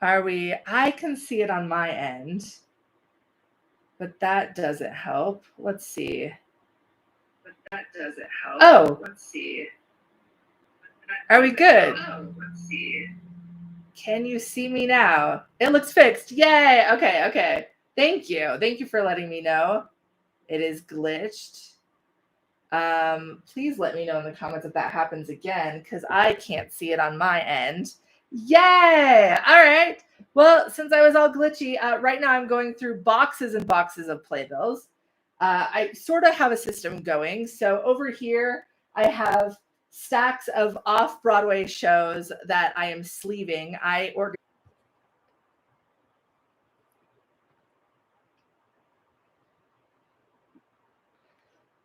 Are we? I can see it on my end, but that doesn't help. Let's see. Oh, are we good? Can you see me now? It looks fixed. Yay. Okay, okay. Thank you. Thank you for letting me know. It is glitched. Please let me know in the comments if that happens again, because I can't see it on my end. Yay! All right. Well, since I was all glitchy, right now I'm going through boxes and boxes of playbills. I sort of have a system going. So over here, I have stacks of off-Broadway shows that I am sleeving.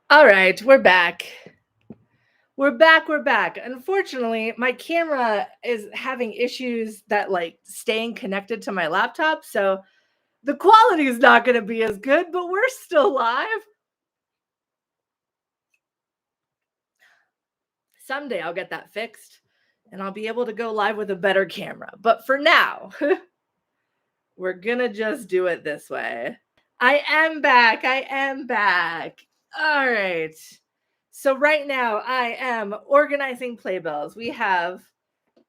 All right, we're back. We're back. Unfortunately, my camera is having issues that like staying connected to my laptop, so the quality is not going to be as good, but we're still live. Someday I'll get that fixed and I'll be able to go live with a better camera. But for now, we're going to just do it this way. I am back. All right. So right now I am organizing playbills. We have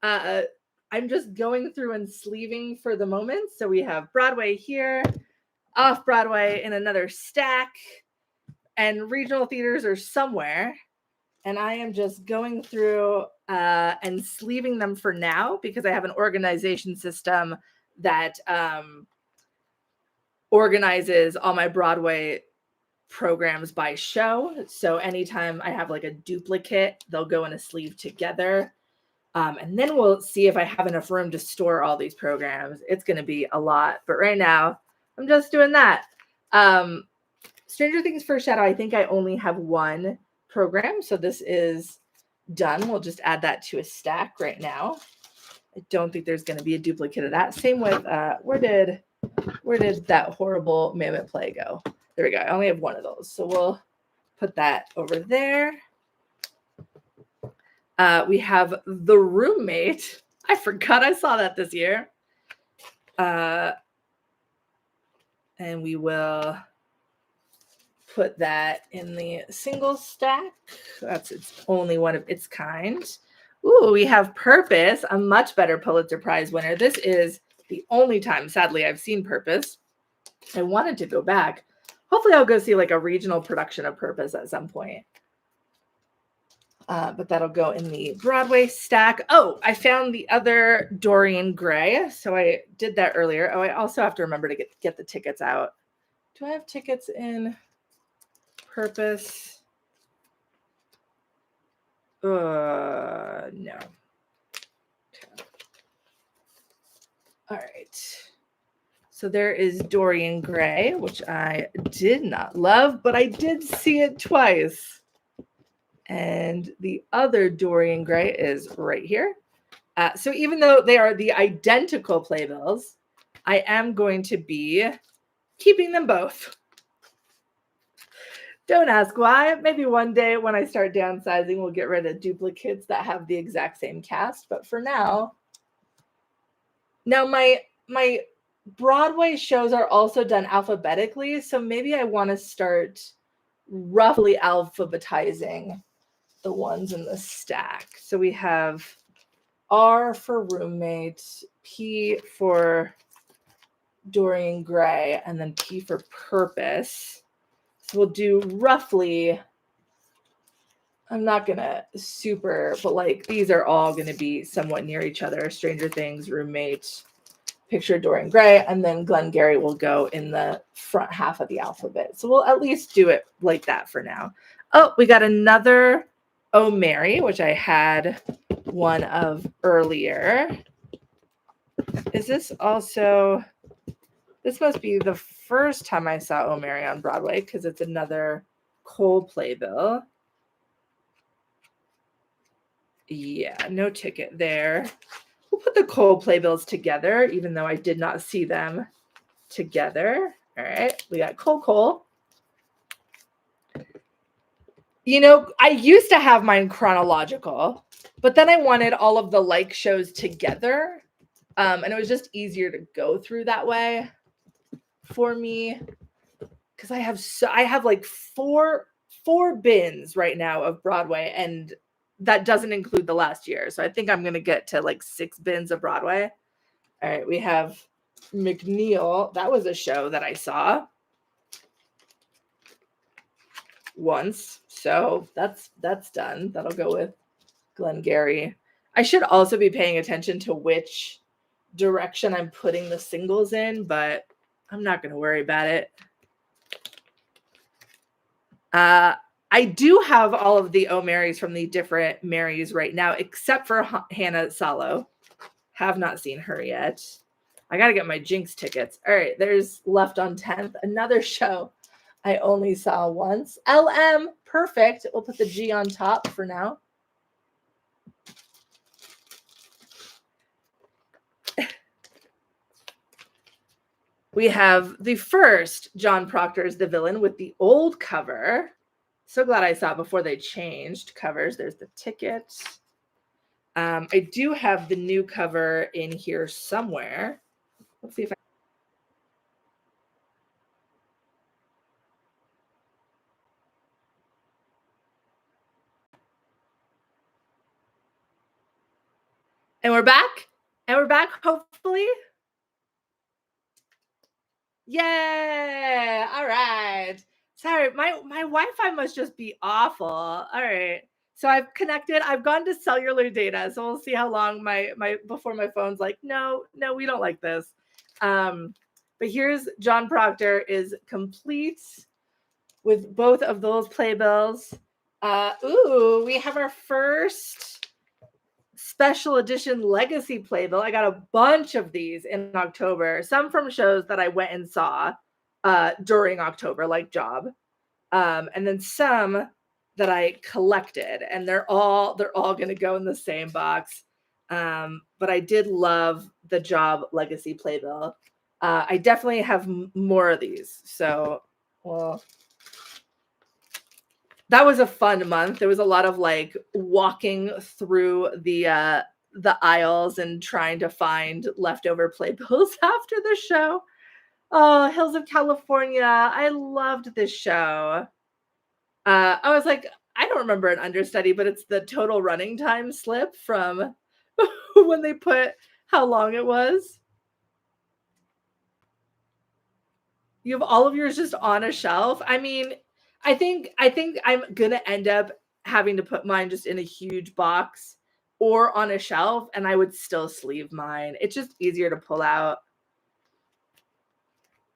I'm just going through and sleeving for the moment. So we have Broadway here, Off-Broadway in another stack, and regional theaters are somewhere. And I am just going through and sleeving them for now because I have an organization system that organizes all my Broadway programs by show. So anytime I have like a duplicate, they'll go in a sleeve together. And then we'll see if I have enough room to store all these programs. It's going to be a lot. But right now, I'm just doing that. Stranger Things First Shadow, I think I only have one program. So this is done. We'll just add that to a stack right now. I don't think there's going to be a duplicate of that. Same with, where did that horrible Mammoth play go? There we go. I only have one of those. So we'll put that over there. We have The Roommate. I forgot I saw that this year. And we will put that in the single stack. That's its only one of its kind. Ooh, we have Purpose, a much better Pulitzer Prize winner. This is the only time, sadly, I've seen Purpose. I wanted to go back. Hopefully I'll go see like a regional production of Purpose at some point. But that'll go in the Broadway stack. Oh, I found the other Dorian Gray. So I did that earlier. Oh, I also have to remember to get the tickets out. Do I have tickets in Purpose? No. Okay. All right. So there is Dorian Gray, which I did not love, but I did see it twice. And the other Dorian Gray is right here. So even though they are the identical playbills, I am going to be keeping them both. Don't ask why. Maybe one day when I start downsizing, we'll get rid of duplicates that have the exact same cast. But for now, my Broadway shows are also done alphabetically. So maybe I want to start roughly alphabetizing the ones in the stack. So we have R for Roommate, P for Dorian Gray, and then P for Purpose. So we'll do roughly, I'm not gonna super, but like these are all gonna be somewhat near each other. Stranger Things, Roommate, Picture Dorian Gray, and then Glengarry will go in the front half of the alphabet. So we'll at least do it like that for now. Oh, we got another Oh Mary, which I had one of earlier. Is this also, this must be the first time I saw Oh Mary on Broadway because it's another Cole playbill. Yeah, no ticket there. We'll put the Cole playbills together, even though I did not see them together. All right, we got Cole. You know, I used to have mine chronological, but then I wanted all of the like shows together. And it was just easier to go through that way for me because I have like four bins right now of Broadway, and that doesn't include the last year. So I think I'm gonna get to like 6 bins of Broadway. All right, we have McNeil. That was a show that I saw once, so that's done. That'll go with Glengarry. I should also be paying attention to which direction I'm putting the singles in, but I'm not going to worry about it. I do have all of the O Marys from the different Marys right now, except for Hannah Salo. Have not seen her yet. I got to get my Jinx tickets. All right, there's Left on 10th, another show I only saw once. LM, perfect. We'll put the G on top for now. We have the first John Proctor's The Villain with the old cover. So glad I saw it before they changed covers. There's the ticket. I do have the new cover in here somewhere. Let's see if I... And we're back. And we're back, hopefully. Yeah. All right. Sorry, my Wi-Fi must just be awful. All right. So I've connected. I've gone to cellular data. So we'll see how long my before my phone's like, no, we don't like this. But here's John Proctor is complete with both of those playbills. Ooh, we have our first special edition legacy playbill. I got a bunch of these in October, some from shows that I went and saw during October, like Job, and then some that I collected, and they're all going to go in the same box. But I did love the Job legacy playbill. I definitely have more of these. So, well, that was a fun month. There was a lot of like walking through the aisles and trying to find leftover playbills after the show. Oh, Hills of California. I loved this show. I was like, I don't remember an understudy, but it's the total running time slip from when they put how long it was. You have all of yours just on a shelf. I mean, I think I'm gonna end up having to put mine just in a huge box or on a shelf, and I would still sleeve mine. It's just easier to pull out.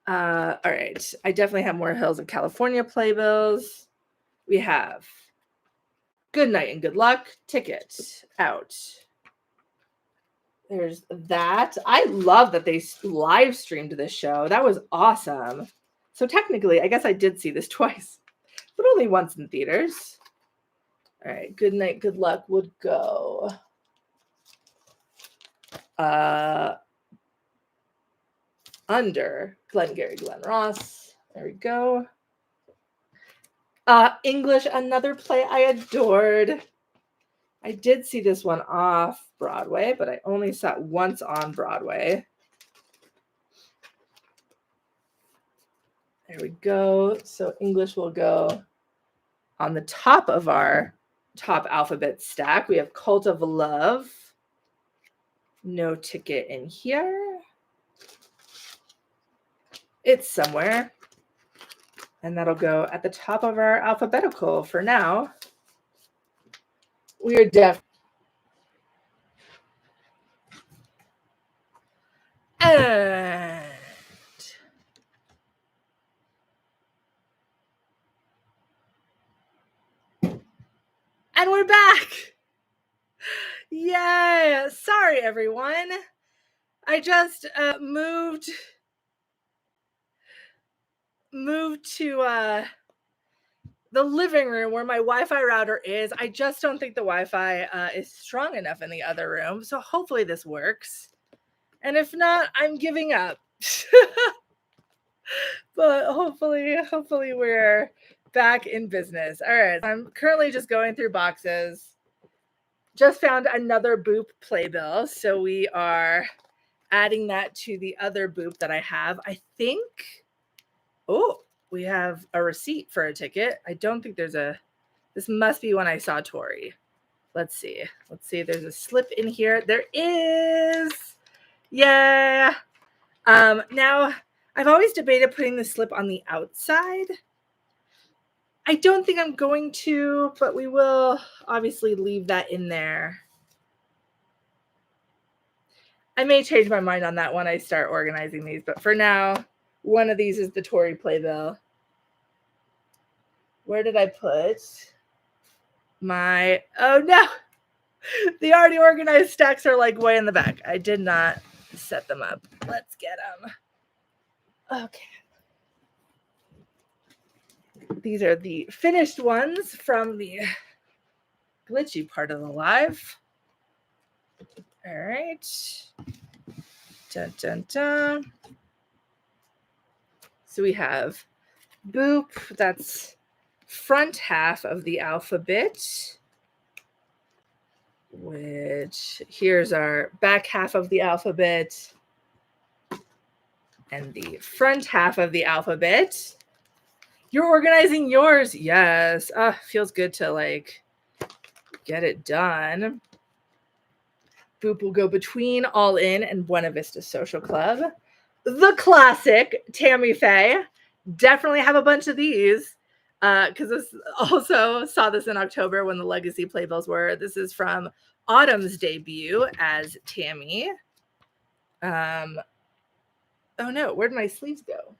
All right. I definitely have more Hills of California playbills. We have Good Night and Good Luck ticket out. There's that. I love that they live streamed this show. That was awesome. So technically, I guess I did see this twice, but only once in theaters. All right. Good Night, Good Luck would go. Under Glengarry Glen Ross. There we go. English, another play I adored. I did see this one off Broadway, but I only saw it once on Broadway. There we go. So English will go on the top of our top alphabet stack. We have Cult of Love. No ticket in here. It's somewhere. And that'll go at the top of our alphabetical for now. We are deaf. And we're back. Yeah. Sorry, everyone. I just moved to the living room where my Wi-Fi router is. I just don't think the Wi-Fi is strong enough in the other room. So hopefully this works. And if not, I'm giving up. But hopefully we're back in business. All right. I'm currently just going through boxes. Just found another Boop playbill. So we are adding that to the other boop that I have. I think, oh, we have a receipt for a ticket. I don't think there's a, this must be when I saw Tori. Let's see. Let's see. There's a slip in here. There is. Yeah. Now, I've always debated putting the slip on the outside. I don't think I'm going to, but we will obviously leave that in there. I may change my mind on that when I start organizing these, but for now, one of these is the Tori playbill. Where did I put my, oh no, the already organized stacks are like way in the back. I did not set them up. Let's get them. Okay. These are the finished ones from the glitchy part of the live. All right. Dun, dun, dun. So we have boop, that's front half of the alphabet, which here's our back half of the alphabet and the front half of the alphabet. You're organizing yours. Yes. Feels good to like get it done. Boop will go between All In and Buena Vista Social Club. The classic Tammy Faye. Definitely have a bunch of these because this also saw this in October when the Legacy Playbills were. This is from Autumn's debut as Tammy. Oh no, where'd my sleeves go?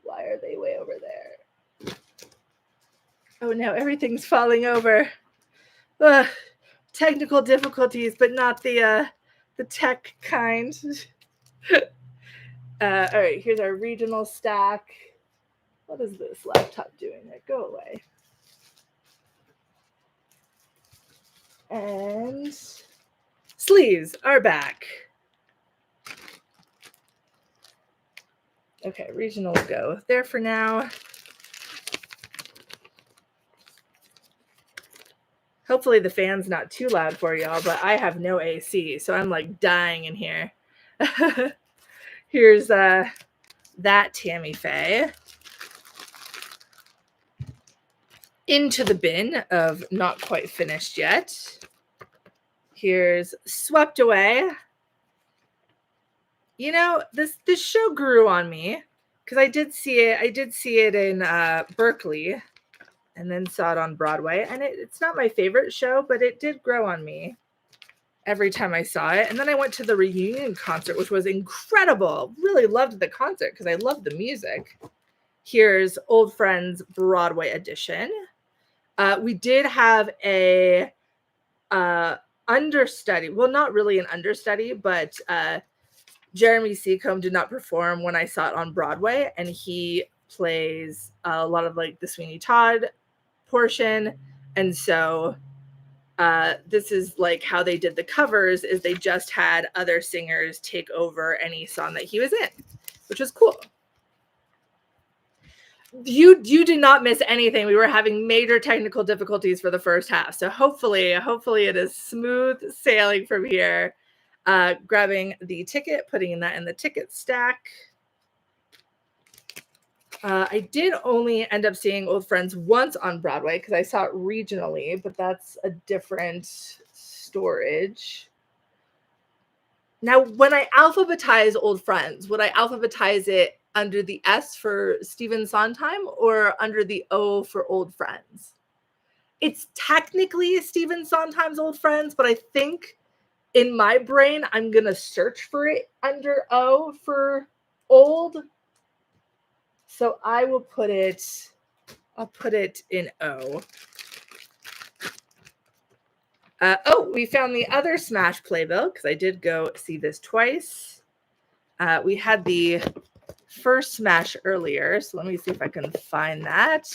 Why are they way over there? Oh no, everything's falling over. Ugh, technical difficulties, but not the tech kind. All right, here's our regional stack. What is this laptop doing there? Go away. And sleeves are back. Okay, regional will go there for now. Hopefully the fan's not too loud for y'all, but I have no AC, so I'm like dying in here. Here's that Tammy Faye. Into the bin of not quite finished yet. Here's Swept Away. You know, this show grew on me because I did see it in Berkeley and then saw it on Broadway. And it's not my favorite show, but it did grow on me every time I saw it. And then I went to the reunion concert, which was incredible. Really loved the concert because I love the music. Here's Old Friends Broadway edition. We did have a understudy. Well, not really an understudy, but Jeremy Seacombe did not perform when I saw it on Broadway, and he plays a lot of like the Sweeney Todd portion. And so this is like how they did the covers is they just had other singers take over any song that he was in, which was cool. You did not miss anything. We were having major technical difficulties for the first half. So hopefully it is smooth sailing from here. Grabbing the ticket, putting that in the ticket stack. I did only end up seeing Old Friends once on Broadway because I saw it regionally, but that's a different storage. Now, when I alphabetize Old Friends, would I alphabetize it under the S for Stephen Sondheim or under the O for Old Friends? It's technically Stephen Sondheim's Old Friends, but I think in my brain, I'm going to search for it under O for old. So I will put it, I'll put it in O. We found the other Smash Playbill because I did go see this twice. We had the first Smash earlier, so let me see if I can find that.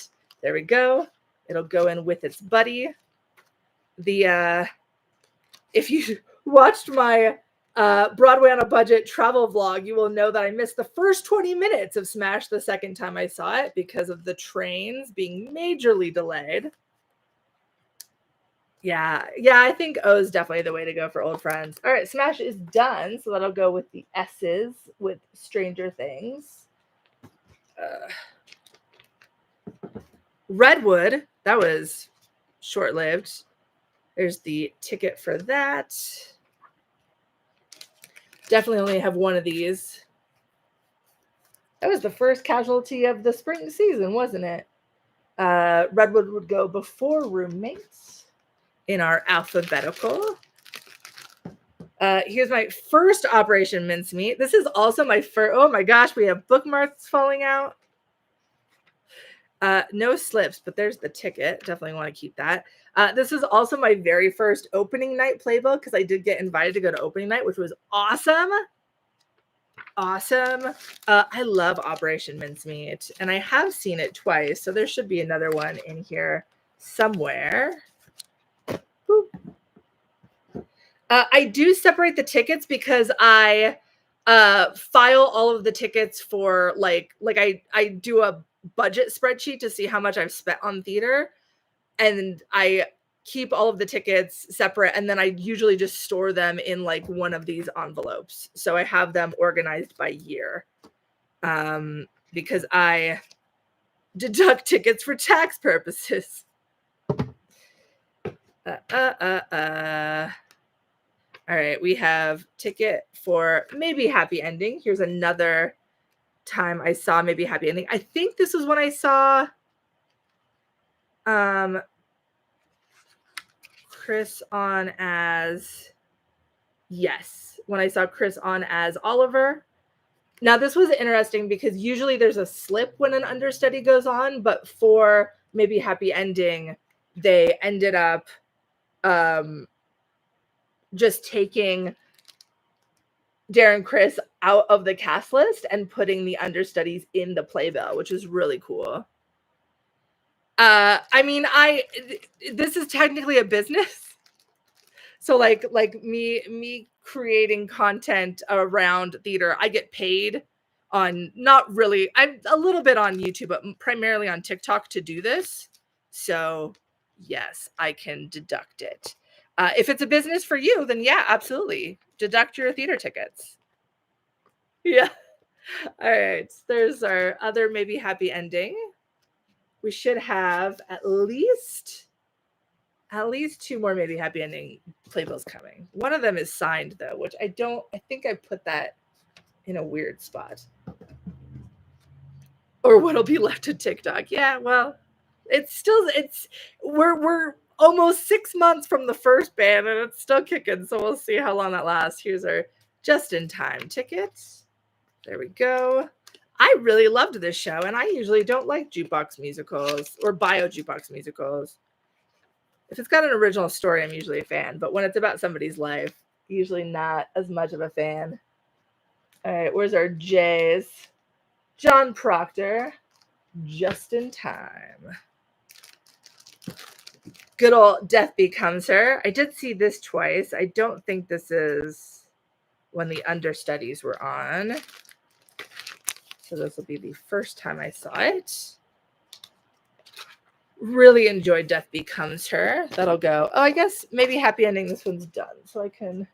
There we go. It'll go in with its buddy. If you watched my Broadway on a Budget travel vlog, you will know that I missed the first 20 minutes of Smash the second time I saw it because of the trains being majorly delayed. Yeah, I think O is definitely the way to go for old friends. All right, Smash is done, so that'll go with the S's with Stranger Things. Redwood, that was short-lived. There's the ticket for that. Definitely only have one of these. That was the first casualty of the spring season, wasn't it? Redwood would go before Roommates in our alphabetical. Here's my first Operation Mincemeat. This is also my first. Oh my gosh, we have bookmarks falling out. No slips, but there's the ticket. Definitely want to keep that. This is also my very first opening night playbill because I did get invited to go to opening night, which was awesome. Awesome. I love Operation Mincemeat, and I have seen it twice, so there should be another one in here somewhere. Boop. I do separate the tickets because I file all of the tickets for like I do a budget spreadsheet to see how much I've spent on theater, and I keep all of the tickets separate, and then I usually just store them in like one of these envelopes. So I have them organized by year, because I deduct tickets for tax purposes. All right, we have ticket for Maybe Happy Ending. Here's another time I saw Maybe Happy Ending. I think this was when I saw Chris on as, yes, when I saw Chris on as Oliver. Now, this was interesting because usually there's a slip when an understudy goes on, but for Maybe Happy Ending, they ended up just taking Darren Criss out of the cast list and putting the understudies in the playbill, which is really cool. I mean, this is technically a business. So like me creating content around theater, I get paid on, not really, I'm a little bit on YouTube, but primarily on TikTok to do this. So yes, I can deduct it. If it's a business for you, then yeah, absolutely. Deduct your theater tickets. Yeah. All right. There's our other Maybe Happy Ending. We should have at least 2 more Maybe Happy Ending playbills coming. One of them is signed though, which I think I put that in a weird spot. Or what'll be left to TikTok. Yeah, well, we're almost 6 months from the first ban and it's still kicking, so we'll see how long that lasts. Here's our just in time tickets. There we go. I really loved this show, and I usually don't like jukebox musicals or bio jukebox musicals. If it's got an original story, I'm usually a fan, but when it's about somebody's life, usually not as much of a fan. All right, where's our J's? John Proctor, just in time. Good old Death Becomes Her. I did see this twice. I don't think this is when the understudies were on. So this will be the first time I saw it. Really enjoyed Death Becomes Her. That'll go. Oh, I guess Maybe Happy Ending. This one's done. So I can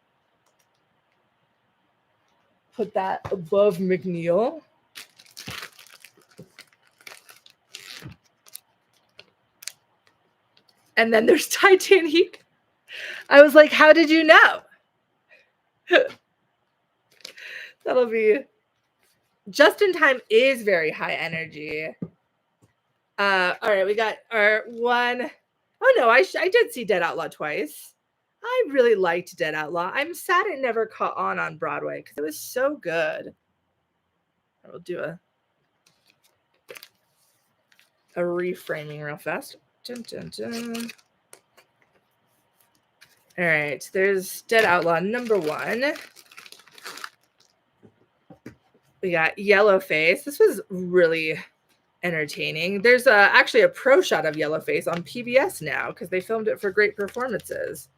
put that above McNeil. And then there's Titanic. I was like, how did you know? That'll be... Just in Time is very high energy. All right, we got our one. Oh no, I did see Dead Outlaw twice. I really liked Dead Outlaw. I'm sad it never caught on Broadway because it was so good. I will do a reframing real fast. Dun, dun, dun. All right, there's Dead Outlaw number 1. We got Yellowface. This was really entertaining. There's actually a pro shot of Yellowface on PBS now because they filmed it for Great Performances,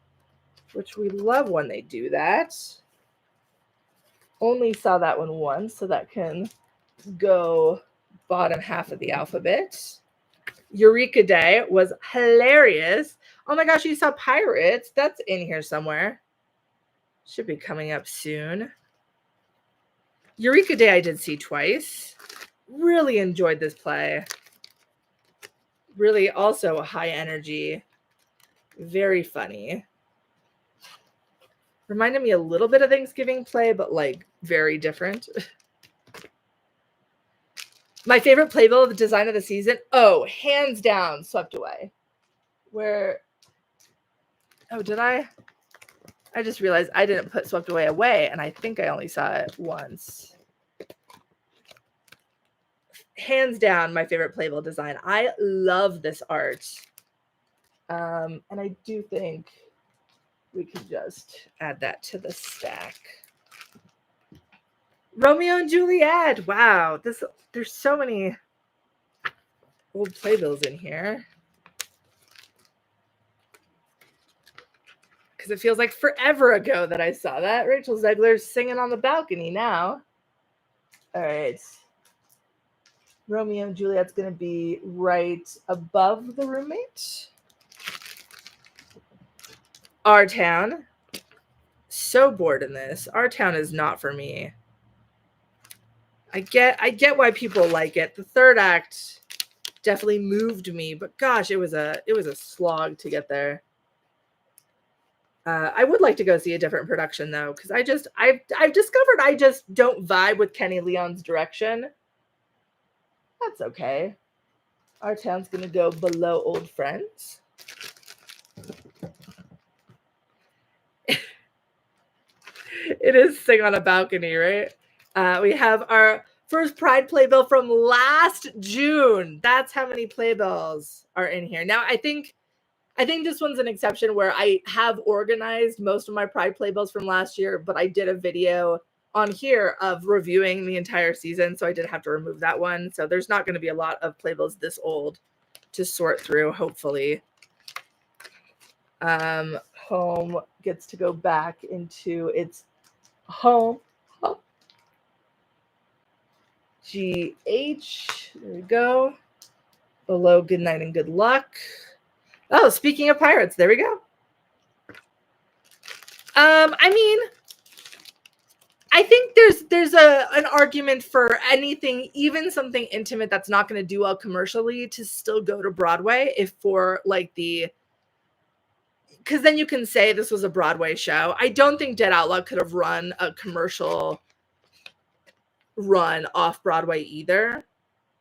which we love when they do that. Only saw that one once, so that can go bottom half of the alphabet. Eureka Day was hilarious. Oh my gosh, you saw Pirates. That's in here somewhere. Should be coming up soon. Eureka Day I did see twice. Really enjoyed this play. Really also high energy. Very funny. Reminded me a little bit of Thanksgiving play, but like very different. My favorite Playbill, the design of the season. Oh, hands down, Swept Away. Where, oh, did I? I just realized I didn't put Swept Away, and I think I only saw it once. Hands down, my favorite Playbill design. I love this art. And I do think we can just add that to the stack. Romeo and Juliet. Wow, there's so many old Playbills in here. Because it feels like forever ago that I saw that. Rachel Zegler's singing on the balcony now. All right. Romeo and Juliet's going to be right above the roommate. Our Town. So bored in this. Our Town is not for me. I get why people like it. The third act definitely moved me, but gosh, it was a slog to get there. I would like to go see a different production though, because I've discovered I just don't vibe with Kenny Leon's direction. That's okay. Our Town's gonna go below Old Friends. It is Sing on a Balcony, right? We have our first Pride Playbill from last June. That's how many Playbills are in here. Now, I think this one's an exception where I have organized most of my Pride Playbills from last year, but I did a video on here of reviewing the entire season, so I did have to remove that one. So there's not going to be a lot of Playbills this old to sort through, hopefully. Home gets to go back into its home. GH, there we go. Below Good Night and Good Luck. Oh, speaking of pirates, there we go. I mean, I think there's an argument for anything, even something intimate that's not going to do well commercially, to still go to Broadway if for like because then you can say this was a Broadway show. I don't think Dead Outlaw could have run a commercial run off Broadway either.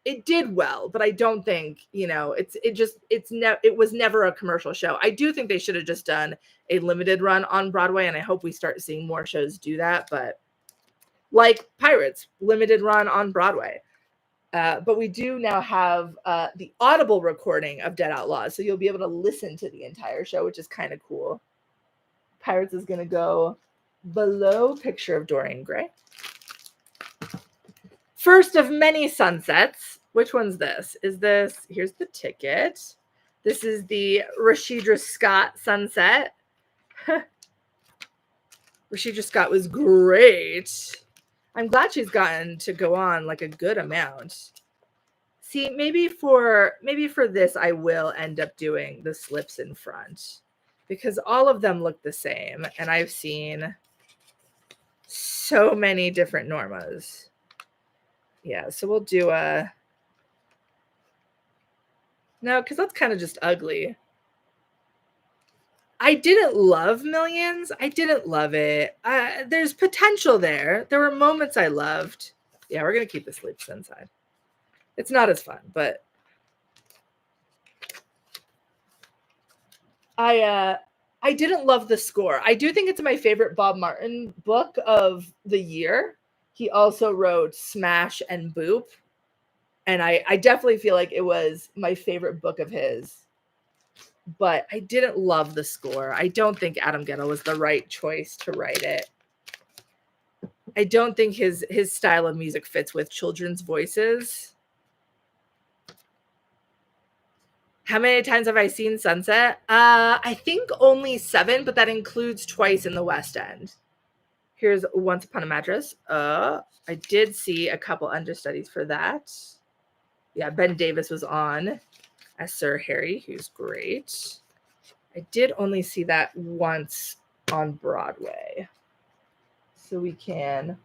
It did well, but I don't think, it was never a commercial show. I do think they should have just done a limited run on Broadway, and I hope we start seeing more shows do that. But like Pirates, limited run on Broadway. But we do now have the audible recording of Dead Outlaws, so you'll be able to listen to the entire show, which is kind of cool. Pirates is going to go below Picture of Dorian Gray. First of many sunsets. Which one's this? Here's the ticket. This is the Rashidra Scott sunset. Rashidra Scott was great. I'm glad she's gotten to go on like a good amount. See, maybe for this, I will end up doing the slips in front because all of them look the same. And I've seen so many different Normas. Yeah, so we'll do no, because that's kind of just ugly. I didn't love Millions. I didn't love it. There's potential there. There were moments I loved. Yeah, we're going to keep the sleeps inside. It's not as fun, but I didn't love the score. I do think it's my favorite Bob Martin book of the year. He also wrote Smash and Boop. And I definitely feel like it was my favorite book of his. But I didn't love the score. I don't think Adam Guettel was the right choice to write it. I don't think his style of music fits with children's voices. How many times have I seen Sunset? I think only 7, but that includes twice in the West End. Here's Once Upon a Mattress. I did see a couple understudies for that. Yeah, Ben Davis was on. as Sir Harry, who's great. I did only see that once on Broadway. So we can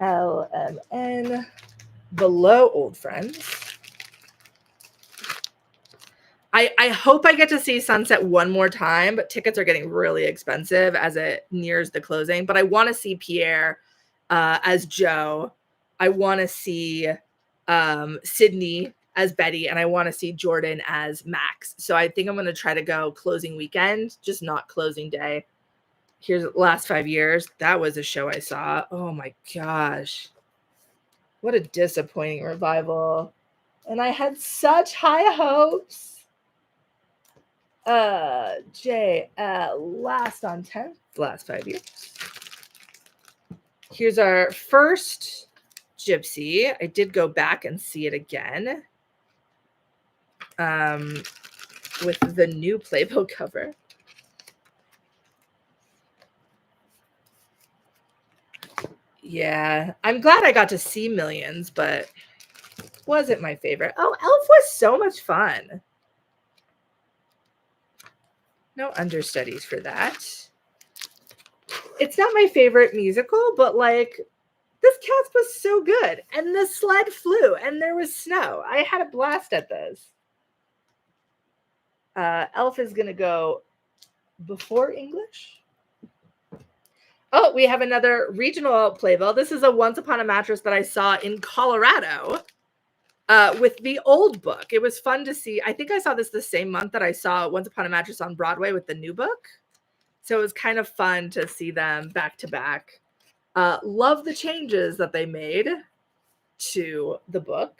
LMN below Old Friends. I hope I get to see Sunset one more time, but tickets are getting really expensive as it nears the closing. But I want to see Pierre as Joe. I want to see Sydney as Betty, and I want to see Jordan as Max. So I think I'm going to try to go closing weekend, just not closing day. Here's the last 5 years. That was a show I saw. Oh my gosh. What a disappointing revival. And I had such high hopes. Last on 10, last 5 years. Here's our first Gypsy. I did go back and see it again. With the new Playbill cover. Yeah, I'm glad I got to see Millions, but wasn't my favorite. Oh, Elf was so much fun. No understudies for that. It's not my favorite musical, but like this cast was so good. And the sled flew and there was snow. I had a blast at this. Elf is going to go before English. Oh, we have another regional Playbill. This is a Once Upon a Mattress that I saw in Colorado with the old book. It was fun to see. I think I saw this the same month that I saw Once Upon a Mattress on Broadway with the new book. So it was kind of fun to see them back to back. Love the changes that they made to the book.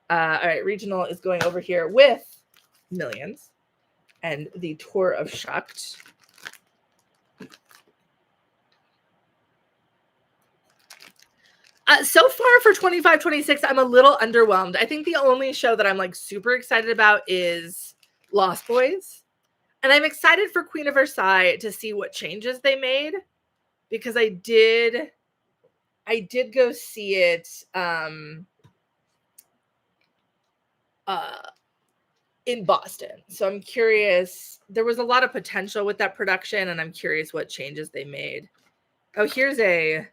All right, regional is going over here with Millions and the Tour of Shucked. So far for 25-26, I'm a little underwhelmed. I think the only show that I'm like super excited about is Lost Boys. And I'm excited for Queen of Versailles to see what changes they made, because I did go see it in Boston. So I'm curious. There was a lot of potential with that production, and I'm curious what changes they made. Oh, here's a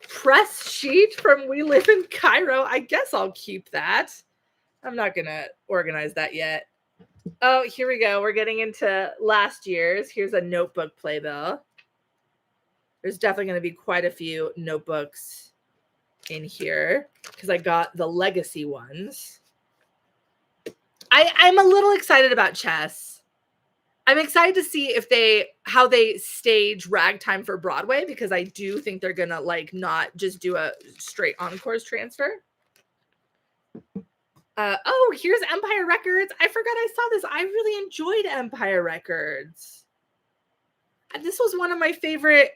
press sheet from We Live in Cairo. I guess I'll keep that. I'm not going to organize that yet. Oh, here we go. We're getting into last year's. Here's a notebook Playbill. There's definitely going to be quite a few notebooks in here because I got the legacy ones. I'm a little excited about Chess. I'm excited to see how they stage Ragtime for Broadway, because I do think they're gonna like not just do a straight encores transfer. Oh, here's Empire Records. I forgot I saw this. I really enjoyed Empire Records. This was one of my favorite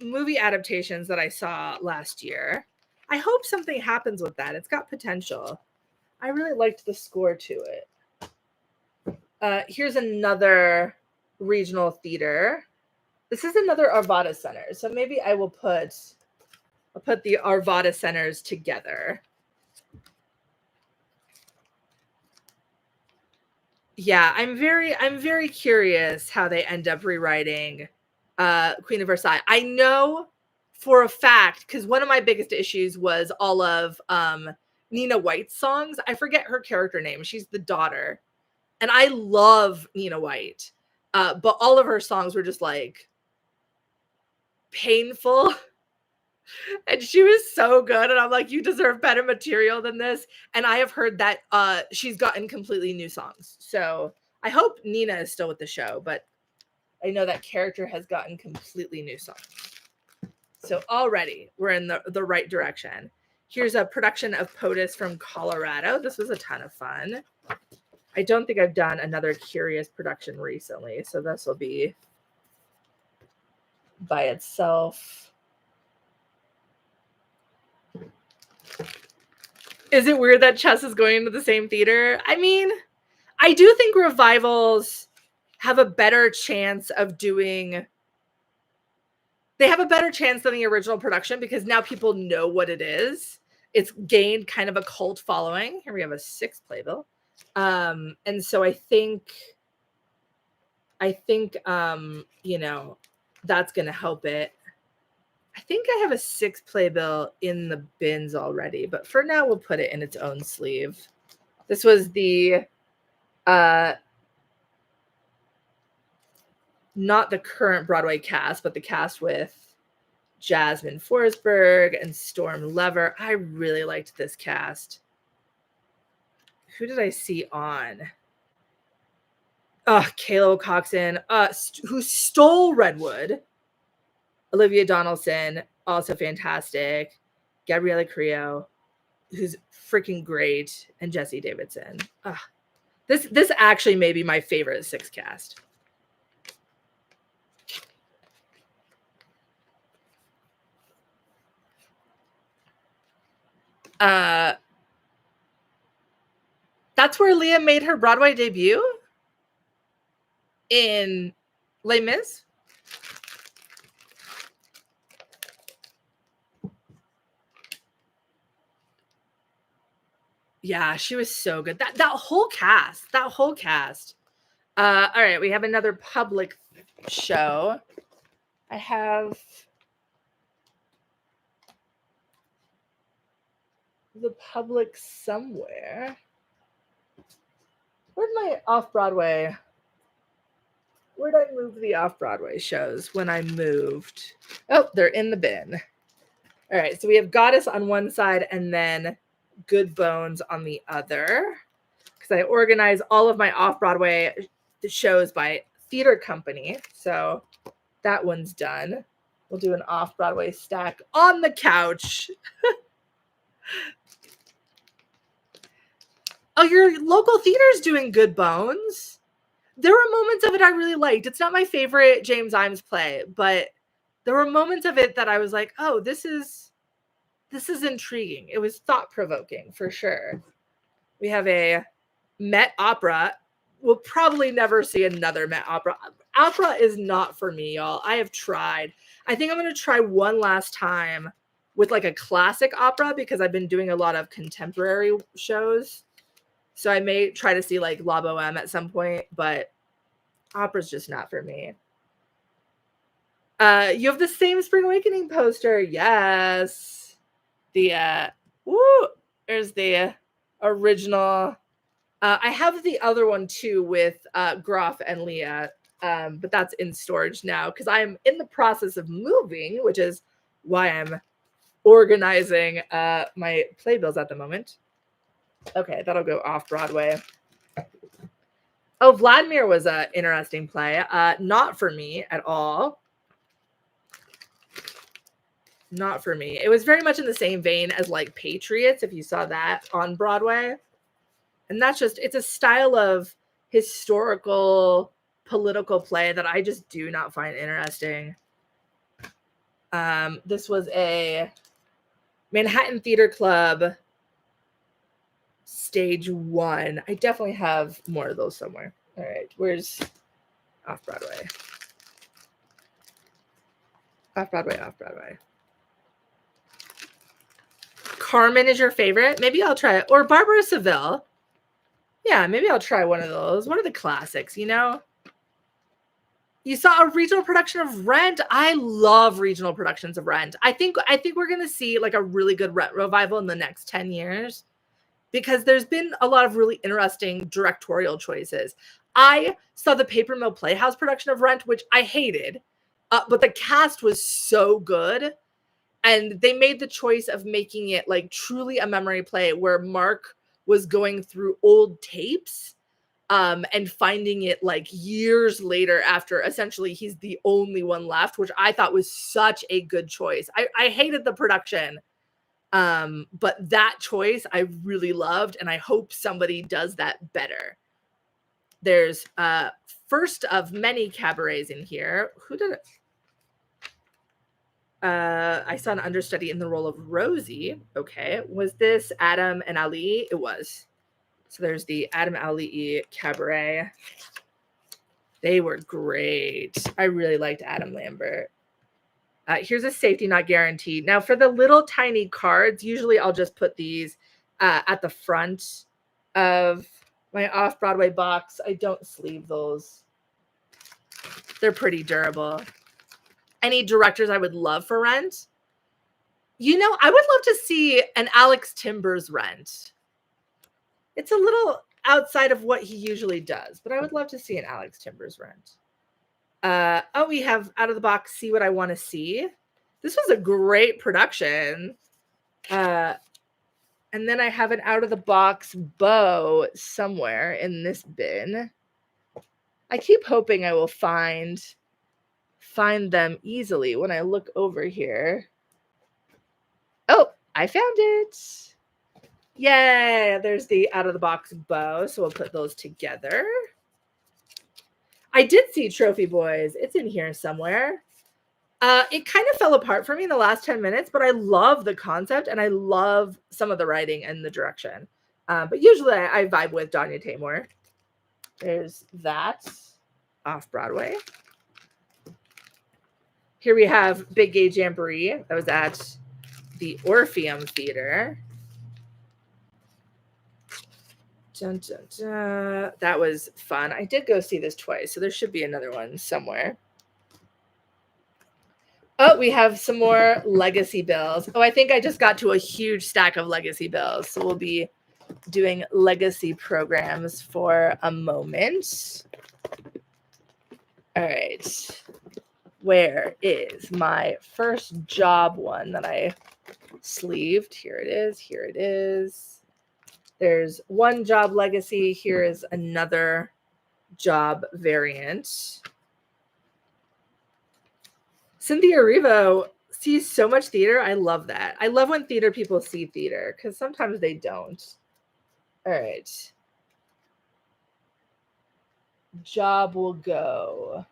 movie adaptations that I saw last year. I hope something happens with that. It's got potential. I really liked the score to it. Here's another regional theater. This is another Arvada Center. So maybe I'll put the Arvada Centers together. Yeah, I'm very curious how they end up rewriting Queen of Versailles. I know for a fact, because one of my biggest issues was all of Nina White's songs. I forget her character name. She's the daughter. And I love Nina White. But all of her songs were just like painful. And she was so good. And I'm like, you deserve better material than this. And I have heard that she's gotten completely new songs. So I hope Nina is still with the show. But I know that character has gotten completely new songs. So already we're in the right direction. Here's a production of POTUS from Colorado. This was a ton of fun. I don't think I've done another Curious production recently, so this will be by itself. Is it weird that Chess is going into the same theater? I mean, I do think revivals have a better chance of doing... They have a better chance than the original production because now people know what it is. it's gained kind of a cult following. Here we have a 6th playbill. And so I think, you know, that's going to help it. I think I have a 6th playbill in the bins already, but for now we'll put it in its own sleeve. This was the, not the current Broadway cast, but the cast with Jasmine Forsberg and Storm Lever. I really liked this cast. Who did I see on? Kayla Coxon, who stole Redwood. Olivia Donaldson, also fantastic. Gabriella Creo, who's freaking great, and Jessie Davidson. This actually may be my favorite 6 cast. That's where Leah made her Broadway debut in Les Mis. Yeah, she was so good. That whole cast. All right, we have another public show. I have the public somewhere. Where'd my Off-Broadway? Where'd I move the Off-Broadway shows when I moved? Oh, they're in the bin. All right, so we have Goddess on one side and then Good Bones on the other, because I organize all of my Off-Broadway shows by theater company. So that one's done. We'll do an Off-Broadway stack on the couch. Oh, your local theater's doing Good Bones. There were moments of it I really liked. It's not my favorite James Imes play, but there were moments of it that I was like, oh, this is intriguing. It was thought-provoking for sure. We have a Met Opera. We'll probably never see another Met Opera. Opera is not for me, y'all. I have tried. I think I'm going to try one last time with like a classic opera, because I've been doing a lot of contemporary shows. So I may try to see like La Boheme at some point, but opera's just not for me. You have the same Spring Awakening poster. Yes. There's the original. I have the other one too with Groff and Leah, but that's in storage now because I'm in the process of moving, which is why I'm organizing my playbills at the moment. Okay, that'll go Off-Broadway. Oh, Vladimir was an interesting play. Not for me at all. Not for me. It was very much in the same vein as like Patriots, if you saw that on Broadway. And that's just, it's a style of historical political play that I just do not find interesting. This was a Manhattan Theater Club stage 1. I definitely have more of those somewhere. All right, where's Off-Broadway? Off-Broadway. Carmen is your favorite? Maybe I'll try it. Or Barbara Seville. Yeah, maybe I'll try one of those. What are the classics, you know? You saw a regional production of Rent. I love regional productions of Rent. I think we're going to see like a really good Rent revival in the next 10 years because there's been a lot of really interesting directorial choices. I saw the Paper Mill Playhouse production of Rent, which I hated, but the cast was so good. And they made the choice of making it like truly a memory play where Mark was going through old tapes and finding it like years later after essentially he's the only one left, which I thought was such a good choice. I hated the production, but that choice I really loved, and I hope somebody does that better. There's first of many cabarets in here. Who did it? I saw an understudy in the role of Rosie. Okay. Was this Adam and Ali? It was. So there's the Adam Ali cabaret. They were great. I really liked Adam Lambert. Here's a safety not guaranteed. Now for the little tiny cards, usually I'll just put these at the front of my Off-Broadway box. I don't sleeve those. They're pretty durable. Any directors I would love for Rent? You know, I would love to see an Alex Timbers Rent. It's a little outside of what he usually does, but I would love to see an Alex Timbers Rent. We have out of the box, See What I Want to See. This was a great production. And then I have an out of the box bow somewhere in this bin. I keep hoping I will find them easily when I look over here. Oh, I found it. Yay, there's the out of the box bow. So we'll put those together. I did see Trophy Boys. It's in here somewhere. It kind of fell apart for me in the last 10 minutes, but I love the concept and I love some of the writing and the direction. But usually I vibe with Danya Taymor. There's that. Off-Broadway. Here we have Big Gay Jamboree. That was at the Orpheum Theater. Dun, dun, dun. That was fun. I did go see this twice, so there should be another one somewhere. Oh, we have some more legacy bills. Oh, I think I just got to a huge stack of legacy bills. So we'll be doing legacy programs for a moment. All right. Where is my first job one that I sleeved? Here it is. Here it is. There's one job legacy. Here is another job variant. Cynthia Erivo sees so much theater. I love that. I love when theater people see theater because sometimes they don't. All right. Job will go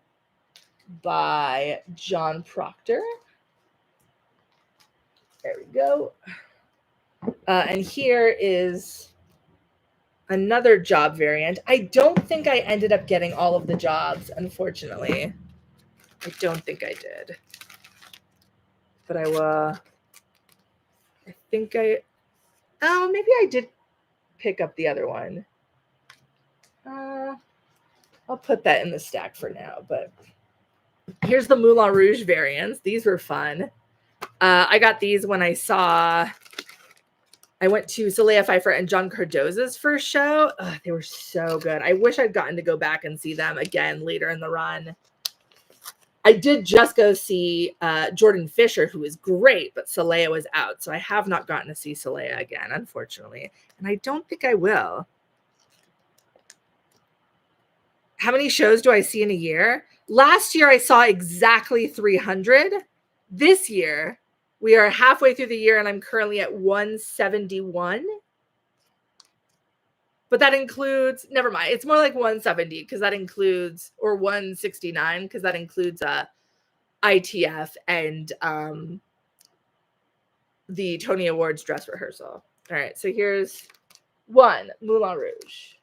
by John Proctor. There we go. And here is another job variant. I don't think I ended up getting all of the jobs, unfortunately. I don't think I did. But I will. I think I. Oh, maybe I did pick up the other one. I'll put that in the stack for now. But here's the Moulin Rouge variants. These were fun. I got these when I went to Soleil Pfeiffer and John Cardoza's first show. They were so good. I wish I'd gotten to go back and see them again later in the run. I did just go see Jordan Fisher, who is great, but Soleil was out. So I have not gotten to see Soleil again, unfortunately. And I don't think I will. How many shows do I see in a year? Last year, I saw exactly 300. This year, we are halfway through the year, and I'm currently at 171. But that includes, never mind, it's more like 170 because that includes, or 169 because that includes ITF and the Tony Awards dress rehearsal. All right, so here's one, Moulin Rouge.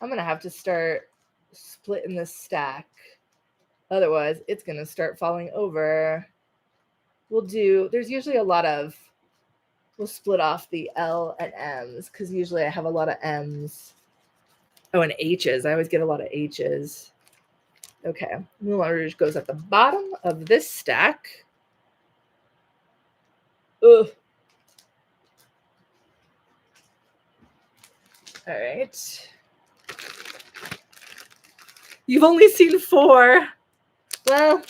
I'm going to have to start splitting this stack. Otherwise, it's going to start falling over. There's usually a lot of, we'll split off the L and M's because usually I have a lot of M's. Oh, and H's. I always get a lot of H's. Okay. Moulin Rouge goes at the bottom of this stack. Ugh. All right. You've only seen 4. Well,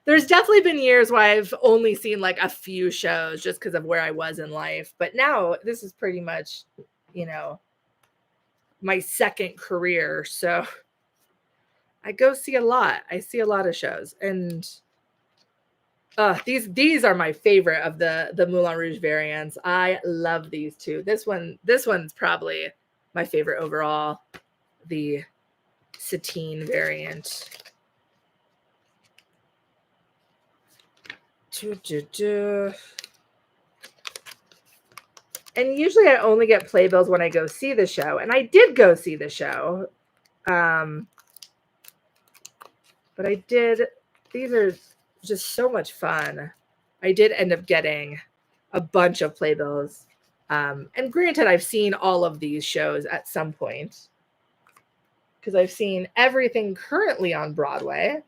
there's definitely been years where I've only seen like a few shows just because of where I was in life. But now this is pretty much, my second career. So I go see a lot. I see a lot of shows. And these are my favorite of the Moulin Rouge variants. I love these two. This one's probably my favorite overall. The Satine variant. And usually I only get playbills when I go see the show. And I did go see the show. But But these are just so much fun. I did end up getting a bunch of playbills. And granted, I've seen all of these shows at some point because I've seen everything currently on Broadway,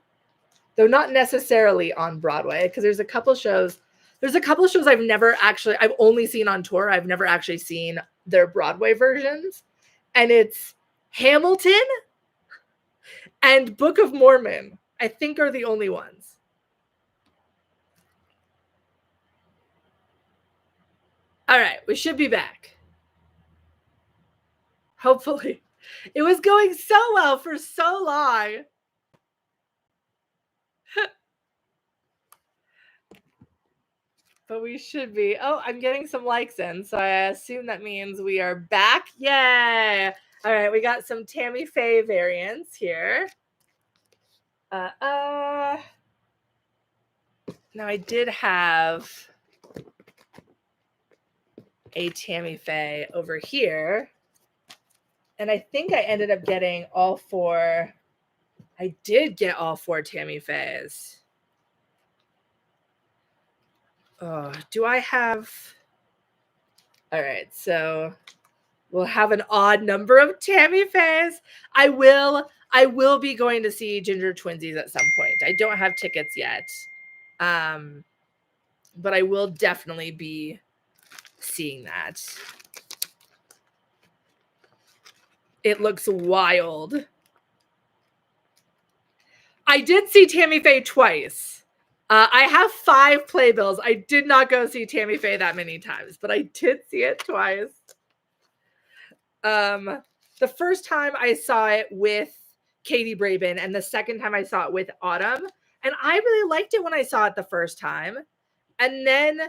though not necessarily on Broadway, because there's a couple shows I've only seen on tour. I've never actually seen their Broadway versions. And it's Hamilton and Book of Mormon, I think, are the only ones. All right, we should be back. Hopefully. It was going so well for so long. But we should be. Oh, I'm getting some likes in, so I assume that means we are back. Yay! All right, we got some Tammy Faye variants here. Now I did have a Tammy Faye over here, and I think I ended up getting all four. I did get all four Tammy Fays. Oh, do I have? All right, so we'll have an odd number of Tammy Fays. I will be going to see Ginger Twinsies at some point. I don't have tickets yet, but I will definitely be seeing that. It looks wild. I did see Tammy Faye twice. I have 5 playbills. I did not go see Tammy Faye that many times, but I did see it twice. The first time I saw it with Katie Braben, and the second time I saw it with Autumn. And I really liked it when I saw it the first time. And then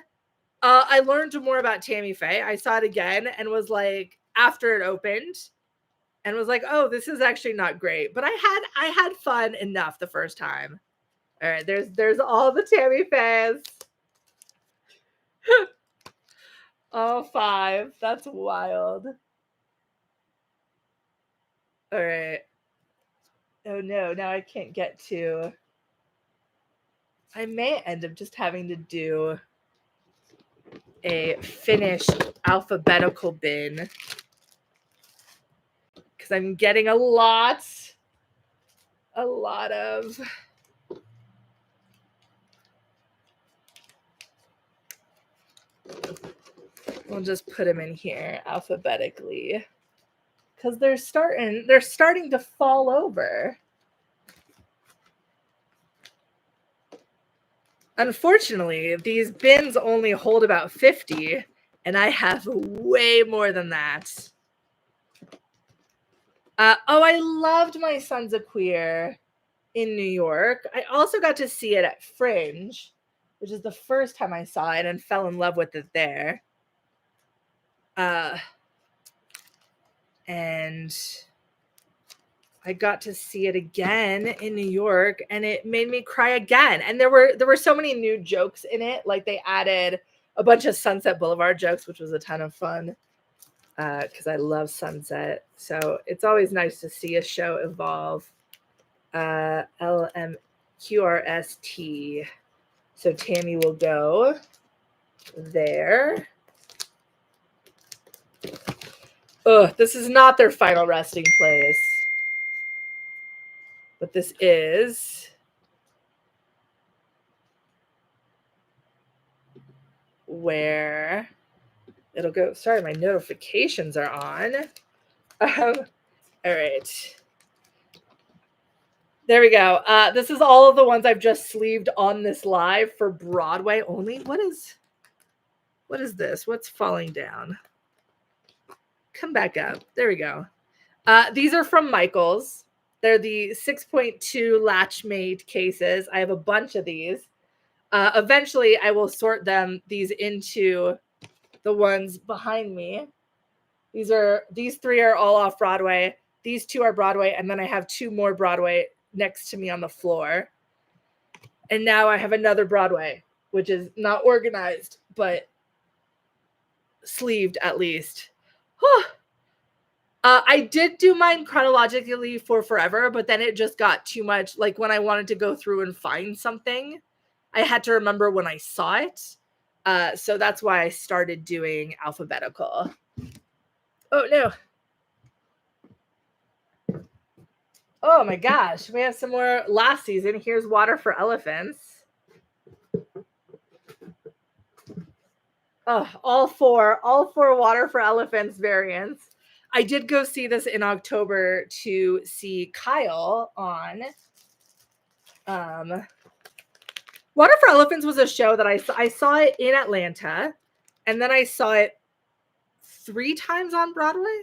I learned more about Tammy Faye. I saw it again and was like, after it opened, and was like, oh, this is actually not great. But I had fun enough the first time. All right, there's all the Tammy Fays. All 5. That's wild. All right. Oh no, now I can't get to. I may end up just having to do a finished alphabetical bin because I'm getting a lot of. We'll just put them in here alphabetically because they're starting to fall over. Unfortunately, these bins only hold about 50, and I have way more than that. I loved My Son's a Queer in New York. I also got to see it at Fringe, which is the first time I saw it and fell in love with it there. And I got to see it again in New York, and it made me cry again. And there were so many new jokes in it. Like they added a bunch of Sunset Boulevard jokes, which was a ton of fun because I love Sunset. So it's always nice to see a show evolve. LMQRST. So Tammy will go there. Ugh, this is not their final resting place. But this is where it'll go. Sorry, my notifications are on. All right. There we go. This is all of the ones I've just sleeved on this live for Broadway only. What is this? What's falling down? Come back up. There we go. These are from Michael's. They're the 6.2 latch-made cases. I have a bunch of these. Eventually, I will sort these into the ones behind me. These 3 are all Off-Broadway. These 2 are Broadway, and then I have 2 more Broadway next to me on the floor. And now I have another Broadway, which is not organized, but sleeved at least. Whew. I did do mine chronologically for forever, but then it just got too much. Like when I wanted to go through and find something, I had to remember when I saw it. So that's why I started doing alphabetical. Oh no. Oh my gosh. We have some more last season. Here's Water for Elephants. Oh, all four Water for Elephants variants. I did go see this in October to see Kyle on. Water for Elephants was a show that I saw it in Atlanta, and then I saw it 3 times on Broadway,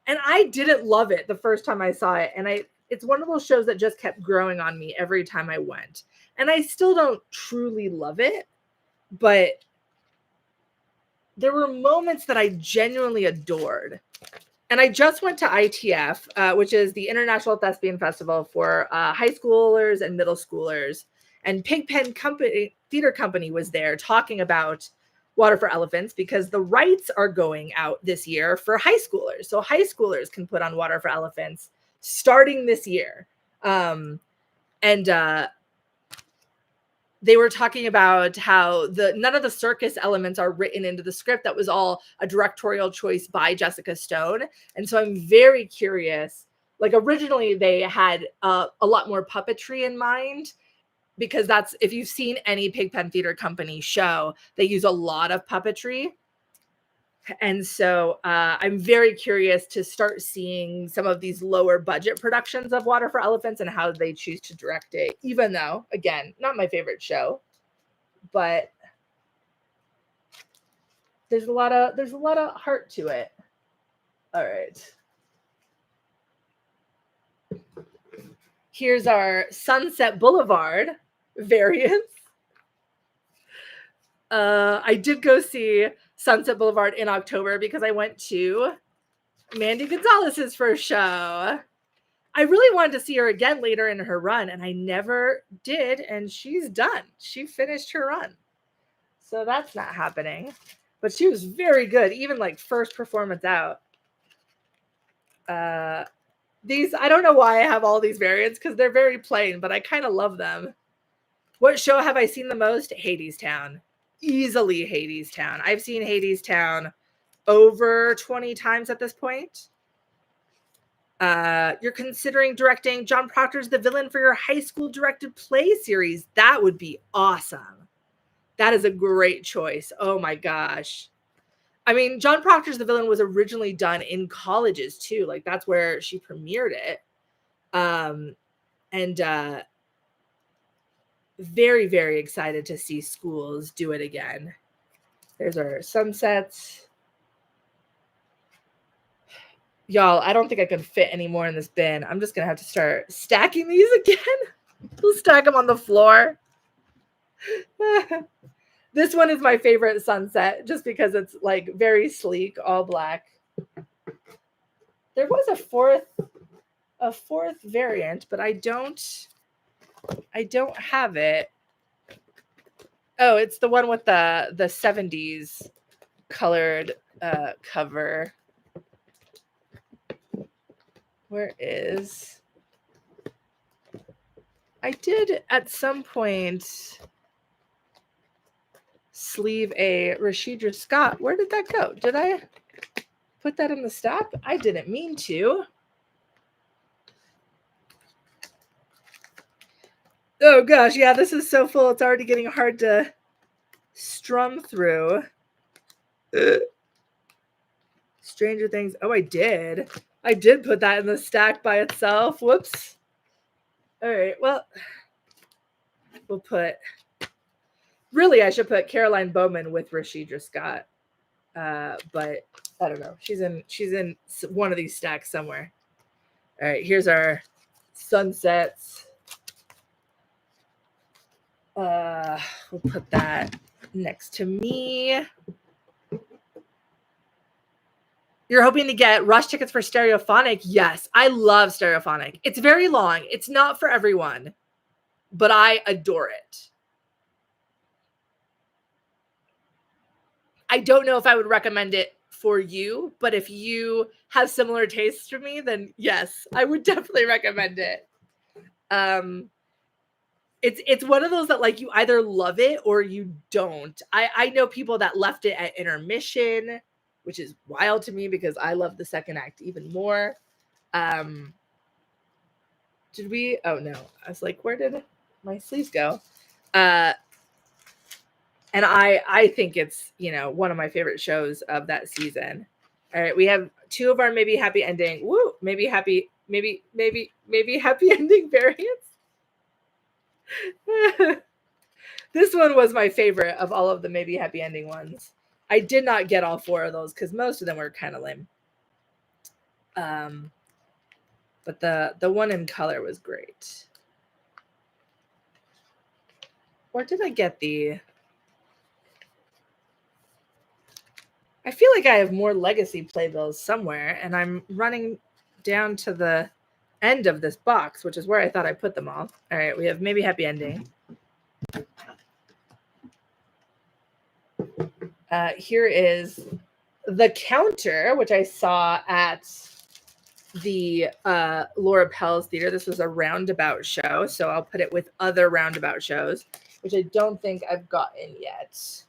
and I didn't love it the first time I saw it, and it's one of those shows that just kept growing on me every time I went, and I still don't truly love it, but there were moments that I genuinely adored. And I just went to ITF, which is the International Thespian Festival for high schoolers and middle schoolers. And Pigpen Theater Company was there talking about Water for Elephants because the rights are going out this year for high schoolers. So high schoolers can put on Water for Elephants starting this year. They were talking about how none of the circus elements are written into the script. That was all a directorial choice by Jessica Stone. And so I'm very curious. Like originally they had a lot more puppetry in mind, because that's, if you've seen any Pigpen Theater Company show, they use a lot of puppetry. And so I'm very curious to start seeing some of these lower budget productions of Water for Elephants and how they choose to direct it, even though, again, not my favorite show, but there's a lot of heart to it. All right. Here's our Sunset Boulevard variants. I did go see Sunset Boulevard in October because I went to Mandy Gonzalez's first show. I really wanted to see her again later in her run, and I never did, and she's done. She finished her run. So that's not happening. But she was very good, even like first performance out. These, I don't know why I have all these variants because they're very plain, but I kind of love them. What show have I seen the most? Hadestown. Easily Hadestown. I've seen Hadestown over 20 times at this point. You're considering directing John Proctor's The Villain for your high school directed play series. That would be awesome. That is a great choice. Oh my gosh. I mean, John Proctor's The Villain was originally done in colleges too. Like that's where she premiered it. Very, very excited to see schools do it again. There's our sunsets. Y'all, I don't think I can fit any more in this bin. I'm just going to have to start stacking these again. We'll stack them on the floor. This one is my favorite sunset just because it's like very sleek, all black. There was a fourth variant, but I don't have it. Oh, it's the one with the 70s colored cover. Where is? I did at some point sleeve a Rashidra Scott. Where did that go? Did I put that in the stack? I didn't mean to. Oh gosh, yeah, this is so full. It's already getting hard to strum through. Stranger Things. Oh, I did put that in the stack by itself. Whoops. All right, well, we'll put, really, I should put Caroline Bowman with Rashidra Scott. But I don't know. She's in one of these stacks somewhere. All right, here's our sunsets. We'll put that next to me. You're hoping to get rush tickets for Stereophonic? Yes, I love Stereophonic. It's very long. It's not for everyone, but I adore it. I don't know if I would recommend it for you, but if you have similar tastes to me, then yes, I would definitely recommend it. It's one of those that like you either love it or you don't. I know people that left it at intermission, which is wild to me because I love the second act even more. Did we? Oh no, I was like, where did my sleeves go? And I think it's, you know, one of my favorite shows of that season. All right, we have two of our maybe happy ending. Woo, maybe happy ending variants. This one was my favorite of all of the maybe happy ending ones. I did not get all four of those because most of them were kind of lame. But the one in color was great. Or did I get the... I feel like I have more legacy playbills somewhere, and I'm running down to the end of this box, which is where I thought I put them all. All right, we have maybe happy ending. Here is the counter, which I saw at the Laura Pell's theater. This was a roundabout show, so I'll put it with other roundabout shows, which I don't think I've gotten yet.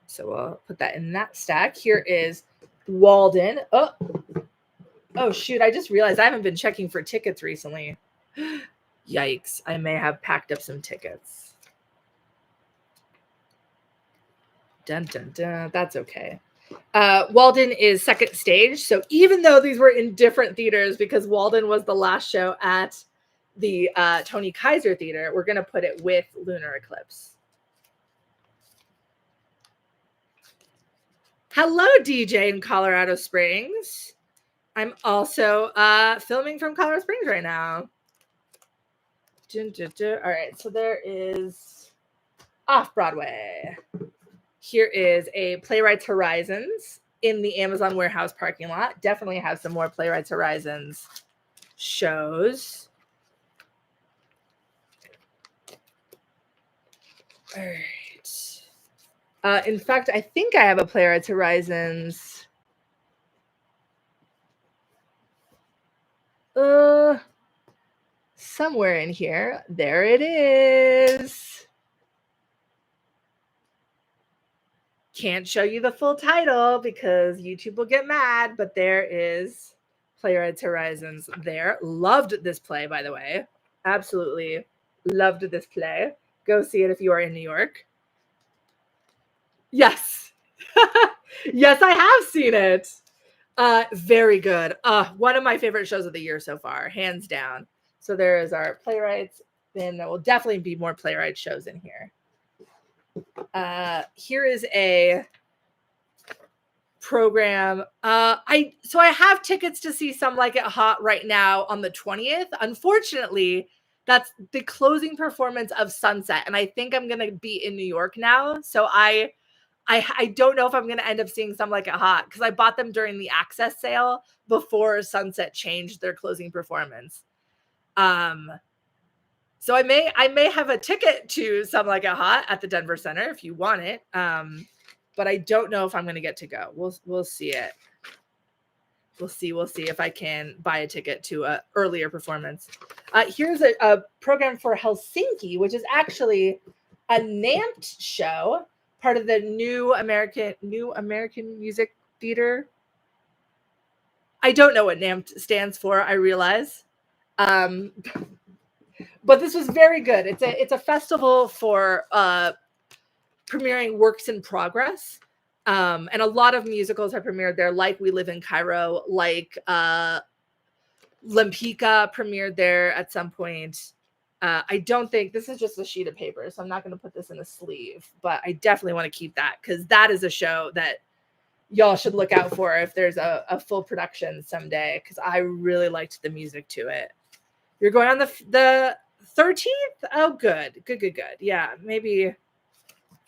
So we'll put that in that stack. Here is Walden. Oh shoot, I just realized I haven't been checking for tickets recently. Yikes, I may have packed up some tickets. Dun, dun, dun. That's okay. Walden is second stage. So even though these were in different theaters, because Walden was the last show at the Tony Kaiser Theater, we're going to put it with Lunar Eclipse. Hello, DJ in Colorado Springs. I'm also filming from Colorado Springs right now. Dun, dun, dun. All right, so there is Off-Broadway. Here is a Playwrights Horizons in the Amazon warehouse parking lot. Definitely have some more Playwrights Horizons shows. All right. In fact, I think I have a Playwrights Horizons. Somewhere in here. There it is. Can't show you the full title because YouTube will get mad, but there is Playwrights Horizons there. Loved this play, by the way. Absolutely loved this play. Go see it if you are in New York. Yes. Yes, I have seen it. Very good. One of my favorite shows of the year so far, hands down. So there is our Playwrights. Then there will definitely be more Playwright shows in here. Here is a program. I have tickets to see Some Like It Hot right now on the 20th. Unfortunately, that's the closing performance of Sunset, and I think I'm gonna be in New York now. So I don't know if I'm gonna end up seeing Some Like It Hot because I bought them during the access sale before Sunset changed their closing performance. So I may have a ticket to Some Like It Hot at the Denver Center if you want it. But I don't know if I'm going to get to go. We'll see it. We'll see if I can buy a ticket to an earlier performance. Here's a program for Helsinki, which is actually a NAMT show, part of the New American Music Theater. I don't know what NAMT stands for, I realize. But this was very good. It's a festival for premiering works in progress. And a lot of musicals have premiered there, like We Live in Cairo, like Lempicka premiered there at some point. I don't think this is just a sheet of paper, so I'm not going to put this in a sleeve, but I definitely want to keep that because that is a show that y'all should look out for if there's a full production someday, because I really liked the music to it. You're going on the 13th? Oh, good. Yeah, maybe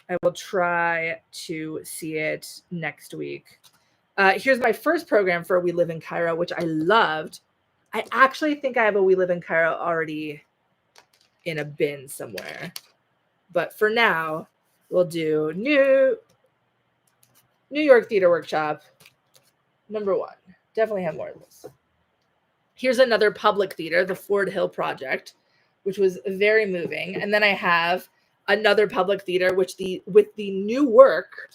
I will try to see it next week. Here's my first program for We Live in Cairo, which I loved. I actually think I have a We Live in Cairo already in a bin somewhere. But for now, we'll do new. New York Theater Workshop, number 1. Definitely have more of this. Here's another public theater, the Ford Hill Project, which was very moving. And then I have another public theater, which with the New Work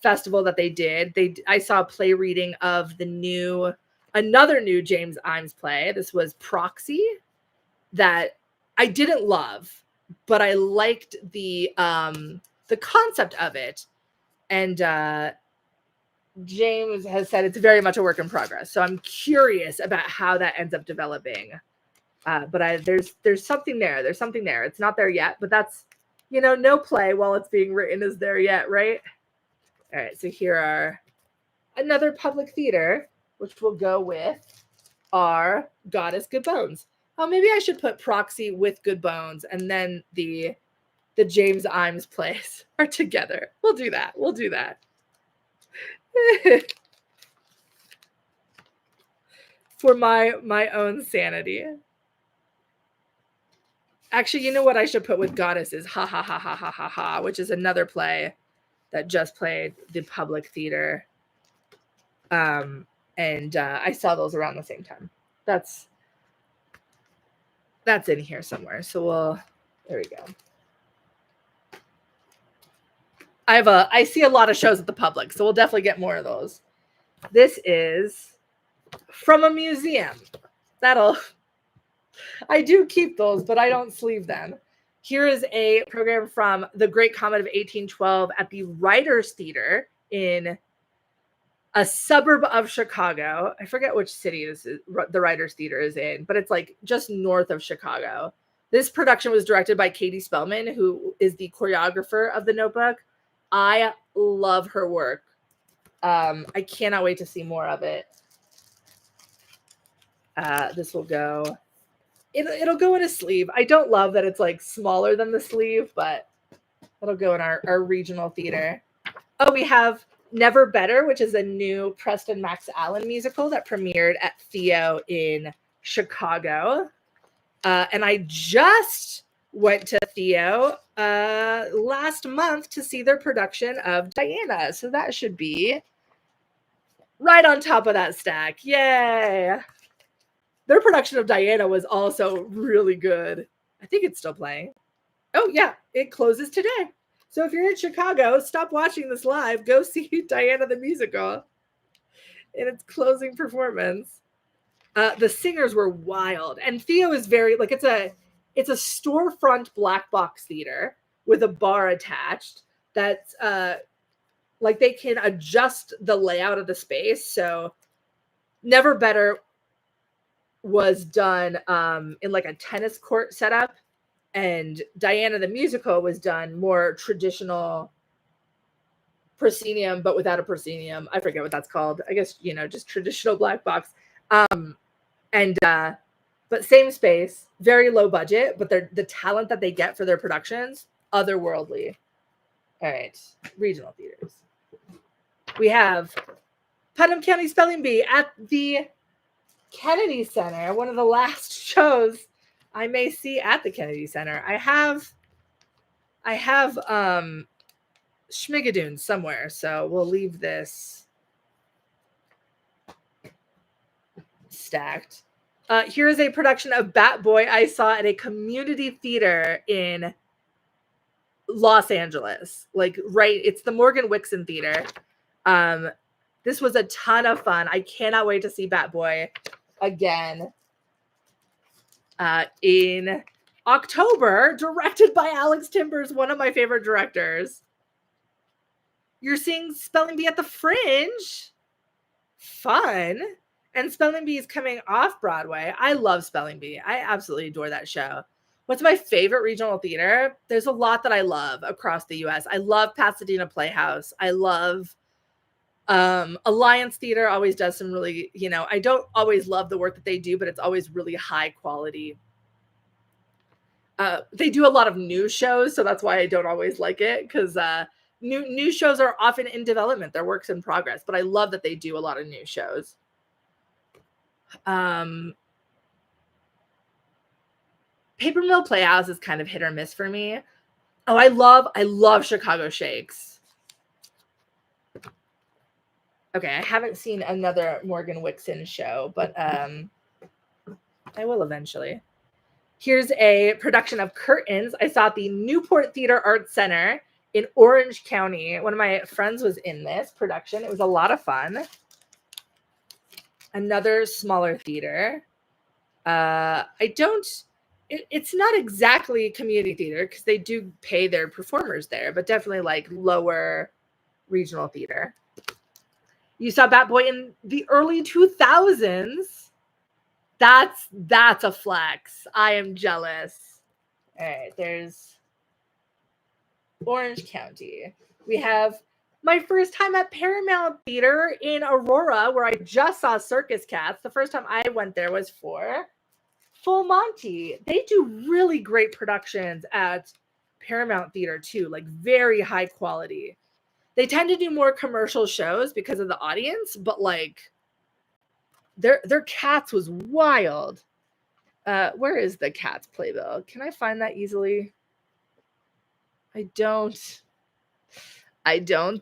festival that they did, I saw a play reading of another new James Imes play. This was Proxy, that I didn't love, but I liked the concept of it. And James has said it's very much a work in progress. So I'm curious about how that ends up developing. But there's something there. There's something there. It's not there yet, but that's, no play while it's being written is there yet, right? All right, so here are another public theater, which will go with our Goddess Good Bones. Oh, maybe I should put Proxy with Good Bones, and then the James Imes plays are together. We'll do that. For my own sanity. Actually, you know what I should put with Goddess is Ha Ha Ha Ha Ha Ha Ha, which is another play that just played the public theater. And I saw those around the same time. That's in here somewhere. So there we go. I see a lot of shows at the public, so we'll definitely get more of those. This is from a museum. I do keep those, but I don't sleeve them. Here is a program from The Great Comet of 1812 at the Writers Theater in a suburb of Chicago. I forget which city the Writers Theater is in, but it's like just north of Chicago. This production was directed by Katie Spellman, who is the choreographer of The Notebook. I love her work. I cannot wait to see more of it. This will go. It'll go in a sleeve. I don't love that it's like smaller than the sleeve, but it'll go in our regional theater. Oh, we have Never Better, which is a new Preston Max Allen musical that premiered at Theo in Chicago. And I just went to Theo last month to see their production of Diana. So that should be right on top of that stack. Yay! Their production of Diana was also really good. I think it's still playing. Oh, yeah, it closes today. So if you're in Chicago, stop watching this live. Go see Diana the musical in its closing performance. The singers were wild. And Theo is very, like, it's a storefront black box theater with a bar attached that's, like, they can adjust the layout of the space. So Never Better was done in like a tennis court setup, and Diana the musical was done more traditional proscenium, but without a proscenium. I forget what that's called. I guess, just traditional black box. But same space, very low budget, but the talent that they get for their productions, otherworldly. All right, regional theaters. We have Putnam County Spelling Bee at the Kennedy Center, one of the last shows I may see at the Kennedy Center. I have Schmigadoon somewhere, so we'll leave this stacked. Here is a production of Bat Boy I saw at a community theater in Los Angeles. It's the Morgan Wixon Theater. This was a ton of fun. I cannot wait to see Bat Boy again in October, directed by Alex Timbers, one of my favorite directors. You're seeing Spelling Bee at the Fringe. Fun. And Spelling Bee is coming Off-Broadway. I love Spelling Bee. I absolutely adore that show. What's my favorite regional theater? There's a lot that I love across the U.S. I love Pasadena Playhouse. I love Alliance Theater. Always does some really, I don't always love the work that they do, but it's always really high quality. They do a lot of new shows, so that's why I don't always like it, because new shows are often in development. They're works in progress, but I love that they do a lot of new shows. Paper Mill Playhouse is kind of hit or miss for me. Oh, I love Chicago Shakes. Okay, I haven't seen another Morgan Wixon show, but I will eventually. Here's a production of Curtains. I saw at the Newport Theater Arts Center in Orange County. One of my friends was in this production. It was a lot of fun. Another smaller theater. It's not exactly community theater because they do pay their performers there, but definitely like lower regional theater. You saw Bat Boy in the early 2000s. That's a flex. I am jealous. All right, there's Orange County. We have my first time at Paramount Theater in Aurora, where I just saw Circus Cats. The first time I went there was for Full Monty. They do really great productions at Paramount Theater too, like very high quality. They tend to do more commercial shows because of the audience, but like their Cats was wild. Where is the Cats playbill? Can I find that easily? I don't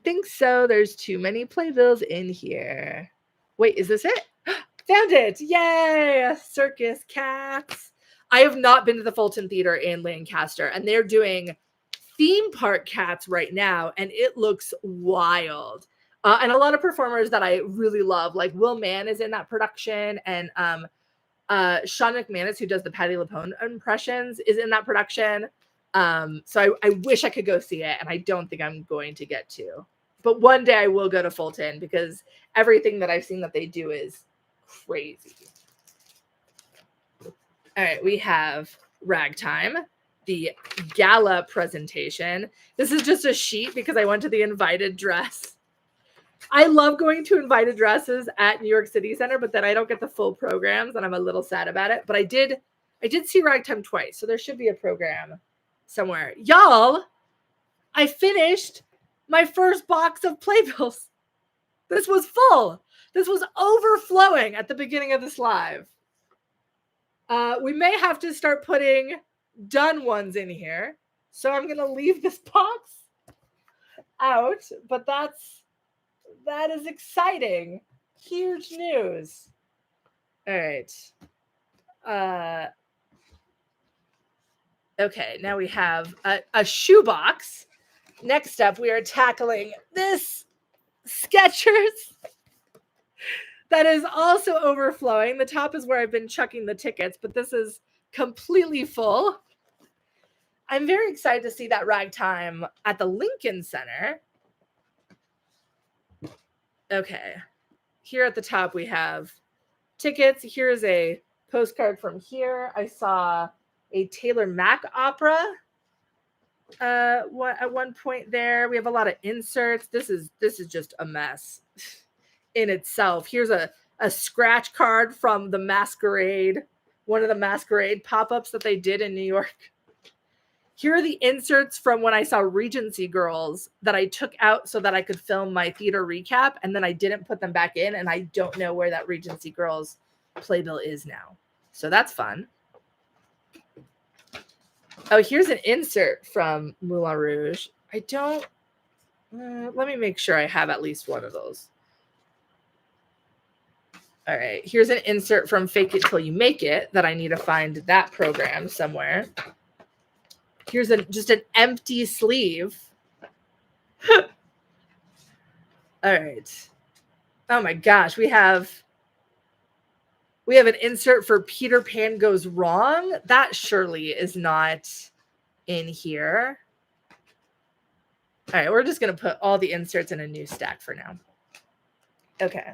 think so. There's too many playbills in here. Wait, is this it? Found it! Yay! Circus Cats. I have not been to the Fulton Theater in Lancaster, and they're doing theme park Cats right now, and it looks wild. And a lot of performers that I really love, like Will Mann is in that production, and Sean McManus, who does the Patti LuPone impressions, is in that production. So I wish I could go see it, and I don't think I'm going to get to. But one day I will go to Fulton because everything that I've seen that they do is crazy. All right, we have Ragtime, the gala presentation. This is just a sheet because I went to the invited dress. I love going to invited dresses at New York City Center, but then I don't get the full programs, and I'm a little sad about it. But I did see Ragtime twice, so there should be a program somewhere. Y'all, I finished my first box of playbills. This was full. This was overflowing at the beginning of this live. We may have to start putting done ones in here. So I'm going to leave this box out, but that is exciting. Huge news. All right. Okay, now we have a shoebox. Next up, we are tackling this Skechers that is also overflowing. The top is where I've been chucking the tickets, but this is completely full. I'm very excited to see that Ragtime at the Lincoln Center. Okay, here at the top we have tickets. Here's a postcard from here. I saw a Taylor Mack opera at one point there. We have a lot of inserts. This is just a mess in itself. Here's a scratch card from the Masquerade, one of the Masquerade pop-ups that they did in New York. Here are the inserts from when I saw Regency Girls that I took out so that I could film my theater recap, and then I didn't put them back in, and I don't know where that Regency Girls playbill is now. So that's fun. Oh, here's an insert from Moulin Rouge. I don't... let me make sure I have at least one of those. All right, here's an insert from Fake It Till You Make It that I need to find that program somewhere. Here's just an empty sleeve. All right. Oh my gosh, we have an insert for Peter Pan Goes Wrong. That surely is not in here. All right, we're just going to put all the inserts in a new stack for now. Okay.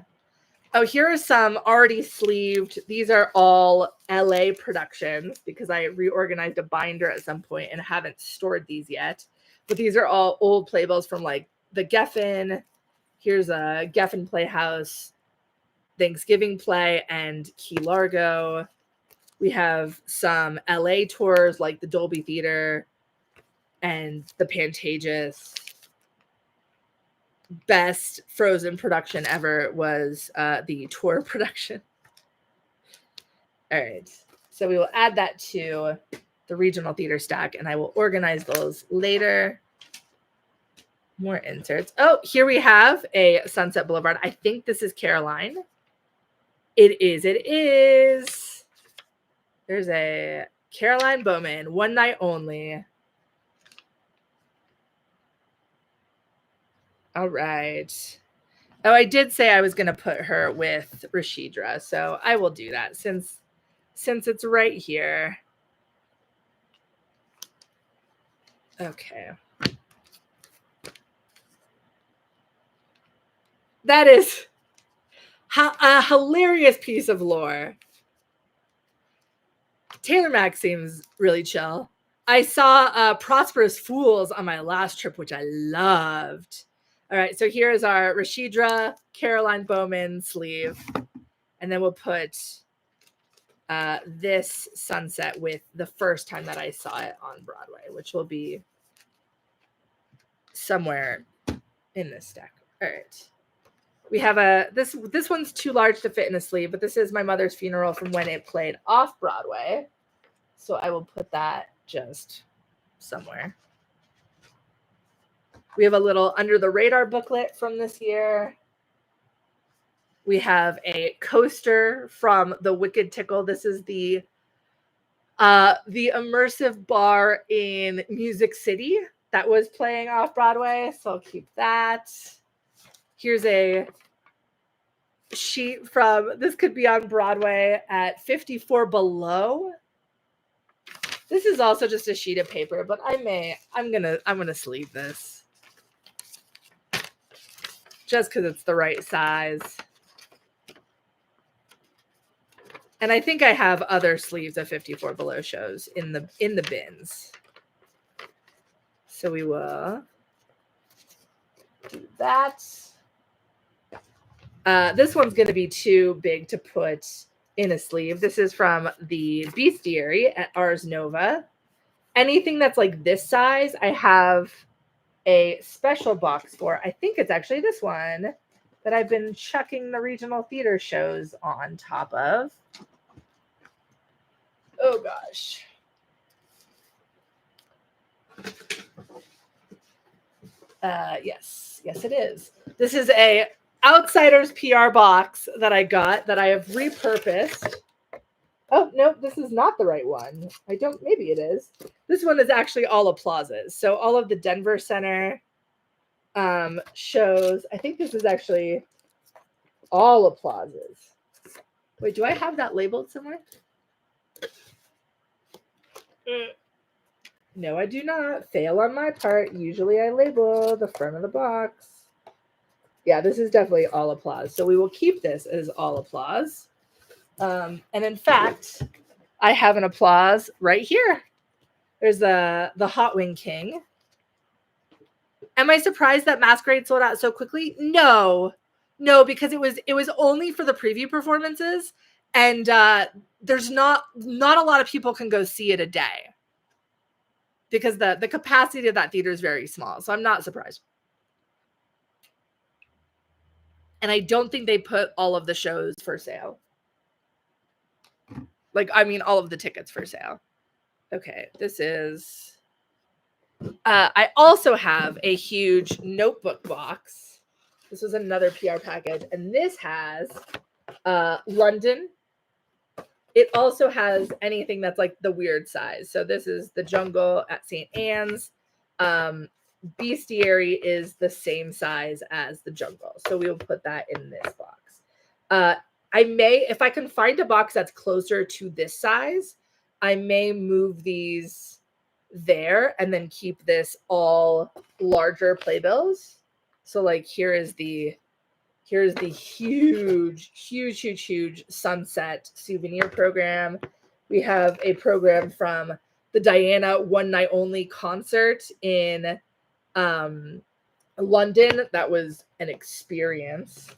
Oh, here are some already sleeved. These are all LA productions because I reorganized a binder at some point and haven't stored these yet. But these are all old playbills from like the Geffen. Here's a Geffen Playhouse Thanksgiving play and Key Largo. We have some LA tours like the Dolby Theater and the Pantages. Best Frozen production ever was the tour production. All right, so we will add that to the regional theater stack, and I will organize those later. More inserts. Oh, here we have a Sunset Boulevard. I think this is Caroline. It is. It is. There's a Caroline Bowman, One Night Only. All right. Oh, I did say I was going to put her with Rashidra, so I will do that since it's right here. Okay. That is a hilarious piece of lore. Taylor Mac seems really chill. I saw Prosperous Fools on my last trip, which I loved. All right, so here is our Rashidra Caroline Bowman sleeve. And then we'll put this sunset with the first time that I saw it on Broadway, which will be somewhere in this stack. All right. We have this one's too large to fit in a sleeve, but this is My Mother's Funeral from when it played Off-Broadway. So I will put that just somewhere. We have a little Under the Radar booklet from this year. We have a coaster from the Wicked Tickle. This is the immersive bar in Music City that was playing Off-Broadway. So I'll keep that. Here's a sheet from, this could be on Broadway at 54 Below. This is also just a sheet of paper, but I'm gonna sleeve this just because it's the right size. And I think I have other sleeves of 54 Below shows in the bins. So we will do that. This one's going to be too big to put in a sleeve. This is from the Bestiary at Ars Nova. Anything that's like this size, I have a special box for. I think it's actually this one that I've been chucking the regional theater shows on top of. Oh gosh. Yes, it is. This is a Outsiders PR box that I got that I have repurposed. Oh, no, this is not the right one. Maybe it is. This one is actually all applauses. So all of the Denver Center shows. I think this is actually all applauses. Wait, do I have that labeled somewhere? No, I do not. Fail on my part. Usually I label the front of the box. Yeah, this is definitely all applause. So we will keep this as all applause. And in fact, I have an applause right here. There's the Hot Wing King. Am I surprised that Masquerade sold out so quickly? No, because it was only for the preview performances, and there's not a lot of people can go see it a day because the capacity of that theater is very small. So I'm not surprised. And I don't think they put all of the shows for sale. All of the tickets for sale. Okay, this is... I also have a huge notebook box. This was another PR package. And this has London. It also has anything that's like the weird size. So this is the Jungle at St. Anne's. Bestiary is the same size as the Jungle. So we will put that in this box. I may, if I can find a box that's closer to this size, I may move these there and then keep this all larger playbills. So like here's the huge Sunset souvenir program. We have a program from the Diana One Night Only concert in London. That was an experience.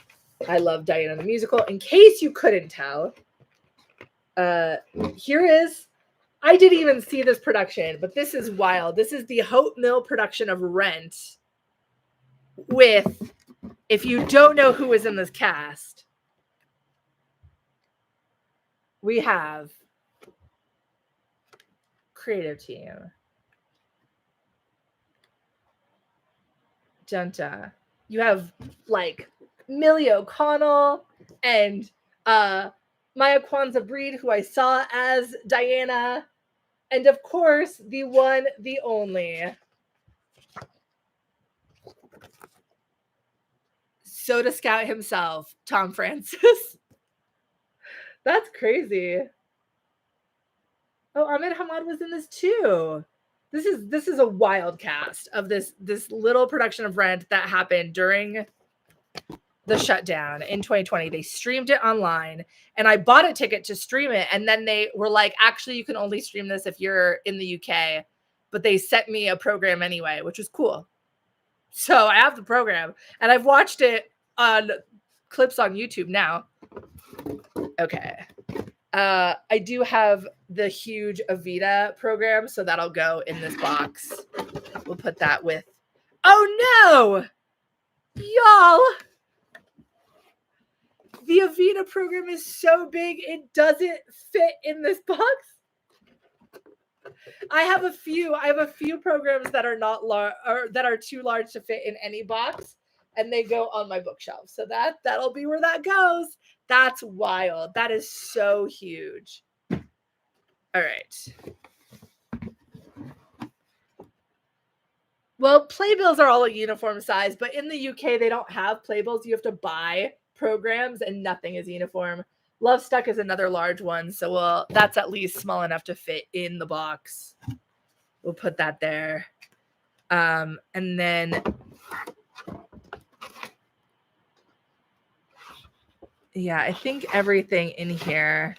I love Diana the musical. In case you couldn't tell, here is, I didn't even see this production, but this is wild. This is the Hope Mill production of Rent with, if you don't know who is in this cast, we have creative team. Dun-dun. You have like Millie O'Connell and Maya Kwanzaa Breed, who I saw as Diana, and of course the one, the only Soda Scout himself, Tom Francis. That's crazy. Oh, Ahmed Hamad was in this too. This is a wild cast of this little production of Rent that happened during the shutdown in 2020. They streamed it online, and I bought a ticket to stream it, and then they were like, actually, you can only stream this if you're in the UK, but they sent me a program anyway, which was cool. So I have the program, and I've watched it on clips on YouTube now. Okay. I do have the huge Avita program, so that'll go in this box. We'll put that with... Oh, no! Y'all! The Avita program is so big, it doesn't fit in this box. I have a few programs that are not large, or that are too large to fit in any box, and they go on my bookshelf. So that'll be where that goes. That's wild. That is so huge. All right. Well, playbills are all a uniform size, but in the UK, they don't have playbills. You have to buy programs, and nothing is uniform. Love Stuck is another large one, so that's at least small enough to fit in the box. We'll put that there. And then... yeah, I think everything in here.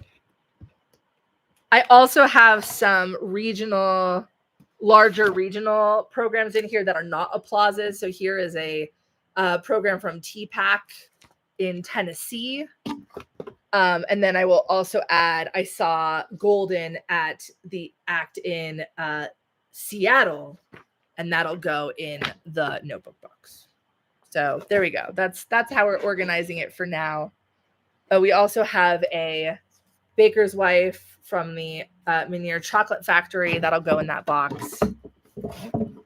I also have some larger regional programs in here that are not applauses. So here is a program from TPAC in Tennessee. And then I will also add, I saw Golden at the Act in Seattle, and that'll go in the notebook box. So there we go. That's how we're organizing it for now. We also have a Baker's Wife from the Minier Chocolate Factory. That'll go in that box. And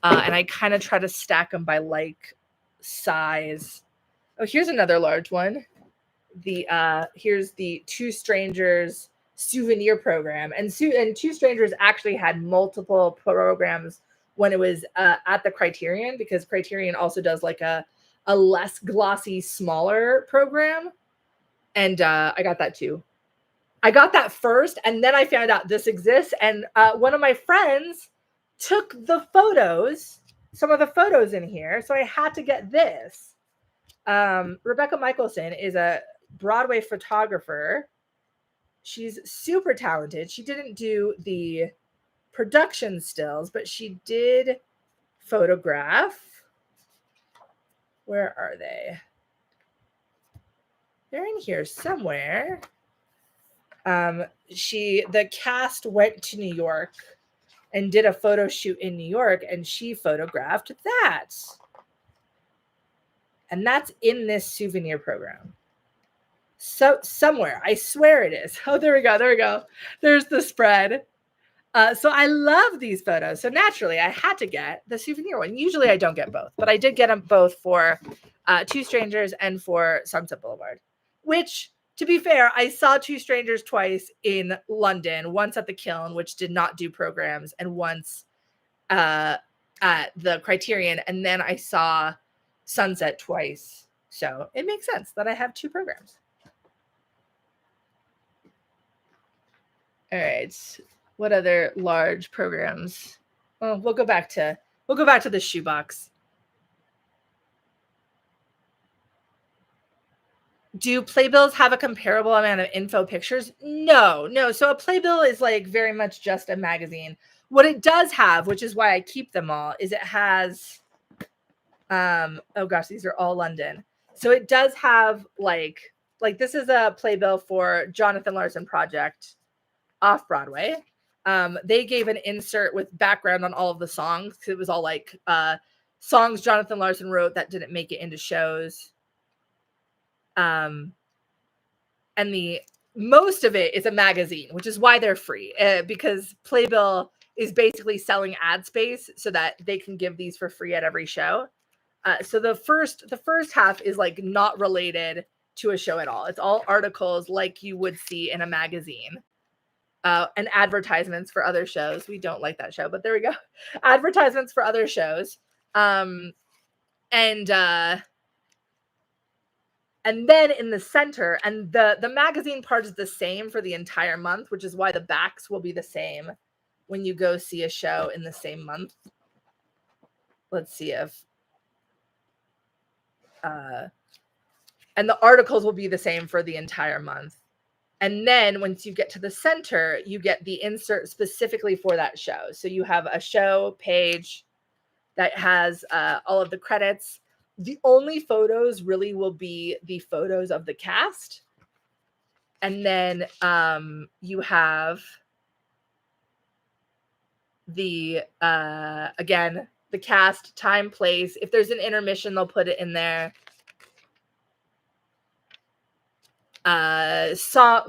I kind of try to stack them by like size. Oh, here's another large one. Here's the Two Strangers souvenir program. And Two Strangers actually had multiple programs when it was at the Criterion, because Criterion also does like a less glossy, smaller program. And I got that too. I got that first, and then I found out this exists. And one of my friends took the photos, some of the photos in here, so I had to get this. Rebecca Michelson is a Broadway photographer. She's super talented. She didn't do the production stills, but she did photograph. Where are they? They're in here somewhere. The cast went to New York and did a photo shoot in New York, and she photographed that. And that's in this souvenir program. So somewhere, I swear it is. Oh, there we go. There's the spread. So I love these photos. So naturally, I had to get the souvenir one. Usually I don't get both, but I did get them both for Two Strangers and for Sunset Boulevard, which, to be fair, I saw Two Strangers twice in London, once at the Kiln, which did not do programs, and once at the Criterion. And then I saw Sunset twice. So it makes sense that I have two programs. All right. What other large programs? Oh, we'll go back to the shoebox. Do playbills have a comparable amount of info pictures? No. So a playbill is like very much just a magazine. What it does have, which is why I keep them all, is it has, oh gosh, these are all London. So it does have like this is a playbill for Jonathan Larson Project Off-Broadway. They gave an insert with background on all of the songs. It was all like songs Jonathan Larson wrote that didn't make it into shows. And the most of it is a magazine, which is why they're free, because Playbill is basically selling ad space so that they can give these for free at every show. So the first half is like not related to a show at all. It's all articles like you would see in a magazine. And advertisements for other shows. We don't like that show, but there we go. Advertisements for other shows. And then in the center, and the magazine part is the same for the entire month, which is why the backs will be the same when you go see a show in the same month. Let's see if and the articles will be the same for the entire month. And then once you get to the center, you get the insert specifically for that show. So you have a show page that has all of the credits. The only photos really will be the photos of the cast. And then you have the, again, the cast, time, place. If there's an intermission, they'll put it in there.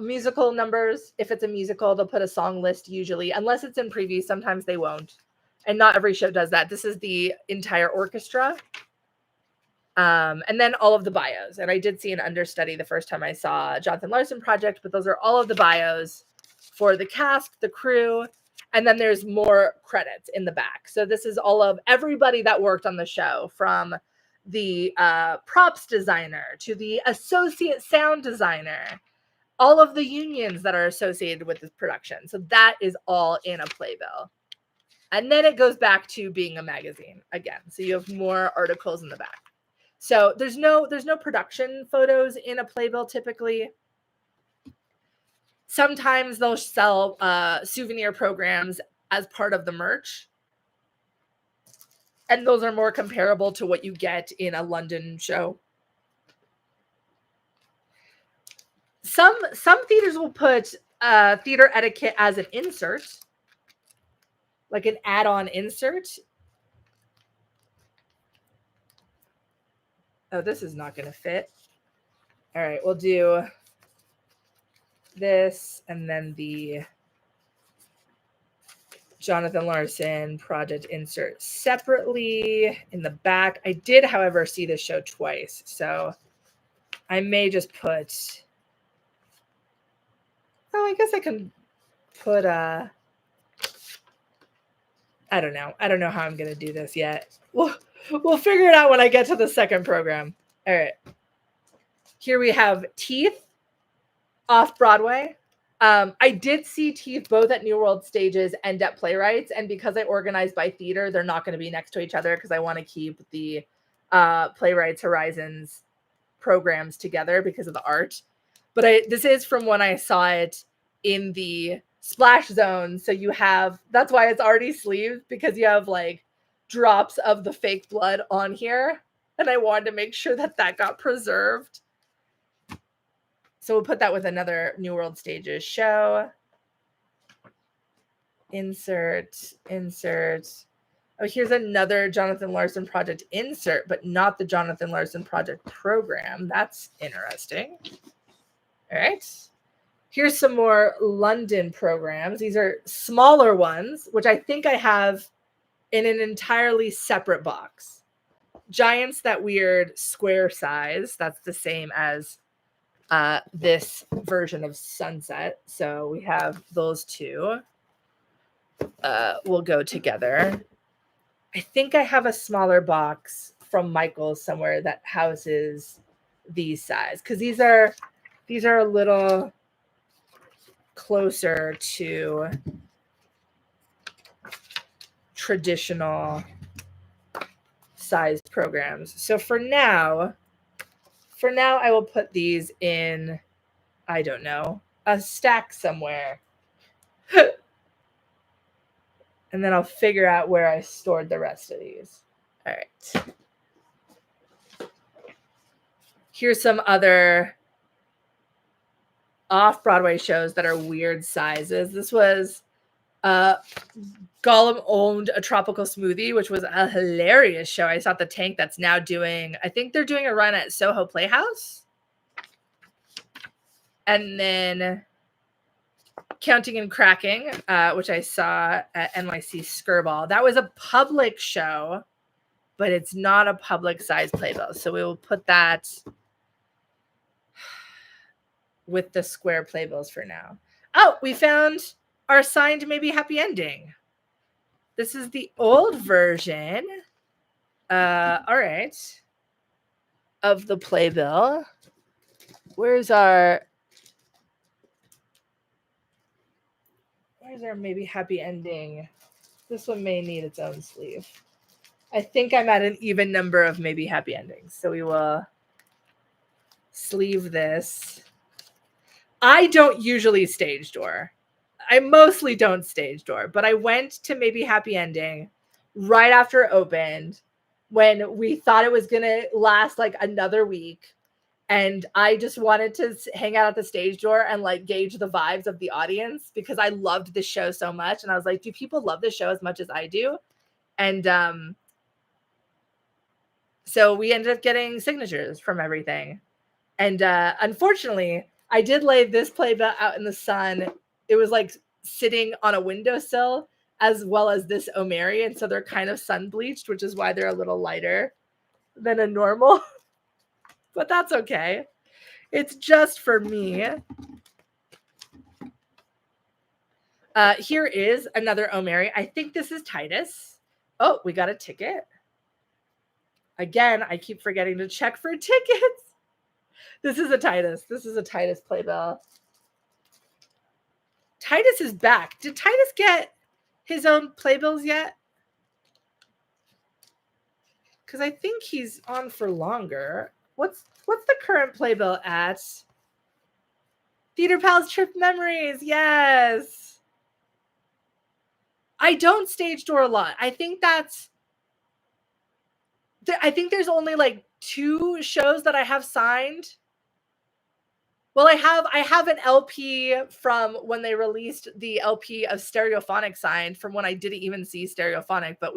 Musical numbers. If it's a musical, they'll put a song list usually, unless it's in preview. Sometimes they won't. And not every show does that. This is the entire orchestra. And then all of the bios. And I did see an understudy the first time I saw Jonathan Larson Project, but those are all of the bios for the cast, the crew, and then there's more credits in the back. So this is all of everybody that worked on the show, from the props designer to the associate sound designer, all of the unions that are associated with this production. So that is all in a playbill. And then it goes back to being a magazine again. So you have more articles in the back. So there's no production photos in a playbill typically. Sometimes they'll sell souvenir programs as part of the merch. And those are more comparable to what you get in a London show. Some theaters will put theater etiquette as an insert, like an add-on insert. Oh, this is not going to fit. All right, we'll do this and then the Jonathan Larson Project insert separately in the back. I did, however, see this show twice, so I may just put... Oh, I guess I can put I don't know. I don't know how I'm going to do this yet. We'll figure it out when I get to the second program. All right. Here we have Teeth, Off-Broadway. I did see Teeth both at New World Stages and at Playwrights. And because I organized by theater, they're not going to be next to each other because I want to keep the Playwrights Horizons programs together because of the art. But this is from when I saw it in the splash zone. So you have, that's why it's already sleeved, because you have like drops of the fake blood on here. And I wanted to make sure that that got preserved. So we'll put that with another New World Stages show. Insert. Oh, here's another Jonathan Larson Project insert, but not the Jonathan Larson Project program. That's interesting. All right. Here's some more London programs. These are smaller ones, which I think I have in an entirely separate box. Giants, that weird square size. That's the same as this version of Sunset. So we have those two. Will go together. I think I have a smaller box from Michael's somewhere that houses these size, because these are a little closer to traditional sized programs. So for now I will put these in, I don't know, a stack somewhere. And then I'll figure out where I stored the rest of these. All right. Here's some other off-Broadway shows that are weird sizes. This was Gollum owned a tropical smoothie, which was a hilarious show. I saw the tank that's now doing, I think they're doing a run at Soho Playhouse. And then Counting and Cracking, which I saw at NYC Skirball. That was a public show but it's not a public size playbill. So we will put that with the square playbills for now. Oh, we found our signed Maybe Happy Ending. This is the old version. All right. Of the playbill. Where's our Maybe Happy Ending? This one may need its own sleeve. I think I'm at an even number of Maybe Happy Endings. So we will sleeve this. I don't usually stage door. I mostly don't stage door, but I went to Maybe Happy Ending right after it opened when we thought it was going to last like another week. And I just wanted to hang out at the stage door and like gauge the vibes of the audience because I loved this show so much. And I was like, do people love this show as much as I do? And so we ended up getting signatures from everything. And unfortunately, I did lay this playbill out in the sun. It was like sitting on a windowsill as well as this O'Mary. And so they're kind of sun bleached, which is why they're a little lighter than a normal. But that's okay. It's just for me. Here is another O'Mary. I think this is Titus. Oh, we got a ticket. Again, I keep forgetting to check for tickets. This is a Titus. This is a Titus playbill. Titus is back. Did Titus get his own playbills yet? Because I think he's on for longer. What's the current playbill at? Theater Pals Trip Memories. Yes. I don't stage door a lot. I think there's only like 2 shows that I have signed. Well, I have an LP from when they released the LP of Stereophonic signed from when I didn't even see Stereophonic, but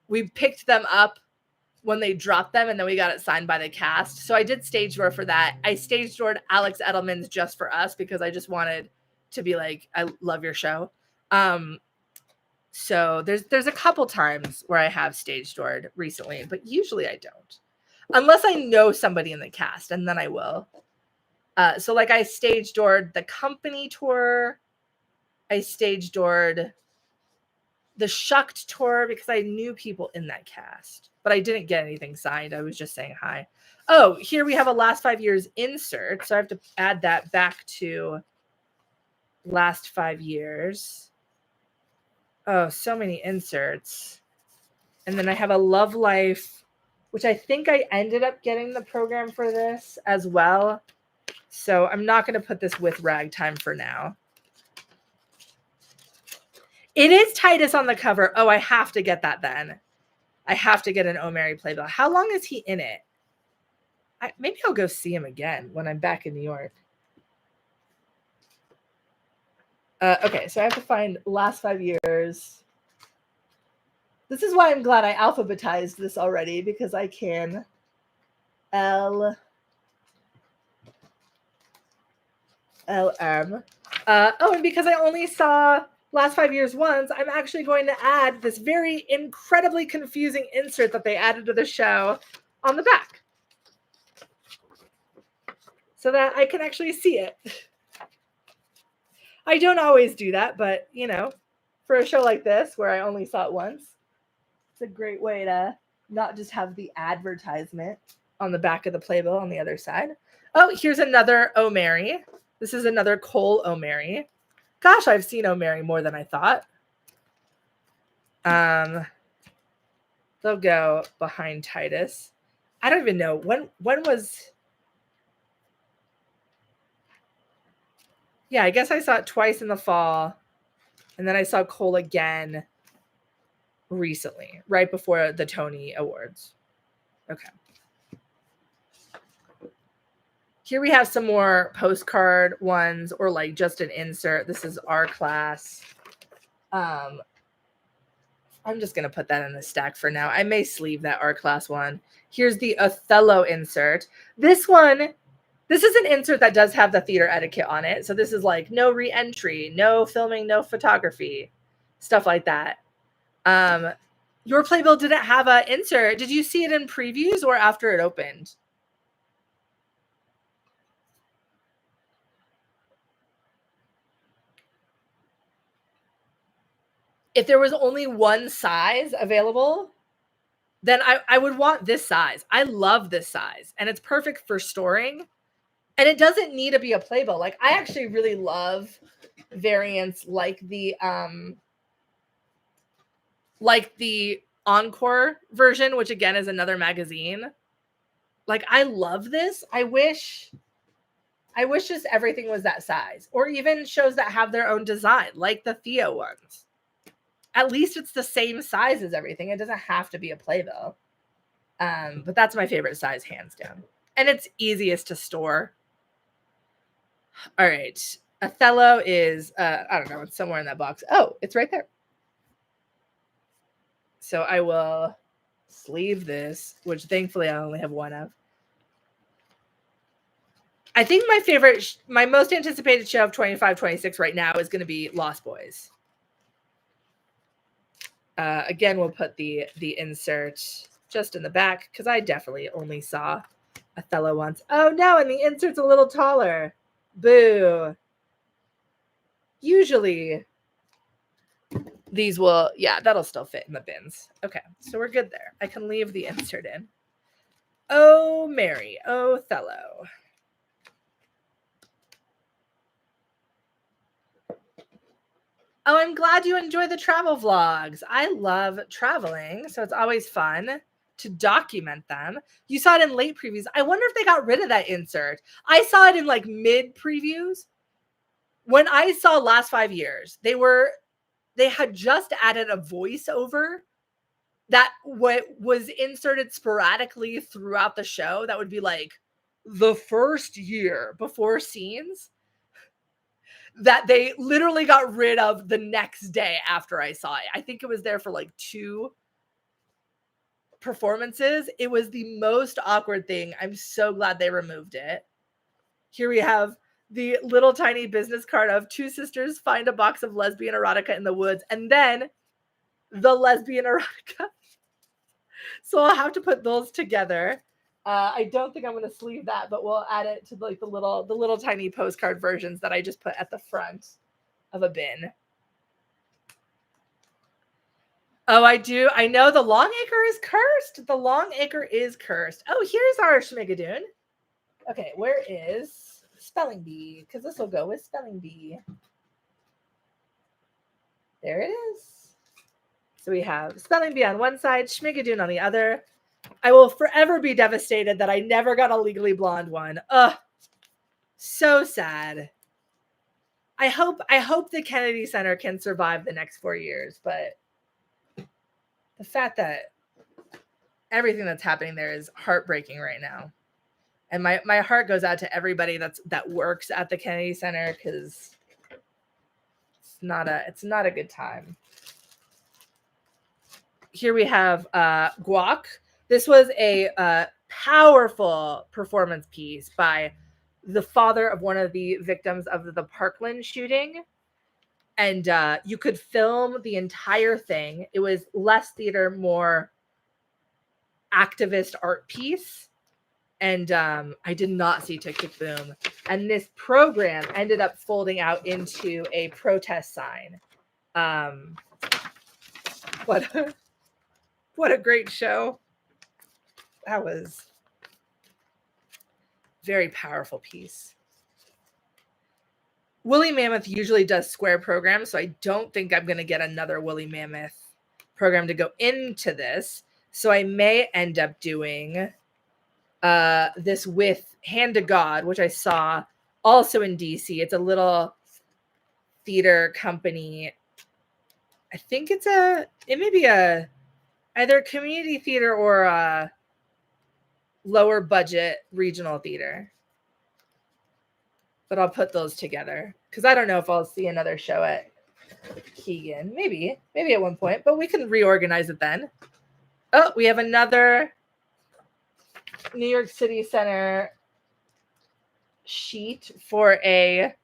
we picked them up when they dropped them and then we got it signed by the cast. So I did stage door for that. I stage doored Alex Edelman's Just for Us because I just wanted to be like, I love your show. So there's a couple times where I have stage doored recently, but usually I don't. Unless I know somebody in the cast, and then I will. So like I stage doored the company tour. I stage doored the Shucked tour because I knew people in that cast, but I didn't get anything signed. I was just saying hi. Oh, here we have a last 5 years insert. So I have to add that back to last 5 years. Oh, so many inserts. And then I have a Love Life, which I think I ended up getting the program for this as well. So I'm not going to put this with Ragtime for now. It is Titus on the cover. Oh, I have to get that then. I have to get an O'Mary playbill. How long is he in it? Maybe I'll go see him again when I'm back in New York. Okay, so I have to find last 5 years. This is why I'm glad I alphabetized this already, because I can LM. Oh, and because I only saw last 5 years once, I'm actually going to add this very incredibly confusing insert that they added to the show on the back so that I can actually see it. I don't always do that, but, you know, for a show like this where I only saw it once, it's a great way to not just have the advertisement on the back of the playbill on the other side. Oh, here's another O'Mary. This is another Cole O'Mary. Gosh, I've seen O'Mary more than I thought. They'll go behind Titus. I don't even know. When was... Yeah, I guess I saw it twice in the fall. And then I saw Cole again recently, right before the Tony Awards. Okay. Here we have some more postcard ones or like just an insert. This is our class. I'm just going to put that in the stack for now. I may sleeve that art class one. Here's the Othello insert. This is an insert that does have the theater etiquette on it. So this is like no re-entry, no filming, no photography, stuff like that. Your Playbill didn't have an insert. Did you see it in previews or after it opened? If there was only one size available, then I would want this size. I love this size, and it's perfect for storing. And it doesn't need to be a Playbill. Like, I actually really love variants like the Encore version, which again is another magazine. Like, I love this. I wish just everything was that size, or even shows that have their own design, like the Theo ones. At least it's the same size as everything. It doesn't have to be a Playbill. But that's my favorite size, hands down. And it's easiest to store. All right. Othello is, I don't know, it's somewhere in that box. Oh, it's right there. So I will sleeve this, which thankfully I only have one of. I think my most anticipated show of 25-26 right now is going to be Lost Boys. Again, we'll put the insert just in the back because I definitely only saw Othello once. Oh no, and the insert's a little taller. Boo. Usually these will, yeah, that'll still fit in the bins. Okay, so we're good there. I can leave the insert in. Oh, Mary, Othello. Oh, I'm glad you enjoy the travel vlogs. I love traveling, so it's always fun to document them. You saw it in late previews. I wonder if they got rid of that insert. I saw it in like mid previews. When I saw Last 5 Years, they had just added a voiceover that was inserted sporadically throughout the show. That would be like the first year before scenes that they literally got rid of the next day after I saw it. I think it was there for like 2 performances. It was the most awkward thing. I'm so glad they removed it. Here we have the little tiny business card of 2 sisters find a box of lesbian erotica in the woods, and then the lesbian erotica. So I'll have to put those together. I don't think I'm going to sleeve that, but we'll add it to like the little tiny postcard versions that I just put at the front of a bin. Oh, I do. I know the Longacre is cursed. The Longacre is cursed. Oh, here's our Schmigadoon. Okay, where is Spelling Bee? Because this will go with Spelling Bee. There it is. So we have Spelling Bee on one side, Schmigadoon on the other. I will forever be devastated that I never got a Legally Blonde one. Ugh, so sad. I hope the Kennedy Center can survive the next 4 years, but the fact that everything that's happening there is heartbreaking right now. And my heart goes out to everybody that works at the Kennedy Center, because it's not a good time. Here we have Guac. This was a powerful performance piece by the father of one of the victims of the Parkland shooting. And you could film the entire thing. It was less theater, more activist art piece. And I did not see Tick Tick Boom. And this program ended up folding out into a protest sign. What a great show. That was a very powerful piece. Woolly Mammoth usually does square programs, so I don't think I'm going to get another Woolly Mammoth program to go into this. So I may end up doing this with Hand to God, which I saw also in DC. It's a little theater company. I think it may be either community theater or a lower budget regional theater. But I'll put those together because I don't know if I'll see another show at Keegan. Maybe at one point, but we can reorganize it then. Oh, we have another New York City Center sheet for a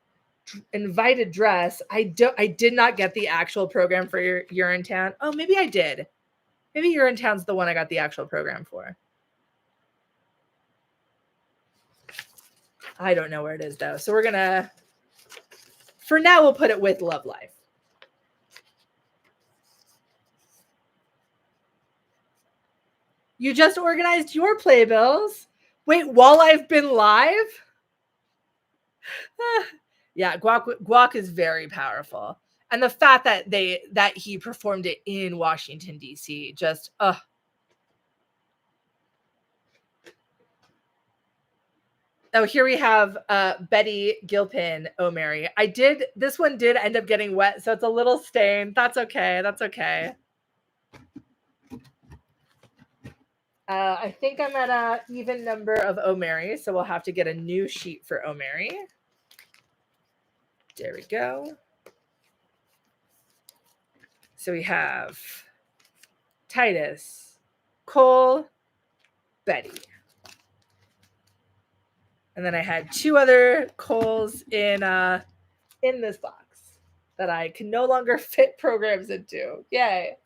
invited dress. I did not get the actual program for Urinetown. Oh, maybe I did. Maybe You're in Town's the one I got the actual program for. I don't know where it is though. So we're gonna, for now, we'll put it with Love Life. You just organized your playbills? Wait, while I've been live? Yeah, guac is very powerful. And the fact that he performed it in Washington, D.C., just, Oh, here we have Betty Gilpin, Oh Mary. This one did end up getting wet, so it's a little stained. That's okay. That's okay. I think I'm at an even number of Oh Mary, so we'll have to get a new sheet for Oh Mary. There we go. So we have Titus, Cole, Betty. And then I had 2 other Coles in this box that I can no longer fit programs into. Yay.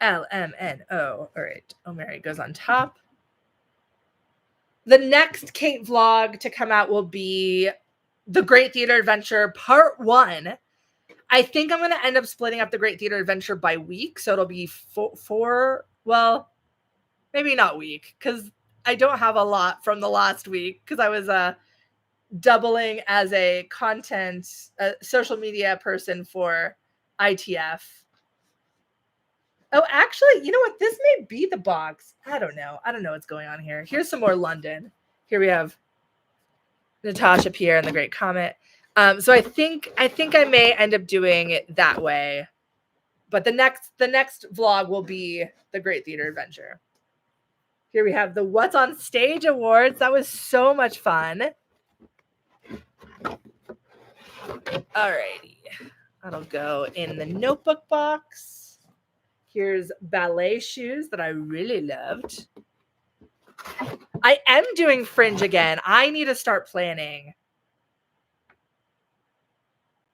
LMNO. All right. Oh Mary goes on top. The next Kate vlog to come out will be The Great Theater Adventure Part 1. I think I'm going to end up splitting up The Great Theater Adventure by week. So it'll be four, well, maybe not week, because I don't have a lot from the last week, because I was doubling as a social media person for ITF. Oh, actually, you know what? This may be the box. I don't know what's going on here. Here's some more London. Here we have Natasha Pierre and the Great Comet. So I think I may end up doing it that way. But the next vlog will be The Great Theater Adventure. Here we have the What's on Stage Awards. That was so much fun. Alrighty. That'll go in the notebook box. Here's ballet shoes that I really loved. I am doing Fringe again. I need to start planning.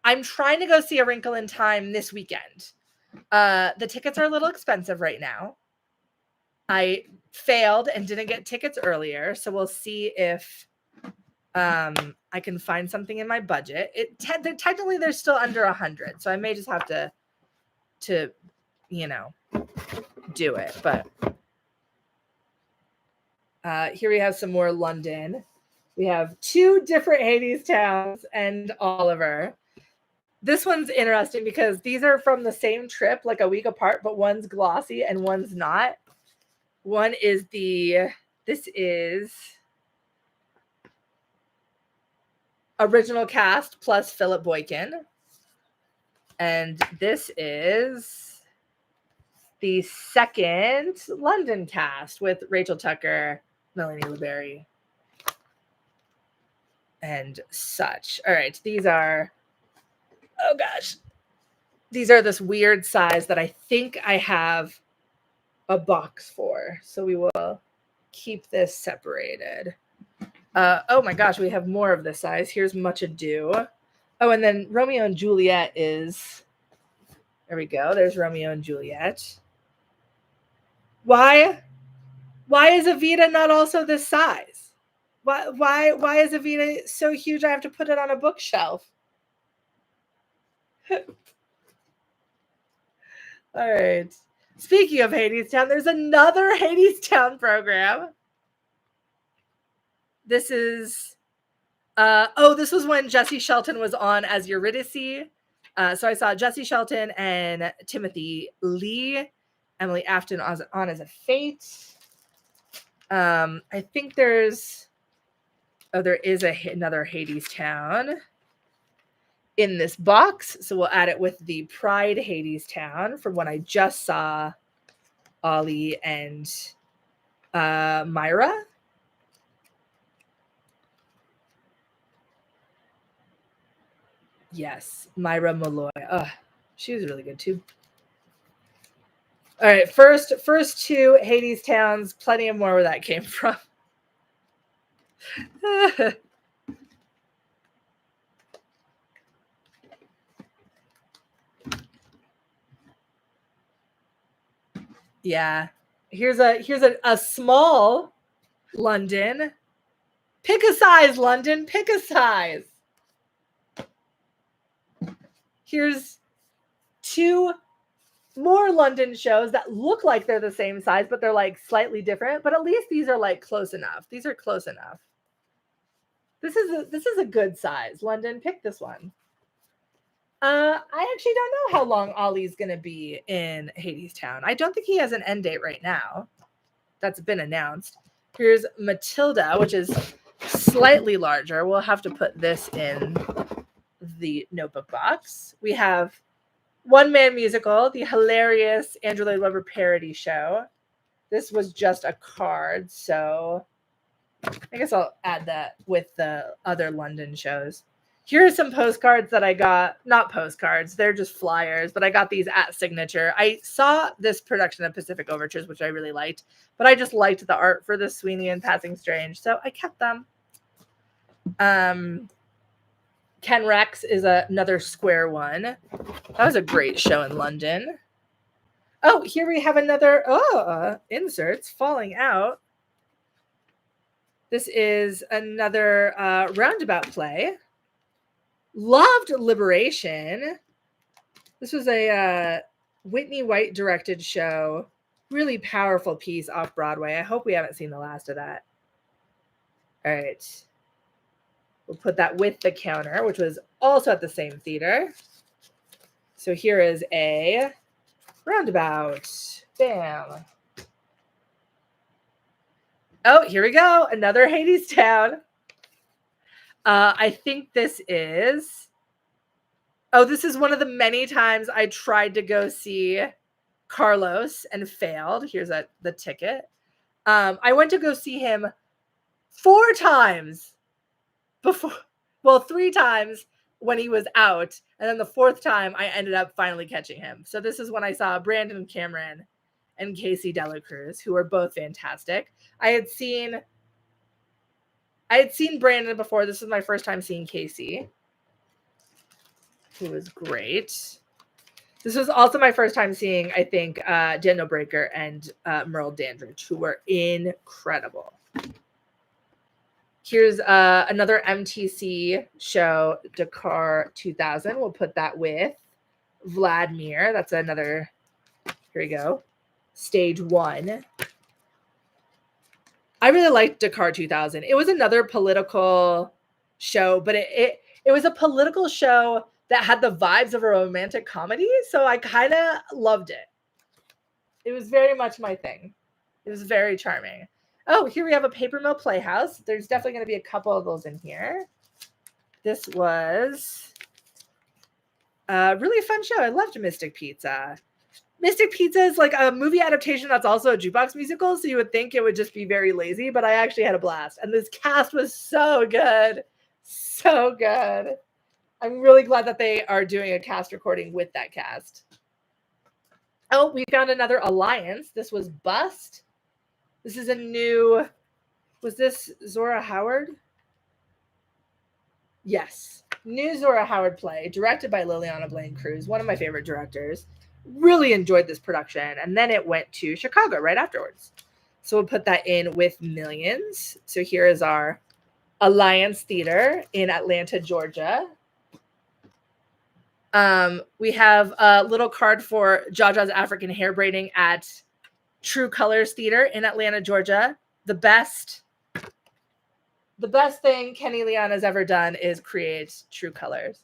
I'm trying to go see A Wrinkle in Time this weekend. The tickets are a little expensive right now. I failed and didn't get tickets earlier, so we'll see if I can find something in my budget. Technically they're still under 100, so I may just have to do it. But here we have some more London. We have 2 different Hades and Oliver. This one's interesting because these are from the same trip, like a week apart, but one's glossy and one's not. One is this is original cast plus Philip Boykin. And this is the second London cast with Rachel Tucker, Melanie LeBerry, and such. All right, these are, oh gosh, these are this weird size that I think I have a box for. So we will keep this separated. Oh my gosh, we have more of this size. Here's Much Ado. Oh, and then Romeo and Juliet is, there we go. There's Romeo and Juliet. Why is Evita not also this size? Why is Evita so huge I have to put it on a bookshelf? All right. Speaking of Hadestown, there's another Hadestown program. This is, this was when Jesse Shelton was on as Eurydice. So I saw Jesse Shelton and Timothy Lee, Emily Afton on as a Fate. I think there is another Hadestown in this box. So we'll add it with the Pride Hadestown from when I just saw Ollie and Myra. Yes, Myra Malloy. She was really good too. All right, first 2 Hadestowns, plenty of more where that came from. Yeah. Here's a small London. Pick a size, London. Pick a size. Here's two more London shows that look like they're the same size, but they're like slightly different. But at least these are like close enough. These are close enough. This is a good size. London, pick this one. I actually don't know how long Ollie's gonna be in Hadestown. I don't think he has an end date right now. That's been announced. Here's Matilda, which is slightly larger. We'll have to put this in the notebook box. We have One Man Musical, the hilarious Andrew Lloyd Webber parody show. This was just a card, so I guess I'll add that with the other London shows. Here are some postcards that I got. Not postcards, they're just flyers, but I got these at Signature. I saw this production of Pacific Overtures, which I really liked, but I just liked the art for the Sweeney and Passing Strange, so I kept them. Ken Rex is another square one. That was a great show in London. Oh, here we have another inserts falling out. This is another roundabout play. Loved Liberation. This was a Whitney White directed show. Really powerful piece off Broadway. I hope we haven't seen the last of that. All right. We'll put that with The Counter, which was also at the same theater. So here is a roundabout. Bam. Oh, here we go. Another Hadestown. I think this is... Oh, this is one of the many times I tried to go see Carlos and failed. Here's the ticket. I went to go see him 4 times before. Well, 3 times when he was out. And then the 4th time, I ended up finally catching him. So this is when I saw Brandon Cameron and Casey Delacruz, who are both fantastic. I had seen Brandon before. This was my first time seeing Casey, who was great. This was also my first time seeing, I think, Daniel Breaker and Merle Dandridge, who were incredible. Here's another MTC show, Dakar 2000. We'll put that with Vladimir. That's another, here we go, stage 1. I really liked Dakar 2000. It was another political show, but it was a political show that had the vibes of a romantic comedy, so I kind of loved it. It was very much my thing. It was very charming. Oh, here we have a Paper Mill Playhouse. There's definitely going to be a couple of those in here. This was a really fun show. I loved Mystic Pizza. Mystic Pizza is like a movie adaptation that's also a jukebox musical, so you would think it would just be very lazy, but I actually had a blast. And this cast was so good. So good. I'm really glad that they are doing a cast recording with that cast. Oh, we found another alliance. This was Bust. This is a new... Was this Zora Howard? Yes. New Zora Howard play, directed by Liliana Blaine Cruz, one of my favorite directors. Really enjoyed this production, and then it went to Chicago right afterwards. So we'll put that in with Millions. So here is our Alliance Theater in Atlanta, Georgia. We have a little card for Jaja's African Hair Braiding at True Colors Theater in Atlanta, Georgia. The best thing Kenny Leon has ever done is create True Colors.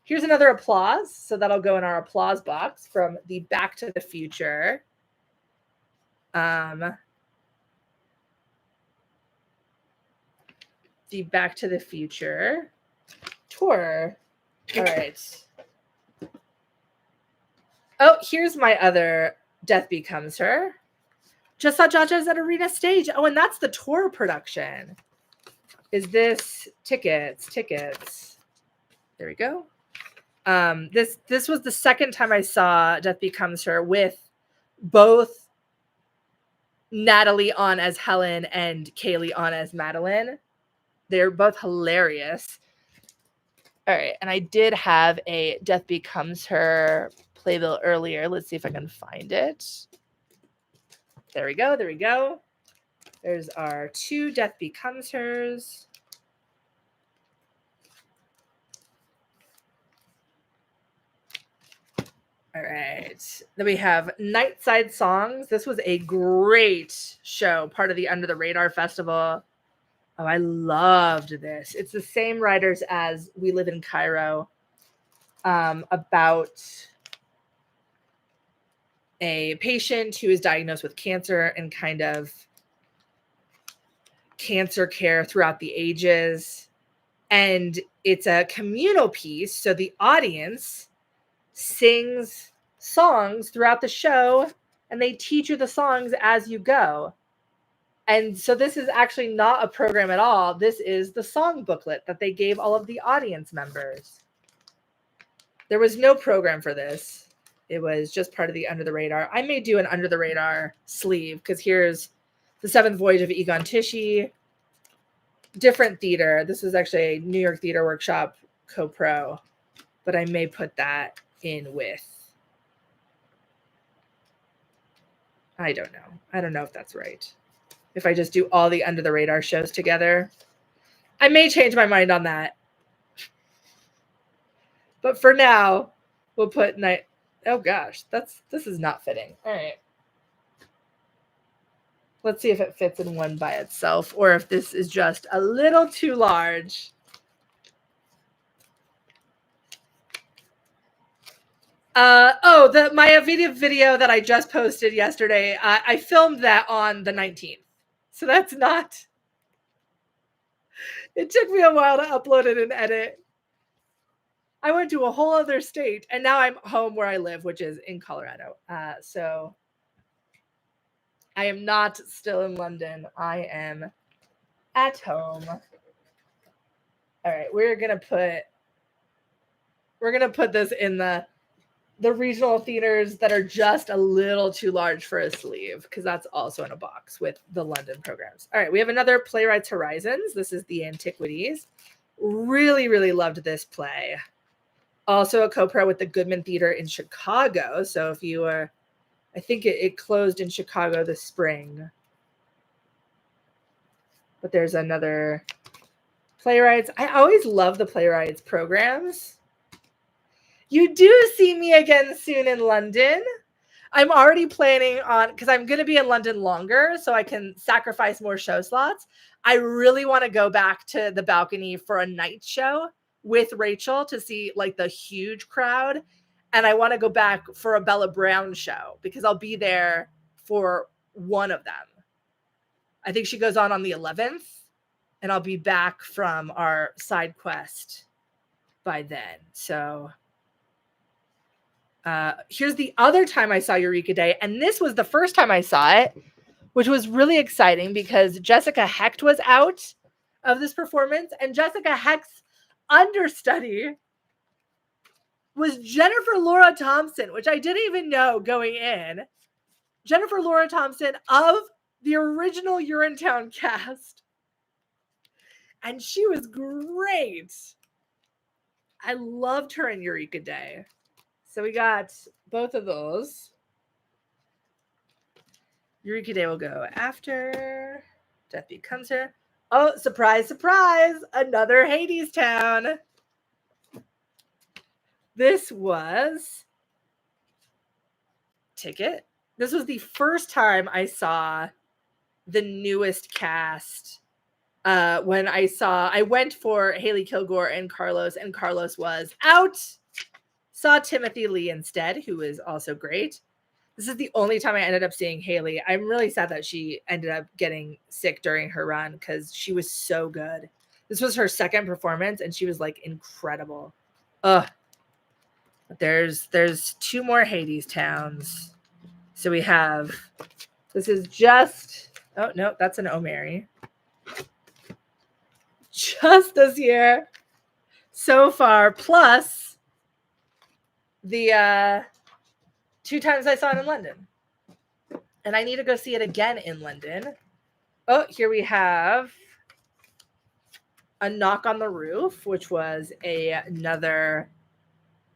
Here's another applause. So that'll go in our applause box from the Back to the Future. The Back to the Future tour. All right. Oh, here's my other Death Becomes Her. Just saw Jaja's at Arena Stage. Oh, and that's the tour production. Is this tickets? There we go. This was the second time I saw Death Becomes Her with both Natalie on as Helen and Kaylee on as Madeline. They're both hilarious. All right, and I did have a Death Becomes Her playbill earlier. Let's see if I can find it. There we go. There we go. There's our 2 Death Becomes Hers. All right. Then we have Nightside Songs. This was a great show, part of the Under the Radar Festival. Oh, I loved this. It's the same writers as We Live in Cairo, about a patient who is diagnosed with cancer and kind of cancer care throughout the ages. And it's a communal piece. So the audience sings songs throughout the show and they teach you the songs as you go. And so this is actually not a program at all. This is the song booklet that they gave all of the audience members. There was no program for this. It was just part of the Under the Radar. I may do an Under the Radar sleeve because here's The Seventh Voyage of Egon Tishy. Different theater. This is actually a New York Theater Workshop co-pro, but I may put that in with. I don't know. I don't know if that's right. If I just do all the Under the Radar shows together. I may change my mind on that. But for now, we'll put night. Oh gosh, this is not fitting. All right. Let's see if it fits in one by itself or if this is just a little too large. My video that I just posted yesterday, I filmed that on the 19th. So that's not, it took me a while to upload it and edit. I went to a whole other state and now I'm home where I live, which is in Colorado. So I am not still in London. I am at home. All right, we're gonna put this in the regional theaters that are just a little too large for a sleeve because that's also in a box with the London programs. All right, we have another Playwrights Horizons. This is the Antiquities. Really, really loved this play. Also a co-pro with the Goodman Theater in Chicago. So if you are, I think it closed in Chicago this spring. But there's another Playwrights. I always love the Playwrights programs. You do see me again soon in London. I'm already planning on, because I'm going to be in London longer, so I can sacrifice more show slots. I really want to go back to the balcony for a night show with Rachel to see like the huge crowd. And I want to go back for a Bella Brown show because I'll be there for one of them. I think she goes on the 11th and I'll be back from our side quest by then. So here's the other time I saw Eureka Day. And this was the first time I saw it, which was really exciting because Jessica Hecht was out of this performance. And Jessica Hecht's understudy was Jennifer Laura Thompson, which I didn't even know going in. Jennifer Laura Thompson of the original Urinetown cast. And she was great. I loved her in Eureka Day. So we got both of those. Eureka Day will go after. Death Becomes Her. Oh, surprise, surprise. Another Hades Town. This was Ticket. This was the first time I saw the newest cast. When I went for Haley Kilgore and Carlos was out. Saw Timothy Lee instead, who is also great. This is the only time I ended up seeing Haley. I'm really sad that she ended up getting sick during her run because she was so good. This was her second performance and she was like incredible. Ugh. There's 2 more Hades Towns. So we have, this is just, oh no, that's an O'Mary. Just this year so far, plus the 2 times I saw it in London. And I need to go see it again in London. Oh, here we have A Knock on the Roof, which was another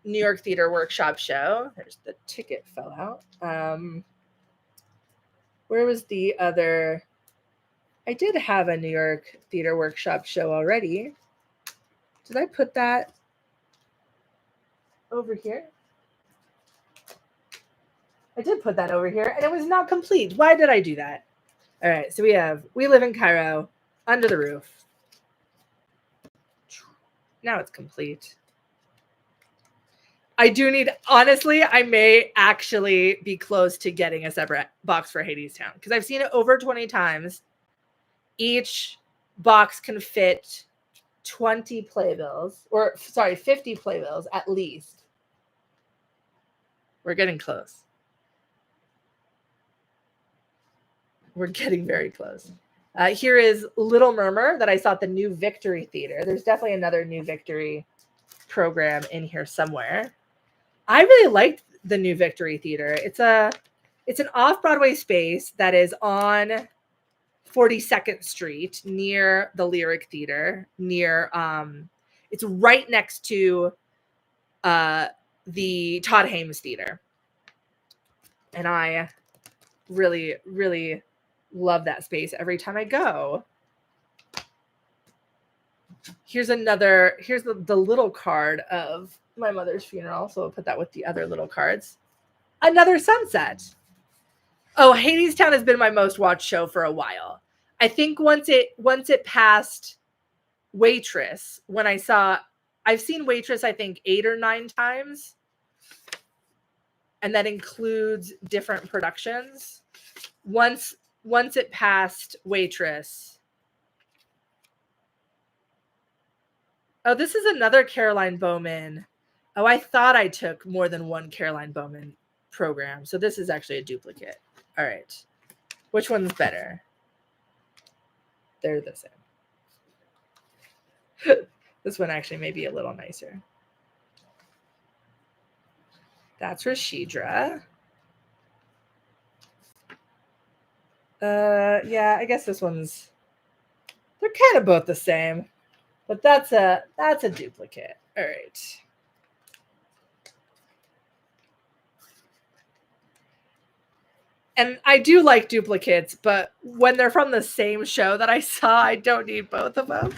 New York Theater Workshop show. There's the ticket fell out. Where was the other? I did have a New York Theater Workshop show already. Did I put that over here? I did put that over here, and it was not complete. Why did I do that? All right, so we have We Live in Cairo, Under the Roof. Now it's complete. I do need, honestly, I may actually be close to getting a separate box for Hadestown because I've seen it over 20 times. Each box can fit 20 playbills, or sorry, 50 playbills at least. We're getting close. We're getting very close. Here is Little Murmur that I saw at the New Victory Theater. There's definitely another New Victory program in here somewhere. I really liked the New Victory Theater. It's an off-Broadway space that is on 42nd Street near the Lyric Theater, near it's right next to the Todd Haynes Theater. And I really, really love that space every time I go. Here's the little card of my mother's funeral. So I'll put that with the other little cards. Another sunset. Oh, Hadestown has been my most watched show for a while. I think once it passed Waitress, I've seen Waitress, I think 8 or 9 times. And that includes different productions. Once it passed Waitress. Oh, this is another Caroline Bowman. Oh, I thought I took more than one Caroline Bowman program. So this is actually a duplicate. All right. Which one's better? They're the same. This one actually may be a little nicer. That's Rashidra. Yeah, I guess this one's, they're kind of both the same. But that's a duplicate. All right. And I do like duplicates, but when they're from the same show that I saw, I don't need both of them.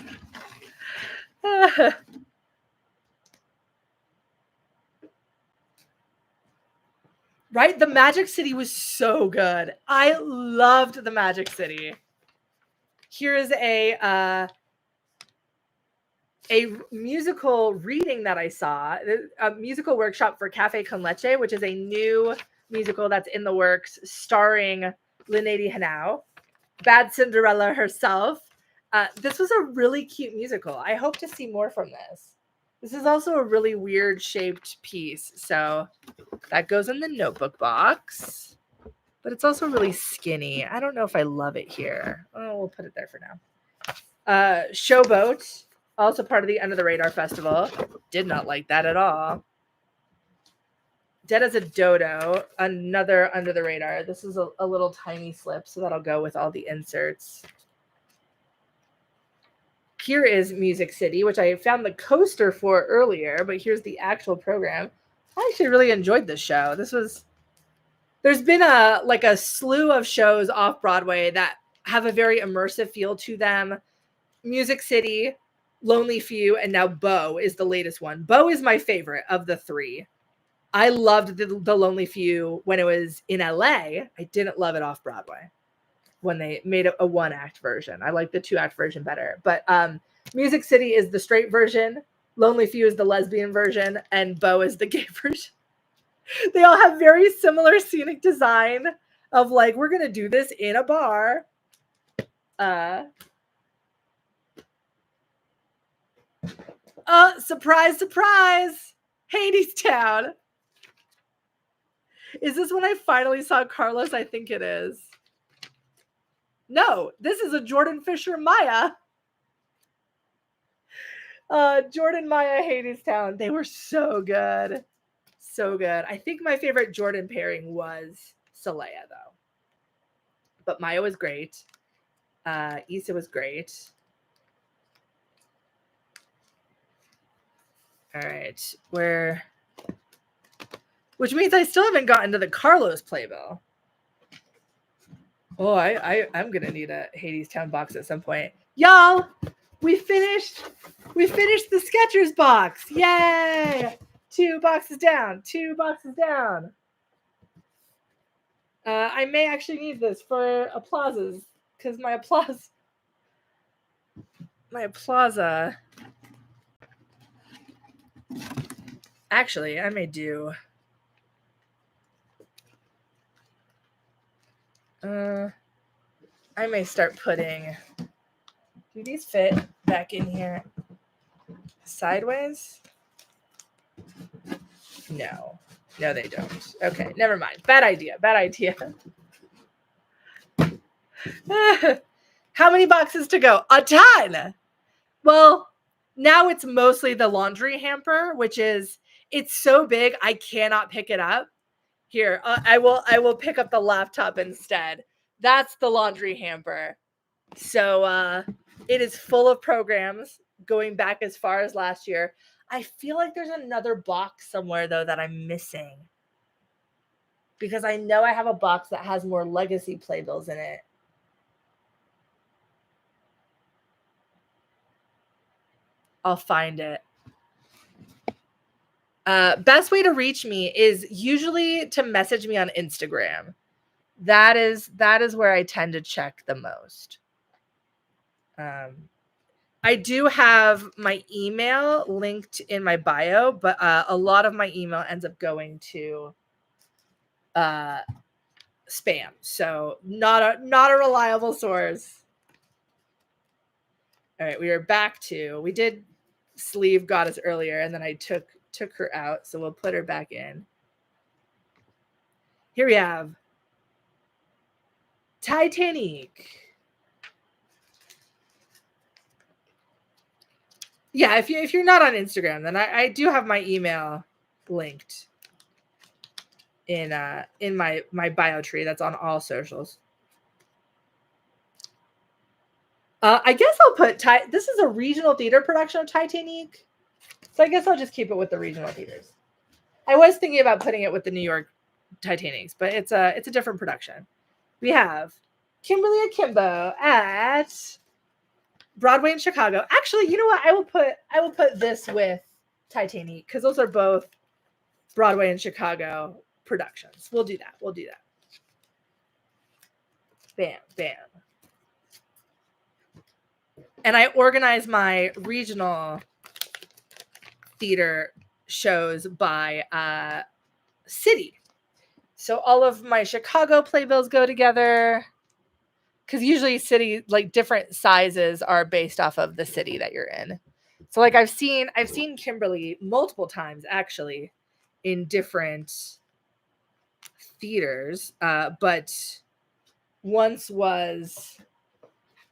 Right? The Magic City was so good. I loved the Magic City. Here's a musical reading that I saw, a musical workshop for Cafe Con Leche, which is a new musical that's in the works, starring Linady Hanau, Bad Cinderella herself. This was a really cute musical. I hope to see more from this. This is also a really weird shaped piece. So that goes in the notebook box. But it's also really skinny. I don't know if I love it here. Oh, we'll put it there for now. Showboat, also part of the Under the Radar Festival. Did not like that at all. Dead as a Dodo, another Under the Radar. This is a little tiny slip, so that'll go with all the inserts. Here is Music City, which I found the coaster for earlier, but here's the actual program. I actually really enjoyed this show. There's been a slew of shows off Broadway that have a very immersive feel to them. Music City, Lonely Few, and now Beau is the latest one. Beau is my favorite of the 3. I loved the Lonely Few when it was in LA. I didn't love it off Broadway when they made a 1-act version. I like the 2-act version better. But Music City is the straight version. Lonely Few is the lesbian version. And Beau is the gay version. They all have very similar scenic design of like, we're going to do this in a bar. Surprise, surprise. Hadestown. Is this when I finally saw Carlos? I think it is. No, this is a Jordan Fisher Maya. Jordan Maya, Hadestown. They were so good. So good. I think my favorite Jordan pairing was Saleha, though. But Maya was great. Issa was great. All right. Which means I still haven't gotten to the Carlos playbill. Oh, I'm gonna need a Hadestown box at some point. Y'all, we finished the Skechers box. Yay! 2 boxes down. 2 boxes down. I may actually need this for applauses because my applausa. Actually, I may do. I may start putting. Do these fit back in here sideways? No, they don't. Okay, never mind. Bad idea. How many boxes to go? A ton. Well, now it's mostly the laundry hamper, which is it's so big I cannot pick it up. Here, I will pick up the laptop instead. That's the laundry hamper. So it is full of programs going back as far as last year. I feel like there's another box somewhere though that I'm missing. Because I know I have a box that has more legacy playbills in it. I'll find it. Best way to reach me is usually to message me on Instagram. That is where I tend to check the most. I do have my email linked in my bio, but a lot of my email ends up going to spam. So not a reliable source. All right, we are back to, we did sleeve goddess earlier, and then I took her out, so we'll put her back in. Here we have Titanic. Yeah, if you're not on Instagram, then I do have my email linked in my bio tree that's on all socials. I guess I'll put this is a regional theater production of Titanic. So I guess I'll just keep it with the regional theaters. I was thinking about putting it with the New York Titanics, but it's a different production. We have Kimberly Akimbo at Broadway in Chicago. Actually, you know what? I will put this with Titanic because those are both Broadway and Chicago productions. We'll do that. Bam, bam. And I organize my regional theater shows by city. So all of my Chicago playbills go together because usually city, like different sizes are based off of the city that you're in. So like I've seen Kimberly multiple times actually in different theaters, but once was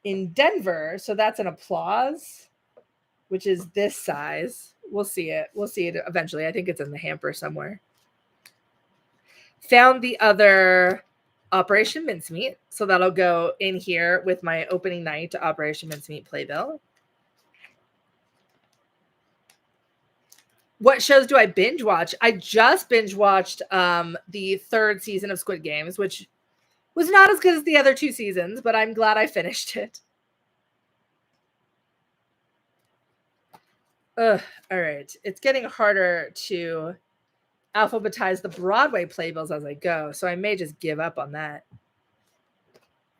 in Denver. So that's an applause, which is this size. We'll see it eventually. I think it's in the hamper somewhere. Found the other Operation Mincemeat. So that'll go in here with my opening night to Operation Mincemeat playbill. What shows do I binge watch? I just binge watched the 3rd season of Squid Games, which was not as good as the other 2 seasons, but I'm glad I finished it. All right. It's getting harder to alphabetize the Broadway playbills as I go, so I may just give up on that.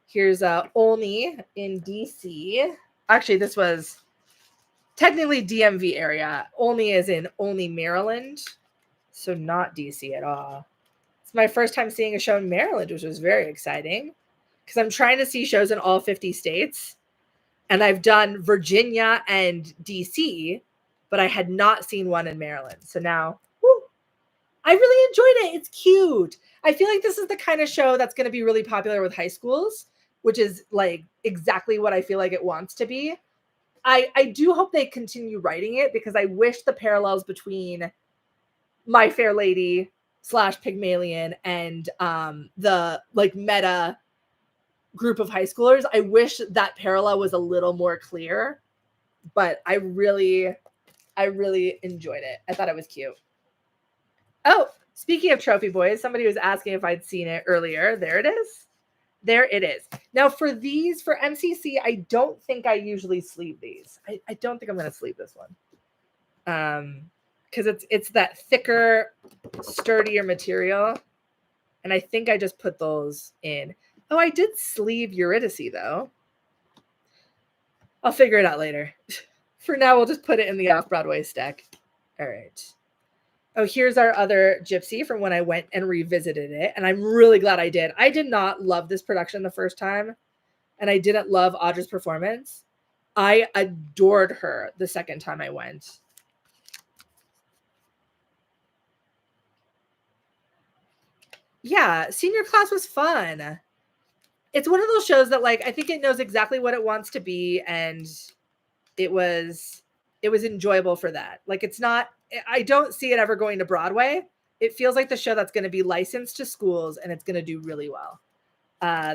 Here's Olney in DC. Actually, this was technically DMV area. Olney is in Olney, Maryland, so not DC at all. It's my first time seeing a show in Maryland, which was very exciting because I'm trying to see shows in all 50 states, and I've done Virginia and DC, but I had not seen one in Maryland. So now, woo, I really enjoyed it. It's cute. I feel like this is the kind of show that's going to be really popular with high schools, which is like exactly what I feel like it wants to be. I do hope they continue writing it because I wish the parallels between My Fair Lady / Pygmalion and the like meta group of high schoolers, I wish that parallel was a little more clear, but I really enjoyed it. I thought it was cute. Oh, speaking of Trophy Boys, somebody was asking if I'd seen it earlier. There it is. There it is. Now for these, for MCC, I don't think I usually sleeve these. I don't think I'm going to sleeve this one. Because it's that thicker, sturdier material. And I think I just put those in. Oh, I did sleeve Eurydice, though. I'll figure it out later. For now, we'll just put it in the Off-Broadway stack. All right. Oh, here's our other Gypsy from when I went and revisited it. And I'm really glad I did. I did not love this production the first time. And I didn't love Audra's performance. I adored her the second time I went. Yeah, senior class was fun. It's one of those shows that, like, I think it knows exactly what it wants to be, and it was enjoyable for that. Like, it's not, I don't see it ever going to Broadway. It feels like the show that's going to be licensed to schools, and it's going to do really well.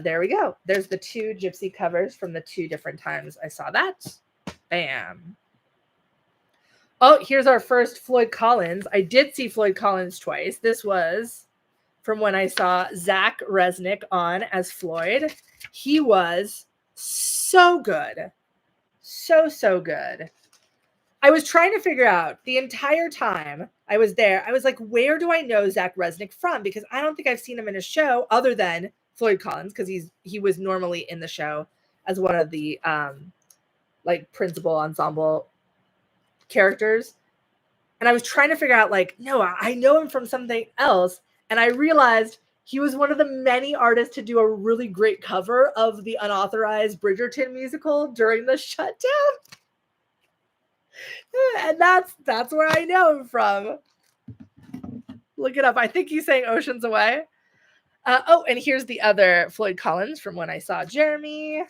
There we go. There's the 2 Gypsy covers from the 2 different times I saw that. Bam. Oh, here's our first Floyd Collins. I did see Floyd Collins twice. This was from when I saw Zach Resnick on as Floyd. He was so good. So good. I was trying to figure out the entire time I was there. I was like, where do I know Zach Resnick from? Because I don't think I've seen him in a show other than Floyd Collins, because he was normally in the show as one of the like principal ensemble characters. And I was trying to figure out, like, no, I know him from something else. And I realized he was one of the many artists to do a really great cover of the unauthorized Bridgerton musical during the shutdown. And that's where I know him from. Look it up. I think he's saying Oceans Away. Oh, and here's the other Floyd Collins from when I saw Jeremy.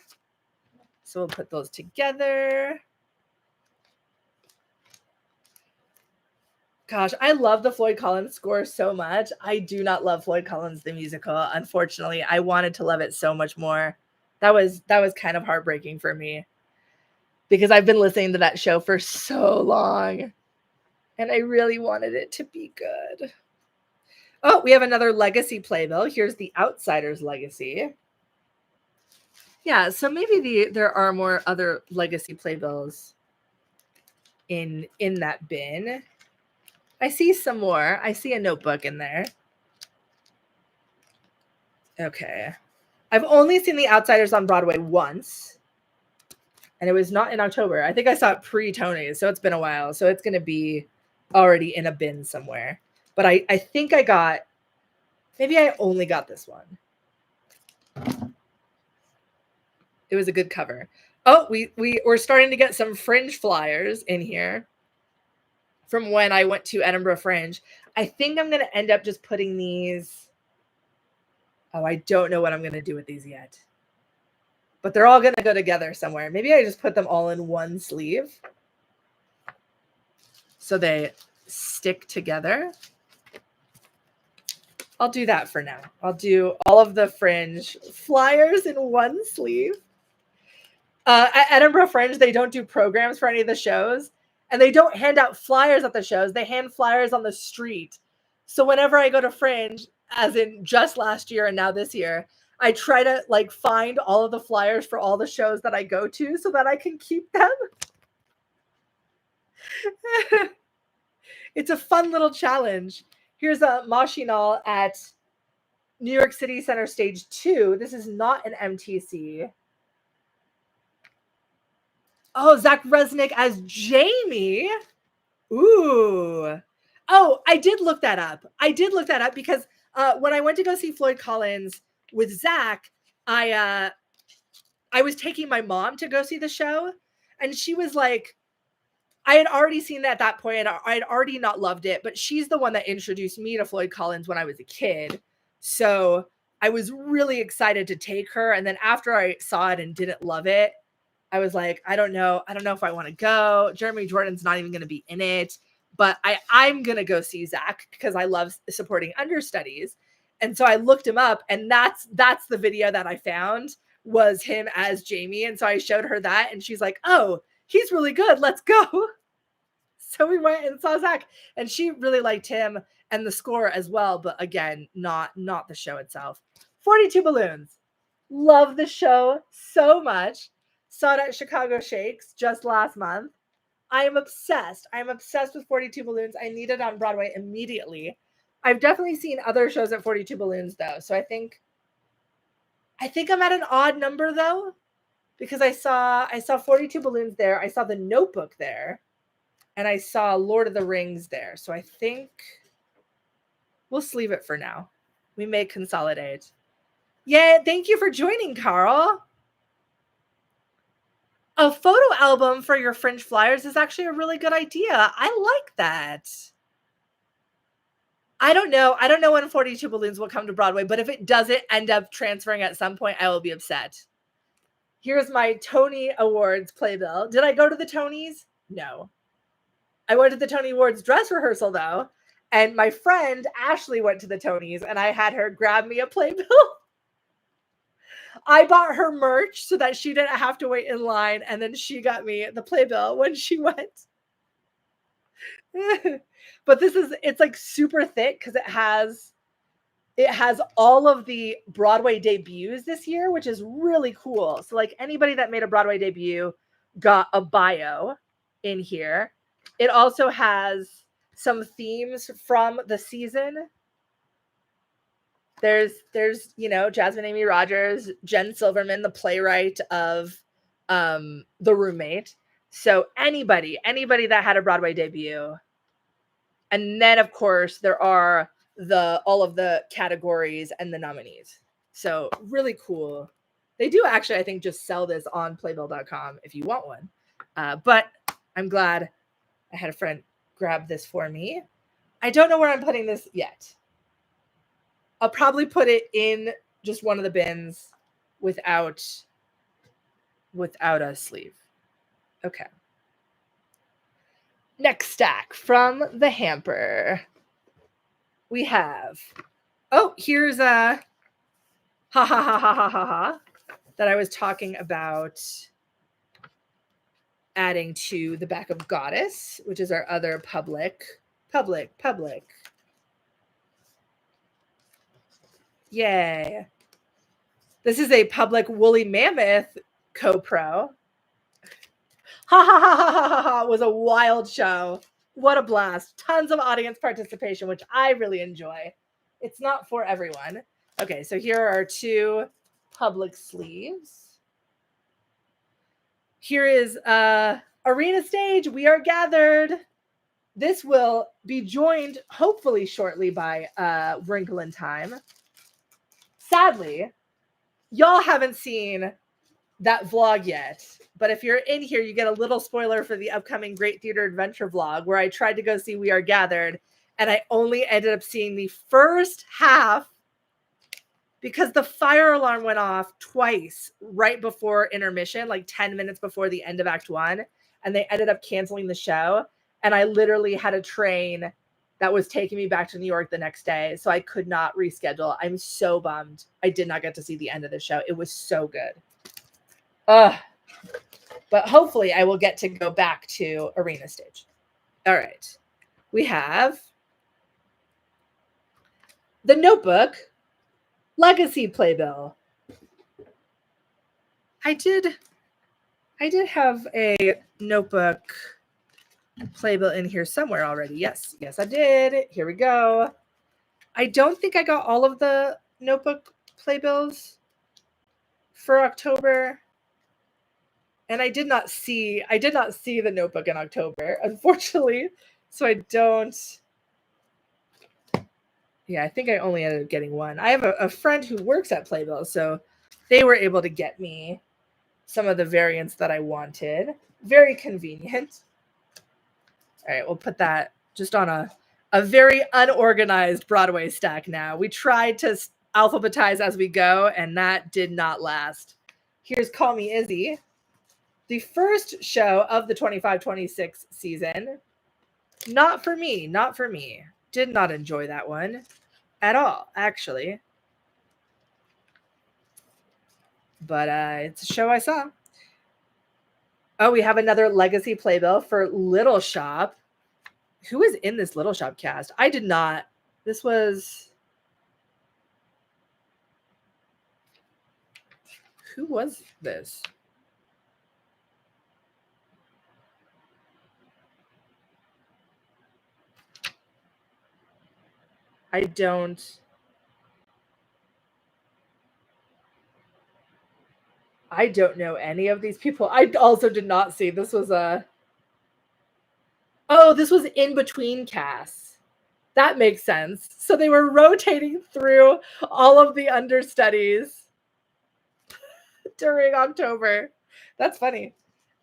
So we'll put those together. Gosh, I love the Floyd Collins score so much. I do not love Floyd Collins the musical. Unfortunately, I wanted to love it so much more. That was kind of heartbreaking for me, because I've been listening to that show for so long, and I really wanted it to be good. Oh, we have another legacy playbill. Here's the Outsiders legacy. Yeah, so maybe there are more other legacy playbills in that bin. I see some more. I see a notebook in there. Okay. I've only seen the Outsiders on Broadway once, and it was not in October. I think I saw it pre-Tony's, so it's been a while. So it's going to be already in a bin somewhere. But I think I got, maybe I only got this one. It was a good cover. Oh, we're starting to get some Fringe flyers in here from when I went to Edinburgh Fringe. I think I'm going to end up just putting these. Oh, I don't know what I'm going to do with these yet. But they're all going to go together somewhere. Maybe I just put them all in one sleeve so they stick together. I'll do that for now. I'll do all of the Fringe flyers in one sleeve. At Edinburgh Fringe, they don't do programs for any of the shows, and they don't hand out flyers at the shows. They hand flyers on the street. So whenever I go to Fringe, as in just last year and now this year, I try to, like, find all of the flyers for all the shows that I go to so that I can keep them. It's a fun little challenge. Here's a Machinal at New York City Center Stage 2. This is not an MTC. Oh, Zach Resnick as Jamie. Ooh. Oh, I did look that up. Because when I went to go see Floyd Collins with Zach, I was taking my mom to go see the show, and she was like, I had already seen it at that point, and I had already not loved it, but she's the one that introduced me to Floyd Collins when I was a kid. So I was really excited to take her. And then after I saw it and didn't love it, I was like, I don't know if I want to go. Jeremy Jordan's not even going to be in it, but I'm going to go see Zach because I love supporting understudies. And so I looked him up, and that's the video that I found was him as Jamie. And so I showed her that, and she's like, oh, he's really good. Let's go. So we went and saw Zach, and she really liked him and the score as well. But again, not the show itself. 42 balloons. Love the show so much. Saw it at Chicago Shakes just last month. I am obsessed. I'm obsessed with 42 Balloons. I need it on Broadway immediately. I've definitely seen other shows at 42 Balloons though. So I think I'm at an odd number though, because I saw 42 Balloons there. I saw The Notebook there, and I saw Lord of the Rings there. So I think we'll sleeve it for now. We may consolidate. Yeah, thank you for joining, Carl. A photo album for your Fringe flyers is actually a really good idea. I like that. I don't know when 42 Balloons will come to Broadway, but if it doesn't end up transferring at some point, I will be upset. Here's my Tony Awards playbill. Did I go to the Tonys? No. I went to the Tony Awards dress rehearsal though, and my friend Ashley went to the Tonys, and I had her grab me a playbill. I bought her merch so that she didn't have to wait in line, and then she got me the playbill when she went. But it's like super thick because it has all of the Broadway debuts this year, which is really cool. So like anybody that made a Broadway debut got a bio in here. It also has some themes from the season. There's Jasmine Amy Rogers, Jen Silverman, the playwright of The Roommate. So anybody that had a Broadway debut. And then of course there are all of the categories and the nominees. So really cool. They do actually, I think, just sell this on playbill.com if you want one. But I'm glad I had a friend grab this for me. I don't know where I'm putting this yet. I'll probably put it in just one of the bins without a sleeve. Okay. Next stack from the hamper. We have, here's a ha ha ha ha ha ha ha that I was talking about adding to the back of Goddess, which is our other public. Yay. This is a public Woolly Mammoth co-pro. Ha ha ha ha ha ha ha was a wild show. What a blast. Tons of audience participation, which I really enjoy. It's not for everyone. Okay, so here are our two public sleeves. Here is Arena Stage. We are gathered. This will be joined hopefully shortly by Wrinkle in Time. Sadly, y'all haven't seen that vlog yet, but if you're in here, you get a little spoiler for the upcoming Great Theater Adventure vlog where I tried to go see We Are Gathered, and I only ended up seeing the first half because the fire alarm went off twice right before intermission, like 10 minutes before the end of Act 1, and they ended up canceling the show, and I literally had a train that was taking me back to New York the next day, so I could not reschedule. I'm so bummed I did not get to see the end of the show. It was so good. But hopefully I will get to go back to Arena Stage. All right. We have The Notebook Legacy Playbill. I did have a Notebook Playbill in here somewhere already. Yes, I did. Here we go. I don't think I got all of the Notebook Playbills for October. And I did not see the Notebook in October, unfortunately. So I don't. Yeah, I think I only ended up getting one. I have a friend who works at Playbill, so they were able to get me some of the variants that I wanted. Very convenient. All right, we'll put that just on a very unorganized Broadway stack now. We tried to alphabetize as we go, and that did not last. Here's Call Me Izzy. The first show of the 25-26 season. Not for me. Did not enjoy that one at all, actually. But it's a show I saw. Oh, we have another legacy playbill for Little Shop. Who is in this Little Shop cast? I did not. This was... Who was this? I don't know any of these people. I also did not see. This was this was in between casts. That makes sense. So they were rotating through all of the understudies during October. That's funny.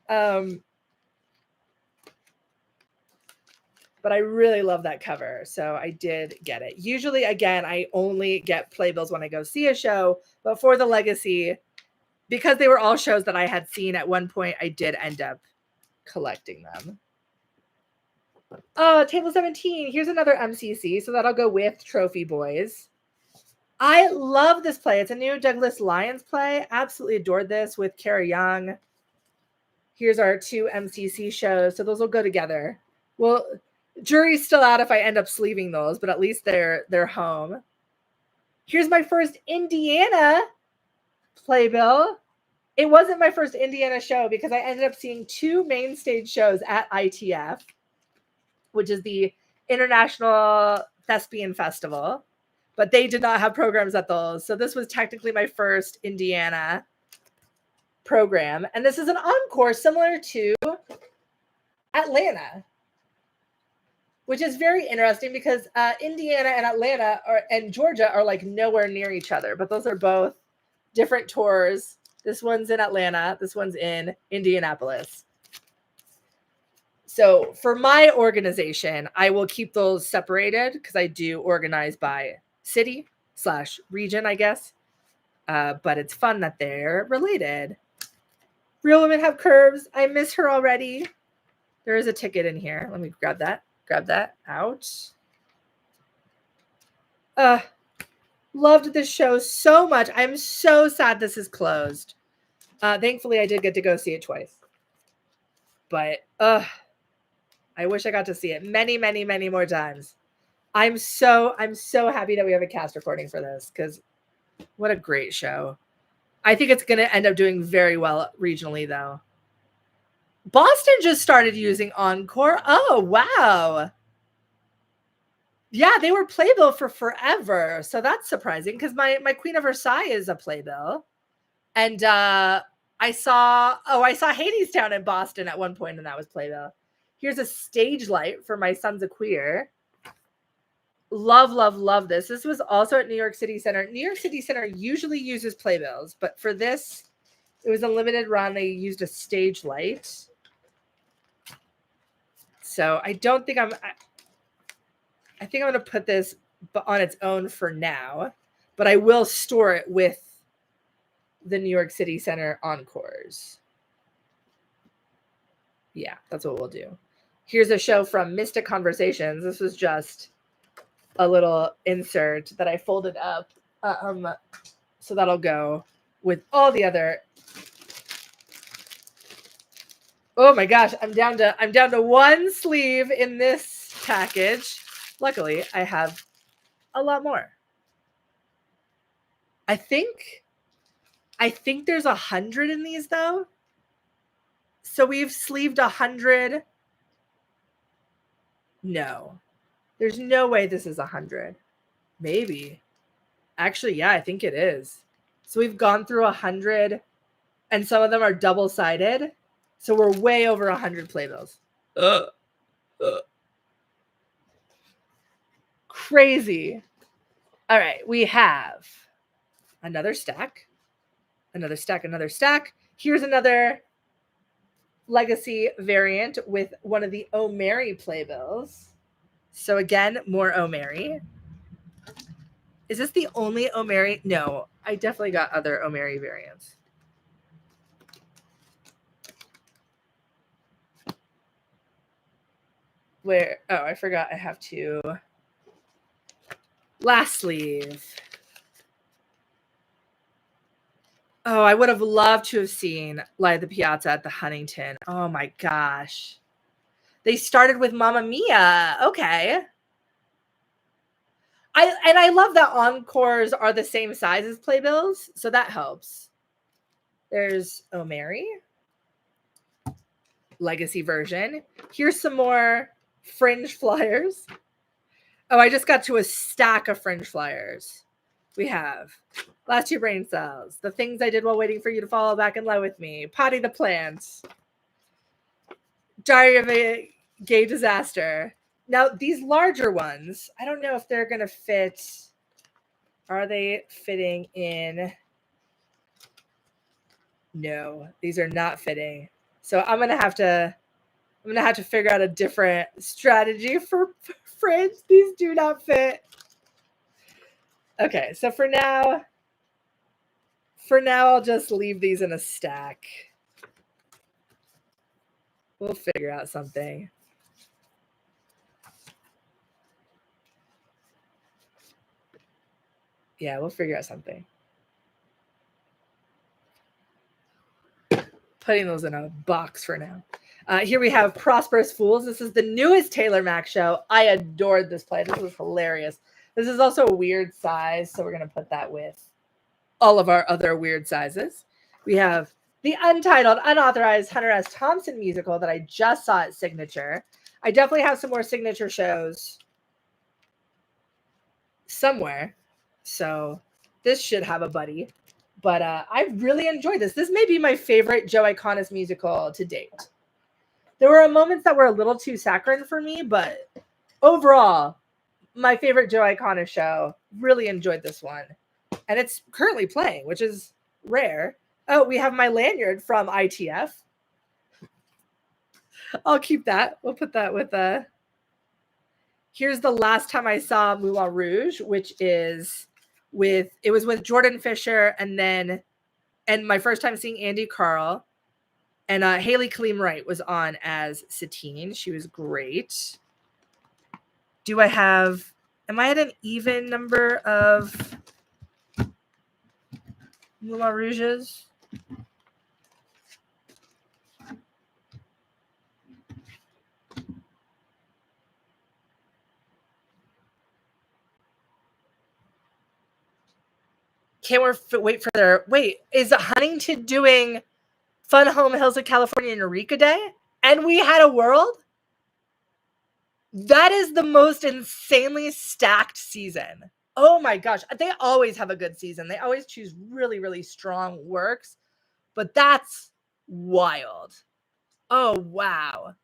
But I really love that cover, so I did get it. Usually, again, I only get playbills when I go see a show, but for the Legacy, because they were all shows that I had seen at one point, I did end up collecting them. Oh, Table 17. Here's another MCC, so that'll go with Trophy Boys. I love this play. It's a new Douglas Lyons play. Absolutely adored this with Kara Young. Here's our 2 MCC shows, so those will go together. Well, jury's still out if I end up sleeving those, but at least they're home. Here's my first Indiana playbill. It wasn't my first Indiana show because I ended up seeing 2 main stage shows at ITF, which is the International Thespian Festival, but they did not have programs at those. So this was technically my first Indiana program. And this is an encore similar to Atlanta, which is very interesting because Indiana and Atlanta and Georgia are like nowhere near each other, but those are both different tours. This one's in Atlanta. This one's in Indianapolis. So for my organization, I will keep those separated because I do organize by city/region, I guess. But it's fun that they're related. Real Women Have Curves. I miss her already. There is a ticket in here. Let me grab that. Grab that out. Loved this show so much. I'm so sad this is closed. Thankfully, I did get to go see it twice. But I wish I got to see it many, many, many more times. I'm so happy that we have a cast recording for this because what a great show. I think it's going to end up doing very well regionally, though. Boston just started using Encore. Oh, wow. Yeah, they were Playbill for forever. So that's surprising because my Queen of Versailles is a Playbill. And I saw Hadestown in Boston at one point, and that was Playbill. Here's a stage light for My Son's a Queer. Love, love, love this. This was also at New York City Center. New York City Center usually uses Playbills, but for this, it was a limited run. They used a stage light. So I don't think I think I'm going to put this on its own for now, but I will store it with the New York City Center Encores. Yeah, that's what we'll do. Here's a show from Mystic Conversations. This was just a little insert that I folded up. So that'll go with all the other. Oh my gosh, I'm down to 1 sleeve in this package. Luckily, I have a lot more. I think there's 100 in these though. So we've sleeved 100. No. There's no way this is 100. Maybe. Actually, yeah, I think it is. So we've gone through 100 and some of them are double-sided. So we're way over 100 playbills. Crazy. All right, we have another stack. Another stack, another stack. Here's another Legacy variant with one of the O'Mary playbills. So again, more O'Mary. Is this the only O'Mary? No, I definitely got other O'Mary variants. Where? Oh, I forgot I have to. Last sleeve. Oh, I would have loved to have seen Light at the Piazza at the Huntington. Oh my gosh. They started with Mamma Mia. Okay. I love that Encores are the same size as Playbills, so that helps. There's Oh Mary, legacy version. Here's some more fringe flyers. Oh, I just got to a stack of fringe flyers. We have Last Two Brain Cells, The Things I Did While Waiting for You to Fall Back in Love with Me, Potty the Plant, Diary of a Gay Disaster. Now, these larger ones, I don't know if they're going to fit. Are they fitting in? No, these are not fitting. So I'm going to have to figure out a different strategy for fringe. These do not fit. Okay, so for now, I'll just leave these in a stack. We'll figure out something. Yeah, we'll figure out something. Putting those in a box for now. Here we have Prosperous Fools. This is the newest Taylor Mac show. I adored this play. This was hilarious. This is also a weird size, so we're going to put that with all of our other weird sizes. We have the untitled, unauthorized Hunter S. Thompson musical that I just saw at Signature. I definitely have some more Signature shows somewhere, so this should have a buddy. But I really enjoyed this. This may be my favorite Joe Iconis musical to date. There were moments that were a little too saccharine for me, but overall, my favorite Joe Iconis show. Really enjoyed this one. And it's currently playing, which is rare. Oh, we have my lanyard from ITF. I'll keep that. We'll put that with here's the last time I saw Moulin Rouge, which is with Jordan Fisher and my first time seeing Andy Carl. And Haley Kaleem Wright was on as Satine. She was great. Am I at an even number of Moulin Rouges? Can't wait for their... Wait, is Huntington doing Fun Home Hills of California and Eureka Day? And We Had a World? That is the most insanely stacked season. Oh my gosh. They always have a good season. They always choose really, really strong works. But that's wild. Oh, wow.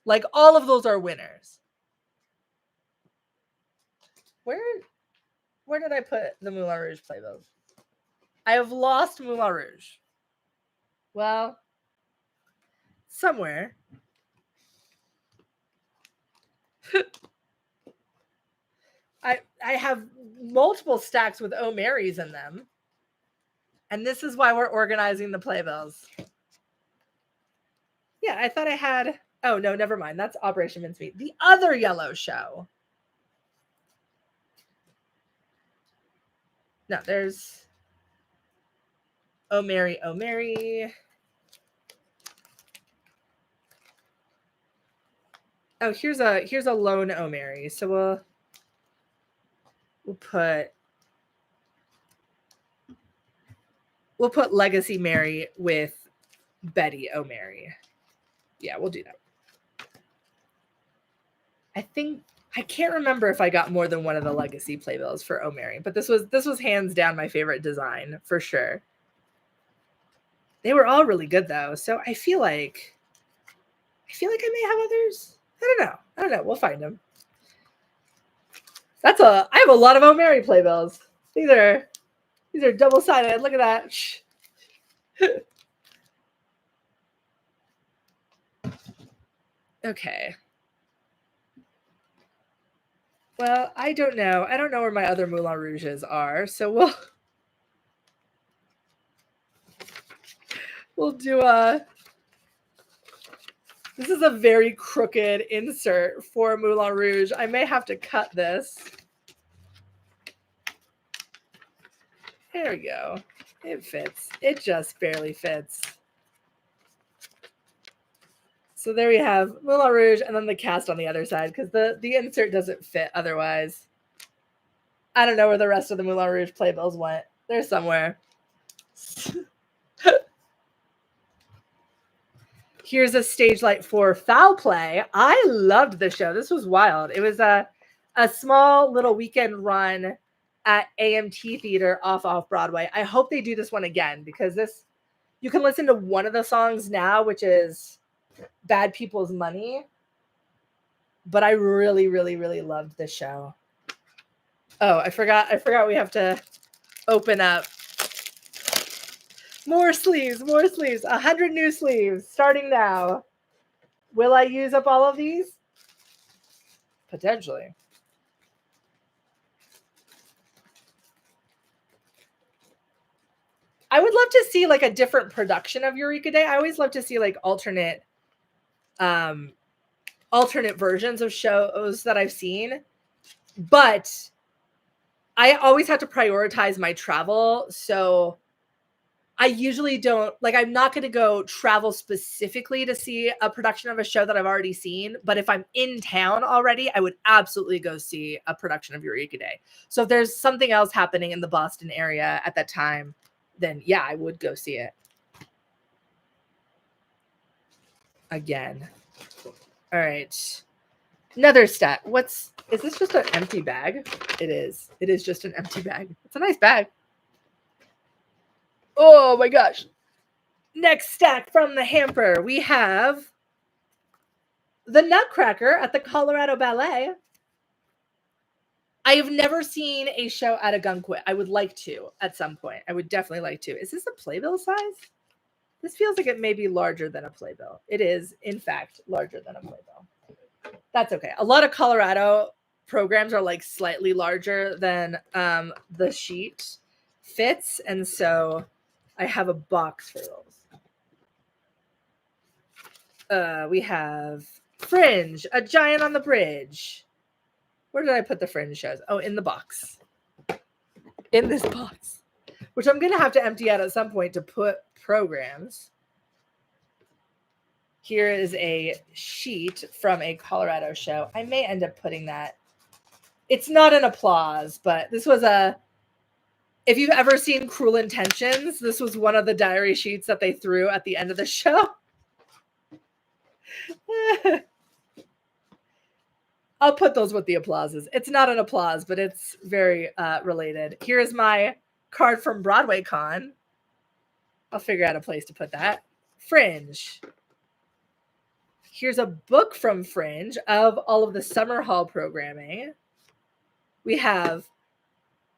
Like, all of those are winners. Where did I put the Moulin Rouge playbills? I have lost Moulin Rouge. Well, somewhere. I have multiple stacks with Oh Marys in them. And this is why we're organizing the playbills. Yeah, I thought I had... Oh, no, never mind. That's Operation Mincemeat. The other yellow show. No, there's Oh Mary, Oh Mary. Oh, here's a lone Oh Mary. So we'll put Legacy Mary with Betty Oh Mary. Yeah, we'll do that. I can't remember if I got more than one of the legacy playbills for Oh Mary, but this was hands down my favorite design for sure. They were all really good though, so I feel like I may have others. I don't know. We'll find them. I have a lot of Oh Mary playbills. These are double-sided. Look at that. Okay. Well, I don't know. I don't know where my other Moulin Rouges are, so we'll do this is a very crooked insert for Moulin Rouge. I may have to cut this. There we go. It fits. It just barely fits. So there we have Moulin Rouge and then the cast on the other side because the insert doesn't fit otherwise. I don't know where the rest of the Moulin Rouge playbills went. They're somewhere. Here's a stage light for Foul Play. I loved the show. This was wild. It was a small little weekend run at AMT Theater Off-Broadway. I hope they do this one again, because this, you can listen to one of the songs now, which is Bad People's Money. But I really, really, really loved this show. Oh, I forgot we have to open up more sleeves, 100 new sleeves starting now. Will I use up all of these? Potentially. I would love to see like a different production of Eureka Day. I always love to see like alternate versions of shows that I've seen. But I always have to prioritize my travel. So I usually don't, like, I'm not going to go travel specifically to see a production of a show that I've already seen. But if I'm in town already, I would absolutely go see a production of Eureka Day. So if there's something else happening in the Boston area at that time, then yeah, I would go see it. Again. All right. Another stack. Is this just an empty bag? It is. It is just an empty bag. It's a nice bag. Oh my gosh. Next stack from the hamper. We have the Nutcracker at the Colorado Ballet. I have never seen a show at a Gunquit. I would like to at some point. I would definitely like to. Is this a Playbill size? This feels like it may be larger than a Playbill. It is, in fact, larger than a Playbill. That's okay. A lot of Colorado programs are like slightly larger than the sheet fits. And so I have a box for those. We have Fringe, A Giant on the Bridge. Where did I put the Fringe shows? Oh, in the box. In this box. Which I'm going to have to empty out at some point to put programs. Here is a sheet from a Colorado show. I may end up putting that. It's not an applause, but this was if you've ever seen Cruel Intentions, this was one of the diary sheets that they threw at the end of the show. I'll put those with the applauses. It's not an applause, but it's very related. Here is my card from Broadway Con. I'll figure out a place to put that. Fringe. Here's a book from Fringe of all of the summer hall programming. We have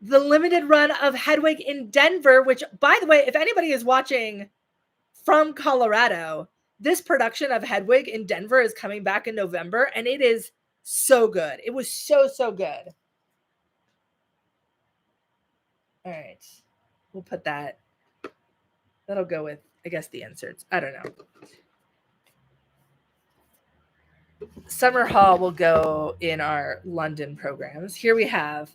the limited run of Hedwig in Denver, which, by the way, if anybody is watching from Colorado, this production of Hedwig in Denver is coming back in November, and it is so good. It was so, so good. All right. We'll put that. That'll go with, I guess, the inserts. I don't know. Summer Hall will go in our London programs. Here we have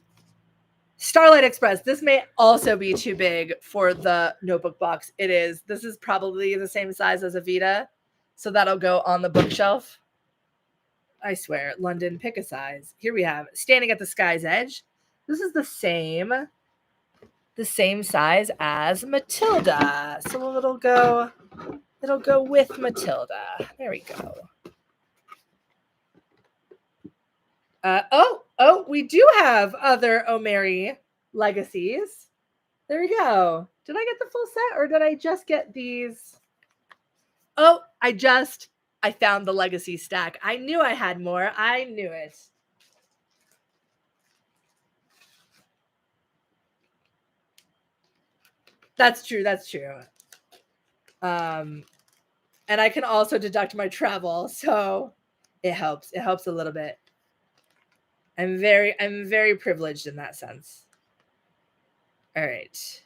Starlight Express. This may also be too big for the notebook box. It is. This is probably the same size as Evita, so that'll go on the bookshelf. I swear, London, pick a size. Here we have Standing at the Sky's Edge. This is the same size as Matilda. So it'll go with Matilda. There we go. We do have other O'Mary legacies. There we go. Did I get the full set, or did I just get these? Oh, I found the legacy stack. I knew I had more. I knew it. That's true. And I can also deduct my travel, so it helps. It helps a little bit. I'm very privileged in that sense. All right.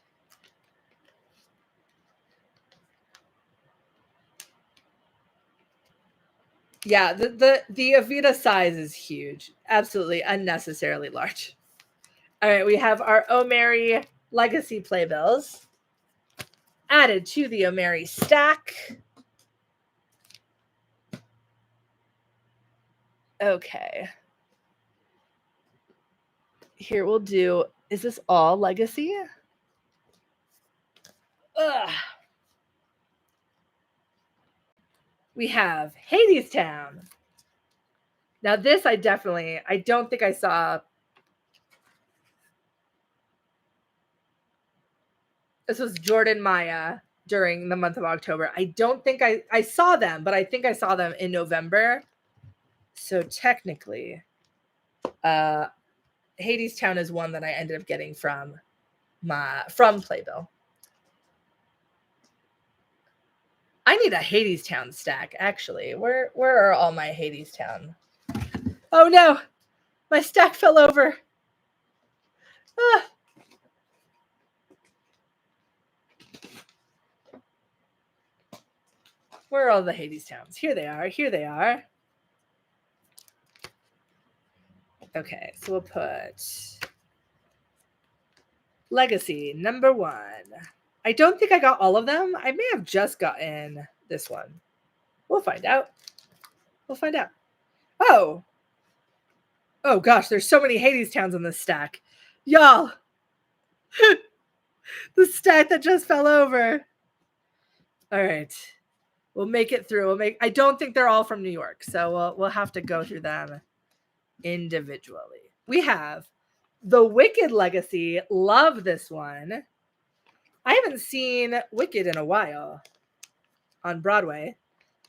Yeah, the Evita size is huge. Absolutely unnecessarily large. All right, we have our O'Mary legacy playbills added to the O'Mary stack. Okay. Here we'll do, is this all legacy? Ugh. we have Hadestown. Now this I don't think I saw. This was Jordan Maya during the month of October. I don't think I saw them, but I think I saw them in November. So technically, Hadestown is one that I ended up getting from Playbill. I need a Hadestown stack, actually. Where are all my Hadestown? Oh no! My stack fell over. Ah. Where are all the Hadestowns? Here they are. Here they are. Okay, so we'll put Legacy number 1. I don't think I got all of them. I may have just gotten this one. We'll find out. We'll find out. Oh. Oh gosh, there's so many Hadestowns in this stack. Y'all. The stack that just fell over. All right. We'll make it through. I don't think they're all from New York, so we'll have to go through them individually. We have The Wicked Legacy. Love this one. I haven't seen Wicked in a while on Broadway.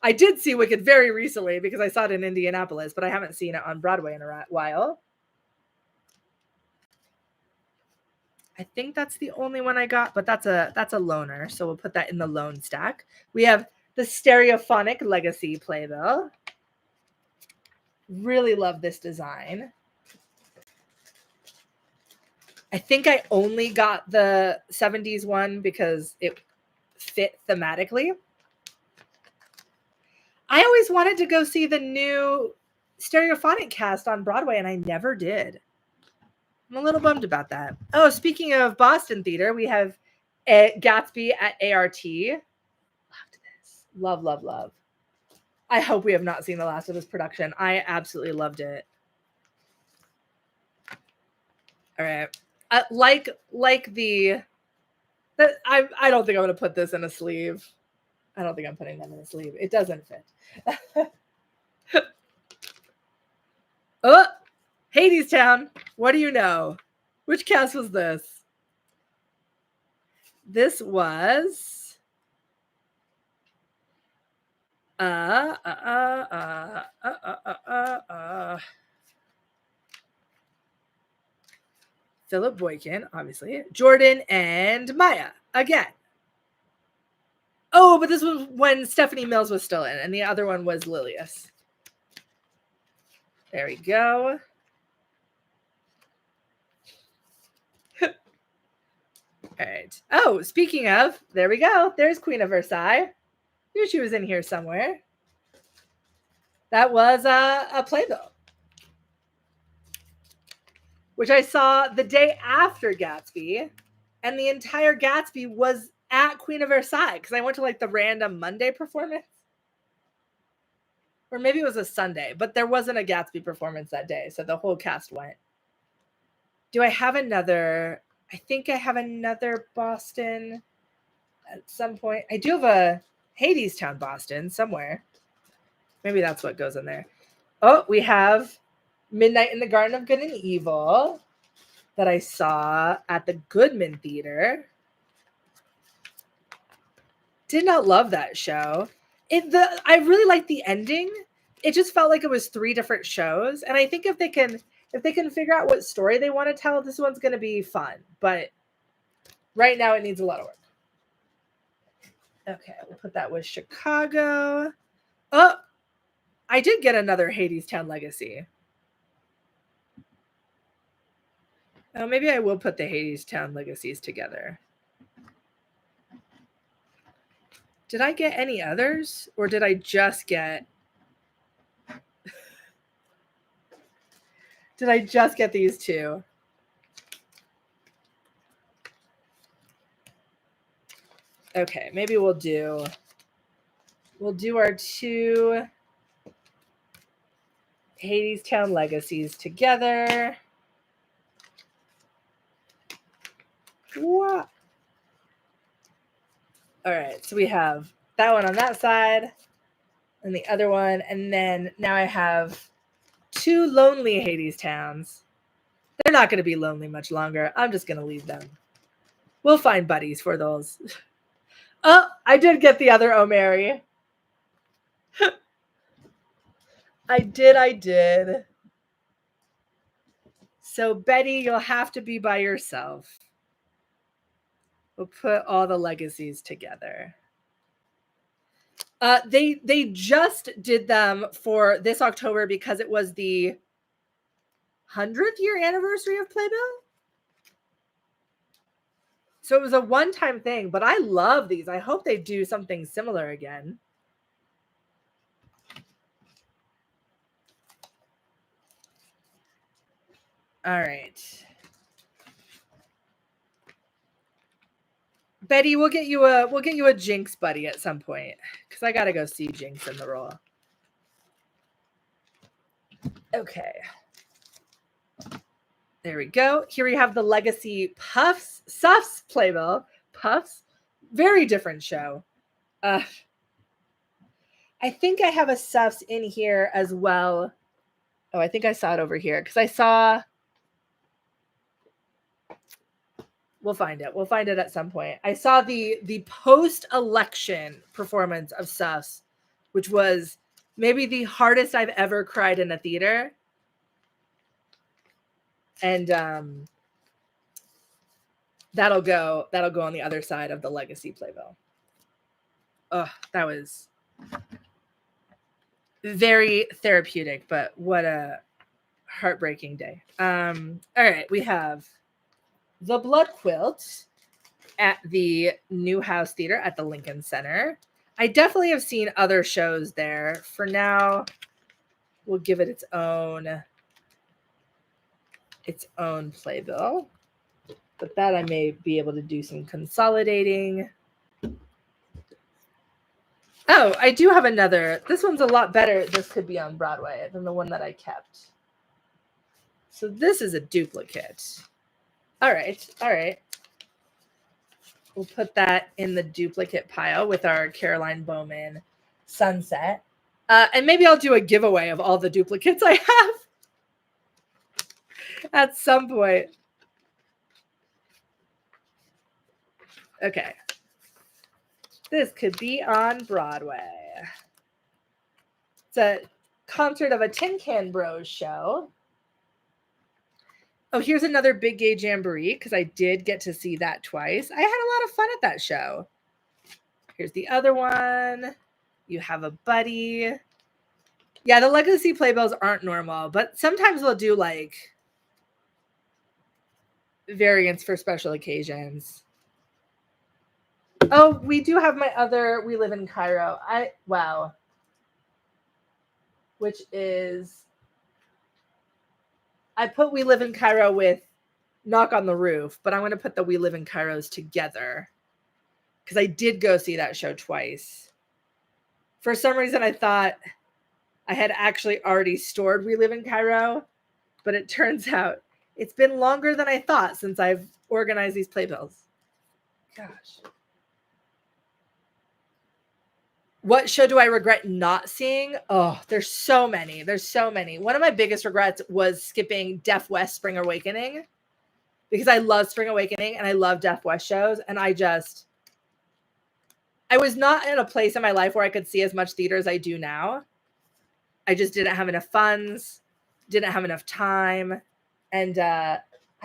I did see Wicked very recently because I saw it in Indianapolis, but I haven't seen it on Broadway in a while. I think that's the only one I got, but that's a loaner, so we'll put that in the loan stack. We have the Stereophonic Legacy Playbill. Really love this design. I think I only got the 70s one because it fit thematically. I always wanted to go see the new Stereophonic cast on Broadway, and I never did. I'm a little bummed about that. Oh, speaking of Boston theater, we have Gatsby at ART. Loved this. Love, love, love. I hope we have not seen the last of this production. I absolutely loved it. All right. I don't think I'm going to put this in a sleeve. I don't think I'm putting them in a sleeve. It doesn't fit. Oh, Hadestown. What do you know? Which cast was this? This was Philip Boykin, obviously. Jordan and Maya again. Oh, but this was when Stephanie Mills was still in, and the other one was Lilius. There we go. All right. Oh, speaking of, there we go. There's Queen of Versailles. Knew she was in here somewhere. That was a Playbill, which I saw the day after Gatsby, and the entire Gatsby was at Queen of Versailles because I went to like the random Monday performance. Or maybe it was a Sunday, but there wasn't a Gatsby performance that day, so the whole cast went. Do I have another? I think I have another Boston at some point. I do have a Hadestown Boston somewhere. Maybe that's what goes in there. Oh, we have Midnight in the Garden of Good and Evil that I saw at the Goodman Theater. Did not love that show. I really liked the ending. It just felt like it was 3 different shows, and I think if they can figure out what story they want to tell, this one's going to be fun. But right now, it needs a lot of work. Okay, we'll put that with Chicago. Oh, I did get another Hadestown Legacy. Oh, maybe I will put the Hadestown Legacies together. Did I get any others, or did I just get... Did I just get these 2? Okay, maybe we'll do our 2 Hadestown Legacies together. What? All right, so we have that one on that side, and the other one. And then now I have 2 lonely Hades towns. They're not going to be lonely much longer. I'm just going to leave them. We'll find buddies for those. Oh, I did get the other Oh Mary. I did. So Betty, you'll have to be by yourself. We'll put all the legacies together. They just did them for this October because it was the 100th year anniversary of Playbill. So it was a one-time thing, but I love these. I hope they do something similar again. All right. Betty, we'll get you a Jinx buddy at some point because I gotta go see Jinx in the role. Okay. There we go. Here we have the Legacy Suffs Playbill. Puffs. Very different show. I think I have a Suffs in here as well. Oh, I think I saw it over here because I saw... We'll find it. We'll find it at some point. I saw the post-election performance of Suffs, which was maybe the hardest I've ever cried in a theater. And that'll go on the other side of the Legacy Playbill. Oh, that was very therapeutic, but what a heartbreaking day. All right, we have The Blood Quilt at the Newhouse Theater at the Lincoln Center. I definitely have seen other shows there. For now, we'll give it its own playbill. But that I may be able to do some consolidating. Oh, I do have another. This one's a lot better. This could be on Broadway than the one that I kept. So this is a duplicate. All right. We'll put that in the duplicate pile with our Caroline Bowman Sunset. And maybe I'll do a giveaway of all the duplicates I have at some point. Okay. This could be on Broadway. It's a concert of a Tin Can Bros show. Oh, here's another Big Gay Jamboree because I did get to see that twice. I had a lot of fun at that show. Here's the other one. You have a buddy. Yeah, the Legacy Playbills aren't normal, but sometimes they'll do like variants for special occasions. Oh, we do have my other We Live in Cairo. Wow. Which is, I put We Live in Cairo with Knock on the Roof, but I'm going to put the We Live in Cairos together because I did go see that show twice. For some reason, I thought I had actually already stored We Live in Cairo, but it turns out it's been longer than I thought since I've organized these playbills. Gosh. What show do I regret not seeing? Oh, there's so many. One of my biggest regrets was skipping Deaf West Spring Awakening because I love Spring Awakening and I love Deaf West shows. And I was not in a place in my life where I could see as much theater as I do now. I just didn't have enough funds, didn't have enough time. And I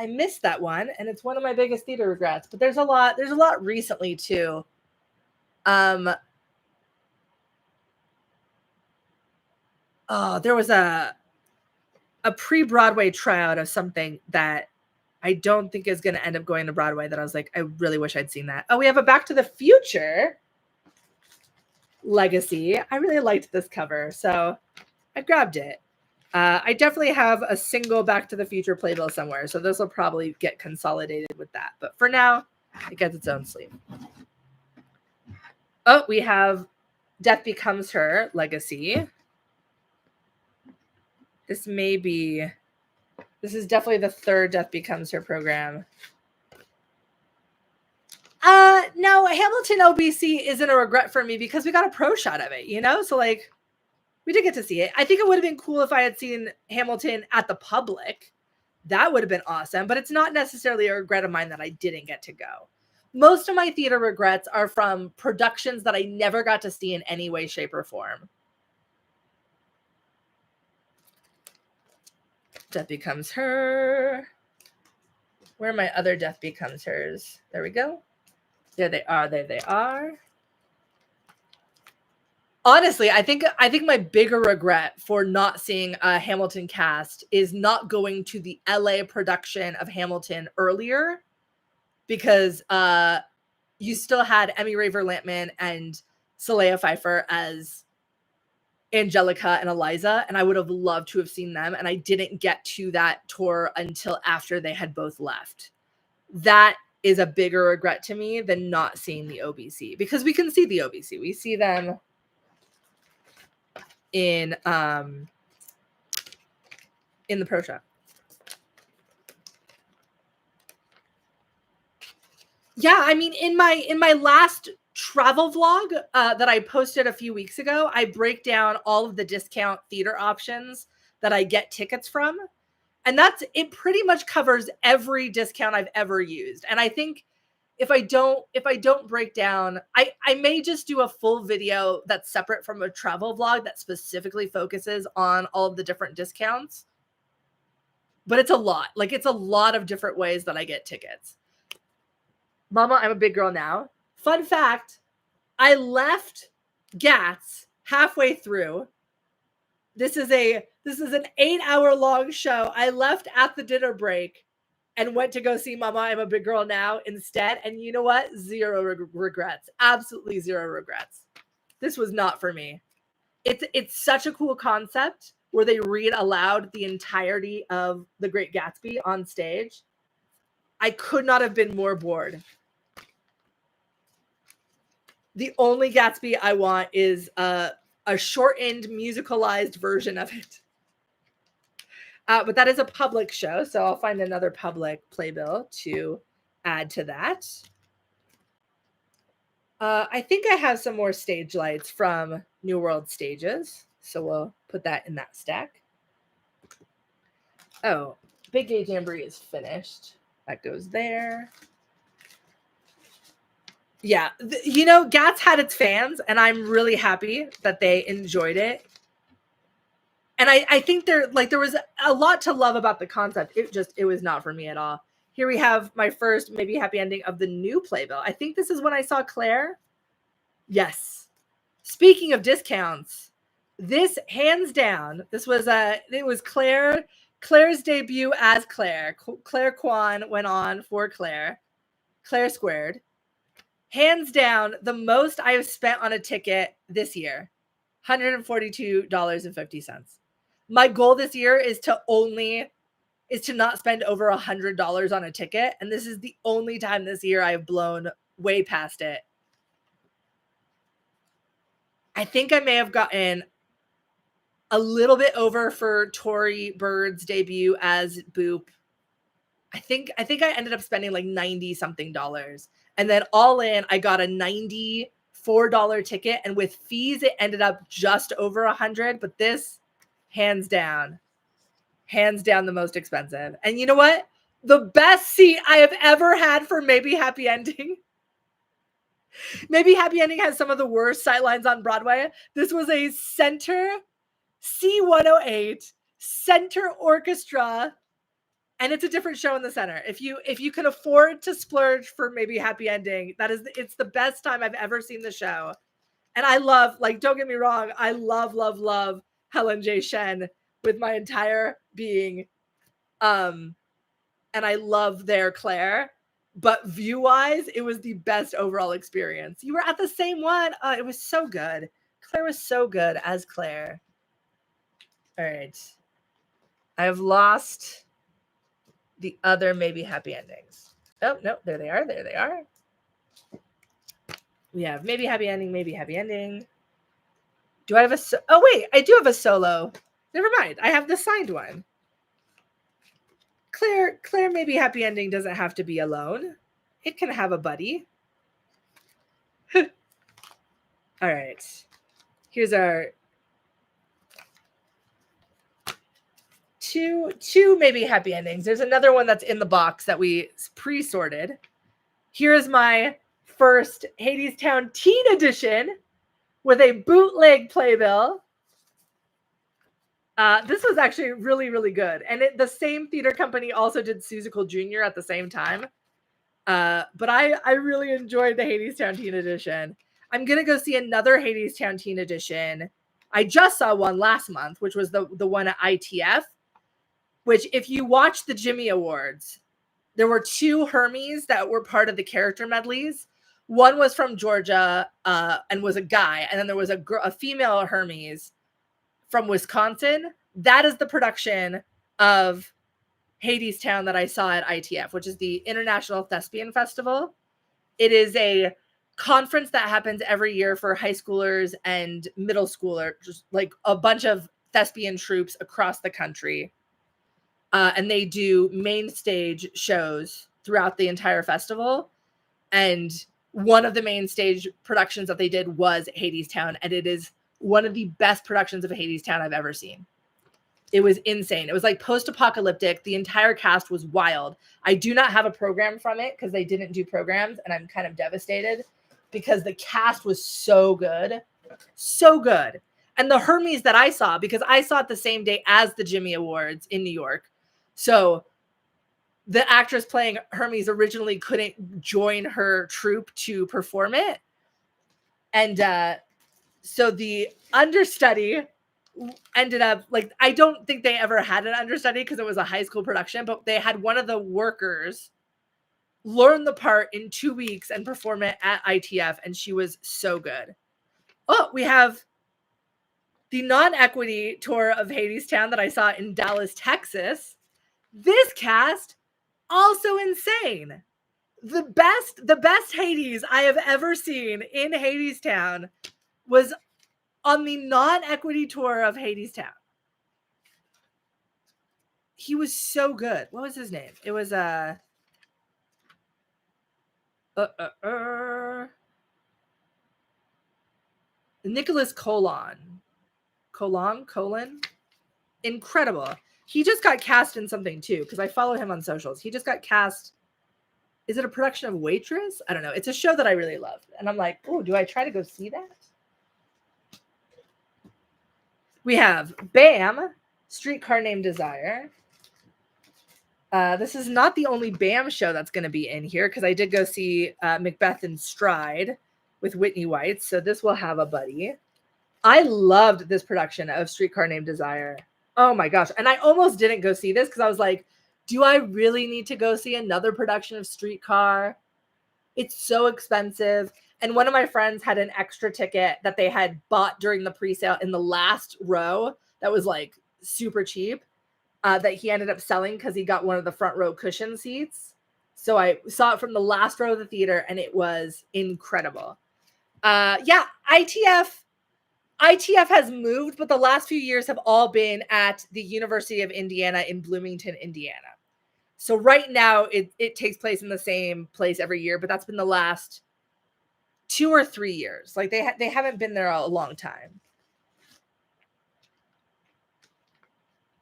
missed that one. And it's one of my biggest theater regrets. But there's a lot recently too. There was a pre-Broadway tryout of something that I don't think is going to end up going to Broadway that I was like, I really wish I'd seen that. Oh, we have a Back to the Future Legacy. I really liked this cover, so I grabbed it. I definitely have a single Back to the Future playbill somewhere, so this will probably get consolidated with that. But for now, it gets its own sleeve. Oh, we have Death Becomes Her Legacy. This is definitely the third Death Becomes Her program. No, Hamilton OBC isn't a regret for me because we got a pro shot of it, you know? So like, We did get to see it. I think it would have been cool if I had seen Hamilton at the Public. That would have been awesome, but it's not necessarily a regret of mine that I didn't get to go. Most of my theater regrets are from productions that I never got to see in any way, shape, or form. Death Becomes Her. Where are my other Death Becomes Hers? There we go. There they are. There they are. Honestly, I think my bigger regret for not seeing a Hamilton cast is not going to the LA production of Hamilton earlier, because you still had Emmy Raver Lampman and Saleha Pfeiffer as Angelica and Eliza, and I would have loved to have seen them, and I didn't get to that tour until after they had both left. That is a bigger regret to me than not seeing the OBC, because we can see the OBC. We see them in the pro shop. Yeah, I mean, in my last travel vlog that I posted a few weeks ago, I break down all of the discount theater options that I get tickets from, and it pretty much covers every discount I've ever used. And I think if I don't break down, I may just do a full video that's separate from a travel vlog that specifically focuses on all of the different discounts. But it's a lot. Like, it's a lot of different ways that I get tickets. Mama, I'm a Big Girl Now. Fun fact, I left GATS halfway through. This is an 8-hour long show. I left at the dinner break and went to go see Mama, I'm a Big Girl Now instead. And you know what? Zero regrets. Absolutely zero regrets. This was not for me. It's such a cool concept where they read aloud the entirety of The Great Gatsby on stage. I could not have been more bored. The only Gatsby I want is a shortened, musicalized version of it. But that is a public show, so I'll find another public playbill to add to that. I think I have some more stage lights from New World Stages, so we'll put that in that stack. Oh, Big Gay Jamboree is finished. That goes there. Yeah, GATS had its fans, and I'm really happy that they enjoyed it. And I think there was a lot to love about the concept. It was not for me at all. Here we have my first maybe happy ending of the new playbill. I think this is when I saw Claire. Yes. Speaking of discounts, this hands down, it was Claire's debut as Claire. Claire Kwan went on for Claire Squared. Hands down, the most I have spent on a ticket this year, $142.50. My goal this year is to not spend over $100 on a ticket, and this is the only time this year I have blown way past it. I think I may have gotten a little bit over for Tory Bird's debut as Boop. I think I ended up spending like $90 something. And then all in, I got a $94 ticket, and with fees, it ended up just over $100. But this, hands down the most expensive. And you know what? The best seat I have ever had for Maybe Happy Ending. Maybe Happy Ending has some of the worst sightlines on Broadway. This was a center C108 center orchestra. And it's a different show in the center. If you can afford to splurge for Maybe Happy Ending, it's the best time I've ever seen the show. And I love, don't get me wrong, I love Helen J. Shen with my entire being. And I love their Claire. But view-wise, it was the best overall experience. You were at the same one. Oh, it was so good. Claire was so good as Claire. All right. I have lost the other Maybe Happy Endings. Oh, no, there they are. There they are. We have Maybe Happy Ending, Maybe Happy Ending. Do I have oh, wait, I do have a solo. Never mind. I have the signed one. Claire Maybe Happy Ending doesn't have to be alone. It can have a buddy. All right. Here's our two maybe happy endings. There's another one that's in the box that we pre-sorted. Here's my first Hadestown Teen Edition with a bootleg playbill. This was actually really, really good. And the same theater company also did Seussical Jr. at the same time. But I really enjoyed the Hadestown Teen Edition. I'm going to go see another Hadestown Teen Edition. I just saw one last month, which was the one at ITF, which if you watch the Jimmy Awards, there were two Hermes that were part of the character medleys. One was from Georgia and was a guy. And then there was a female Hermes from Wisconsin. That is the production of Hadestown that I saw at ITF, which is the International Thespian Festival. It is a conference that happens every year for high schoolers and middle schoolers, just like a bunch of thespian troupes across the country. And they do main stage shows throughout the entire festival. And one of the main stage productions that they did was Hadestown, and it is one of the best productions of Hadestown I've ever seen. It was insane. It was like post-apocalyptic. The entire cast was wild. I do not have a program from it because they didn't do programs, and I'm kind of devastated because the cast was so good. So good. And the Hermes that I saw, because I saw it the same day as the Jimmy Awards in New York. So the actress playing Hermes originally couldn't join her troupe to perform it. And so the understudy ended up, like, I don't think they ever had an understudy because it was a high school production, but they had one of the workers learn the part in 2 weeks and perform it at ITF, and she was so good. Oh, we have the non-equity tour of Hadestown that I saw in Dallas, Texas. This cast, also insane. The best Hades I have ever seen in Hadestown was on the non-equity tour of Hadestown. He was so good. What was his name? It was Nicholas Colon. Incredible. He just got cast in something too, because I follow him on socials. He just got cast. Is it a production of Waitress? I don't know. It's a show that I really love. And I'm like, oh, do I try to go see that? We have BAM, Streetcar Named Desire. This is not the only BAM show that's going to be in here, because I did go see Macbeth in Stride with Whitney White. So this will have a buddy. I loved this production of Streetcar Named Desire. Oh my gosh. And I almost didn't go see this because I was like, do I really need to go see another production of Streetcar? It's so expensive. And one of my friends had an extra ticket that they had bought during the pre-sale in the last row that was like super cheap, that he ended up selling because he got one of the front row cushion seats. So I saw it from the last row of the theater, and it was incredible. Yeah, ITF has moved, but the last few years have all been at the University of Indiana in Bloomington, Indiana. So right now it takes place in the same place every year, but that's been the last 2 or 3 years. Like they haven't been there a long time.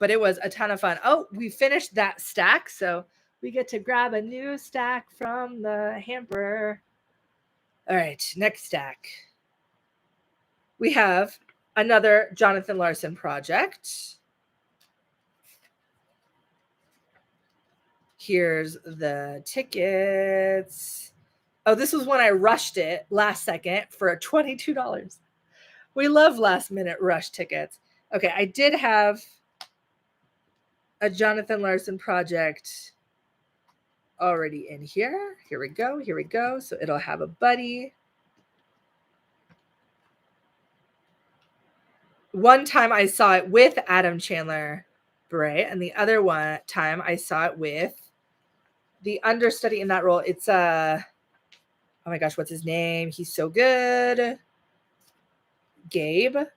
But it was a ton of fun. Oh, we finished that stack, so we get to grab a new stack from the hamper. All right, next stack. We have another Jonathan Larson project. Here's the tickets. Oh, this was when I rushed it last second for $22. We love last minute rush tickets. Okay, I did have a Jonathan Larson project already in here. Here we go. So it'll have a buddy. One time I saw it with Adam Chandler Bray, and the other one time I saw it with the understudy in that role. It's oh my gosh, what's his name? He's so good. Gilbert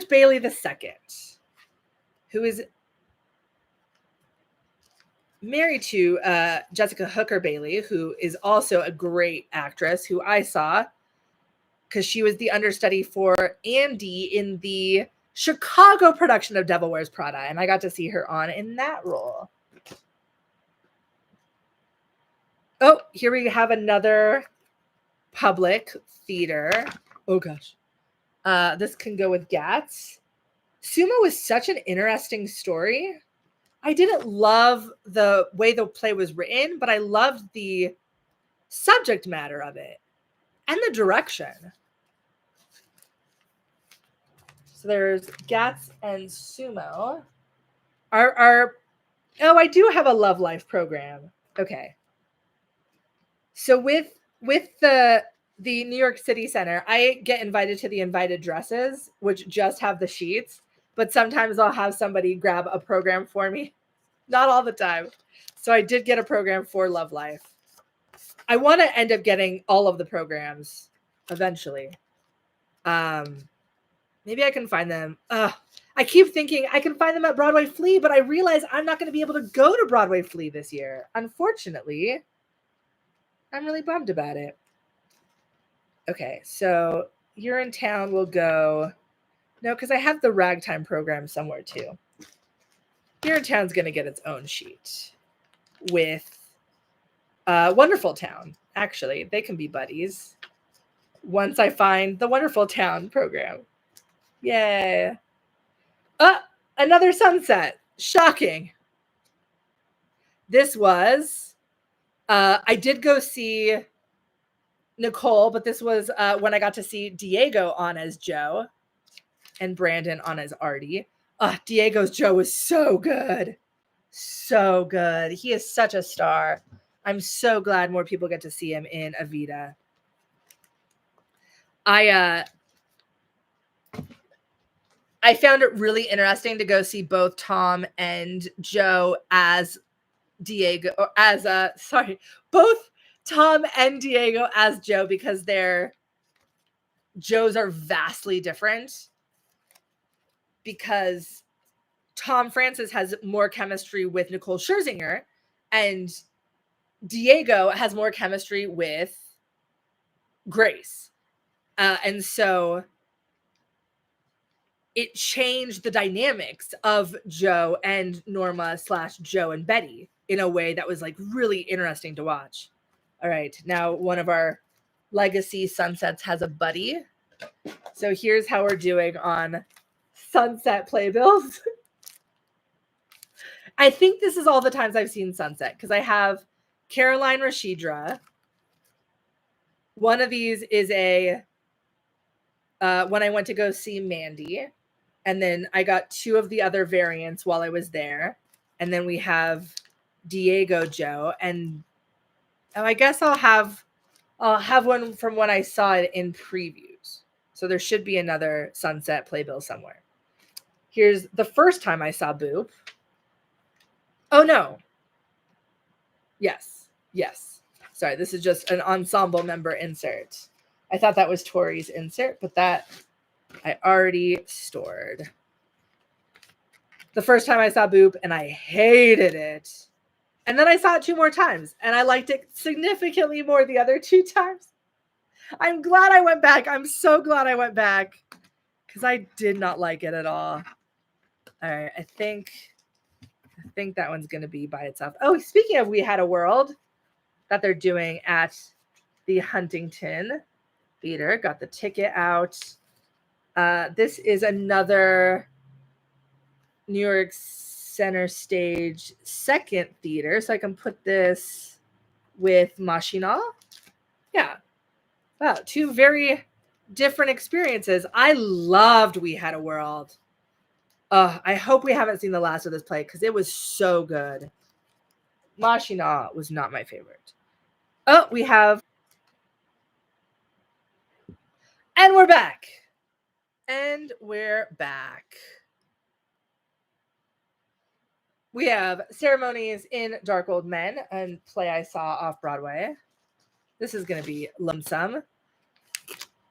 Bailey II, who is married to Jessica Hooker Bailey, who is also a great actress, who I saw because she was the understudy for Andy in the Chicago production of Devil Wears Prada, and I got to see her on in that role. Oh, here we have another public theater. Oh gosh. This can go with Gats. Sumo was such an interesting story. I didn't love the way the play was written, but I loved the subject matter of it and the direction. So there's Gats and Sumo. Oh, I do have a Love Life program. Okay. So with the New York City Center, I get invited to the invited dresses, which just have the sheets, but sometimes I'll have somebody grab a program for me. Not all the time. So I did get a program for Love Life. I want to end up getting all of the programs eventually. Maybe I can find them. I keep thinking I can find them at Broadway Flea, but I realize I'm not going to be able to go to Broadway Flea this year. Unfortunately, I'm really bummed about it. Okay, so You're in Town will go. No, because I have the Ragtime program somewhere too. You're in Town's going to get its own sheet with Wonderful Town. Actually, they can be buddies once I find the Wonderful Town program. Yay. Another sunset. Shocking. This was, I did go see Nicole, but this was when I got to see Diego on as Joe and Brandon on as Artie. Diego's Joe was so good. So good. He is such a star. I'm so glad more people get to see him in Evita. I found it really interesting to go see both Tom and Joe as Diego, or as both Tom and Diego as Joe, because their Joes are vastly different. Because Tom Francis has more chemistry with Nicole Scherzinger, and Diego has more chemistry with Grace. And so it changed the dynamics of Joe and Norma / Joe and Betty in a way that was like really interesting to watch. All right, now one of our legacy sunsets has a buddy. So here's how we're doing on sunset playbills. I think this is all the times I've seen sunset, because I have Caroline Rashidra. One of these is when I went to go see Mandy. And then I got 2 of the other variants while I was there. And then we have Diego Joe. And I guess I'll have one from when I saw it in previews. So there should be another sunset playbill somewhere. Here's the first time I saw Boop. Oh, no. Yes. Sorry, this is just an ensemble member insert. I thought that was Tori's insert, but that I already stored. The first time I saw Boop, and I hated it. And then I saw it 2 more times, and I liked it significantly more the other 2 times. I'm glad I went back. I'm so glad I went back, because I did not like it at all. All right, I think that one's going to be by itself. Oh, speaking of We Had a World that they're doing at the Huntington Theater, got the ticket out. This is another New York Center Stage second theater, so I can put this with Machinal. Yeah. Wow, 2 very different experiences. I loved We Had a World. I hope we haven't seen the last of this play, because it was so good. Machinal was not my favorite. Oh, we have... And we're back. We have Ceremonies in Dark Old Men, a play I saw Off-Broadway. This is going to be lonesome.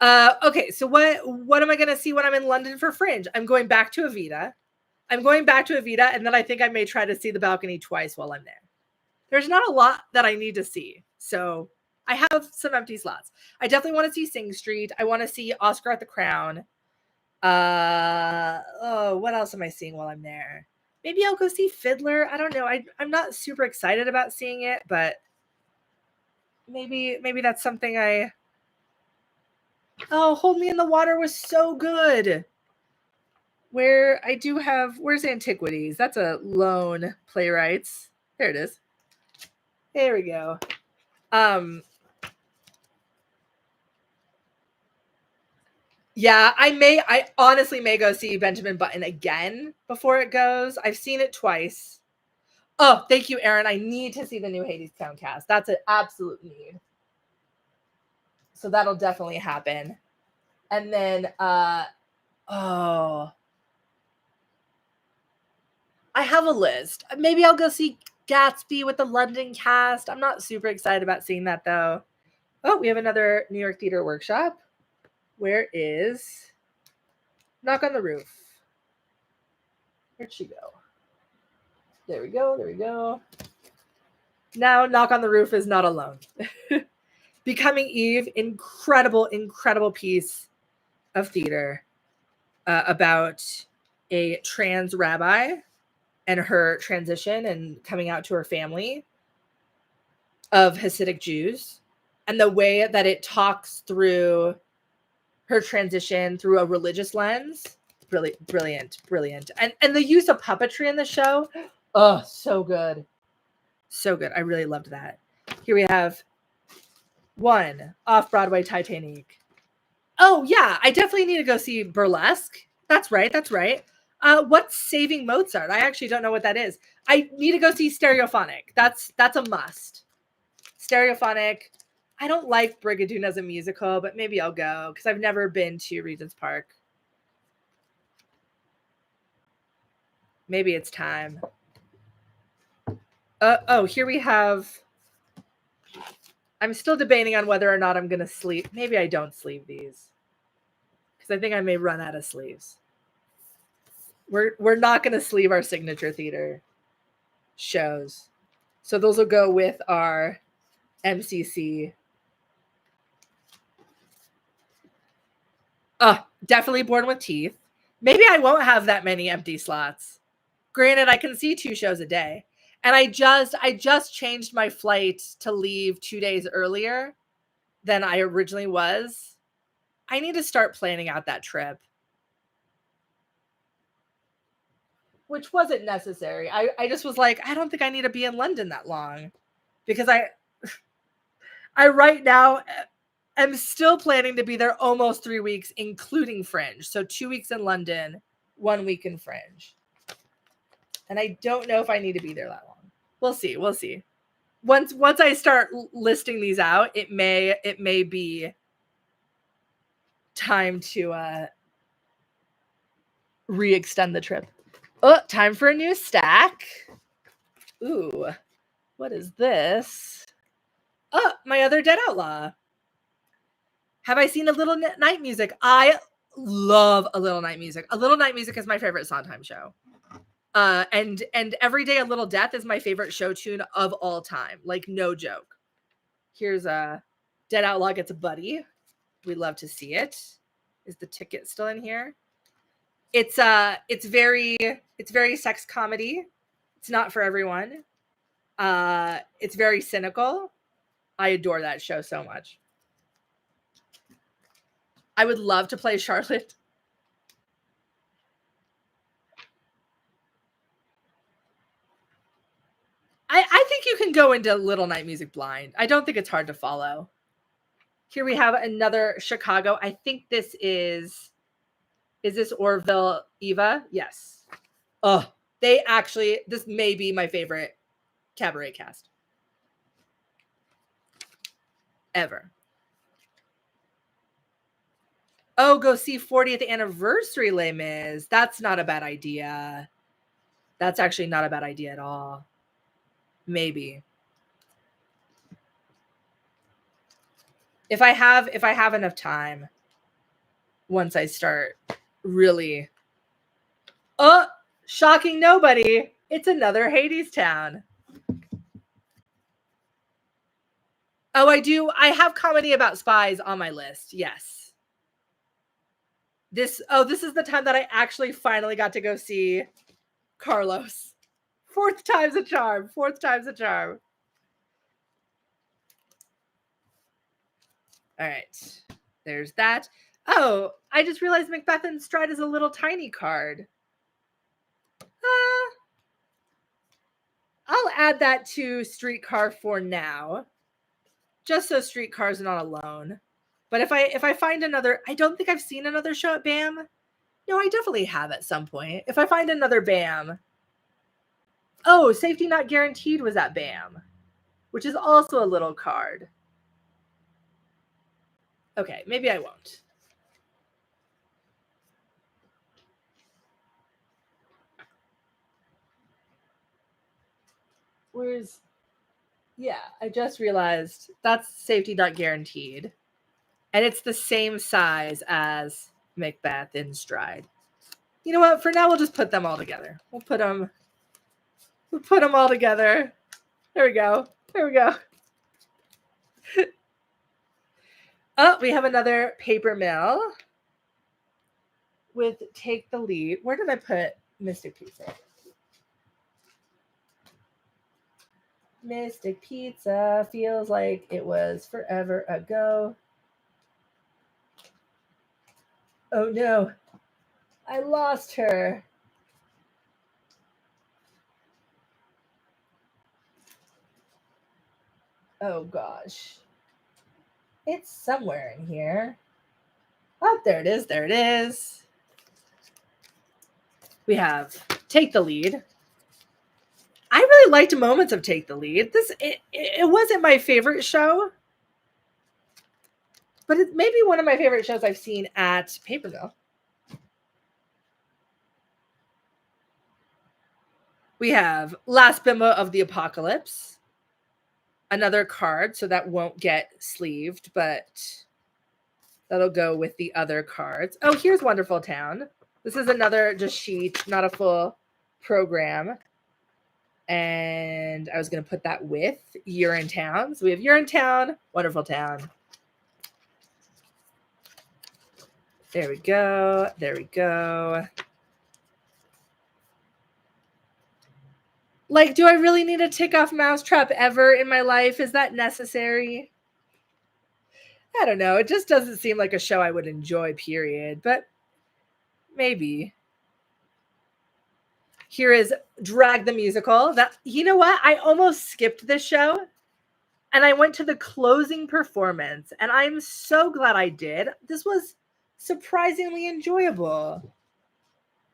Okay, so what am I going to see when I'm in London for Fringe? I'm going back to Evita. And then I think I may try to see The Balcony twice while I'm there. There's not a lot that I need to see, so I have some empty slots. I definitely want to see Sing Street. I want to see Oscar at the Crown. Oh, what else am I seeing while I'm there? Maybe I'll go see Fiddler. I don't know. I'm not super excited about seeing it, but maybe that's something I. Oh, Hold Me in the Water was so good. Where I do have, where's Antiquities? That's a loan playwrights. There it is. There we go. Yeah, I honestly may go see Benjamin Button again before it goes. I've seen it twice. Oh, thank you, Aaron. I need to see the new Hadestown cast. That's an absolute need. So that'll definitely happen. And then oh, I have a list. Maybe I'll go see Gatsby with the London cast. I'm not super excited about seeing that though. Oh, we have another New York Theater Workshop. Where is Knock on the Roof? Where'd she go? There we go. There we go. Now Knock on the Roof is not alone. Becoming Eve, incredible, incredible piece of theater about a trans rabbi and her transition and coming out to her family of Hasidic Jews, and the way that it talks through her transition through a religious lens. Brilliant. And the use of puppetry in the show, oh, so good. So good. I really loved that. Here we have one Off-Broadway Titanic. Oh yeah, I definitely need to go see Burlesque. That's right. What's Saving Mozart? I actually don't know what that is. I need to go see Stereophonic. That's a must. Stereophonic. I don't like Brigadoon as a musical, but maybe I'll go because I've never been to Regent's Park. Maybe it's time. Oh, here we have. I'm still debating on whether or not I'm going to sleeve. Maybe I don't sleeve these because I think I may run out of sleeves. We're not going to sleeve our signature theater shows. So those will go with our MCC. Definitely Born with Teeth. Maybe I won't have that many empty slots. Granted, I can see 2 shows a day. And I just changed my flight to leave 2 days earlier than I originally was. I need to start planning out that trip. Which wasn't necessary. I just was like, I don't think I need to be in London that long. Because I right now am still planning to be there almost 3 weeks, including Fringe. So 2 weeks in London, 1 week in Fringe. And I don't know if I need to be there that long. We'll see. Once I start listing these out, it may be time to re-extend the trip. Oh, time for a new stack. Ooh, what is this? Oh, My Other Dead Outlaw. Have I seen A Little Night Music? I love A Little Night Music. A Little Night Music is my favorite Sondheim show. And Every Day a Little Death is my favorite show tune of all time. Like, no joke. Here's a Dead Outlaw Gets a Buddy. We'd love to see it. Is the ticket still in here? It's very sex comedy. It's not for everyone. It's very cynical. I adore that show so much. I would love to play Charlotte. I think you can go into Little Night Music blind. I don't think it's hard to follow. Here we have another Chicago. I think this is this Orville Eva? Yes. Oh, this may be my favorite cabaret cast ever. Oh, go see 40th Anniversary Les Mis. That's not a bad idea. That's actually not a bad idea at all. Maybe. If I have enough time, once I start really. Oh, shocking nobody. It's another Hadestown. Oh, I do. I have Comedy About Spies on my list. Yes. This is the time that I actually finally got to go see Carlos. Fourth time's a charm. Fourth time's a charm. All right. There's that. Oh, I just realized Macbeth in Stride is a little tiny card. I'll add that to Streetcar for now. Just so Streetcar's not alone. But if I find another, I don't think I've seen another show at BAM. No, I definitely have at some point. If I find another BAM. Oh, Safety Not Guaranteed was at BAM, which is also a little card. Okay, maybe I won't. Where's... Yeah, I just realized that's Safety Not Guaranteed. And it's the same size as Macbeth in Stride. You know what? For now, we'll just put them all together. We'll put them all together. There we go. There we go. Oh, we have another paper mill with Take the Lead. Where did I put Mystic Pizza? Mystic Pizza feels like it was forever ago. Oh no, I lost her. Oh gosh. It's somewhere in here. Oh, there it is. There it is. We have Take the Lead. I really liked moments of Take the Lead. It wasn't my favorite show, but it may be one of my favorite shows I've seen at Paper Mill. We have Last Bimbo of the Apocalypse. Another card, so that won't get sleeved, but that'll go with the other cards. Oh, here's Wonderful Town. This is another just sheet, not a full program. And I was going to put that with Urinetown. So we have Urinetown, Wonderful Town. There we go. There we go. Like, do I really need a tick-off mousetrap ever in my life? Is that necessary? I don't know. It just doesn't seem like a show I would enjoy, period. But maybe. Here is Drag the Musical. That, you know what? I almost skipped this show. And I went to the closing performance. And I'm so glad I did. This was surprisingly enjoyable.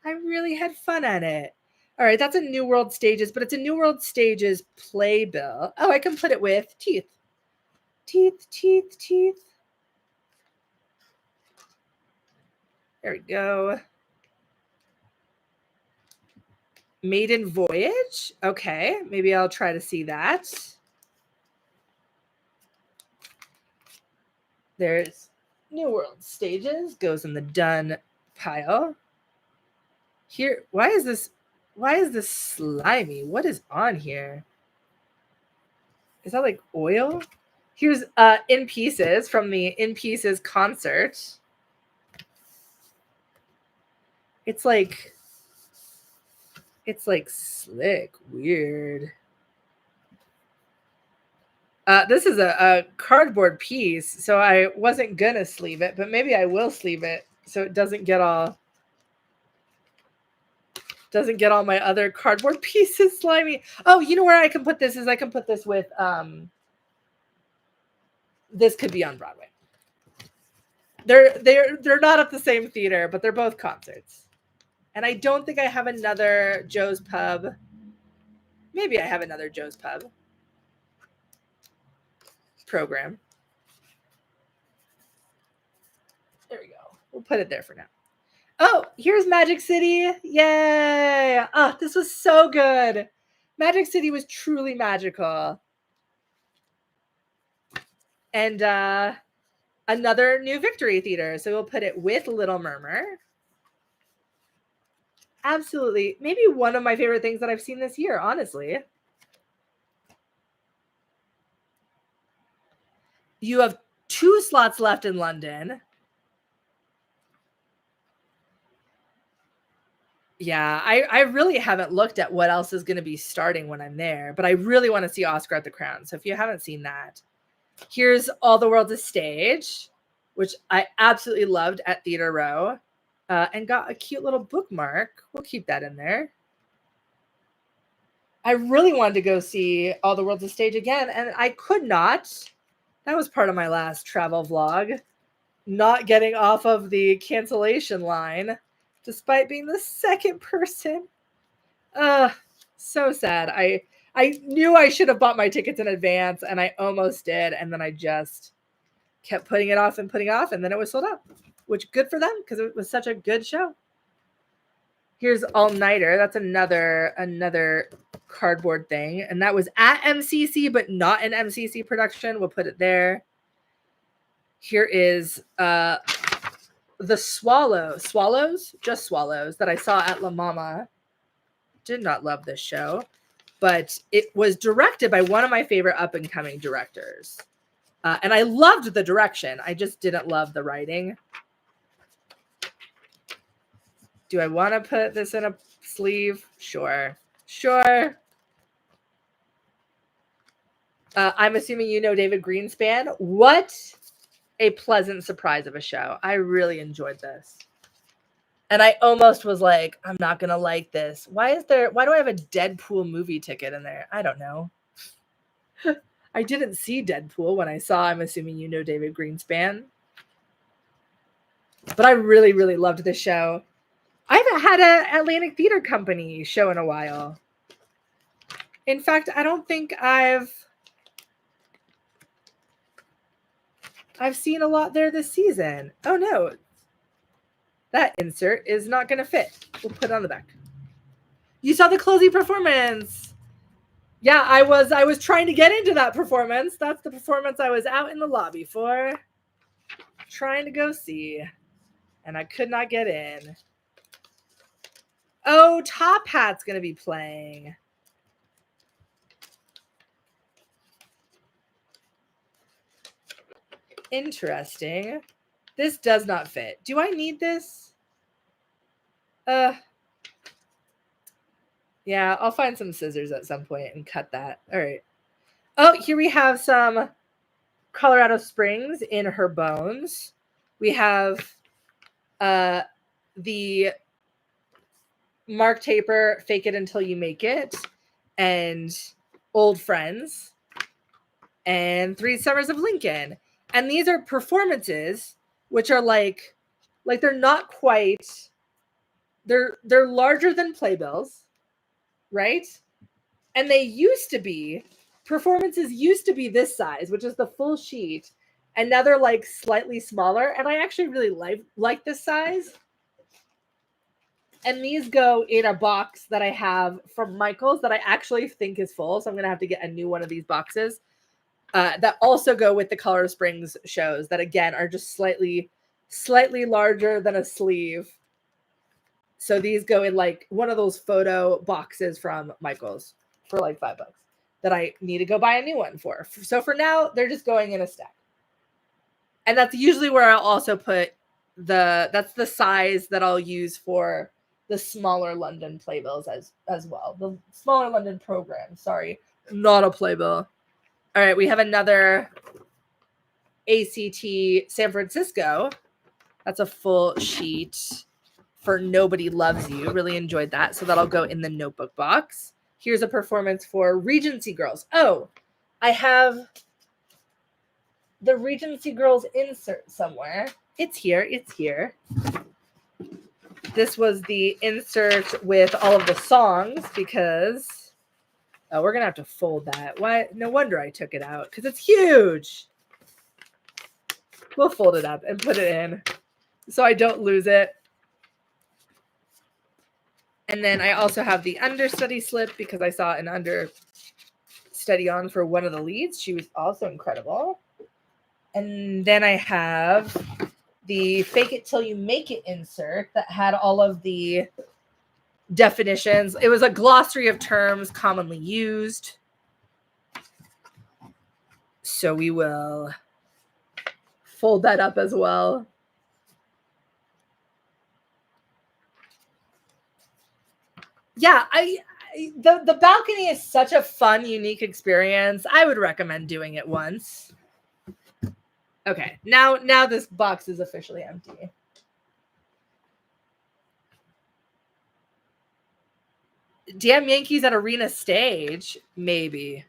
I really had fun at it. All right, that's a New World Stages, but it's a New World Stages playbill. Oh, I can put it with teeth. Teeth, teeth, teeth. There we go. Maiden Voyage. Okay, maybe I'll try to see that. There's New World Stages. Goes in the done pile. Here, why is this slimy? What is on here? Is that like oil? Here's In Pieces from the In Pieces concert. It's like slick, weird. This is a cardboard piece, so I wasn't gonna sleeve it, but maybe I will sleeve it so it doesn't get all my other cardboard pieces slimy. Oh, you know where I can put this is I can put this with this could be on Broadway. They're not at the same theater, but they're both concerts. And I don't think I have another Joe's Pub. Maybe I have another Joe's Pub program. There we go. We'll put it there for now. Oh, here's Magic City. Yay. Oh, this was so good. Magic City was truly magical. And another new Victory Theater. So we'll put it with Little Murmur. Absolutely. Maybe one of my favorite things that I've seen this year, honestly. You have 2 slots left in London. Yeah, I really haven't looked at what else is going to be starting when I'm there, but I really want to see Oscar at the Crown. So if you haven't seen that, here's All the World's a Stage, which I absolutely loved at Theater Row, and got a cute little bookmark. We'll keep that in there. I really wanted to go see All the World's a Stage again, and I could not. That was part of my last travel vlog, not getting off of the cancellation line, despite being the second person. So sad. I knew I should have bought my tickets in advance, and I almost did, and then I just kept putting it off and putting it off, and then it was sold out, which good for them because it was such a good show. Here's All Nighter. That's another cardboard thing, and that was at MCC, but not an MCC production. We'll put it there. Here is the Swallows that I saw at La Mama. Did not love this show, but it was directed by one of my favorite up-and-coming directors. And I loved the direction. I just didn't love the writing. Do I want to put this in a sleeve? Sure. I'm assuming you know David Greenspan. What a pleasant surprise of a show. I really enjoyed this. And I almost was like, I'm not going to like this. Why do I have a Deadpool movie ticket in there? I don't know. I didn't see Deadpool when I saw I'm assuming you know David Greenspan. But I really, really loved this show. I haven't had an Atlantic Theater Company show in a while. In fact, I don't think I've seen a lot there this season. Oh no. That insert is not going to fit. We'll put it on the back. You saw the closing performance. Yeah, I was trying to get into that performance. That's the performance I was out in the lobby for, trying to go see, and I could not get in. Oh, Top Hat's going to be playing. Interesting. This does not fit. Do I need this? Yeah, I'll find some scissors at some point and cut that. All right. Oh, here we have some Colorado Springs in Her Bones. We have the Mark Taper, Fake It Until You Make It, and Old Friends, and 3 Summers of Lincoln. And these are performances which are like they're not quite, they're larger than playbills, right? And performances used to be this size, which is the full sheet, and now they're like slightly smaller, and I actually really like this size. And these go in a box that I have from Michael's that I actually think is full, so I'm gonna have to get a new one of these boxes that also go with the Colorado Springs shows that again are just slightly larger than a sleeve. So these go in like one of those photo boxes from Michael's for like $5 that I need to go buy a new one for. So for now, they're just going in a stack. And that's usually where I'll also put that's the size that I'll use for the smaller London playbills as well. The smaller London program, sorry, not a playbill. All right, we have another ACT San Francisco. That's a full sheet for Nobody Loves You. Really enjoyed that. So that'll go in the notebook box. Here's a performance for Regency Girls. Oh, I have the Regency Girls insert somewhere. It's here. This was the insert with all of the songs because we're going to have to fold that. Why? No wonder I took it out because it's huge. We'll fold it up and put it in so I don't lose it. And then I also have the understudy slip because I saw an understudy on for one of the leads. She was also incredible. And then I have the Fake It Till You Make It insert that had all of the definitions. It was a glossary of terms commonly used. So we will fold that up as well. Yeah, the balcony is such a fun, unique experience. I would recommend doing it once. Okay, now this box is officially empty. Damn Yankees at Arena Stage, maybe.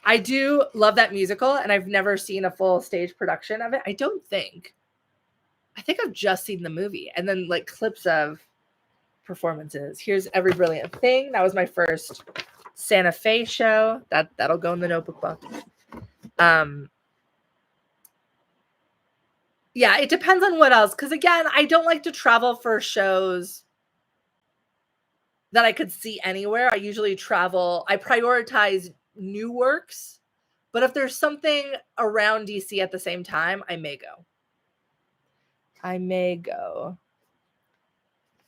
I do love that musical, and I've never seen a full stage production of it. I think I've just seen the movie and then like clips of performances. Here's Every Brilliant Thing. That was my first Santa Fe show. That'll go in the notebook book. Yeah, it depends on what else. Because again, I don't like to travel for shows that I could see anywhere. I usually I prioritize new works. But if there's something around DC at the same time, I may go.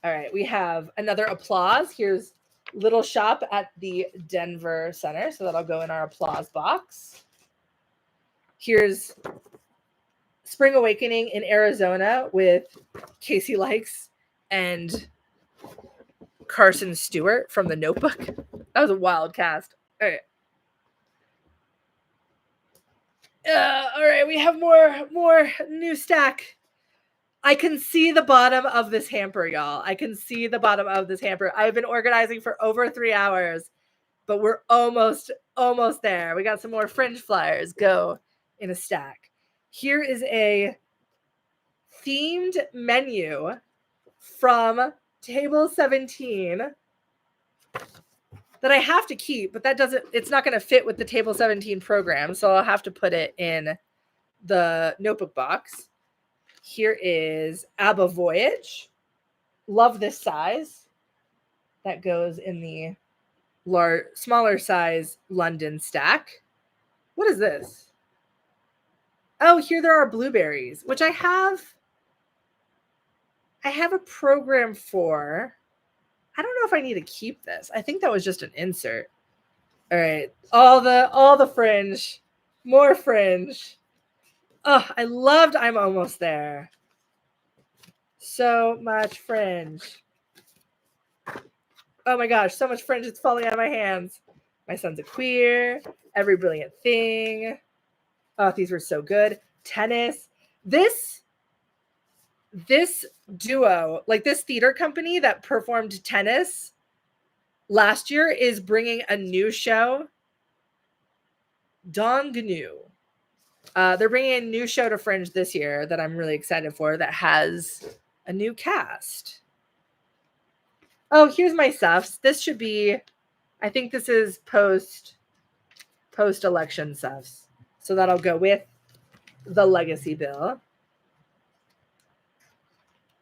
All right, we have another applause. Here's Little Shop at the Denver Center. So that'll go in our applause box. Here's Spring Awakening in Arizona with Casey Likes and Carson Stewart from The Notebook. That was a wild cast. All right. All right, we have more new stack. I can see the bottom of this hamper, y'all. I can see the bottom of this hamper. I've been organizing for over 3 hours, but we're almost there. We got some more fringe flyers go in a stack. Here is a themed menu from Table 17 that I have to keep, but it's not going to fit with the Table 17 program, so I'll have to put it in the notebook box. Here is ABBA Voyage. Love this size. That goes in the smaller size London stack. What is this? Oh, here there are blueberries, which I have a program for. I don't know if I need to keep this. I think that was just an insert. All right. All the fringe. More fringe. Oh, I loved I'm Almost There. So much fringe. Oh my gosh, so much fringe. It's falling out of my hands. My Son's a Queer. Every Brilliant Thing. Oh, these were so good. Tennis. This duo, like this theater company that performed Tennis last year, is bringing a new show. Dong Gnu. They're bringing a new show to Fringe this year that I'm really excited for that has a new cast. Oh, here's my stuffs. This should be, I think this is post-election stuffs. So that'll go with the legacy bill.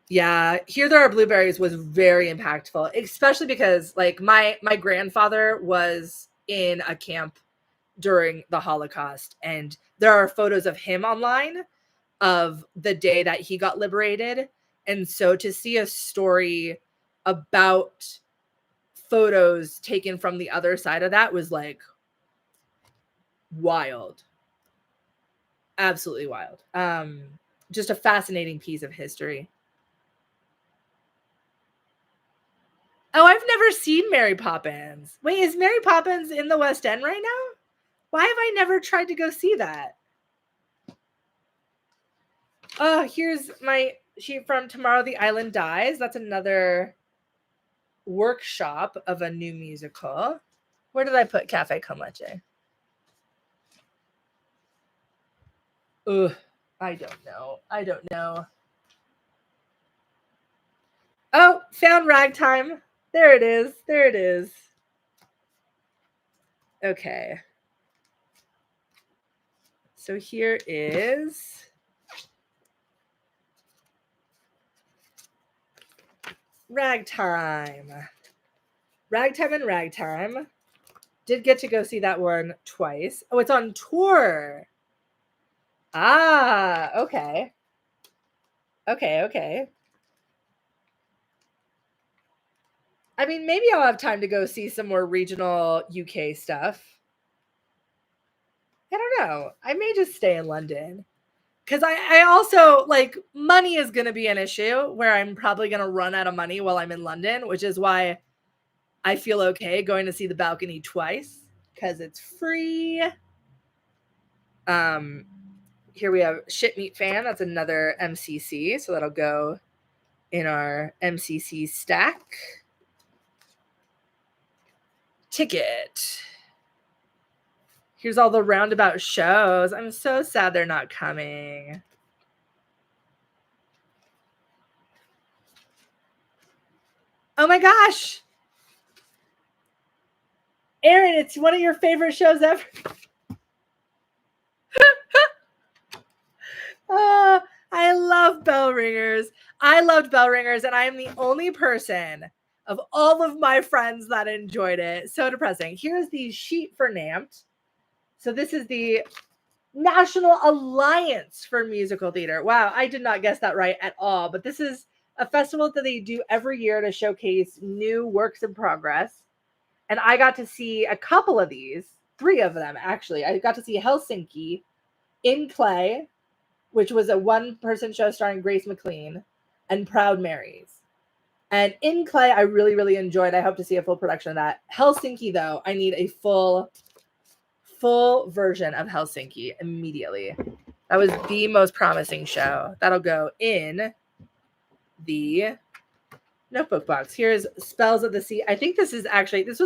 Yeah, Here There Are Blueberries was very impactful, especially because like my grandfather was in a camp during the Holocaust, and there are photos of him online of the day that he got liberated. And so to see a story about photos taken from the other side of that was like wild. Absolutely wild. Just a fascinating piece of history. Oh, I've never seen Mary Poppins. Wait, is Mary Poppins in the West End right now? Why have I never tried to go see that? Oh, here's my sheet from Tomorrow the Island Dies. That's another workshop of a new musical. Where did I put Cafe Con Leche? Ugh, I don't know. Oh, found Ragtime. There it is. Okay. So here is Ragtime. Ragtime. Did get to go see that one twice. Oh, it's on tour. Ah, okay. I mean, maybe I'll have time to go see some more regional UK stuff. I don't know. I may just stay in London. because I also, like, money is going to be an issue where I'm probably going to run out of money while I'm in London, which is why I feel okay going to see The Balcony twice because it's free. Here we have Shit Meat Fan. That's another MCC, so that'll go in our MCC stack. Ticket. Here's all the roundabout shows. I'm so sad they're not coming. Oh my gosh. Aaron, it's one of your favorite shows ever. I love Bell Ringers. I loved Bell Ringers, and I am the only person of all of my friends that enjoyed it. So depressing. Here's the sheet for NAMT. So this is the National Alliance for Musical Theater. Wow, I did not guess that right at all. But this is a festival that they do every year to showcase new works in progress. And I got to see a couple of these, 3 of them actually. I got to see Helsinki in play, which was a one-person show starring Grace McLean, and Proud Marys. And in Clay, I really, really enjoyed. I hope to see a full production of that. Helsinki, though, I need a full version of Helsinki immediately. That was the most promising show. That'll go in the notebook box. Here's Spells of the Sea. I think this was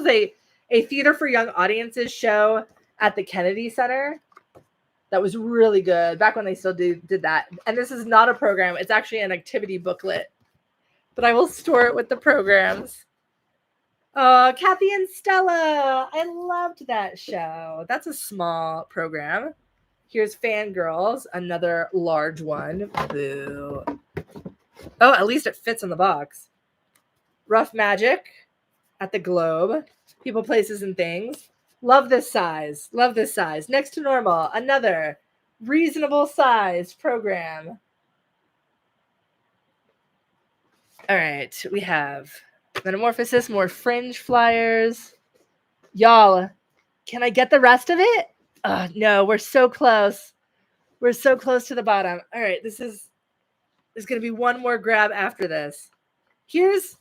a theater for young audiences show at the Kennedy Center. That was really good back when they still did that. And this is not a program. It's actually an activity booklet. But I will store it with the programs. Oh, Kathy and Stella. I loved that show. That's a small program. Here's Fangirls, another large one. Boo. Oh, at least it fits in the box. Rough Magic at the Globe. People, Places, and Things. Love this size. Love this size. Next to Normal, another reasonable size program. All right, we have Metamorphosis, more Fringe flyers. Y'all, can I get the rest of it? No, we're so close. We're so close to the bottom. All right, there's going to be one more grab after this. Here's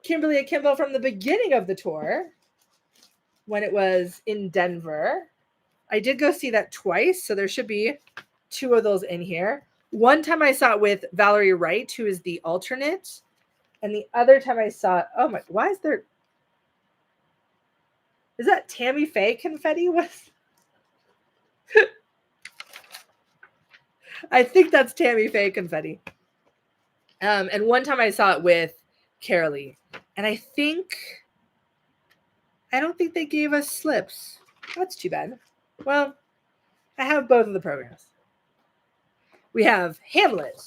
Kimberly Akimbo from the beginning of the tour when it was in Denver. I did go see that twice, so there should be 2 of those in here. One time I saw it with Valerie Wright, who is the alternate. And the other time I saw it, oh my, why is that Tammy Faye confetti? I think that's Tammy Faye confetti. And one time I saw it with Carolee. And I don't think they gave us slips. That's too bad. Well, I have both of the programs. We have Hamlet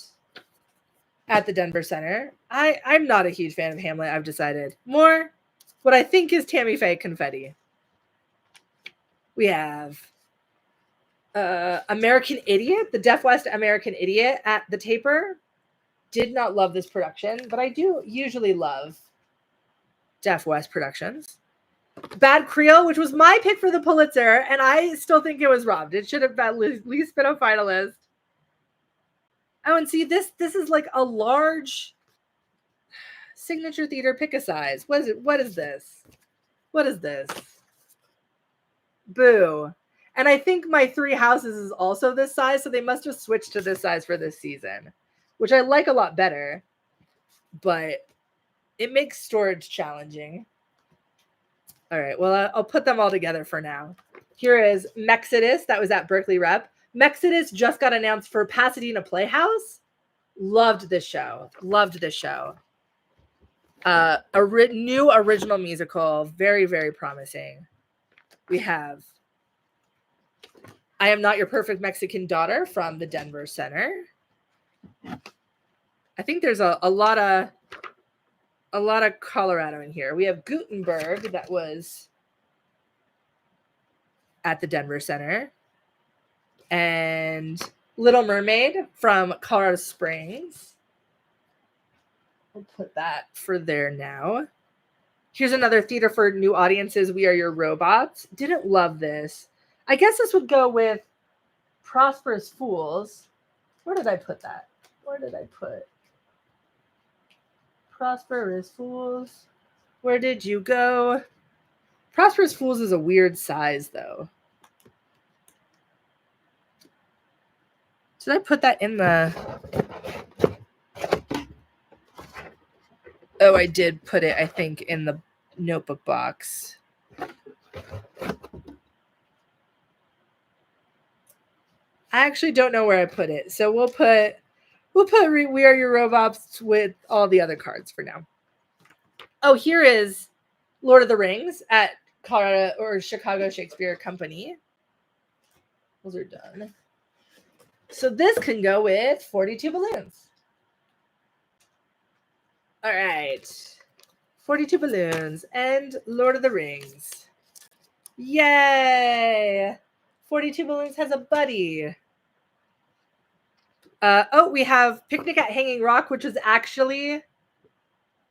at the Denver Center. I'm not a huge fan of Hamlet, I've decided. More what I think is Tammy Faye confetti. We have American Idiot, the Deaf West American Idiot at the Taper. Did not love this production, but I do usually love Deaf West productions. Bad Creole, which was my pick for the Pulitzer, and I still think it was robbed. It should have at least been a finalist. Oh, and see, this is like a large signature theater pick a size. What is it? What is this? What is this? Boo. And I think my 3 houses is also this size, so they must have switched to this size for this season, which I like a lot better, but it makes storage challenging. All right, well, I'll put them all together for now. Here is Mexodus. That was at Berkeley Rep. Mexodus just got announced for Pasadena Playhouse. Loved this show. Loved this show. New original musical. Very, very promising. We have I Am Not Your Perfect Mexican Daughter from the Denver Center. I think there's a lot of Colorado in here. We have Gutenberg that was at the Denver Center. And Little Mermaid from Colorado Springs. We'll put that for there now. Here's another theater for new audiences. We Are Your Robots. Didn't love this. I guess this would go with Prosperous Fools. Where did I put that? Where did I put Prosperous Fools? Where did you go? Prosperous Fools is a weird size, though. Did I put that in the... Oh, I did put it, I think, in the notebook box. I actually don't know where I put it. So we'll put We Are Your Robots with all the other cards for now. Oh, here is Lord of the Rings at Colorado or Chicago Shakespeare Company. Those are done. So this can go with 42 balloons. All right. 42 balloons and Lord of the Rings. Yay! 42 balloons has a buddy. We have Picnic at Hanging Rock, which is actually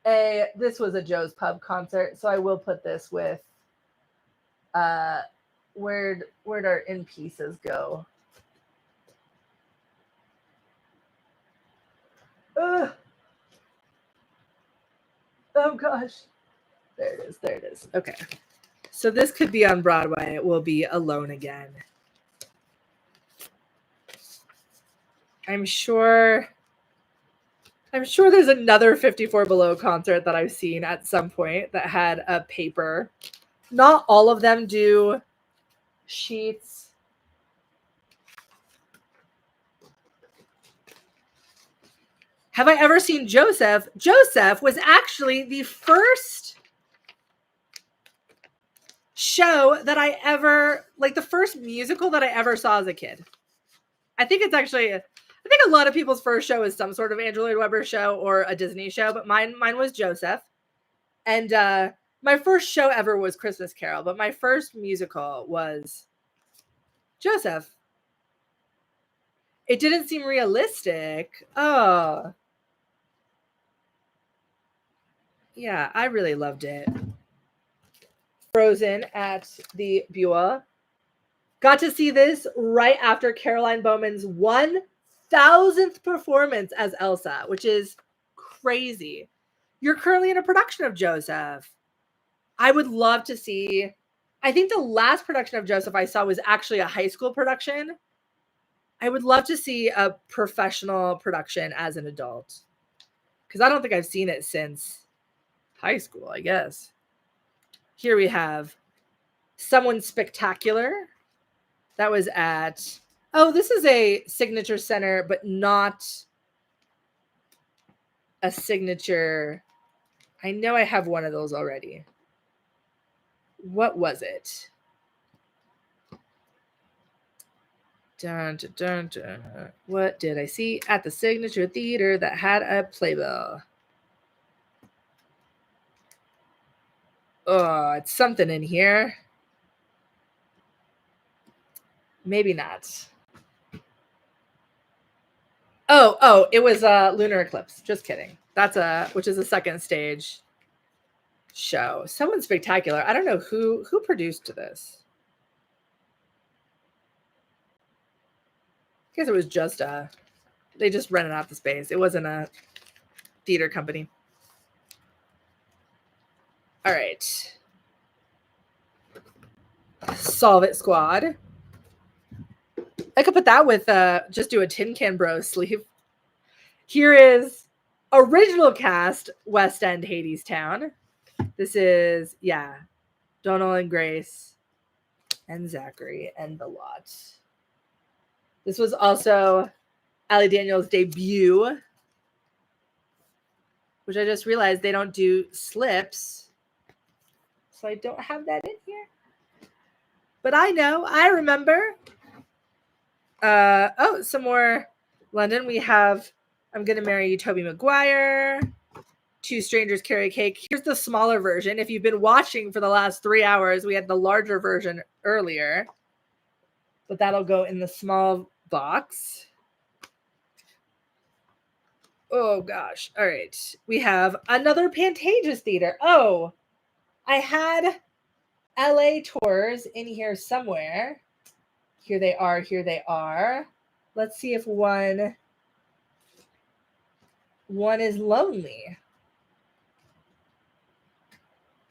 this was a Joe's Pub concert, so I will put this with where'd our in pieces go? Ugh. Oh gosh. There it is. Okay. So this could be on Broadway. It will be Alone Again. I'm sure there's another 54 Below concert that I've seen at some point that had a paper. Not all of them do sheets. Have I ever seen Joseph? Joseph was actually the first show that I ever, like the first musical that I ever saw as a kid. I think a lot of people's first show is some sort of Andrew Lloyd Webber show or a Disney show, but mine was Joseph. And my first show ever was Christmas Carol, but my first musical was Joseph. It didn't seem realistic. Oh. Yeah, I really loved it. Frozen at the Beulah. Got to see this right after Caroline Bowman's 1,000th performance as Elsa, which is crazy. You're currently in a production of Joseph. I would love to see. I think the last production of Joseph I saw was actually a high school production. I would love to see a professional production as an adult, because I don't think I've seen it since high school, I guess. Here we have Someone Spectacular. That was at, this is a Signature Center, but not a signature. I know I have one of those already. What was it? Dun, dun, dun, dun. What did I see at the Signature Theater that had a Playbill? Oh, it's something in here. Maybe not. Oh, it was Lunar Eclipse. Just kidding. Which is a second stage show. Someone Spectacular. I don't know who produced this. I guess it was just they just rented out the space. It wasn't a theater company. All right. Solve It Squad. I could put that with just do a Tin Can Bros sleeve. Here is original cast, West End Hadestown. This is, Donal and Grace and Zachary and the lot. This was also Allie Daniels' debut, which I just realized they don't do slips. So I don't have that in here. But I remember. Some more London. We have I'm Gonna Marry You, Tobey Maguire. Two Strangers Carry Cake. Here's the smaller version. If you've been watching for the last 3 hours, we had the larger version earlier. But that'll go in the small box. Oh, gosh. All right. We have another Pantages Theater. Oh, I had LA tours in here somewhere. Here they are. Let's see if one One is lonely.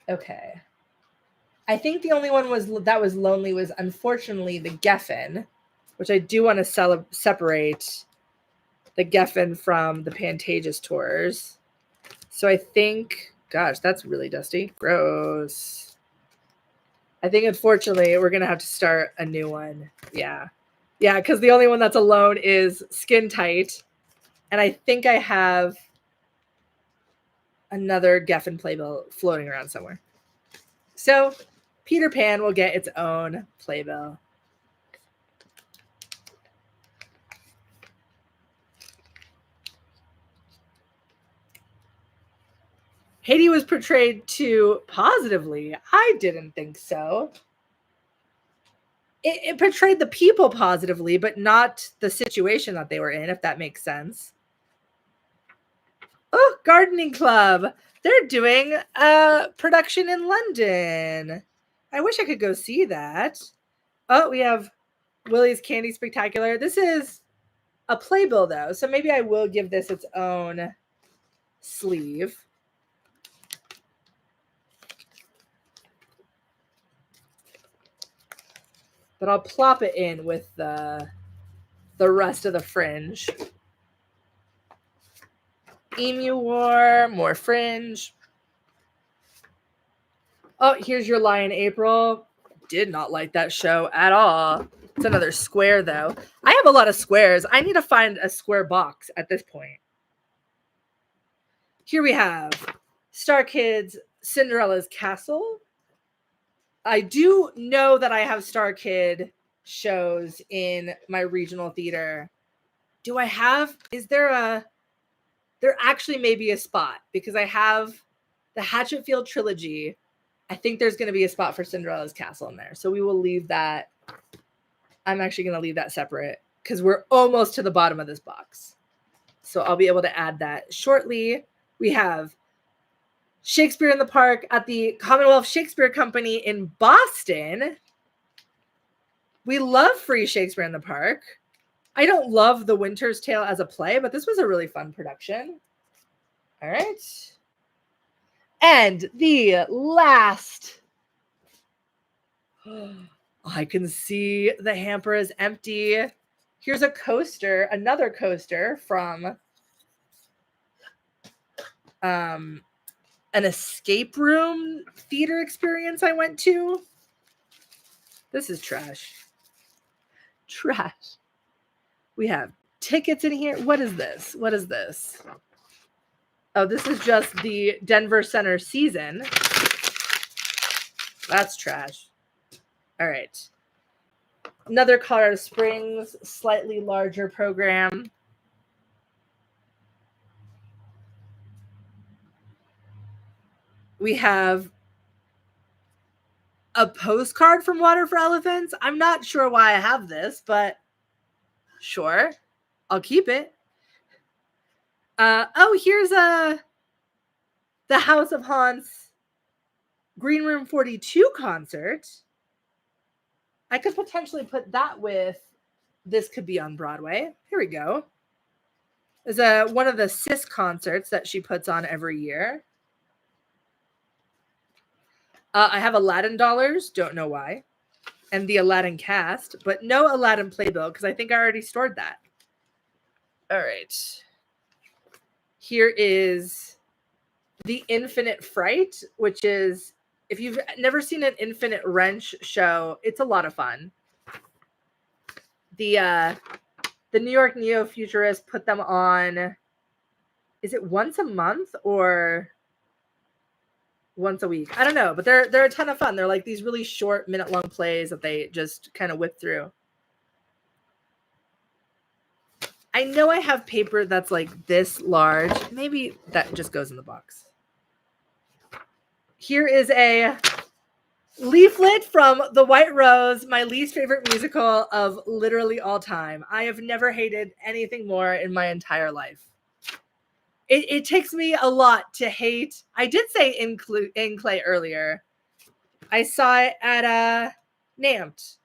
Okay. I think the only one that was lonely was unfortunately the Geffen, which I do want to separate the Geffen from the Pantages tours. So I think, gosh, that's really dusty. Gross. I think unfortunately we're going to have to start a new one. Yeah. Yeah, because the only one that's alone is Skin Tight. And I think I have another Geffen Playbill floating around somewhere. So Peter Pan will get its own Playbill. Haiti was portrayed too positively. I didn't think so. It portrayed the people positively, but not the situation that they were in, if that makes sense. Oh, Gardening Club. They're doing a production in London. I wish I could go see that. Oh, we have Willie's Candy Spectacular. This is a playbill, though, so maybe I will give this its own sleeve. But I'll plop it in with the rest of the fringe. Emu War, more fringe. Oh, here's your Lion April. Did not like that show at all. It's another square, though. I have a lot of squares. I need to find a square box at this point. Here we have Star Kids Cinderella's Castle. I do know that I have Star Kid shows in my regional theater. Do I have, there actually may be a spot because I have the Hatchetfield trilogy. I think there's going to be a spot for Cinderella's Castle in there. So we will leave that. I'm actually going to leave that separate because we're almost to the bottom of this box. So I'll be able to add that shortly. We have Shakespeare in the Park at the Commonwealth Shakespeare Company in Boston. We love free Shakespeare in the Park. I don't love The Winter's Tale as a play, but this was a really fun production. All right. And the last. I can see the hamper is empty. Here's a coaster, another coaster from an escape room theater experience I went to. This is trash. Trash. We have tickets in here. What is this? What is this? Oh, this is just the Denver Center season. That's trash. All right. Another Colorado Springs, slightly larger program. We have a postcard from Water for Elephants. I'm not sure why I have this, but sure. I'll keep it. Oh, here's the House of Haunts Green Room 42 concert. I could potentially put that with This Could Be on Broadway. Here we go. There's one of the Sis concerts that she puts on every year. I have Aladdin dollars. Don't know why. And the Aladdin cast, but no Aladdin playbill because I think I already stored that. All right. Here is the Infinite Fright, which is, if you've never seen an Infinite Wrench show, it's a lot of fun. The New York Neo-Futurists put them on, is it once a month or once a week? I don't know, but they're a ton of fun. They're like these really short minute-long plays that they just kind of whip through. I know I have paper that's like this large. Maybe that just goes in the box. Here is a leaflet from The White Rose, my least favorite musical of literally all time. I have never hated anything more in my entire life. It takes me a lot to hate. I did say in Clay earlier. I saw it at NAMT.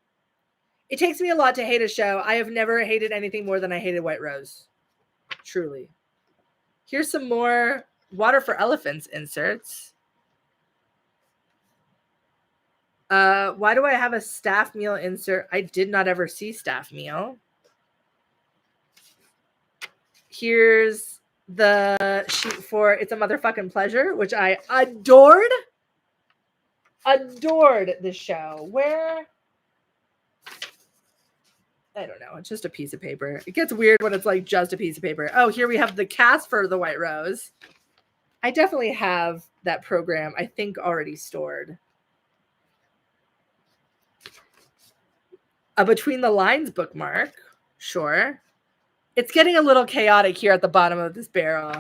It takes me a lot to hate a show. I have never hated anything more than I hated White Rose. Truly. Here's some more Water for Elephants inserts. Why do I have a staff meal insert? I did not ever see staff meal. Here's the sheet for It's a Motherfucking Pleasure, which I adored. Adored the show. Where? I don't know. It's just a piece of paper. It gets weird when it's like just a piece of paper. Oh, here we have the cast for The White Rose. I definitely have that program, I think, already stored. A Between the Lines bookmark. Sure. It's getting a little chaotic here at the bottom of this barrel.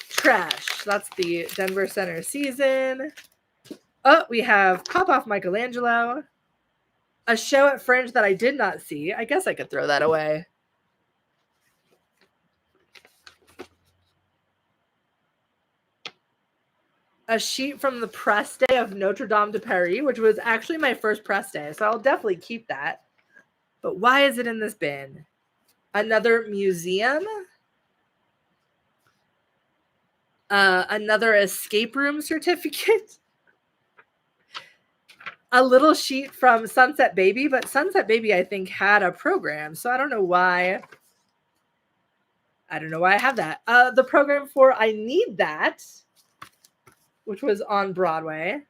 Trash. That's the Denver Center season. Oh, we have Pop Off Michelangelo. A show at Fringe that I did not see. I guess I could throw that away. A sheet from the press day of Notre Dame de Paris, which was actually my first press day, so I'll definitely keep that. But why is it in this bin? Another museum? Another escape room certificate? A little sheet from Sunset Baby, but Sunset Baby, I think, had a program, so I don't know why. I don't know why I have that. The program for I Need That, which was on Broadway,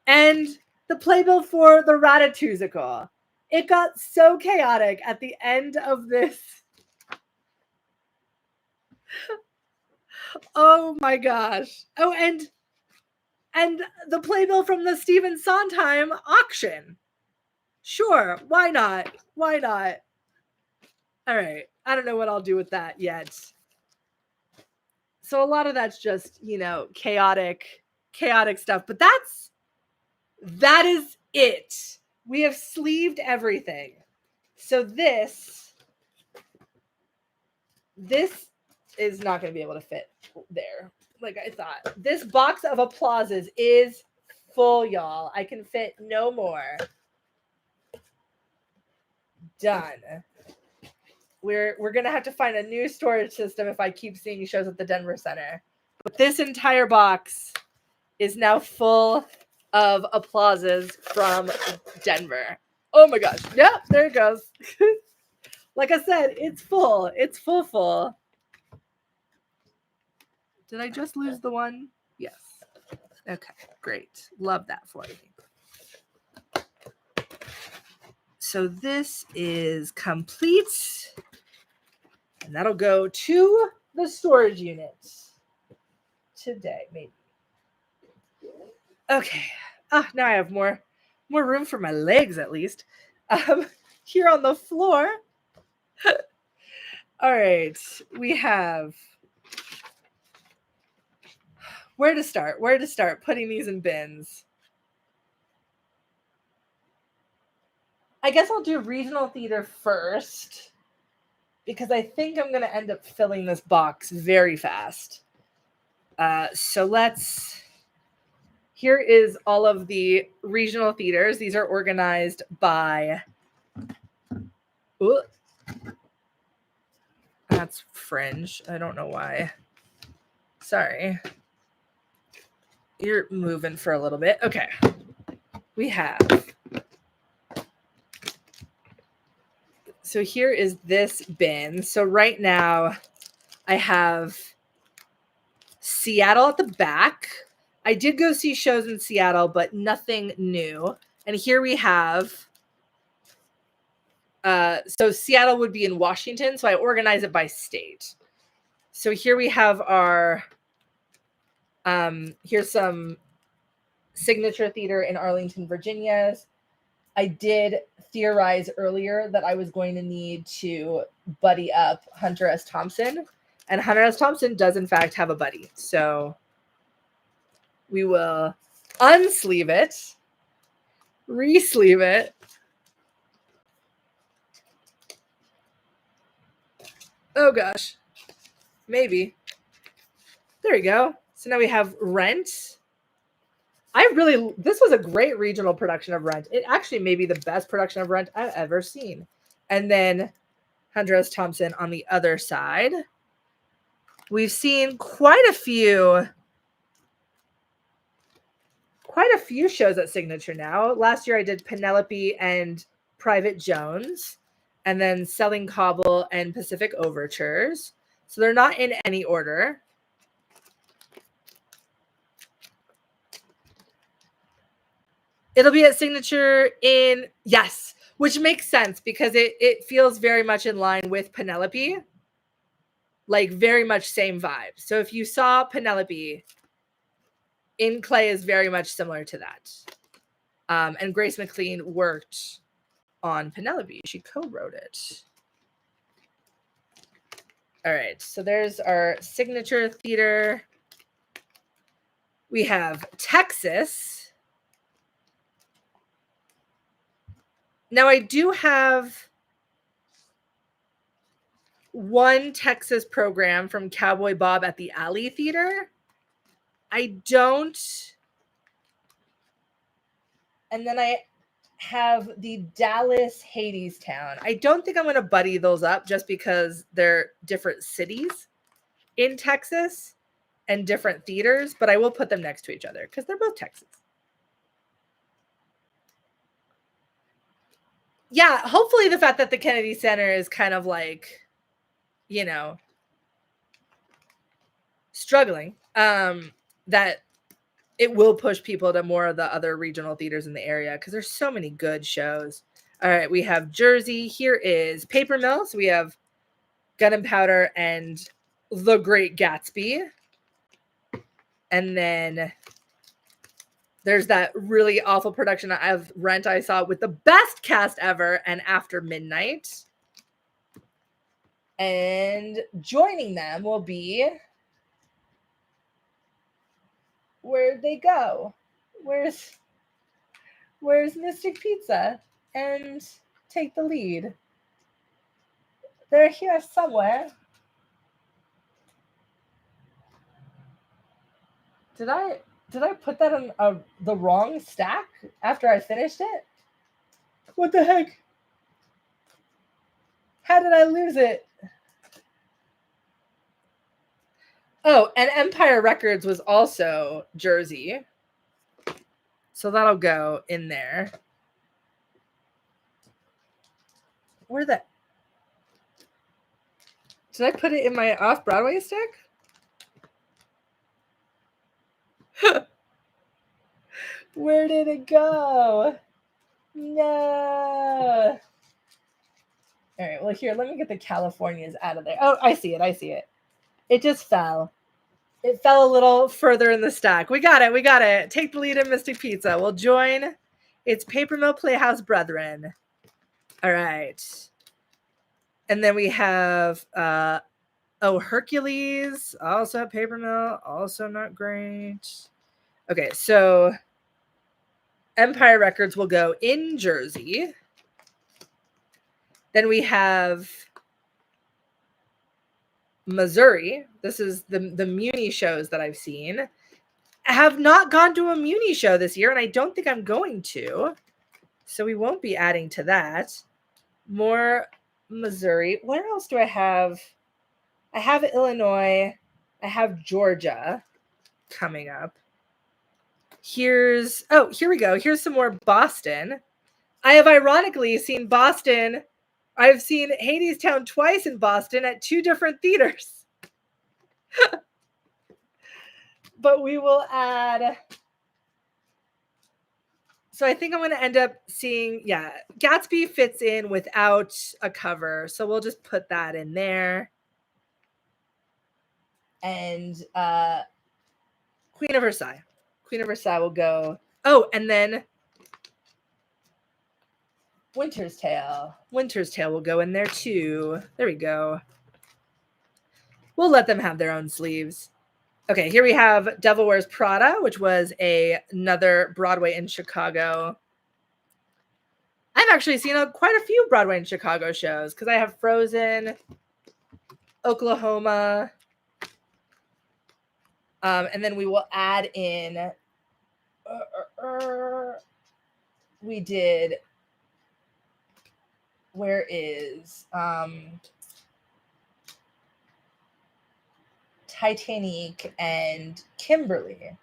and the playbill for the Ratatouille. It got so chaotic at the end of this. Oh my gosh. Oh, and the playbill from the Stephen Sondheim auction. Sure, why not? Why not? All right, I don't know what I'll do with that yet. So a lot of that's just, you know, chaotic stuff, but that is it. We have sleeved everything. So this is not going to be able to fit there like I thought. This box of applauses is full, y'all. I can fit no more. Done. We're going to have to find a new storage system if I keep seeing shows at the Denver Center. But this entire box is now full of applauses from Denver. Oh my gosh. Yep, there it goes. Like I said, it's full. It's full. Did I just lose the one? Yes. Okay, great. Love that for me. So this is complete. And that'll go to the storage unit today, maybe. Okay. Now I have more room for my legs, at least. Here on the floor. All right. We have... Where to start putting these in bins? I guess I'll do regional theater first, because I think I'm going to end up filling this box very fast. So here is all of the regional theaters. These are organized by, that's Fringe. I don't know why. Sorry. You're moving for a little bit. Okay. We have. So here is this bin. So right now I have Seattle at the back. I did go see shows in Seattle, but nothing new. And here we have, so Seattle would be in Washington. So I organize it by state. So here we have our, here's some signature theater in Arlington, Virginia. I did theorize earlier that I was going to need to buddy up Hunter S. Thompson, and Hunter S. Thompson does in fact have a buddy. So we will unsleeve it, re-sleeve it. Oh gosh, maybe. There we go. So now we have Rent. This was a great regional production of Rent. It actually may be the best production of Rent I've ever seen. And then Hunter S. Thompson on the other side. we've seen quite a few shows at Signature now. Last year I did Penelope and Private Jones, and then Selling Cobble and Pacific Overtures. So they're not in any order. It'll be at Signature in, yes, which makes sense because it feels very much in line with Penelope. Like very much same vibe. So if you saw Penelope, In Clay is very much similar to that. And Grace McLean worked on Penelope. She co-wrote it. All right, so there's our Signature Theater. We have Texas. Now I do have one Texas program from Cowboy Bob at the Alley Theater. I don't. And then I have the Dallas Hadestown. I don't think I'm going to buddy those up just because they're different cities in Texas and different theaters, but I will put them next to each other because they're both Texas. Yeah, hopefully the fact that the Kennedy Center is kind of like, you know, struggling, that it will push people to more of the other regional theaters in the area because there's so many good shows. All right, we have Jersey. Here is Paper Mill. So we have Gunpowder and The Great Gatsby. And then there's that really awful production of Rent I saw with the best cast ever and After Midnight. And joining them will be... Where'd they go? Where's Mystic Pizza and Take the Lead? They're here somewhere. Did I put that in the wrong stack after I finished it? What the heck? How did I lose it? Oh, and Empire Records was also Jersey. So that'll go in there. Where the... Did I put it in my Off-Broadway stick? Where did it go? No. All right, well, here, let me get the Californias out of there. Oh, I see it. It just fell. It fell a little further in the stack. We got it. Take the Lead in Mystic Pizza. We'll join its Paper Mill Playhouse brethren. All right. And then we have, Hercules, also at Paper Mill, also not great. Okay, so Empire Records will go in Jersey. Then we have Missouri. This is the Muni shows that I've seen. I have not gone to a Muni show this year, and I don't think I'm going to. So we won't be adding to that. More Missouri. Where else do I have? I have Illinois. I have Georgia coming up. Here we go. Here's some more Boston. I have ironically seen Boston. I've seen Hadestown twice in Boston at two different theaters. But we will add... So I think I'm going to end up seeing, Gatsby fits in without a cover. So we'll just put that in there. And Queen of Versailles. Queen of Versailles will go. Oh, and then Winter's Tale. Winter's Tale will go in there too. There we go. We'll let them have their own sleeves. Okay, here we have Devil Wears Prada, which was another Broadway in Chicago. I've actually seen quite a few Broadway in Chicago shows because I have Frozen, Oklahoma, and then we will add in. We did. Where is Titanic and Kimberly.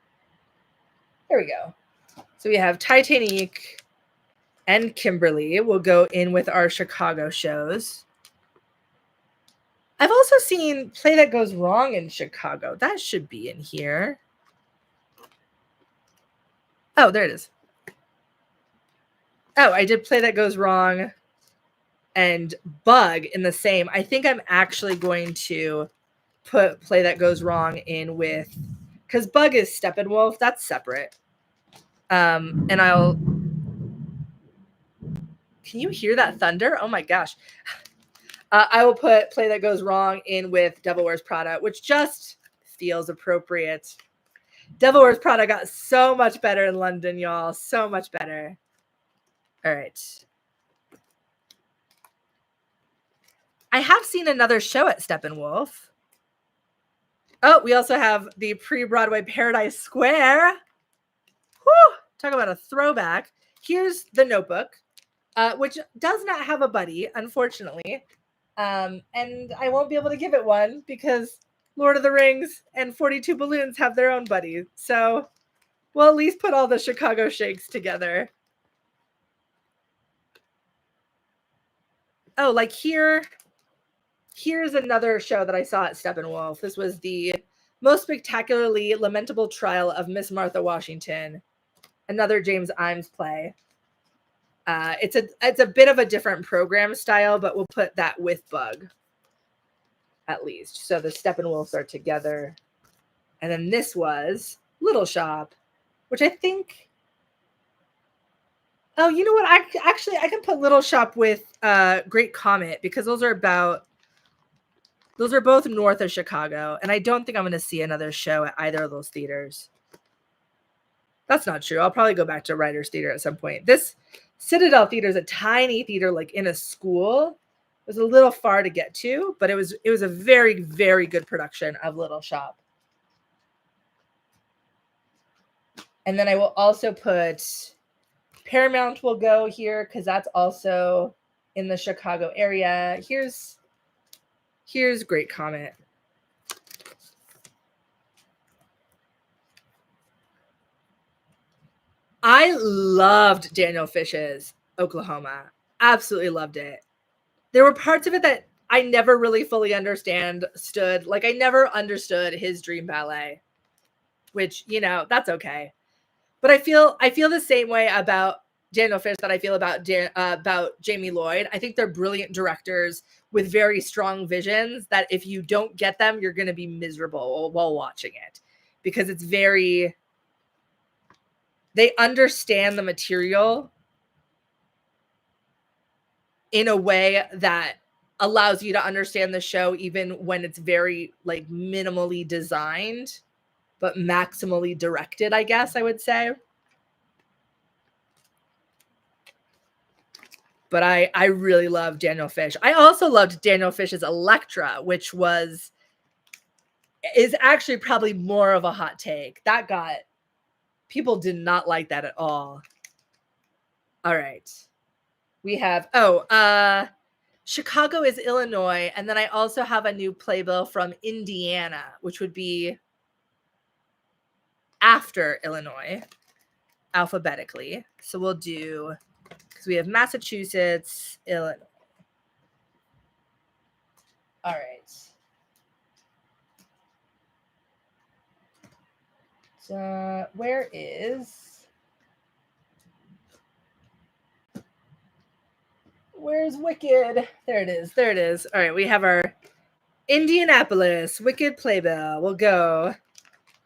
There we go. So we have Titanic and Kimberly will go in with our Chicago shows. I've also seen Play That Goes Wrong in Chicago. That should be in here. Oh, there it is. Oh, I did Play That Goes Wrong and Bug in the same. I think I'm actually going to put Play That Goes Wrong in with, because Bug is Steppenwolf. That's separate. And I'll. Can you hear that thunder? Oh my gosh. I will put Play That Goes Wrong in with Devil Wears Prada, which just feels appropriate. Devil Wears Prada got so much better in London, y'all. So much better. All right. I have seen another show at Steppenwolf. Oh, we also have the pre-Broadway Paradise Square. Whew, talk about a throwback. Here's The Notebook, which does not have a buddy, unfortunately. And I won't be able to give it one because Lord of the Rings and 42 Balloons have their own buddy. So we'll at least put all the Chicago Shakes together. Oh, like here's another show that I saw at Steppenwolf. This was the Most Spectacularly Lamentable Trial of Miss Martha Washington, another James Imes play. It's a bit of a different program style, but we'll put that with Bug at least. So the Steppenwolves are together. And then this was Little Shop, which I think. Oh, you know what? I can put Little Shop with Great Comet because those are both north of Chicago, and I don't think I'm going to see another show at either of those theaters. That's not true. I'll probably go back to Writers Theater at some point. This Citadel Theater is a tiny theater, like in a school. It was a little far to get to, but it was a very, very good production of Little Shop. And then I will also put Paramount will go here because that's also in the Chicago area. Here's Great Comet. I loved Daniel Fish's Oklahoma. Absolutely loved it. There were parts of it that I never really fully understood. Like I never understood his Dream Ballet, which, you know, that's okay. But I feel the same way about Daniel Fish that I feel about Jamie Lloyd. I think they're brilliant directors with very strong visions that if you don't get them, you're going to be miserable while watching it because it's very. They understand the material in a way that allows you to understand the show even when it's very like minimally designed, but maximally directed, I guess I would say. But I really love Daniel Fish. I also loved Daniel Fish's Elektra, which is actually probably more of a hot take. People did not like that at all. All right. We have, Chicago is Illinois. And then I also have a new playbill from Indiana, which would be after Illinois, alphabetically. So we'll do, because we have Massachusetts, Illinois. All right. So where's Wicked? There it is. All right, we have our Indianapolis Wicked playbill. Will go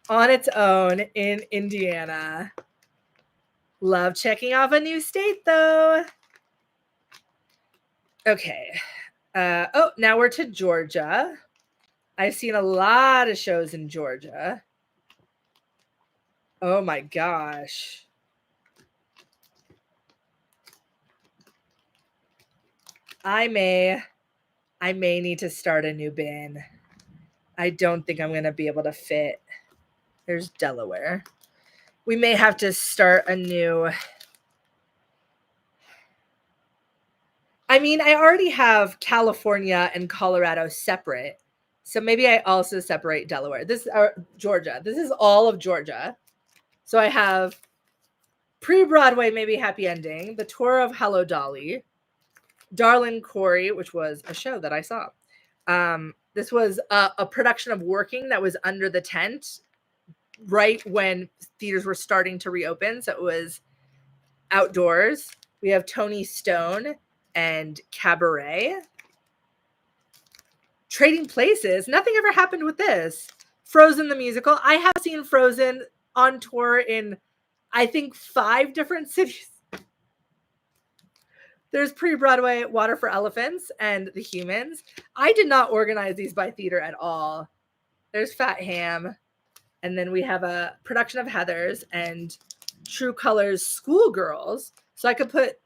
on its own in Indiana. Love checking off a new state, though. Okay. Now we're to Georgia. I've seen a lot of shows in Georgia. Oh my gosh. I may need to start a new bin. I don't think I'm going to be able to fit. There's Delaware. We may have to start a new. I mean, I already have California and Colorado separate. So maybe I also separate Delaware. This is Georgia. This is all of Georgia. So I have pre-Broadway, maybe Happy Ending, the tour of Hello Dolly, Darlin' Corey, which was a show that I saw. This was a production of Working that was under the tent right when theaters were starting to reopen. So it was outdoors. We have Tony Stone and Cabaret. Trading Places. Nothing ever happened with this. Frozen the musical. I have seen Frozen on tour in, I think, 5 different cities. There's pre-Broadway Water for Elephants and The Humans. I did not organize these by theater at all. There's Fat Ham. And then we have a production of Heathers and True Colors Schoolgirls. So I could put,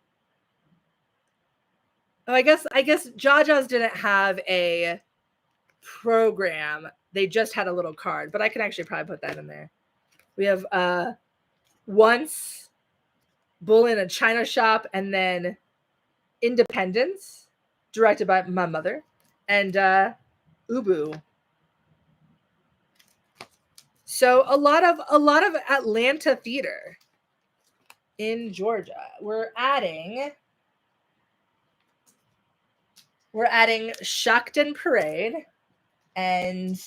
I guess Jaja's didn't have a program. They just had a little card, but I can actually probably put that in there. We have Once, Bull in a China Shop, and then Independence, directed by my mother, and Ubu. So a lot of Atlanta theater in Georgia. We're adding Shucked and Parade and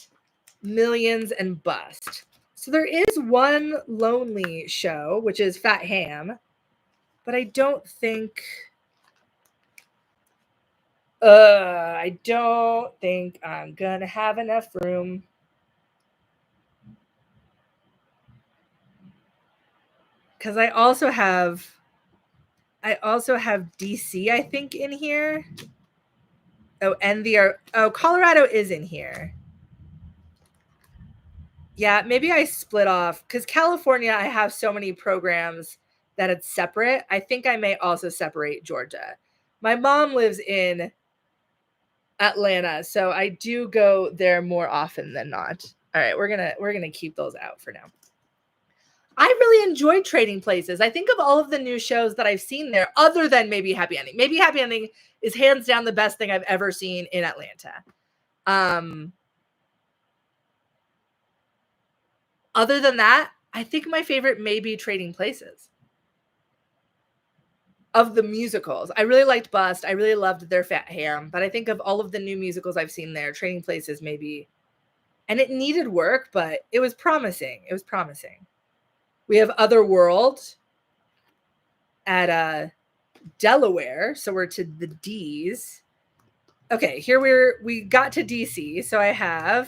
Millions and Bust. So there is one lonely show, which is Fat Ham, but I don't think I'm gonna have enough room. Because I also have DC, I think, in here. Oh, and Colorado is in here. Yeah, maybe I split off because California, I have so many programs that it's separate. I think I may also separate Georgia. My mom lives in Atlanta, so I do go there more often than not. All right, we're gonna keep those out for now. I really enjoyed Trading Places. I think of all of the new shows that I've seen there, other than maybe Happy Ending. Maybe Happy Ending is hands down the best thing I've ever seen in Atlanta. Other than that, I think my favorite may be Trading Places. Of the musicals, I really liked Bust. I really loved their Fat Ham. But I think of all of the new musicals I've seen there, Trading Places maybe. And it needed work, but it was promising. It was promising. We have Otherworld at Delaware. So we're to the D's. Okay, here we got to DC. So I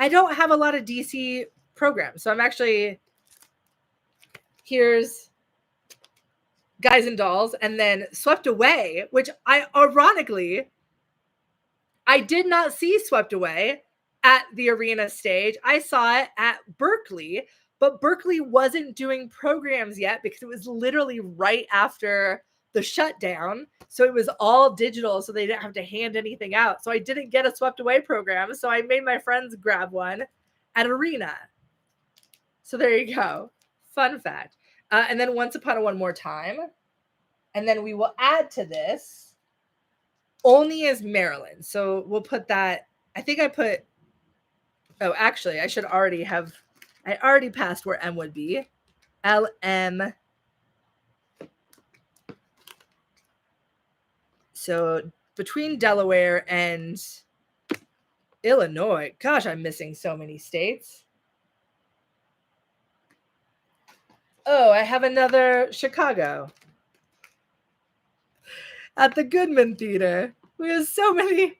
don't have a lot of DC programs. So I'm actually, here's Guys and Dolls, and then Swept Away, which I did not see Swept Away at the arena stage. I saw it at Berkeley, but Berkeley wasn't doing programs yet because it was literally right after the shutdown. So it was all digital, so they didn't have to hand anything out. So I didn't get a Swept Away program. So I made my friends grab one at arena. So there you go. Fun fact. And then Once Upon a One More Time. And then we will add to this Only as Maryland. So we'll put that. I think I put. Oh, actually, I already passed where M would be. LM. So between Delaware and Illinois. Gosh, I'm missing so many states. Oh, I have another Chicago. At the Goodman Theater. We have so many.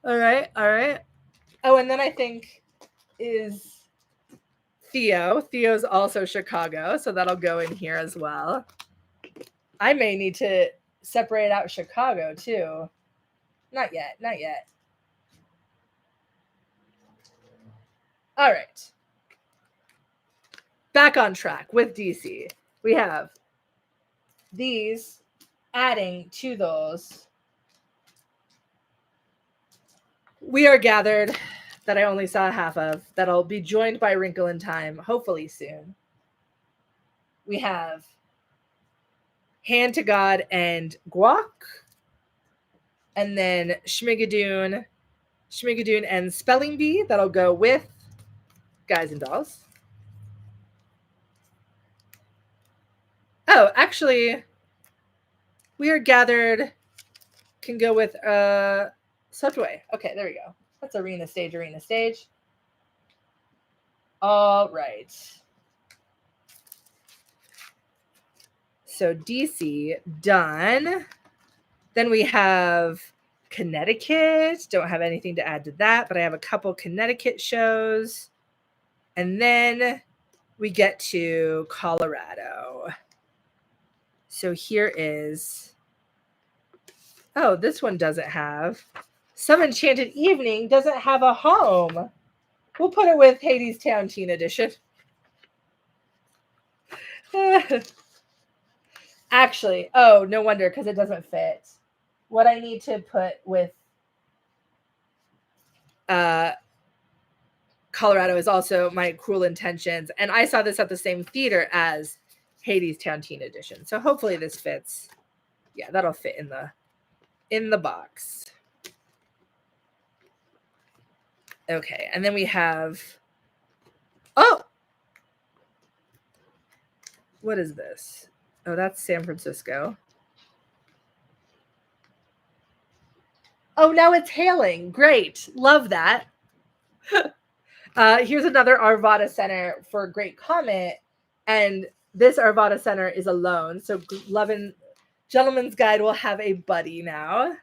All right. Oh, and then I think is Theo. Theo's also Chicago, so that'll go in here as well. I may need to separate out Chicago too. Not yet. All right. Back on track with DC. We have these adding to those. We Are Gathered, that I only saw half of, that'll be joined by Wrinkle in Time, hopefully soon. We have Hand to God and Guac. And then Schmigadoon and Spelling Bee. That'll go with Guys and Dolls. Oh, actually, We Are Gathered can go with Subway. Okay, there we go. That's arena stage. All right. So DC done. Then we have Connecticut. Don't have anything to add to that, but I have a couple Connecticut shows. And then we get to Colorado. So here is, oh, this one doesn't have. Some Enchanted Evening doesn't have a home. We'll put it with Hadestown Teen Edition. Actually, oh, no wonder, because it doesn't fit. What I need to put with Colorado is also My Cruel Intentions. And I saw this at the same theater as Hadestown Teen Edition. So hopefully this fits. Yeah, that'll fit in the box. Okay, and then we have, oh, what is this? Oh, that's San Francisco. Oh, now it's hailing. Great. Love that. Here's another Arvada Center for Great Comet. And this Arvada Center is alone. So Gentleman's Guide will have a buddy now.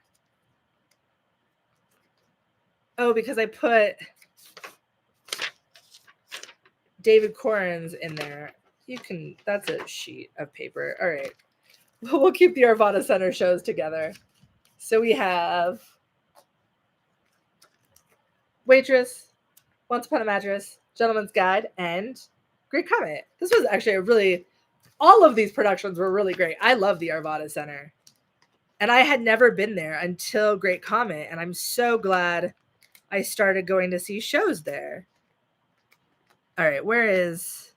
Oh, because I put David Corns in there. That's a sheet of paper. All right. We'll keep the Arvada Center shows together. So we have Waitress, Once Upon a Mattress, Gentleman's Guide, and Great Comet. This was actually all of these productions were really great. I love the Arvada Center. And I had never been there until Great Comet. And I'm so glad I started going to see shows there. All right, where is...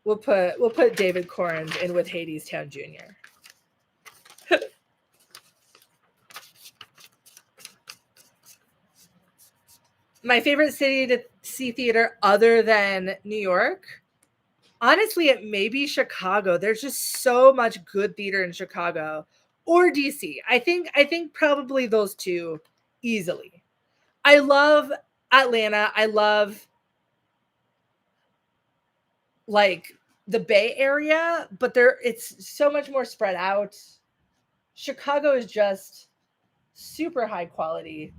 We'll put David Corns in with Hadestown Jr. My favorite city to see theater other than New York, honestly, it may be Chicago. There's just so much good theater in Chicago, or DC. I think probably those two easily. I love Atlanta. I love like the Bay Area, but it's so much more spread out. Chicago is just super high quality.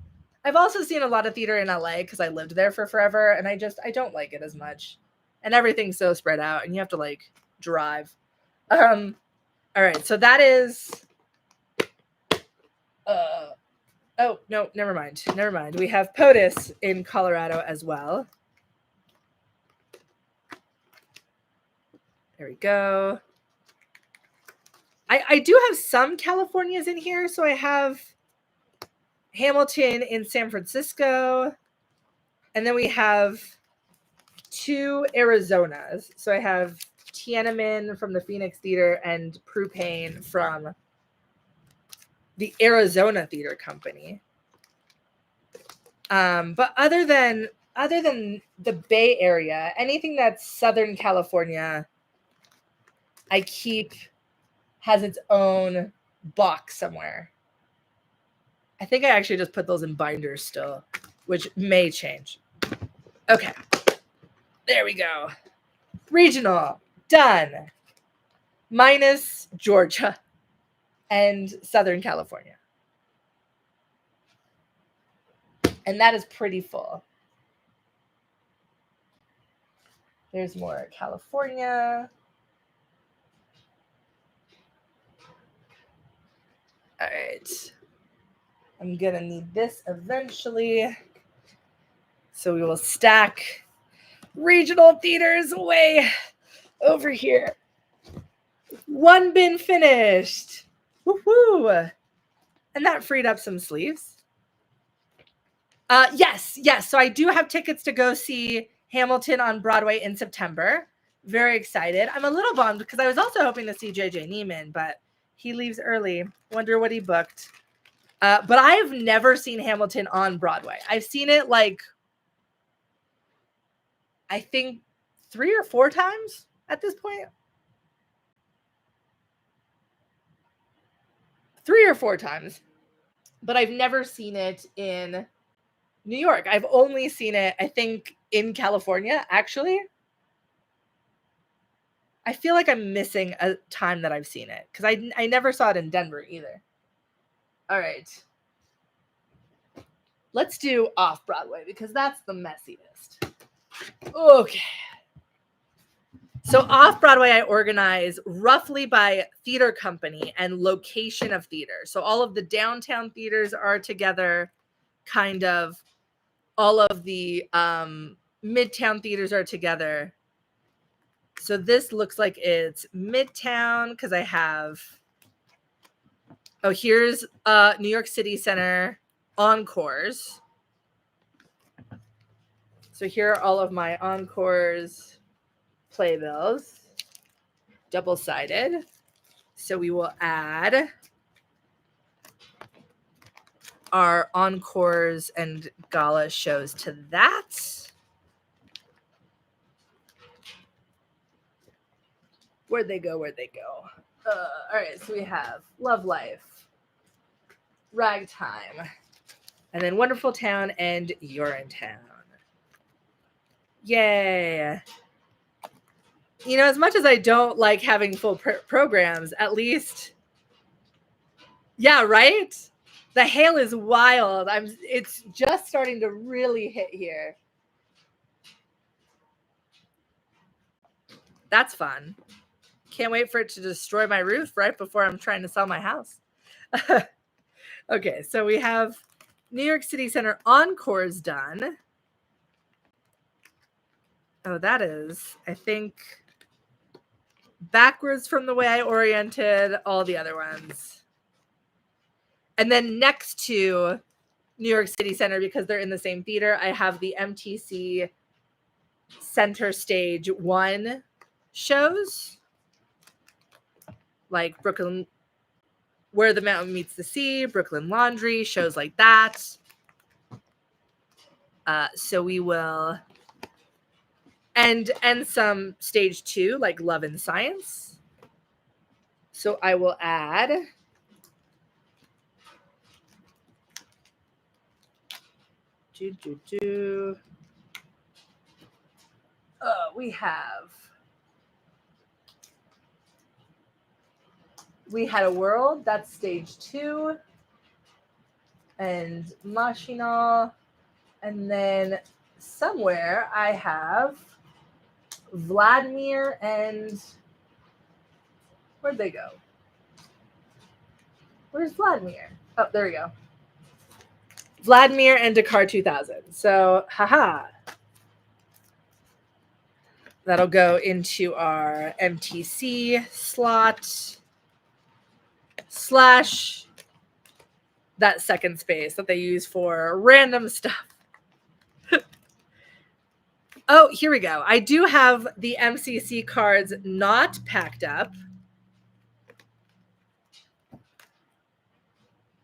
I've also seen a lot of theater in LA because I lived there for forever, and I don't like it as much. And everything's so spread out, and you have to like drive. All right, so that is. Oh no, never mind. We have POTUS in Colorado as well. There we go. I do have some Californias in here, so I have Hamilton in San Francisco, and then we have two Arizonas. So I have Tiananmen from the Phoenix Theater and Propane from the Arizona Theater Company. But other than the Bay Area, anything that's Southern California, I keep has its own box somewhere. I think I actually just put those in binders still, which may change. Okay. There we go. Regional. Done. Minus Georgia and Southern California. And that is pretty full. There's more California. All right. I'm going to need this eventually. So we will stack regional theaters way over here. One bin finished. Woohoo! And that freed up some sleeves. Yes. So I do have tickets to go see Hamilton on Broadway in September. Very excited. I'm a little bummed because I was also hoping to see JJ Neiman, but He leaves early. Wonder what he booked. But I have never seen Hamilton on Broadway. I've seen it like, I think 3 or 4 times at this point. 3 or 4 times. But I've never seen it in New York. I've only seen it, I think, in California, actually. I feel like I'm missing a time that I've seen it because I never saw it in Denver either. All right. Let's do Off-Broadway because that's the messiest. Okay. So Off-Broadway, I organize roughly by theater company and location of theater. So all of the downtown theaters are together, kind of. All of the midtown theaters are together. So this looks like it's Midtown because I have, oh, here's New York City Center Encores. So here are all of my Encores playbills, double-sided. So we will add our Encores and Gala shows to that. Where'd they go? All right, so we have Love Life, Ragtime, and then Wonderful Town and You're in Town. Yay. You know, as much as I don't like having full programs, at least, yeah, right? The hail is wild. It's just starting to really hit here. That's fun. Can't wait for it to destroy my roof right before I'm trying to sell my house. Okay, so we have New York City Center Encores done. Oh, that is, I think, backwards from the way I oriented all the other ones. And then next to New York City Center, because they're in the same theater, I have the MTC Center Stage 1 shows. Like Brooklyn, Where the Mountain Meets the Sea, Brooklyn Laundry, shows like that. So we will, and some stage 2, like Love and Science. So I will add We Had a World, that's stage 2, and Machinal, and then somewhere I have Vladimir and, where'd they go? Where's Vladimir? Oh, there we go. Vladimir and Dakar 2000. So, haha. That'll go into our MTC slot / that second space that they use for random stuff. Oh, here we go. I do have the MCC cards not packed up.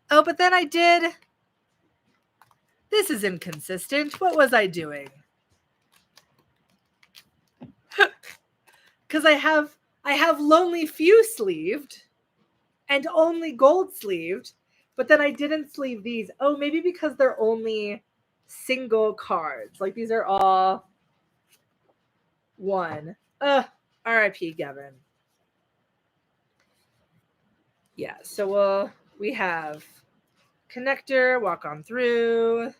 Oh, but then I did. This is inconsistent. What was I doing? Because I have Lonely Few sleeved and only gold sleeved, but then I didn't sleeve these. Oh, maybe because they're only single cards. Like these are all one. R.I.P. Gavin. Yeah, so we have Connector, Walk On Through,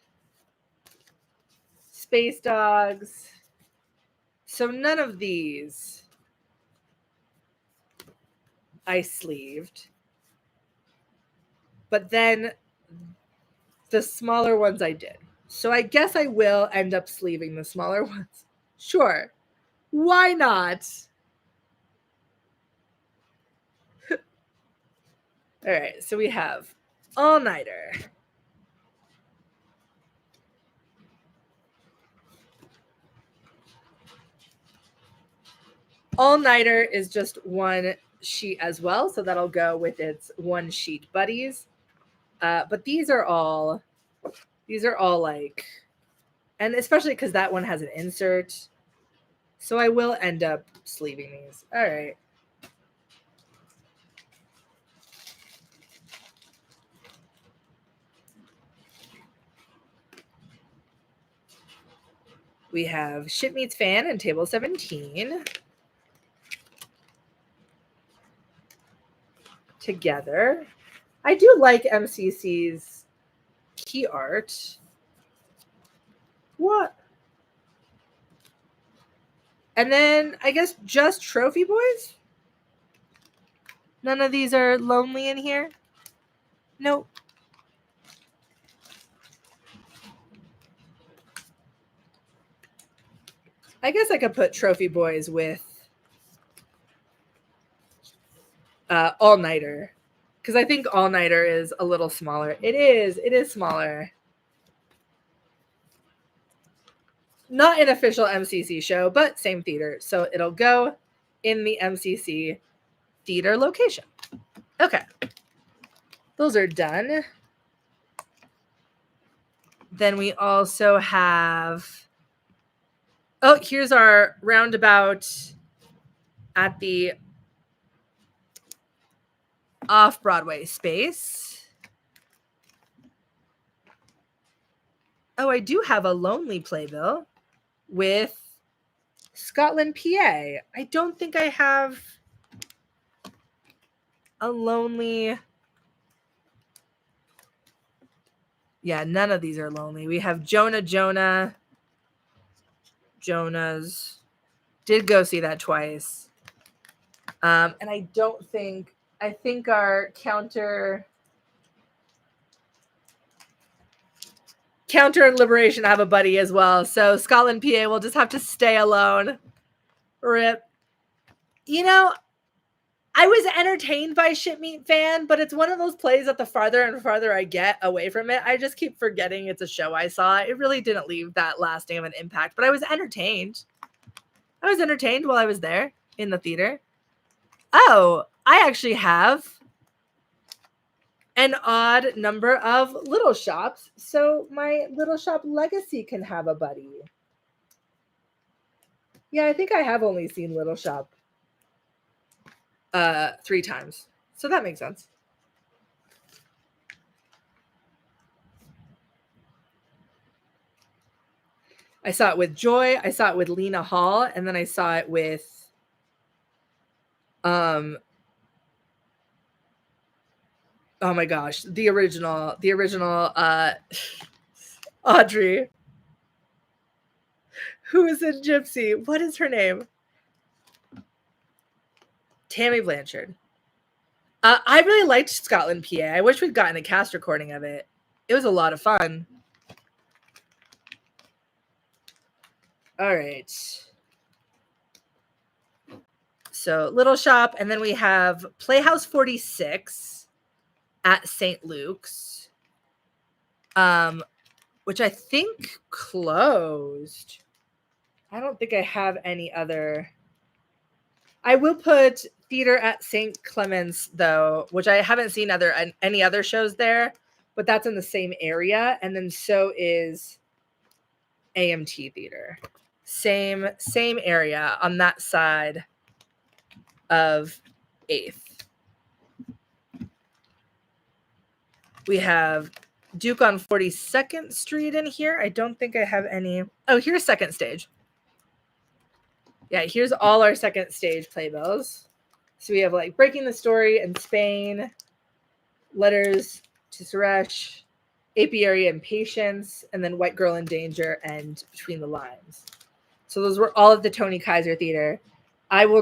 Space Dogs. So none of these I sleeved. But then the smaller ones I did. So I guess I will end up sleeving the smaller ones. Sure. Why not? All right, so we have All Nighter. All Nighter is just one sheet as well. So that'll go with its one sheet buddies. But these are all like, and especially because that one has an insert. So I will end up sleeving these. All right. We have Ship Meets Fan and Table 17 together. I do like MCC's key art. What? And then I guess just Trophy Boys? None of these are lonely in here? Nope. I guess I could put Trophy Boys with All Nighter, because I think All Nighter is a little smaller. It is smaller. Not an official MCC show, but same theater. So it'll go in the MCC theater location. Okay. Those are done. Then we also have, oh, here's our roundabout at the Off-Broadway space. Oh, I do have a lonely playbill with Scotland, PA. I don't think I have a lonely. Yeah, none of these are lonely. We have Jonah's. Did go see that twice. And I think our counter and Liberation have a buddy as well. So Scotland, PA will just have to stay alone. RIP. You know, I was entertained by Ship Meet Fan, but it's one of those plays that the farther and farther I get away from it, I just keep forgetting it's a show I saw. It really didn't leave that lasting of an impact, but I was entertained. I was entertained while I was there in the theater. Oh, I actually have an odd number of Little Shops, so my Little Shop Legacy can have a buddy. Yeah, I think I have only seen Little Shop 3 times, so that makes sense. I saw it with Joy, I saw it with Lena Hall, and then I saw it with oh my gosh, the original Audrey, who is in Gypsy. What is her name? Tammy Blanchard. I really liked Scotland, PA. I wish we'd gotten a cast recording of it. It was a lot of fun. All right. So Little Shop, and then we have Playhouse 46 at St. Luke's, which I think closed. I don't think I have any other. I will put Theater at St. Clements, though, which I haven't seen any other shows there, but that's in the same area, and then so is AMT Theater. Same area on that side of 8th. We have Duke on 42nd Street in here. I don't think I have any. Oh, here's Second Stage. Yeah, here's all our Second Stage playbills. So we have like Breaking the Story in Spain, Letters to Suresh, Apiary and Patience, and then White Girl in Danger and Between the Lines. So those were all at the Tony Kaiser Theater. I will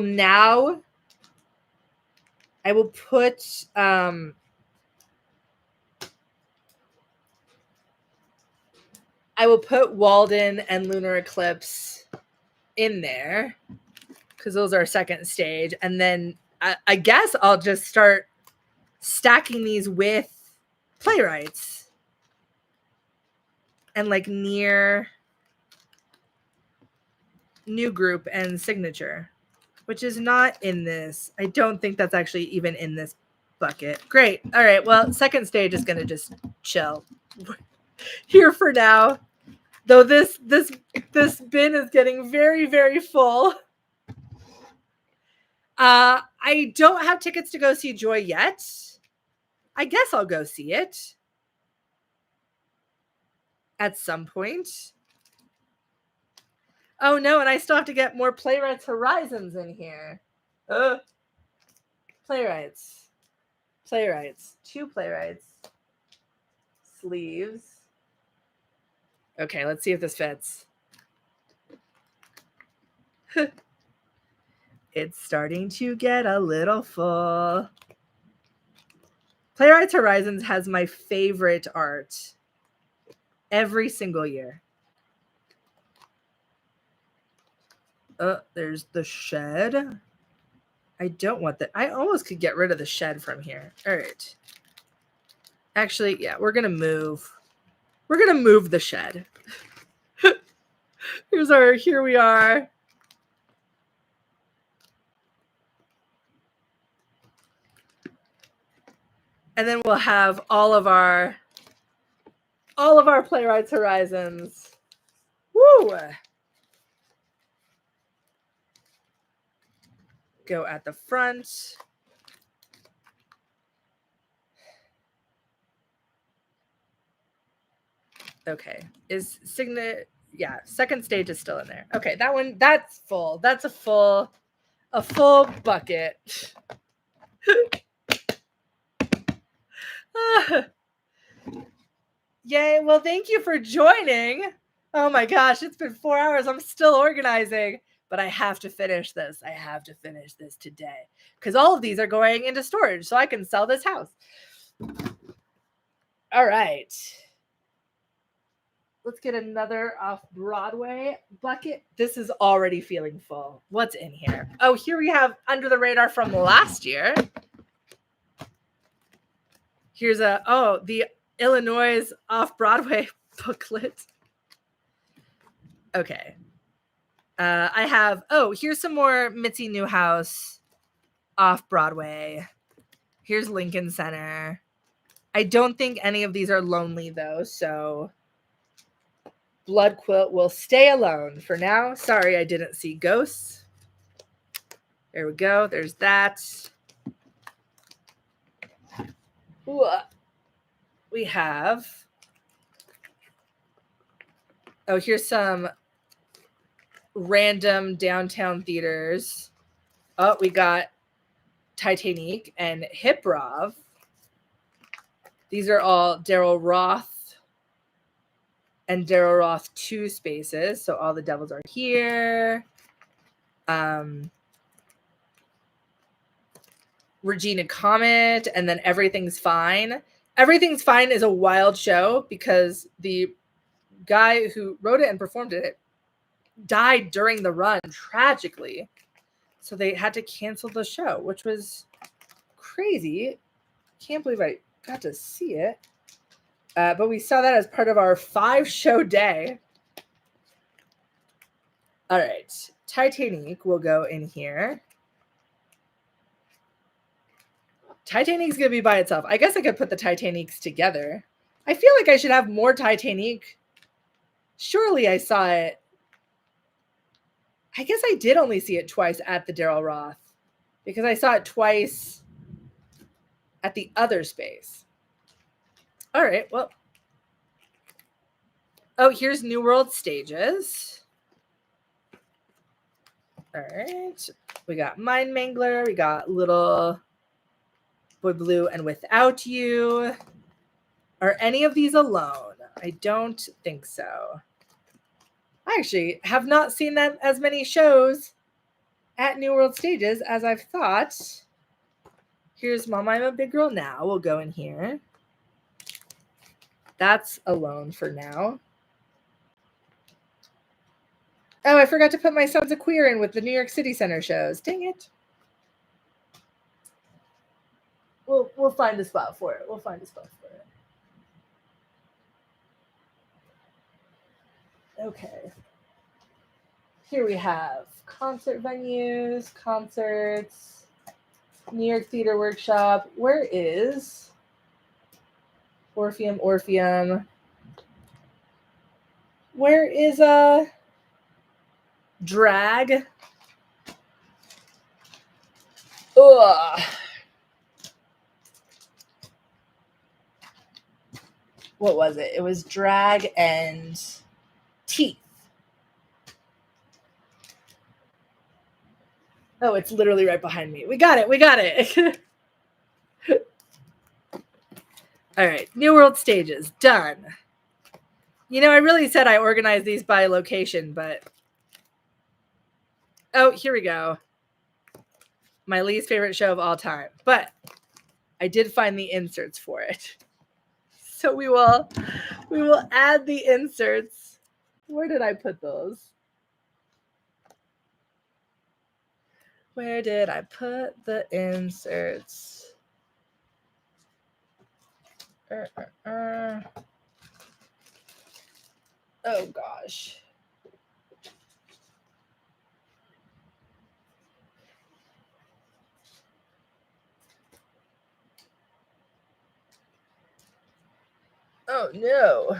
put Walden and Lunar Eclipse in there because those are Second Stage, and then I guess I'll just start stacking these with playwrights and like near New Group and Signature. which is not in this. I don't think that's actually even in this bucket. Great. All right. Well, second stage is going to just chill here for now. Though this bin is getting very, very full. I don't have tickets to go see Joy yet. I guess I'll go see it at some point. Oh no, and I still have to get more Playwrights Horizons in here. Playwrights. 2 playwrights. Sleeves. Okay, let's see if this fits. It's starting to get a little full. Playwrights Horizons has my favorite art every single year. There's the shed. I don't want that. I almost could get rid of the shed from here. All right. Actually, yeah, we're going to move. We're going to move the shed. Here we are. And then we'll have all of our Playwrights Horizons. Woo! Go at the front. Okay. Second stage is still in there. Okay, that's full. That's a full bucket. Yay. Well, thank you for joining. Oh my gosh, it's been 4 hours. I'm still organizing, but I have to finish this. I have to finish this today because all of these are going into storage so I can sell this house. All right. Let's get another Off-Broadway bucket. This is already feeling full. What's in here? Oh, here we have Under the Radar from last year. Here's the Illinois Off-Broadway booklet. Okay. I have, here's some more Mitzi Newhouse Off-Broadway. Here's Lincoln Center. I don't think any of these are lonely though, so Blood Quilt will stay alone for now. Sorry, I didn't see Ghosts. There we go. There's that. Ooh. We have, here's some random downtown theaters. Oh, we got Titanic and Hiprov. These are all Daryl Roth and Daryl Roth 2 spaces. So all the devils are here. Regina Comet, and then Everything's Fine. Everything's Fine is a wild show because the guy who wrote it and performed it died during the run tragically. So they had to cancel the show, which was crazy. Can't believe I got to see it. But we saw that as part of our 5-show day. All right. Titanic will go in here. Titanic's going to be by itself. I guess I could put the Titanics together. I feel like I should have more Titanic. Surely I saw it. I guess I did only see it twice at the Daryl Roth because I saw it twice at the other space. All right, well. Oh, here's New World Stages. All right. We got Mind Mangler. We got Little Boy Blue and Without You. Are any of these alone? I don't think so. I actually have not seen that as many shows at New World Stages as I've thought. Here's Mama, I'm a Big Girl Now. We'll go in here. That's alone for now. Oh, I forgot to put My Son's a Queer in with the New York City Center shows. Dang it. We'll find a spot for it. We'll find a spot for it. Okay. Here we have concert venues, concerts, New York Theater Workshop. Where is Orpheum? Where is drag? Ugh. What was it? It was drag and teeth. Oh, it's literally right behind me. We got it. All right, New World Stages, done. You know, I really said I organized these by location, but... Oh, here we go. My least favorite show of all time. But I did find the inserts for it. So we will add the inserts. Where did I put those? Where did I put the inserts? Oh gosh. Oh no.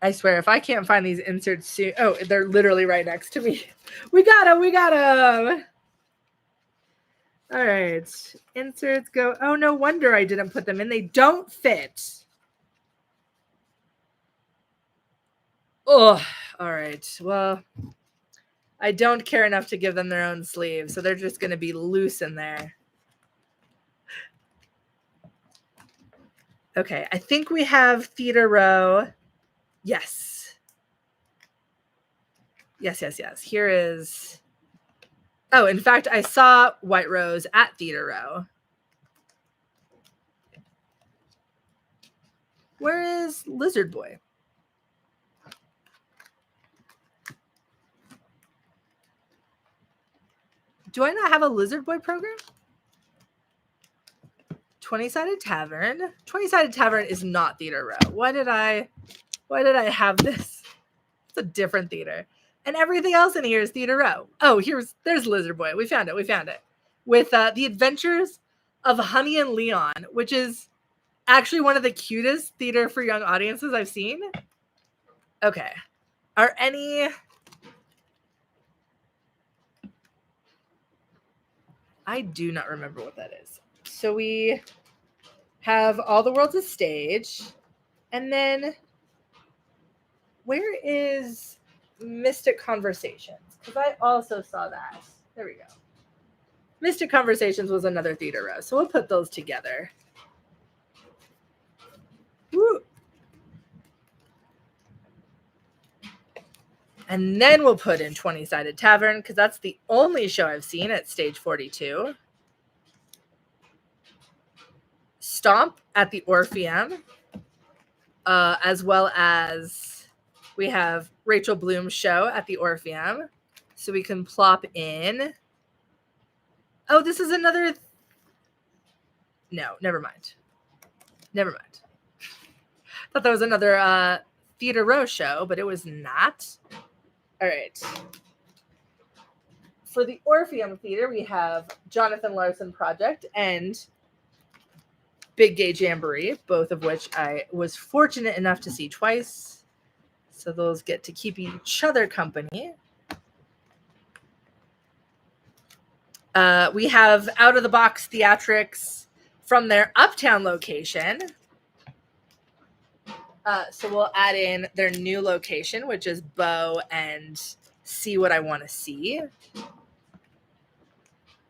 I swear, if I can't find these inserts soon... Oh, they're literally right next to me. We got them. All right. Inserts go... Oh, no wonder I didn't put them in. They don't fit. Oh, all right. Well, I don't care enough to give them their own sleeves, so they're just going to be loose in there. Okay, I think we have Theater Row. Yes. Yes. Here is... Oh, in fact, I saw White Rose at Theater Row. Where is Lizard Boy? Do I not have a Lizard Boy program? 20-Sided Tavern. 20-Sided Tavern is not Theater Row. Why did I have this? It's a different theater. And everything else in here is Theater Row. Oh, there's Lizard Boy. We found it. With The Adventures of Honey and Leon, which is actually one of the cutest theater for young audiences I've seen. Okay. Are any... I do not remember what that is. So we have All the World's a Stage. And then where is Mystic Conversations? Because I also saw that. There we go. Mystic Conversations was another Theater Row. So we'll put those together. Woo. And then we'll put in 20-Sided Tavern, because that's the only show I've seen at Stage 42. Stomp at the Orpheum, as well as we have Rachel Bloom's show at the Orpheum. So we can plop in. Oh, this is another... No, never mind. Thought that was another Theater Row show, but it was not. All right. For the Orpheum Theater, we have Jonathan Larson Project and Big Gay Jamboree, both of which I was fortunate enough to see twice. So those get to keep each other company. We have Out of the Box Theatrics from their Uptown location. So we'll add in their new location, which is Bow and See What I Want to See.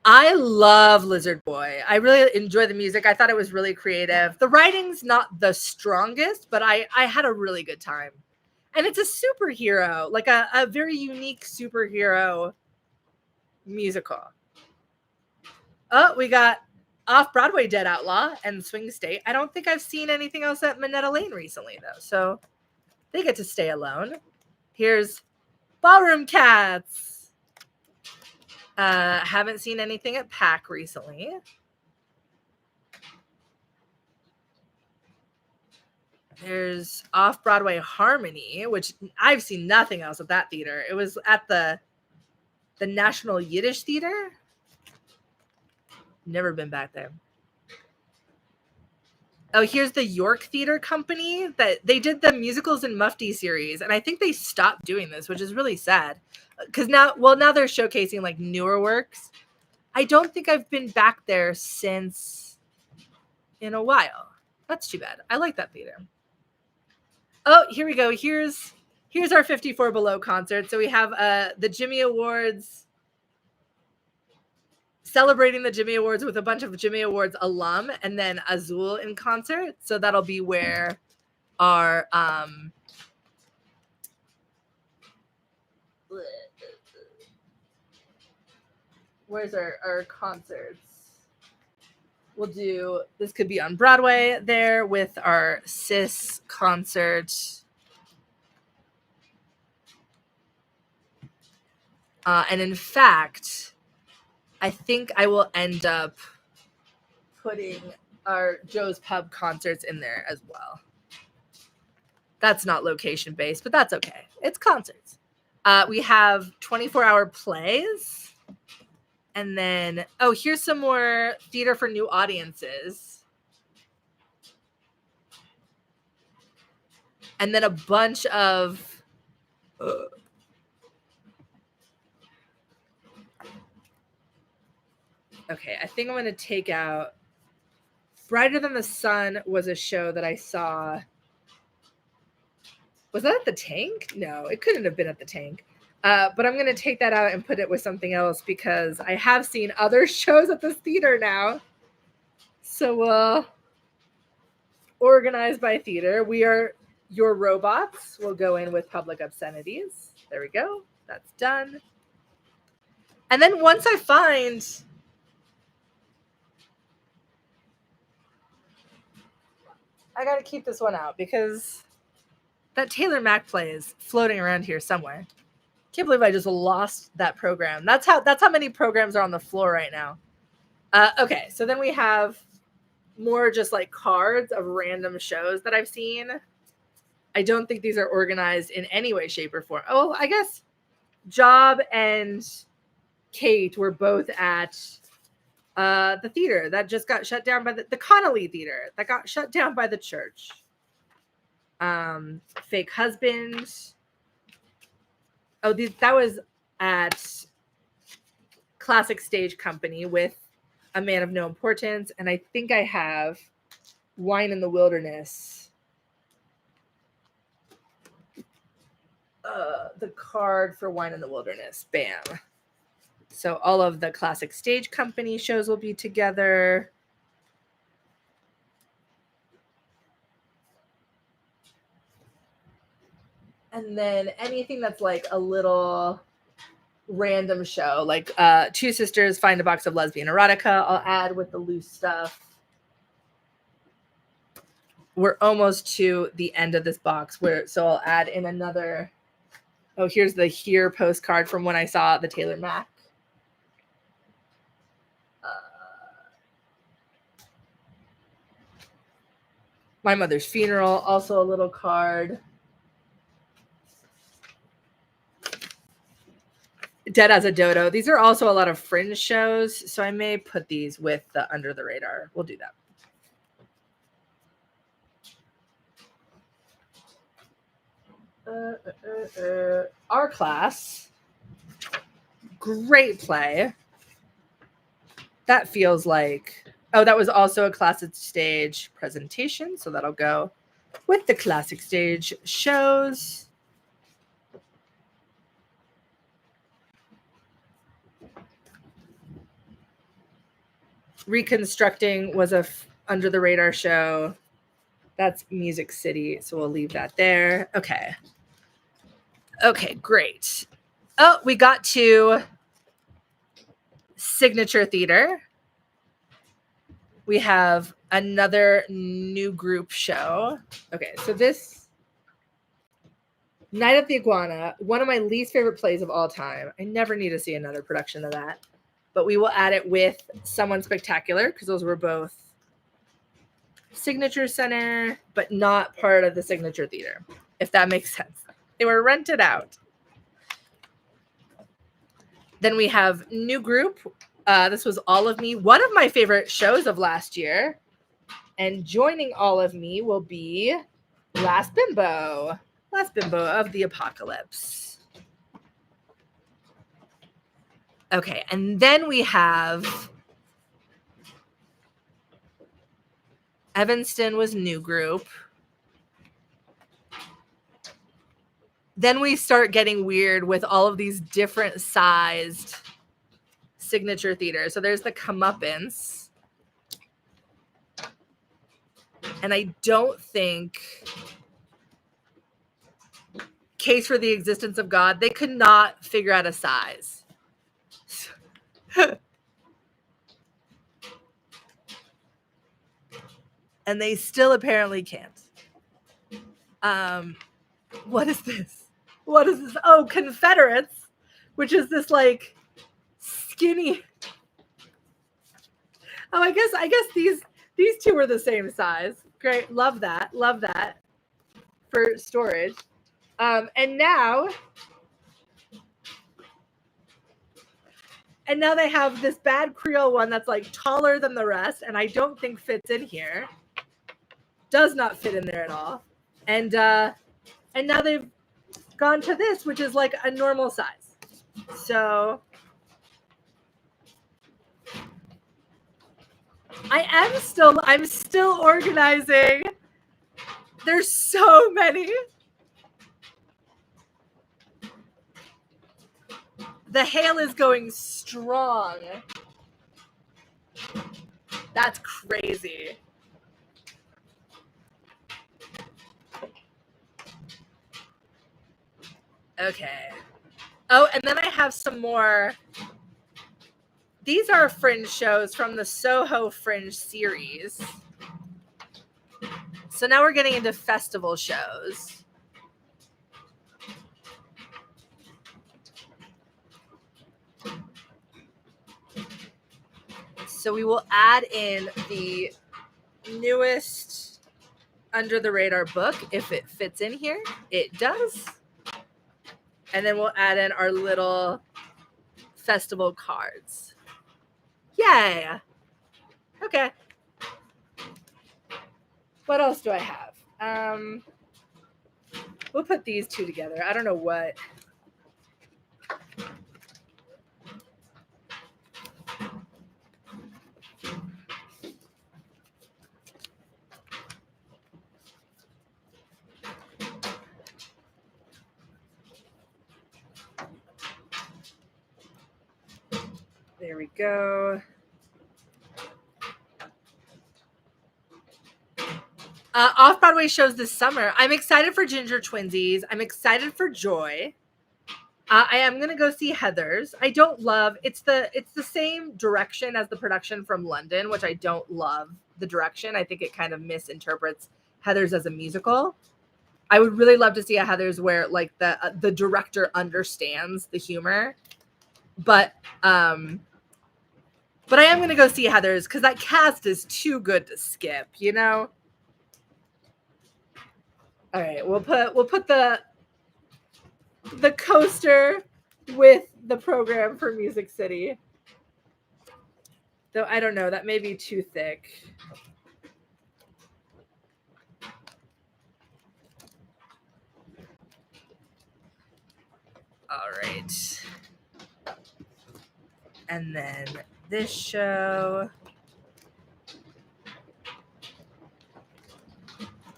I love Lizard Boy. I really enjoy the music. I thought it was really creative. The writing's not the strongest, but I had a really good time. And it's a superhero, like a very unique superhero musical. Oh, we got Off-Broadway Dead Outlaw and Swing State. I don't think I've seen anything else at Minetta Lane recently, though. So they get to stay alone. Here's Ballroom Cats. Haven't seen anything at PAC recently. There's Off-Broadway Harmony, which I've seen nothing else at that theater. It was at the National Yiddish Theater. Never been back there. Oh, here's the York Theater Company that they did the musicals and Mufti series, and I think they stopped doing this, which is really sad. Because now they're showcasing like newer works. I don't think I've been back there since in a while. That's too bad. I like that theater. Oh, here we go. Here's our 54 Below concert. So we have the Jimmy Awards, celebrating the Jimmy Awards with a bunch of Jimmy Awards alum, and then Azul in concert. So that'll be where our where's our concerts? We'll do, this could be on Broadway there with our Sis concert. And in fact, I think I will end up putting our Joe's Pub concerts in there as well. That's not location based, but that's okay. It's concerts. We have 24-hour plays. And then, oh, here's some more theater for new audiences. And then a bunch of... Okay, I think I'm going to take out... Brighter Than the Sun was a show that I saw. Was that at the Tank? No, it couldn't have been at the Tank. But I'm going to take that out and put it with something else because I have seen other shows at this theater now. So, organized by theater. We Are Your Robots. We'll go in with Public Obscenities. There we go. That's done. And then once I find... I got to keep this one out because that Taylor Mac play is floating around here somewhere. Can't believe I just lost that program. That's how many programs are on the floor right now. Okay, so then we have more just like cards of random shows that I've seen. I don't think these are organized in any way, shape, or form. Oh, I guess Job and Kate were both at the theater that just got shut down by the Connolly Theater that got shut down by the church. Fake Husband. Oh, that was at Classic Stage Company with A Man of No Importance. And I think I have Wine in the Wilderness. The card for Wine in the Wilderness. Bam. So all of the Classic Stage Company shows will be together. And then anything that's like a little random show, like Two Sisters Find a Box of Lesbian Erotica, I'll add with the loose stuff. We're almost to the end of this box, so I'll add in another. Oh, here's the Here postcard from when I saw the Taylor Mac. My Mother's Funeral, also a little card. Dead as a Dodo. These are also a lot of fringe shows, so I may put these with the Under the Radar. We'll do that. Our Class. Great play. That feels like... Oh, that was also a Classic Stage presentation, so that'll go with the Classic Stage shows. Reconstructing was a Under the Radar show. That's Music City, so we'll leave that there. Okay. Okay, great. Oh, we got to Signature Theater. We have another new group show. Okay, so this Night at the Iguana, one of my least favorite plays of all time. I never need to see another production of that. But we will add it with Someone Spectacular because those were both Signature Center, but not part of the Signature Theater, if that makes sense. They were rented out. Then we have New Group. This was All of Me, one of my favorite shows of last year. And joining All of Me will be Last Bimbo of the Apocalypse. Okay, and then we have Evanston was New Group. Then we start getting weird with all of these different sized Signature Theaters. So there's the Comeuppance. And I don't think Case for the Existence of God, they could not figure out a size. And they still apparently can't. What is this? What is this? Oh, Confederates, which is this like skinny. Oh, I guess these two are the same size. Great, love that for storage. And now they have this bad Creole one that's like taller than the rest, and I don't think fits in here. Does not fit in there at all. And now they've gone to this, which is like a normal size. So I'm still organizing. There's so many. The hail is going strong. That's crazy. Okay. Oh, and then I have some more. These are fringe shows from the Soho Fringe series. So now we're getting into festival shows. So we will add in the newest Under the Radar book if it fits in here. It does. And then we'll add in our little festival cards. Yay. Okay. What else do I have? We'll put these two together. I don't know what. There we go. Off-Broadway shows this summer. I'm excited for Ginger Twinsies. I'm excited for Joy. I am going to go see Heathers. I don't love, it's the same direction as the production from London, which I don't love the direction. I think it kind of misinterprets Heathers as a musical. I would really love to see a Heathers where like the director understands the humor. But I am going to go see Heathers because that cast is too good to skip, you know? All right, we'll put the coaster with the program for Music City. Though I don't know, that may be too thick. All right. And then this show.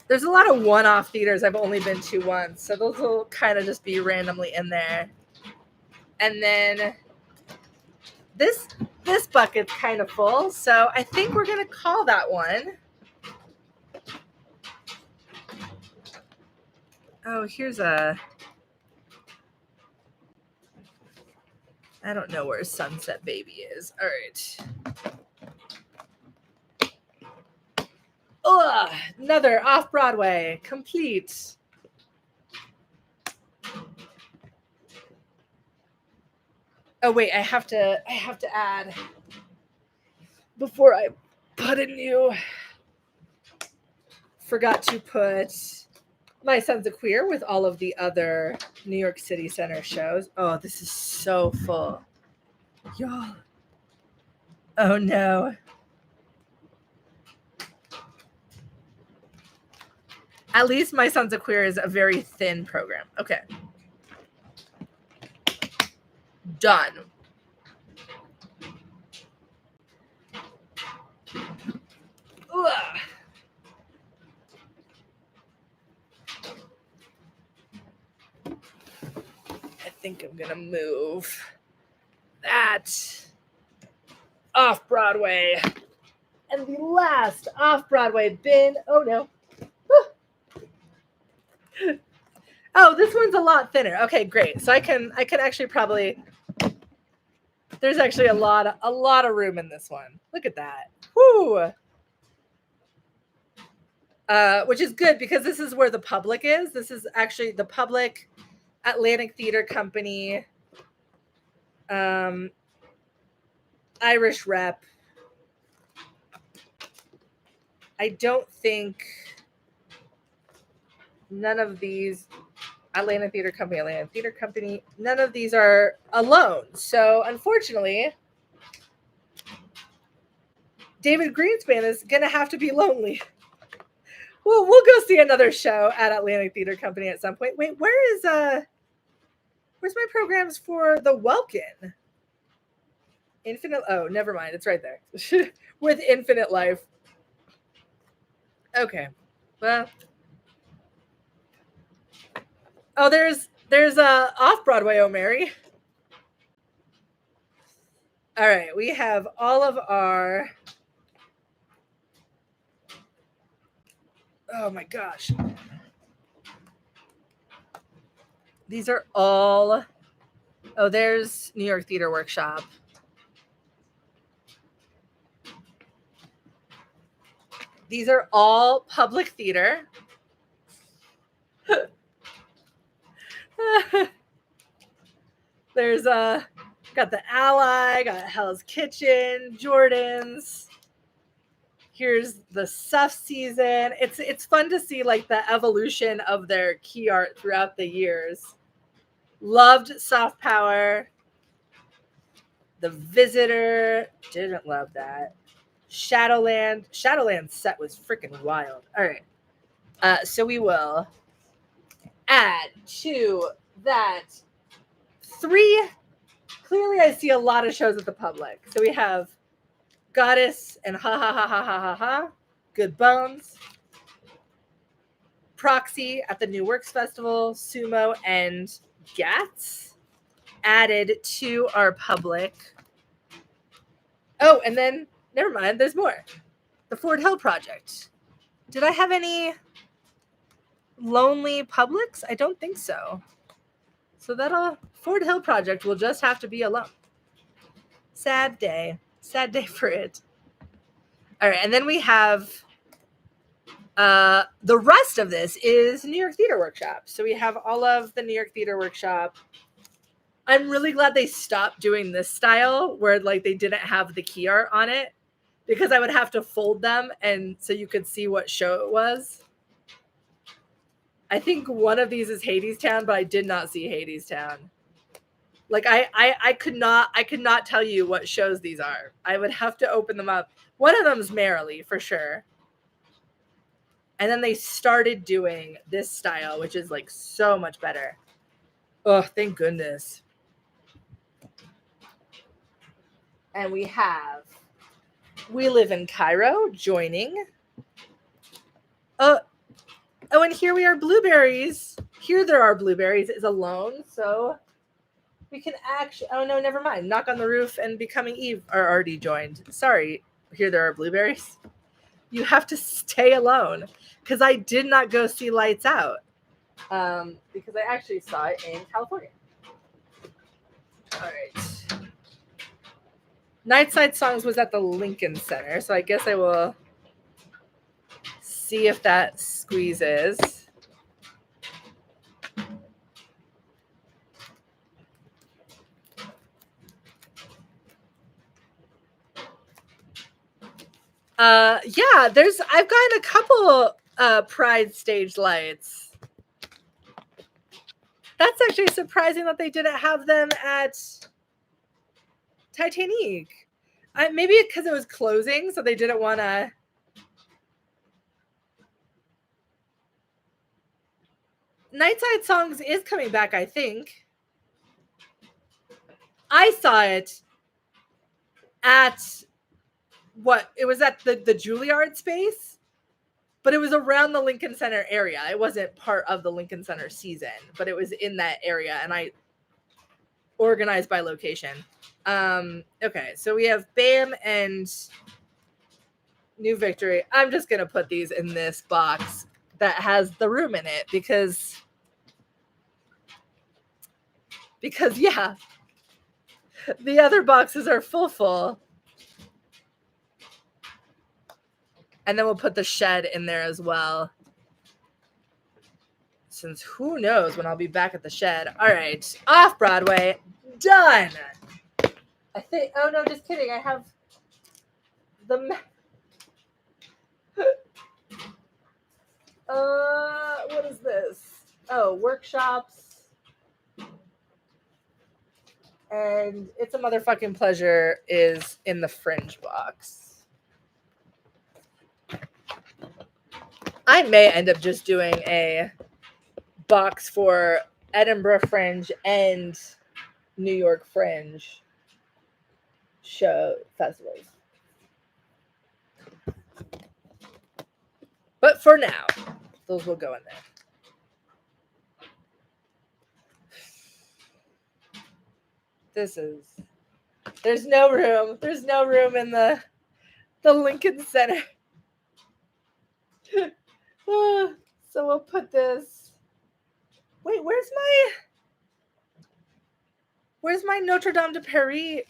There's a lot of one-off theaters I've only been to once, so those will kind of just be randomly in there. And then this bucket's kind of full, so I think we're going to call that one. Oh, here's a... I don't know where Sunset Baby is. All right. Ugh, another Off-Broadway. Complete. Oh wait, I have to add before I put a new. Forgot to put My Son's a Queer with all of the other New York City Center shows. Oh, this is so full. Y'all. Oh no. At least My Son's a Queer is a very thin program. Okay. Done. Ugh. I think I'm gonna move that Off-Broadway. And the last Off-Broadway bin. Oh no. Oh, this one's a lot thinner. Okay, great. So I can actually probably. There's actually a lot of room in this one. Look at that. Whoo. Which is good because this is where the public is. This is actually the public Atlantic Theater Company, Irish Rep. I don't think none of these Atlanta Theater Company, none of these are alone. So unfortunately, David Greenspan is going to have to be lonely. Well, we'll go see another show at Atlantic Theater Company at some point. Wait, where's my programs for the Welkin? Infinite. Oh, never mind. It's right there with Infinite Life. Okay. Well. Oh, there's a Off-Broadway, oh Mary. All right, we have all of our. Oh my gosh. These are all. Oh, there's New York Theater Workshop. These are all public theater. There's got the Ally, got Hell's Kitchen, Jordan's. Here's the Suff season. It's fun to see like the evolution of their key art throughout the years. Loved Soft Power. The Visitor. Didn't love that. Shadowland. Shadowland's set was freaking wild. All right. So we will add to that 3. Clearly, I see a lot of shows at the public. So we have Goddess and Ha Ha Ha Ha Ha Ha Ha. Good Bones. Proxy at the New Works Festival. Sumo and Gats added to our public. Oh, and then, never mind, there's more. The Ford Hill Project. Did I have any lonely publics? I don't think so. So that'll Ford Hill Project will just have to be alone. Sad day for it. All right, and then we have the rest of this is New York Theater Workshop. So we have all of the New York Theater Workshop. I'm really glad they stopped doing this style where like they didn't have the key art on it, because I would have to fold them and so you could see what show it was. I think one of these is Hadestown, but I did not see Hadestown. Like I could not tell you what shows these are. I would have to open them up. One of them is Merrily for sure. And then they started doing this style, which is like so much better. Oh, thank goodness. And we have We Live in Cairo joining. Oh, and here we are, Blueberries. Here there are Blueberries is alone, so we can actually. Oh no, never mind. Knock on the Roof and Becoming Eve are already joined. Sorry. Here there are Blueberries. You have to stay alone because I did not go see Lights Out because I actually saw it in California. All right. Nightside Songs was at the Lincoln Center, so I guess I will see if that squeezes. Yeah, I've gotten a couple Pride stage lights. That's actually surprising that they didn't have them at Titanic. Maybe because it was closing, so they didn't want to. Nightside Songs is coming back, I think. I saw it at it was at the Juilliard space, but it was around the Lincoln Center area. It wasn't part of the Lincoln Center season, but it was in that area, and I organized by location. Okay, so we have BAM and New Victory. I'm just gonna put these in this box that has the room in it because yeah, the other boxes are full. And then we'll put the shed in there as well. Since who knows when I'll be back at the shed. All right, Off-Broadway, done. I think, oh no, just kidding. I have the, what is this? Oh, workshops. And It's a Motherfucking Pleasure is in the fringe box. I may end up just doing a box for Edinburgh Fringe and New York Fringe show festivals. But for now, those will go in there. There's no room. There's no room in the Lincoln Center. So we'll put this. Wait, where's my Notre Dame de Paris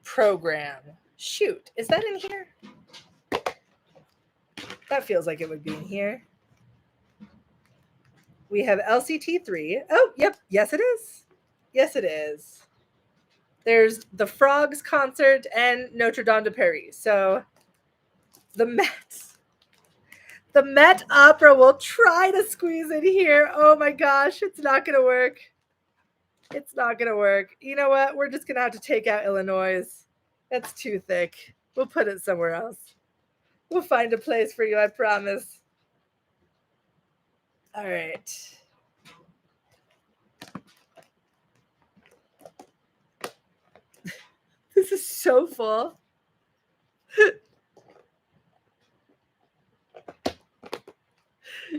program? Shoot, is that in here? That feels like it would be in here. We have LCT3. Oh, yep. Yes, it is. Yes, it is. There's the Frogs concert and Notre Dame de Paris. So the Met Opera will try to squeeze in here. Oh my gosh, it's not going to work. It's not going to work. You know what? We're just going to have to take out Illinois. That's too thick. We'll put it somewhere else. We'll find a place for you, I promise. All right. This is so full.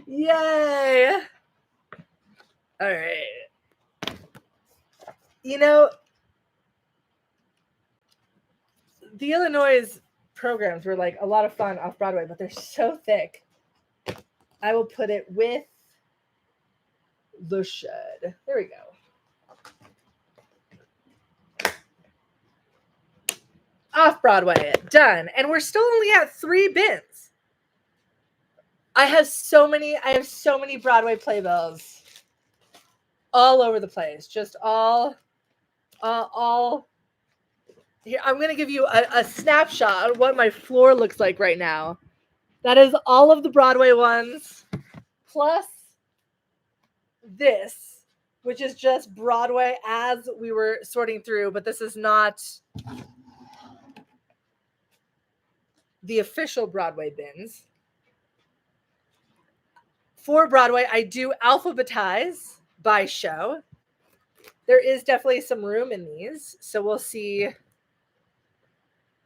Yay! All right. You know, the Illinois programs were like a lot of fun off Broadway, but they're so thick. I will put it with the shed. There we go. Off-Broadway, done. And we're still only at 3 bins. I have so many Broadway playbills all over the place. Just all here. I'm going to give you a snapshot of what my floor looks like right now. That is all of the Broadway ones, plus this, which is just Broadway as we were sorting through, but this is not the official Broadway bins. For Broadway, I do alphabetize by show. There is definitely some room in these, so we'll see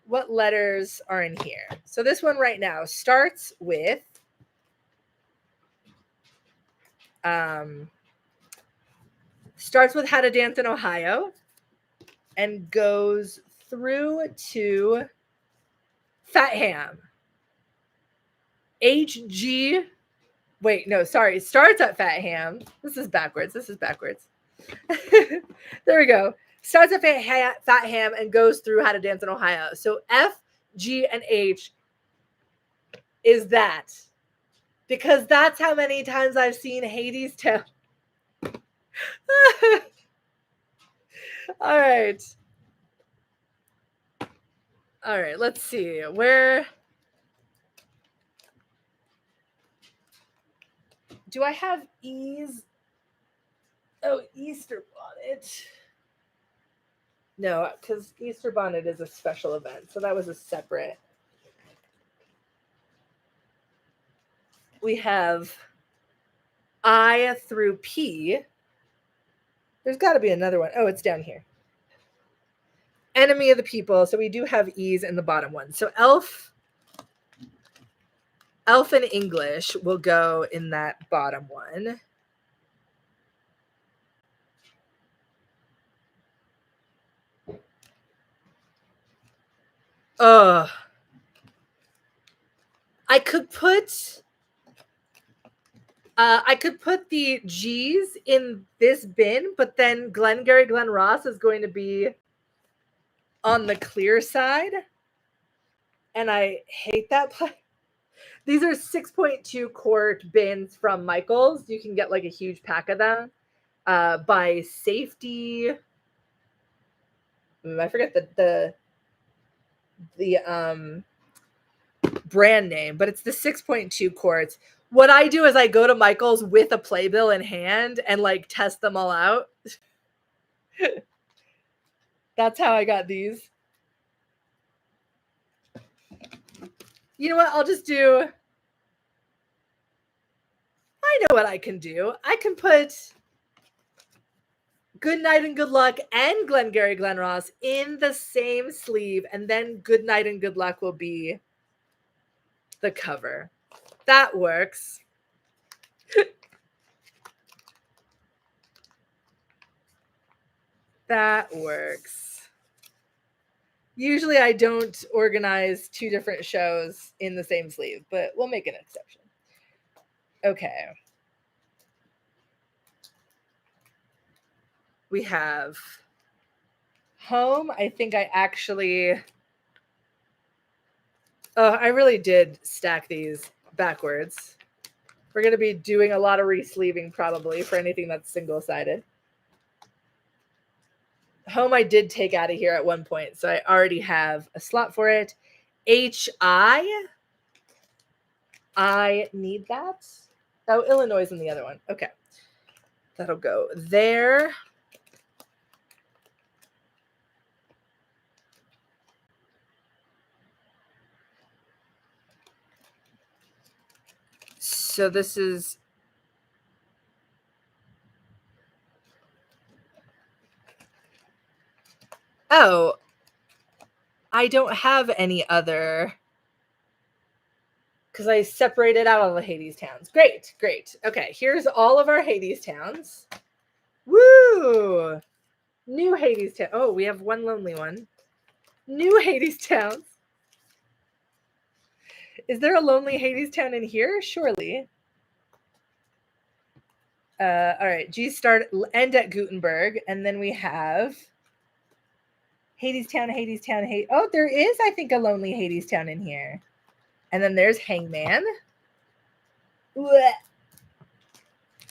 what letters are in here. So this one right now starts with How to Dance in Ohio and goes through to Fat Ham. HG. Wait, no, sorry. It starts at Fat Ham. This is backwards. There we go. Starts at Fat Ham and goes through How to Dance in Ohio. So F, G, and H is that. Because that's how many times I've seen Hades Town. All right. All right, let's see. Where do I have E's? Oh, Easter bonnet. No, because Easter bonnet is a special event, so that was a separate. We have I through P. There's got to be another one. Oh, it's down here. Enemy of the people. So we do have E's in the bottom one. So elf in English will go in that bottom one. I could put the G's in this bin, but then Glengarry Glen Ross is going to be on the clear side. And I hate that play. These are 6.2 quart bins from Michael's. You can get like a huge pack of them by Safety. I forget the brand name, but it's the 6.2 quarts. What I do is I go to Michael's with a playbill in hand and like test them all out. That's how I got these. You know what? I'll just do. I know what I can do. I can put Good Night and Good Luck and Glengarry Glen Ross in the same sleeve, and then Good Night and Good Luck will be the cover. That works. That works. Usually I don't organize two different shows in the same sleeve, but we'll make an exception. Okay. We have home. I think I actually... Oh, I really did stack these backwards. We're going to be doing a lot of re-sleeving probably for anything that's single-sided. Home I did take out of here at one point, so I already have a slot for it. HI. I need that. Oh, Illinois is in the other one. Okay. That'll go there. So this is... Oh, I don't have any other... Because I separated out all the Hades towns. Great, great. Okay, here's all of our Hades towns. Woo! New Hades town. Oh, we have one lonely one. New Hades towns. Is there a lonely Hades town in here? Surely. All right, G start end at Gutenberg, and then we have Hades town, Hades town, Hades. Oh, there is, I think, a lonely Hades town in here. And then there's Hangman. Blech.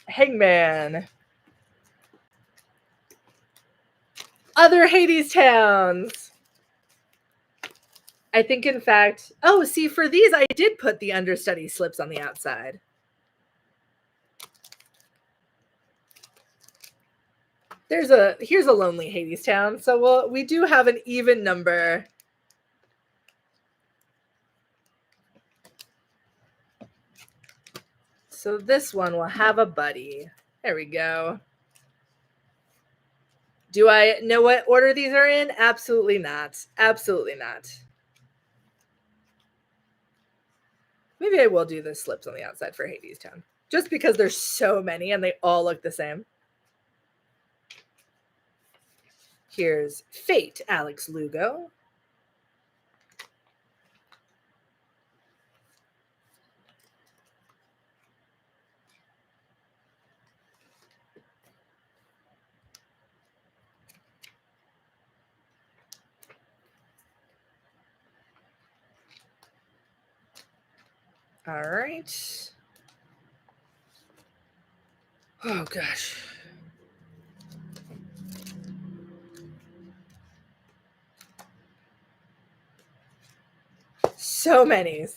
Hangman. Other Hades towns. I think, in fact... Oh, see, for these, I did put the understudy slips on the outside. Here's a lonely Hades town. So we do have an even number. So this one will have a buddy. There we go. Do I know what order these are in? Absolutely not. Absolutely not. Maybe I will do the slips on the outside for Hades Town. Just because there's so many and they all look the same. Here's Fate, Alex Lugo. All right. Oh, gosh. So many.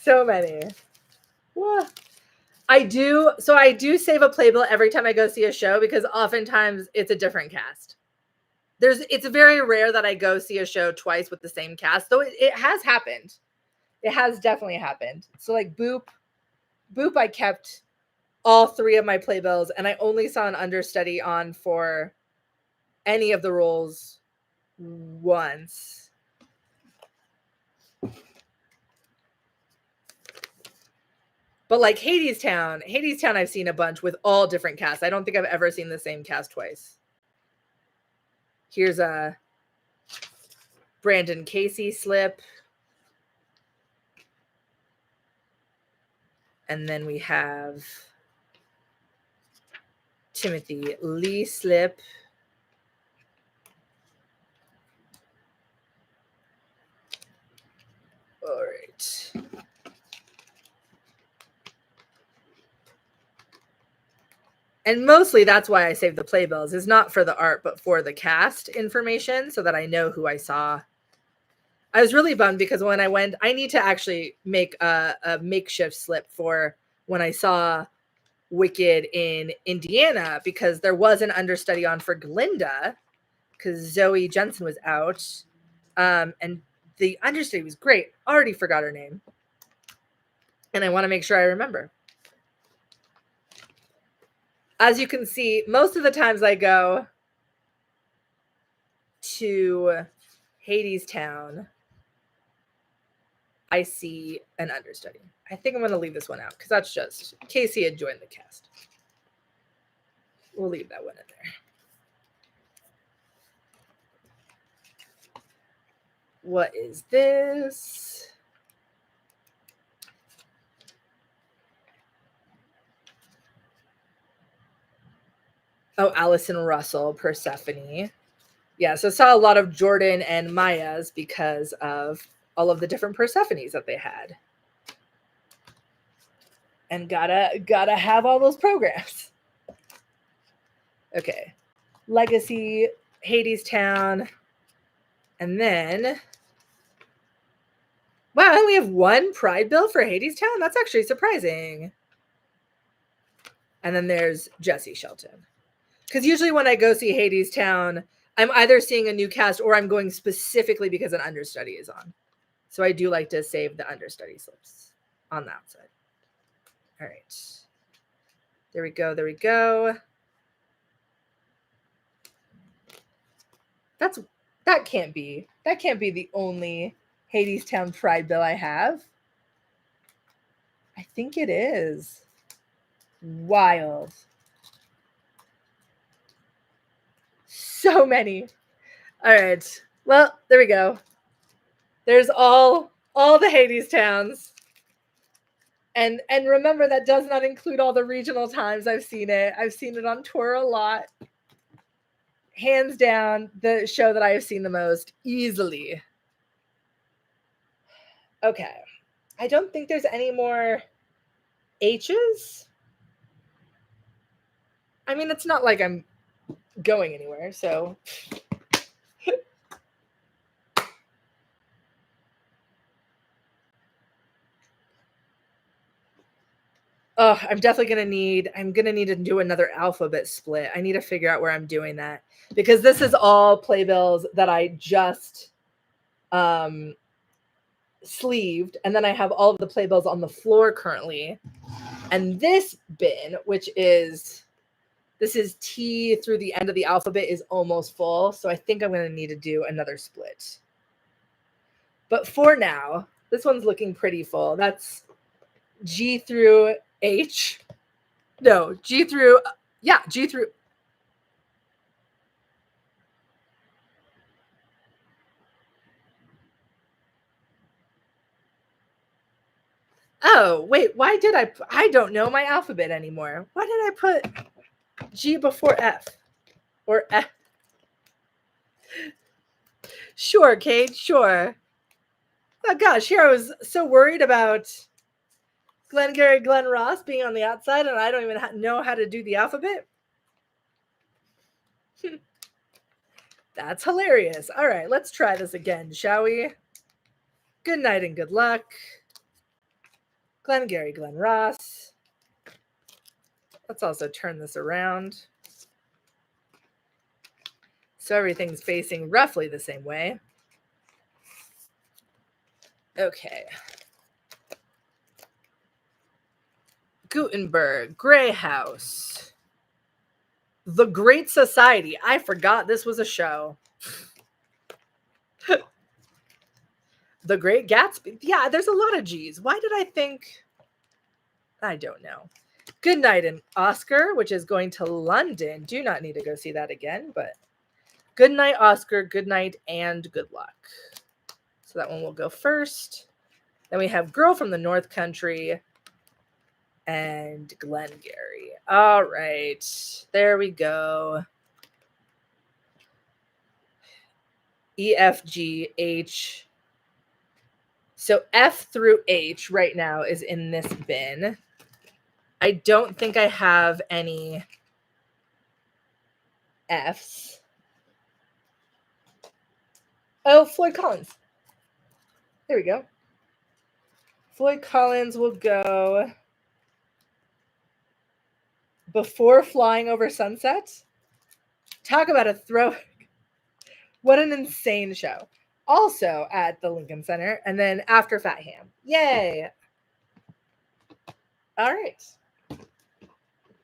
What? I do save a playbill every time I go see a show because oftentimes it's a different cast. It's very rare that I go see a show twice with the same cast, though it has happened. It has definitely happened. So like Boop, I kept all 3 of my playbills, and I only saw an understudy on for any of the roles once. But like Hadestown I've seen a bunch with all different casts. I don't think I've ever seen the same cast twice. Here's a Brandon Casey slip. And then we have Timothy Lee slip. All right. And mostly that's why I save the playbills, is not for the art, but for the cast information so that I know who I saw. I was really bummed because when I went, I need to actually make a makeshift slip for when I saw Wicked in Indiana, because there was an understudy on for Glinda because Zoe Jensen was out. And the understudy was great. Already forgot her name. And I want to make sure I remember. As you can see, most of the times I go to Hadestown, I see an understudy. I think I'm going to leave this one out because that's just Casey had joined the cast. We'll leave that one in there. What is this? Oh, Allison Russell, Persephone. Yeah, so I saw a lot of Jordan and Maya's because of all of the different Persephones that they had. And gotta have all those programs. Okay. Legacy, Hadestown, and then wow, I only have 1 Pride bill for Hadestown? That's actually surprising. And then there's Jesse Shelton. Because usually when I go see Hadestown, I'm either seeing a new cast or I'm going specifically because an understudy is on. So I do like to save the understudy slips on that side. All right. There we go. That can't be the only Hadestown Pride bill I have. I think it is. Wild. So many. All right. Well, there we go. There's all the Hadestowns. And remember, that does not include all the regional times I've seen it. I've seen it on tour a lot. Hands down, the show that I have seen the most easily. Okay. I don't think there's any more H's. I mean, it's not like I'm going anywhere, so. Oh, I'm definitely going to need to do another alphabet split. I need to figure out where I'm doing that because this is all playbills that I just sleeved. And then I have all of the playbills on the floor currently. And this bin, this is T through the end of the alphabet, is almost full. So I think I'm going to need to do another split. But for now, this one's looking pretty full. That's G through H. No, G through. Oh, wait, why did I don't know my alphabet anymore. Why did I put G before F? Or F? Sure, Kate, sure. Oh gosh, here I was so worried about Glengarry Glen Ross being on the outside, and I don't even know how to do the alphabet. That's hilarious. All right, let's try this again, shall we? Good night and good luck. Glengarry, Glen Ross. Let's also turn this around. So everything's facing roughly the same way. Okay. Gutenberg, Grey House. The Great Society. I forgot this was a show. The Great Gatsby. Yeah, there's a lot of G's. Why did I think? I don't know. Good night and Oscar, which is going to London. Do not need to go see that again, but good night, Oscar. Good night and good luck. So that one will go first. Then we have Girl from the North Country and Glengarry. All right. There we go. E, F, G, H. So F through H right now is in this bin. I don't think I have any Fs. Oh, Floyd Collins. There we go. Floyd Collins will go Before Flying Over Sunset. Talk about a throw. What an insane show. Also at the Lincoln Center. And then After Fat Ham. Yay. All right.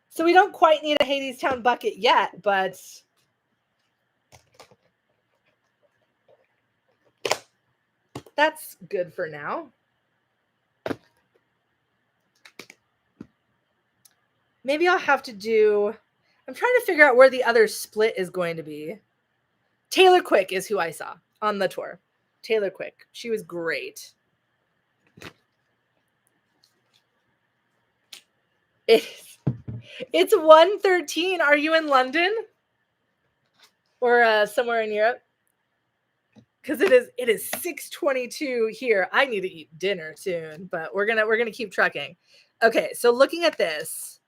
So we don't quite need a Hadestown bucket yet, but that's good for now. Maybe I'll have to do, I'm trying to figure out where the other split is going to be. Taylor Quick is who I saw on the tour. Taylor Quick. She was great. It's 1:13. Are you in London? Or somewhere in Europe? Because it is 6:22 here. I need to eat dinner soon, but we're gonna keep trucking. Okay, so looking at this,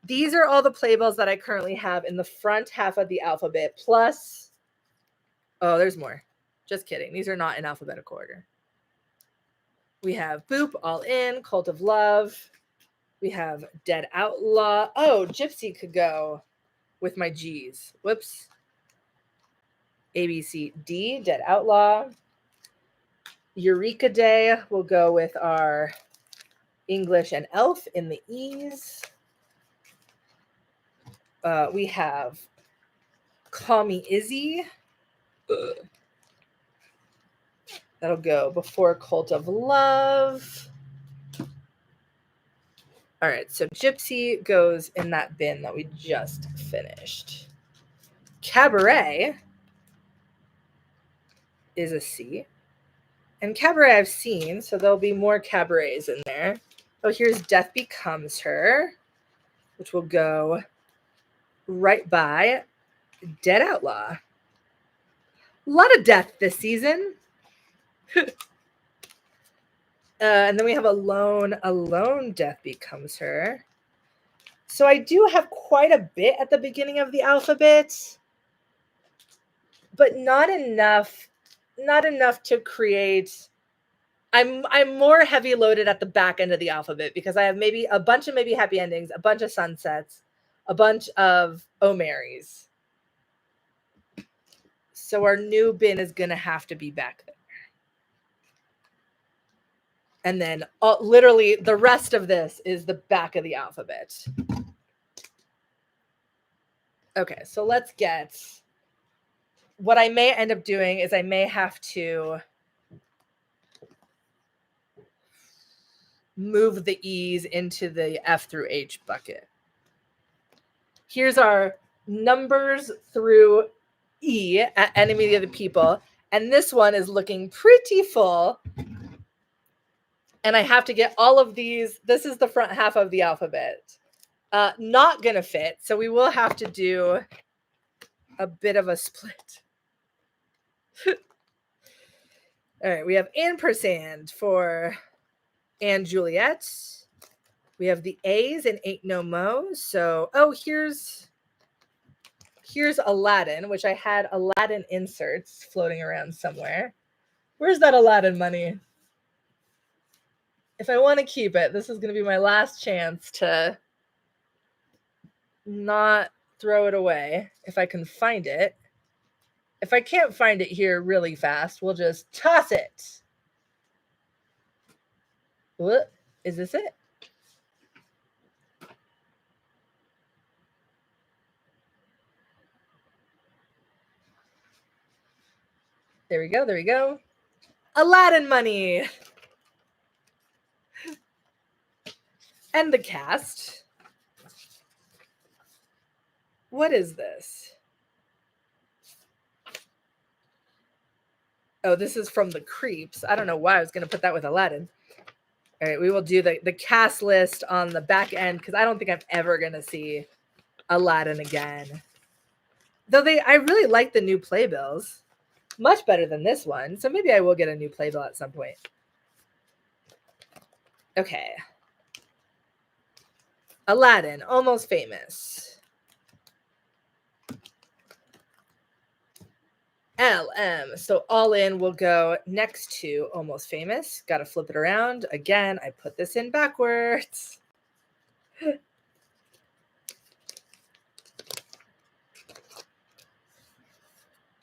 these are all the playbills that I currently have in the front half of the alphabet, plus, oh, there's more. Just kidding. These are not in alphabetical order. We have Boop, All In, Cult of Love. We have Dead Outlaw. Oh, Gypsy could go with my G's. Whoops. A, B, C, D, Dead Outlaw. Eureka Day will go with our English and Elf in the E's. We have Call Me Izzy. That'll go before Cult of Love. All right, so Gypsy goes in that bin that we just finished. Cabaret is a C. And Cabaret I've seen, so there'll be more Cabarets in there. Oh, here's Death Becomes Her, which will go right by Dead Outlaw. A lot of death this season. And then we have Alone, Death Becomes Her. So I do have quite a bit at the beginning of the alphabet, but not enough to create. I'm more heavy loaded at the back end of the alphabet because I have maybe a bunch of maybe happy endings, a bunch of sunsets, a bunch of Oh Marys. So our new bin is going to have to be back there. And then literally the rest of this is the back of the alphabet. Okay, so let's get, what I may end up doing is I may have to move the E's into the F through H bucket. Here's our numbers through E at Enemy of the People. And this one is looking pretty full. And I have to get all of these. This is the front half of the alphabet. Not going to fit. So we will have to do a bit of a split. All right. We have ampersand for Anne Juliet. We have the A's in Ain't No Mo. So, oh, here's Aladdin, which I had Aladdin inserts floating around somewhere. Where's that Aladdin money? If I want to keep it, this is going to be my last chance to not throw it away if I can find it. If I can't find it here really fast, we'll just toss it. What? Is this it? There we go. There we go. Aladdin money. And the cast. What is this? Oh, this is from the Creeps. I don't know why I was going to put that with Aladdin. All right, we will do the cast list on the back end because I don't think I'm ever going to see Aladdin again. Though I really like the new playbills. Much better than this one. So maybe I will get a new playbill at some point. Okay. Aladdin, Almost Famous. LM. So all in will go next to Almost Famous. Got to flip it around. Again, I put this in backwards.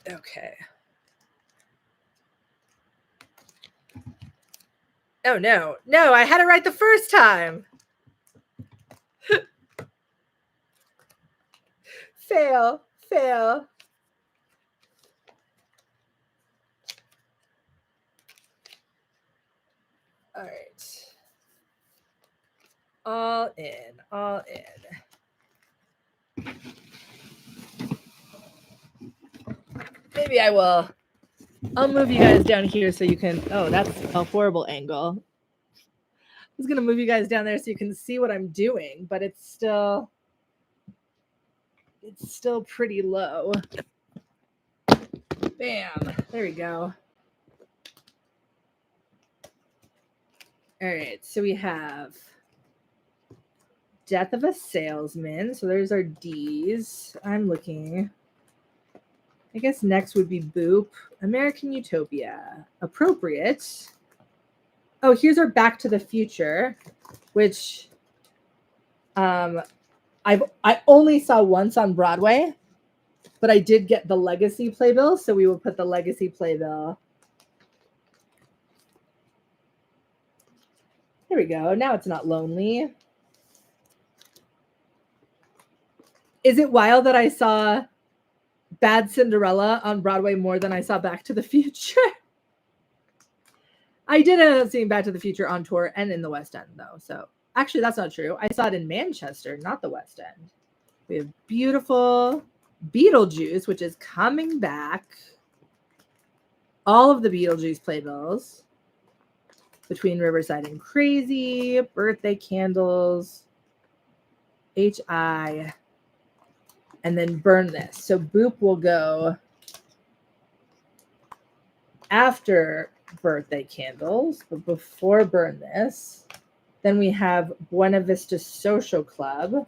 Okay. Oh, no. No, I had it right the first time. Fail. Fail. All right. All in. All in. Maybe I will. I'll move you guys down here so you can... Oh, that's a horrible angle. I was going to move you guys down there so you can see what I'm doing, but it's still pretty low. Bam. There we go. All right. So we have Death of a Salesman. So there's our D's. I'm looking. I guess next would be Boop. American Utopia. Appropriate. Oh, here's our Back to the Future, which I only saw once on Broadway, but I did get the Legacy playbill, so we will put the Legacy playbill. There we go. Now it's not lonely. Is it wild that I saw Bad Cinderella on Broadway more than I saw Back to the Future? I did end up seeing Back to the Future on tour and in the West End, though. So actually, that's not true. I saw it in Manchester, not the West End. We have beautiful Beetlejuice, which is coming back. All of the Beetlejuice playbills. Between Riverside and Crazy, Birthday Candles, HI, and then Burn This. So Boop will go after Birthday Candles, but before Burn This. Then we have Buena Vista Social Club,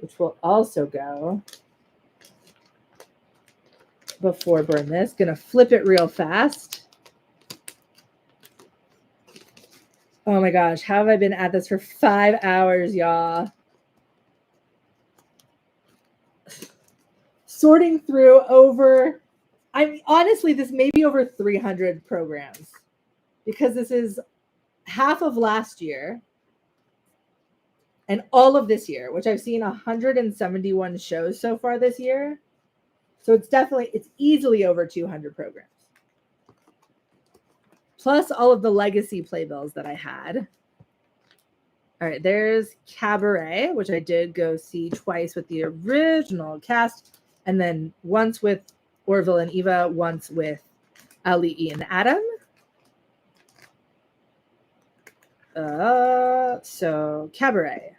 which will also go before Burn This. Gonna flip it real fast. Oh my gosh, how have I been at this for 5 hours, y'all? Sorting through over, honestly, this may be over 300 programs because this is half of last year and all of this year, which I've seen 171 shows so far this year. So it's easily over 200 programs. Plus all of the legacy playbills that I had. All right, there's Cabaret, which I did go see twice with the original cast, and then once with Orville and Eva, once with Ali, E, and Adam. So Cabaret.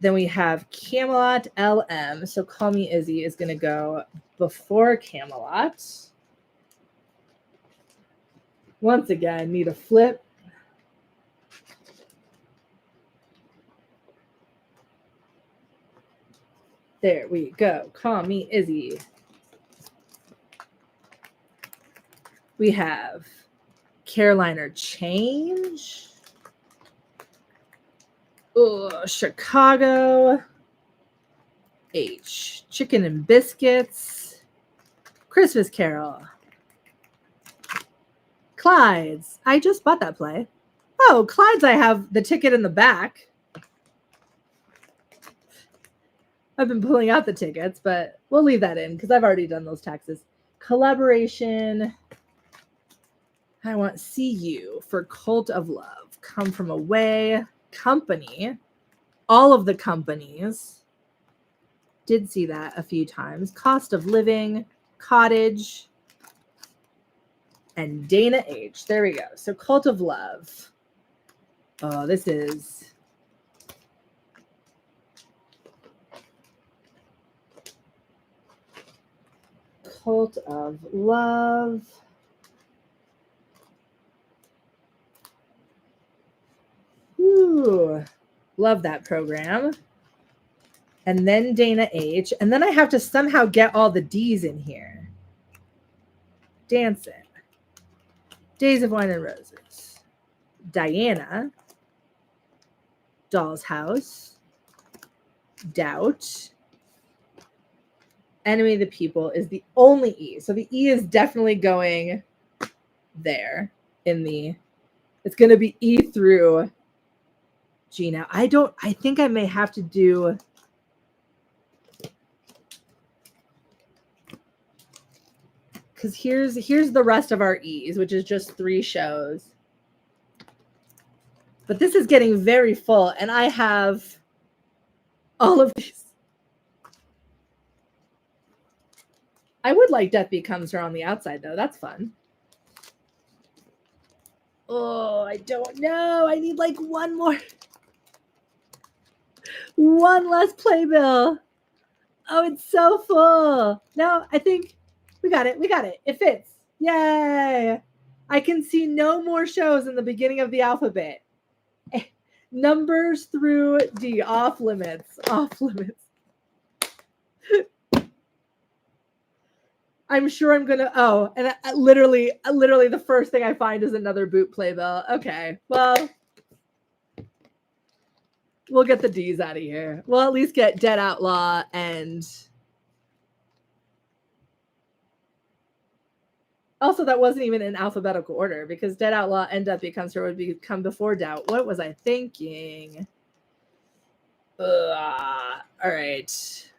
Then we have Camelot LM. So Call Me Izzy is going to go before Camelot. Once again, need a flip. There we go. Call Me Izzy. We have Carolina change. Chicago. H. Chicken and biscuits. Christmas Carol. Clyde's. I just bought that play. Oh, Clyde's, I have the ticket in the back. I've been pulling out the tickets, but we'll leave that in because I've already done those taxes. Collaboration. I want See You for Cult of Love. Come From Away. Company. All of the companies. Did see that a few times. Cost of Living. Cottage. And Dana H. There we go. So Cult of Love. Oh, this is... Cult of Love. Ooh, love that program. And then Dana H. And then I have to somehow get all the D's in here. Dancing. Days of Wine and Roses. Diana. Doll's House. Doubt. Enemy of the People is the only E. So the E is definitely going there in the, it's going to be E through G now. I think I may have to do, because here's the rest of our E's, which is just 3 shows. But this is getting very full, and I have all of these. I would like Death Becomes Her on the outside, though. That's fun. Oh, I don't know. I need like one more. One less playbill. Oh, it's so full. No, I think we got it. We got it. It fits. Yay. I can see no more shows in the beginning of the alphabet. Numbers through D. Off limits. Off limits. I'm sure I'm going to, oh, and literally the first thing I find is another boot playbill. Okay, well, we'll get the D's out of here. We'll at least get Dead Outlaw and... Also, that wasn't even in alphabetical order because Dead Outlaw and Death Becomes Her would become before Doubt. What was I thinking? All right.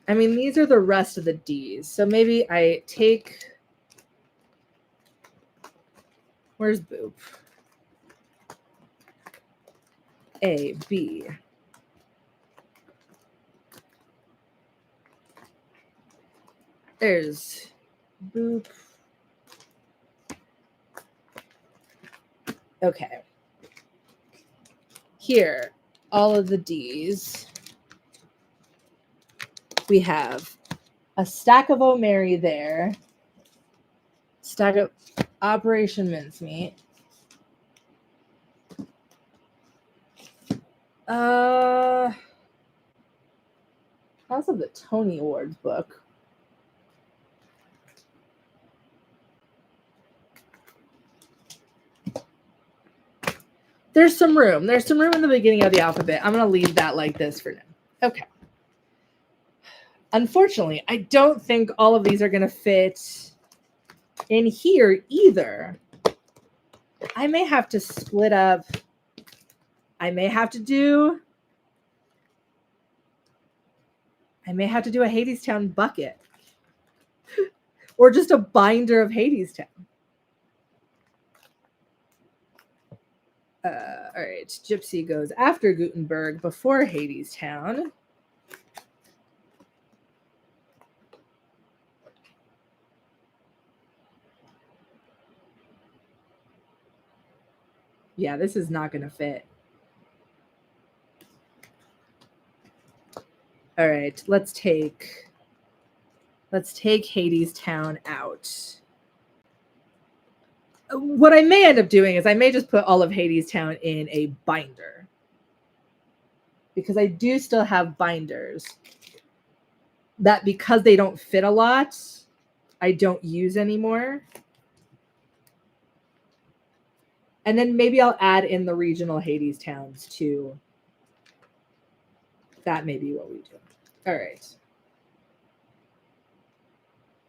I mean, these are the rest of the D's. So maybe I take... Where's Boop? A, B. There's Boop. Okay. Here, all of the D's. We have a stack of O'Mary there. Stack of Operation Mincemeat. House of the Tony Awards book. There's some room. There's some room in the beginning of the alphabet. I'm going to leave that like this for now. Okay. Unfortunately, I don't think all of these are going to fit in here either. I may have to split up. I may have to do a Hadestown bucket or just a binder of Hadestown. All right, Gypsy goes after Gutenberg before Hadestown. Yeah, this is not going to fit. All right, let's take Hadestown out. What I may end up doing is I may just put all of Hadestown in a binder because I do still have binders that, because they don't fit a lot, I don't use anymore. And then maybe I'll add in the regional Hades towns too. That may be what we do. All right.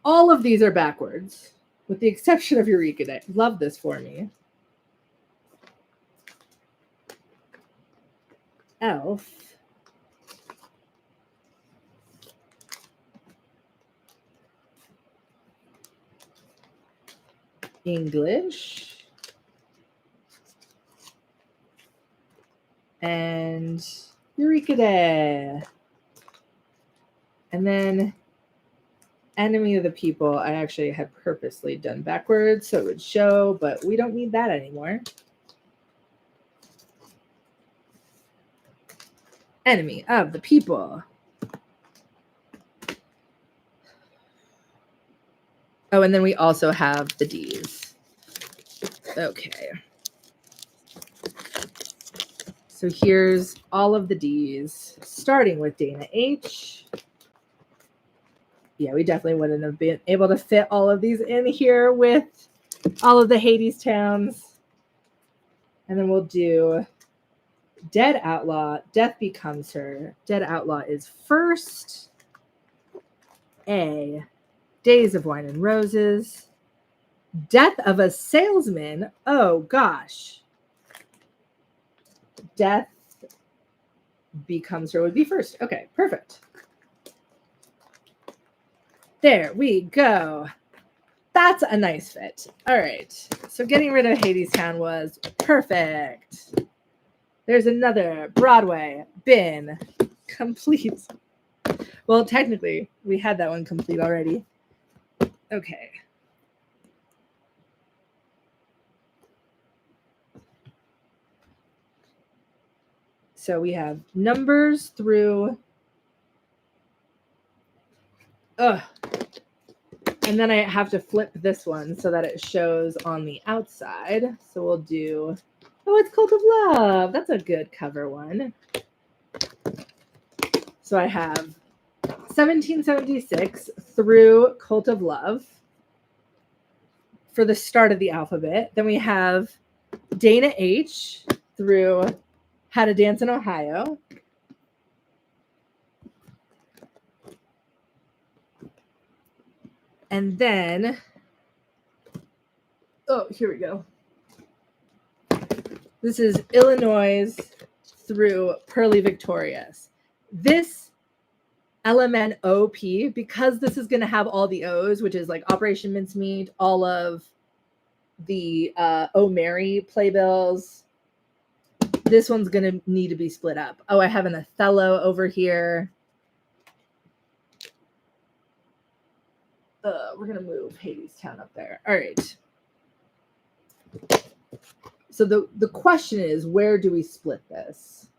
All of these are backwards, with the exception of Eureka Day. Love this for me. Elf. English. And Eureka Day. And then Enemy of the People, I actually had purposely done backwards so it would show, but we don't need that anymore. Enemy of the People. Oh, and then we also have the D's. Okay. So here's all of the D's, starting with Dana H. Yeah, we definitely wouldn't have been able to fit all of these in here with all of the Hades towns. And then we'll do Dead Outlaw, Death Becomes Her. Dead Outlaw is first. A, Days of Wine and Roses. Death of a Salesman. Oh, gosh. Death Becomes Her would be first. Okay, perfect. There we go. That's a nice fit. All right. So getting rid of Hadestown was perfect. There's another Broadway bin complete. Well, technically, we had that one complete already. Okay. So we have numbers through. And then I have to flip this one so that it shows on the outside. So we'll do, oh, it's Cult of Love. That's a good cover one. So I have 1776 through Cult of Love for the start of the alphabet. Then we have Dana H through How to Dance in Ohio. And then, oh, here we go. This is Illinois through Pearly Victorious. This LMNOP, because this is going to have all the O's, which is like Operation Mincemeat, all of the Oh Mary playbills, this one's going to need to be split up. Oh, I have an Othello over here. We're going to move Hadestown up there. All right. So the question is, where do we split this?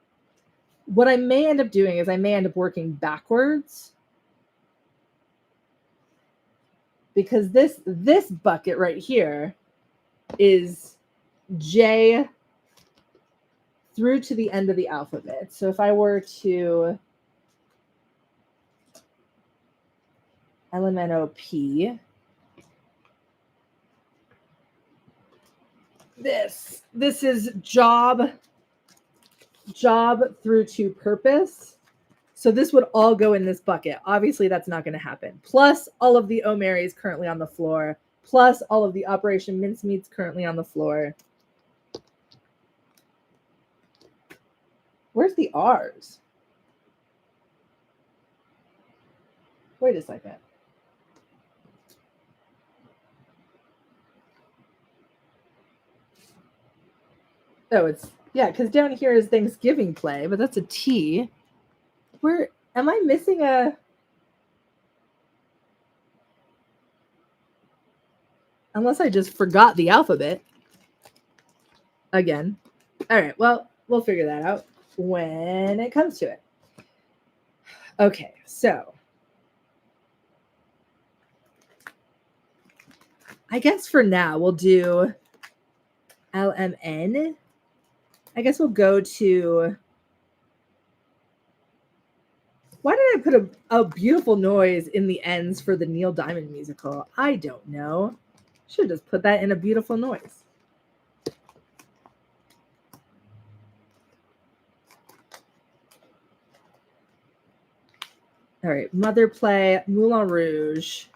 What I may end up doing is I may end up working backwards, because this bucket right here is J through to the end of the alphabet. So if I were to LMNOP, this is job through to purpose. So this would all go in this bucket. Obviously, that's not going to happen. Plus all of the O'Marys currently on the floor. Plus all of the Operation Mincemeats currently on the floor. Where's the R's? Wait a second. Oh, it's, yeah, because down here is Thanksgiving play, but that's a T. Where am I missing a? Unless I just forgot the alphabet again. All right, well, we'll figure that out when it comes to it. Okay, so I guess for now we'll do LMN. I guess we'll go to Why did I put a beautiful noise in the ends for the Neil Diamond musical? I don't know. Should just put that in a beautiful noise. All right, Mother Play, Moulin Rouge.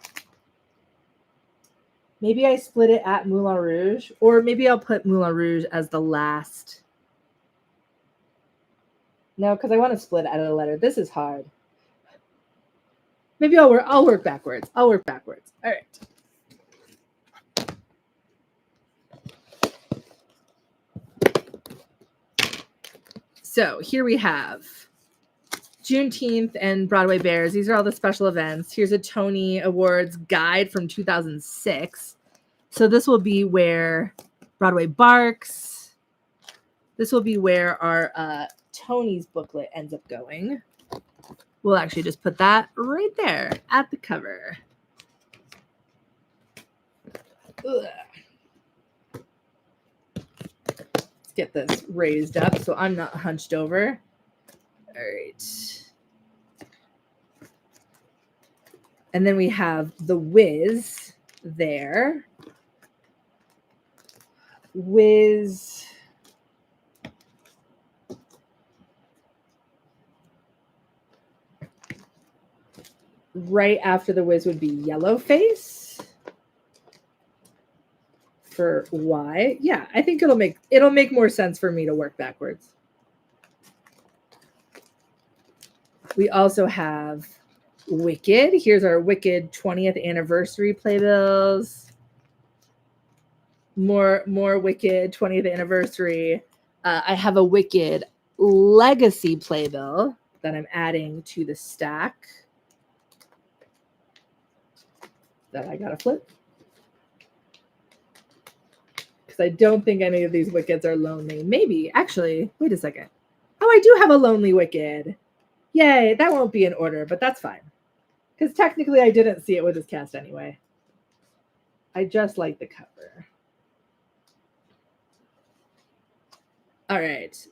Maybe I split it at Moulin Rouge, or maybe I'll put Moulin Rouge as the last. No, because I want to split out of the letter. This is hard. Maybe I'll work backwards. I'll work backwards. All right. So here we have Juneteenth and Broadway Bears. These are all the special events. Here's a Tony Awards guide from 2006. So this will be where Broadway barks. This will be where our Tony's booklet ends up going. We'll actually just put that right there at the cover. Ugh. Let's get this raised up so I'm not hunched over. All right. And then we have the Wiz there. Wiz. Right after the Wiz would be Yellowface for Y. Yeah, I think it'll make more sense for me to work backwards. We also have Wicked. Here's our Wicked 20th anniversary playbills. More Wicked 20th anniversary. I have a Wicked legacy playbill that I'm adding to the stack that I gotta flip. Because I don't think any of these Wickeds are lonely. Maybe, actually, wait a second. Oh, I do have a lonely Wicked. Yay, that won't be in order, but that's fine. Because technically I didn't see it with this cast anyway. I just like the cover. All right,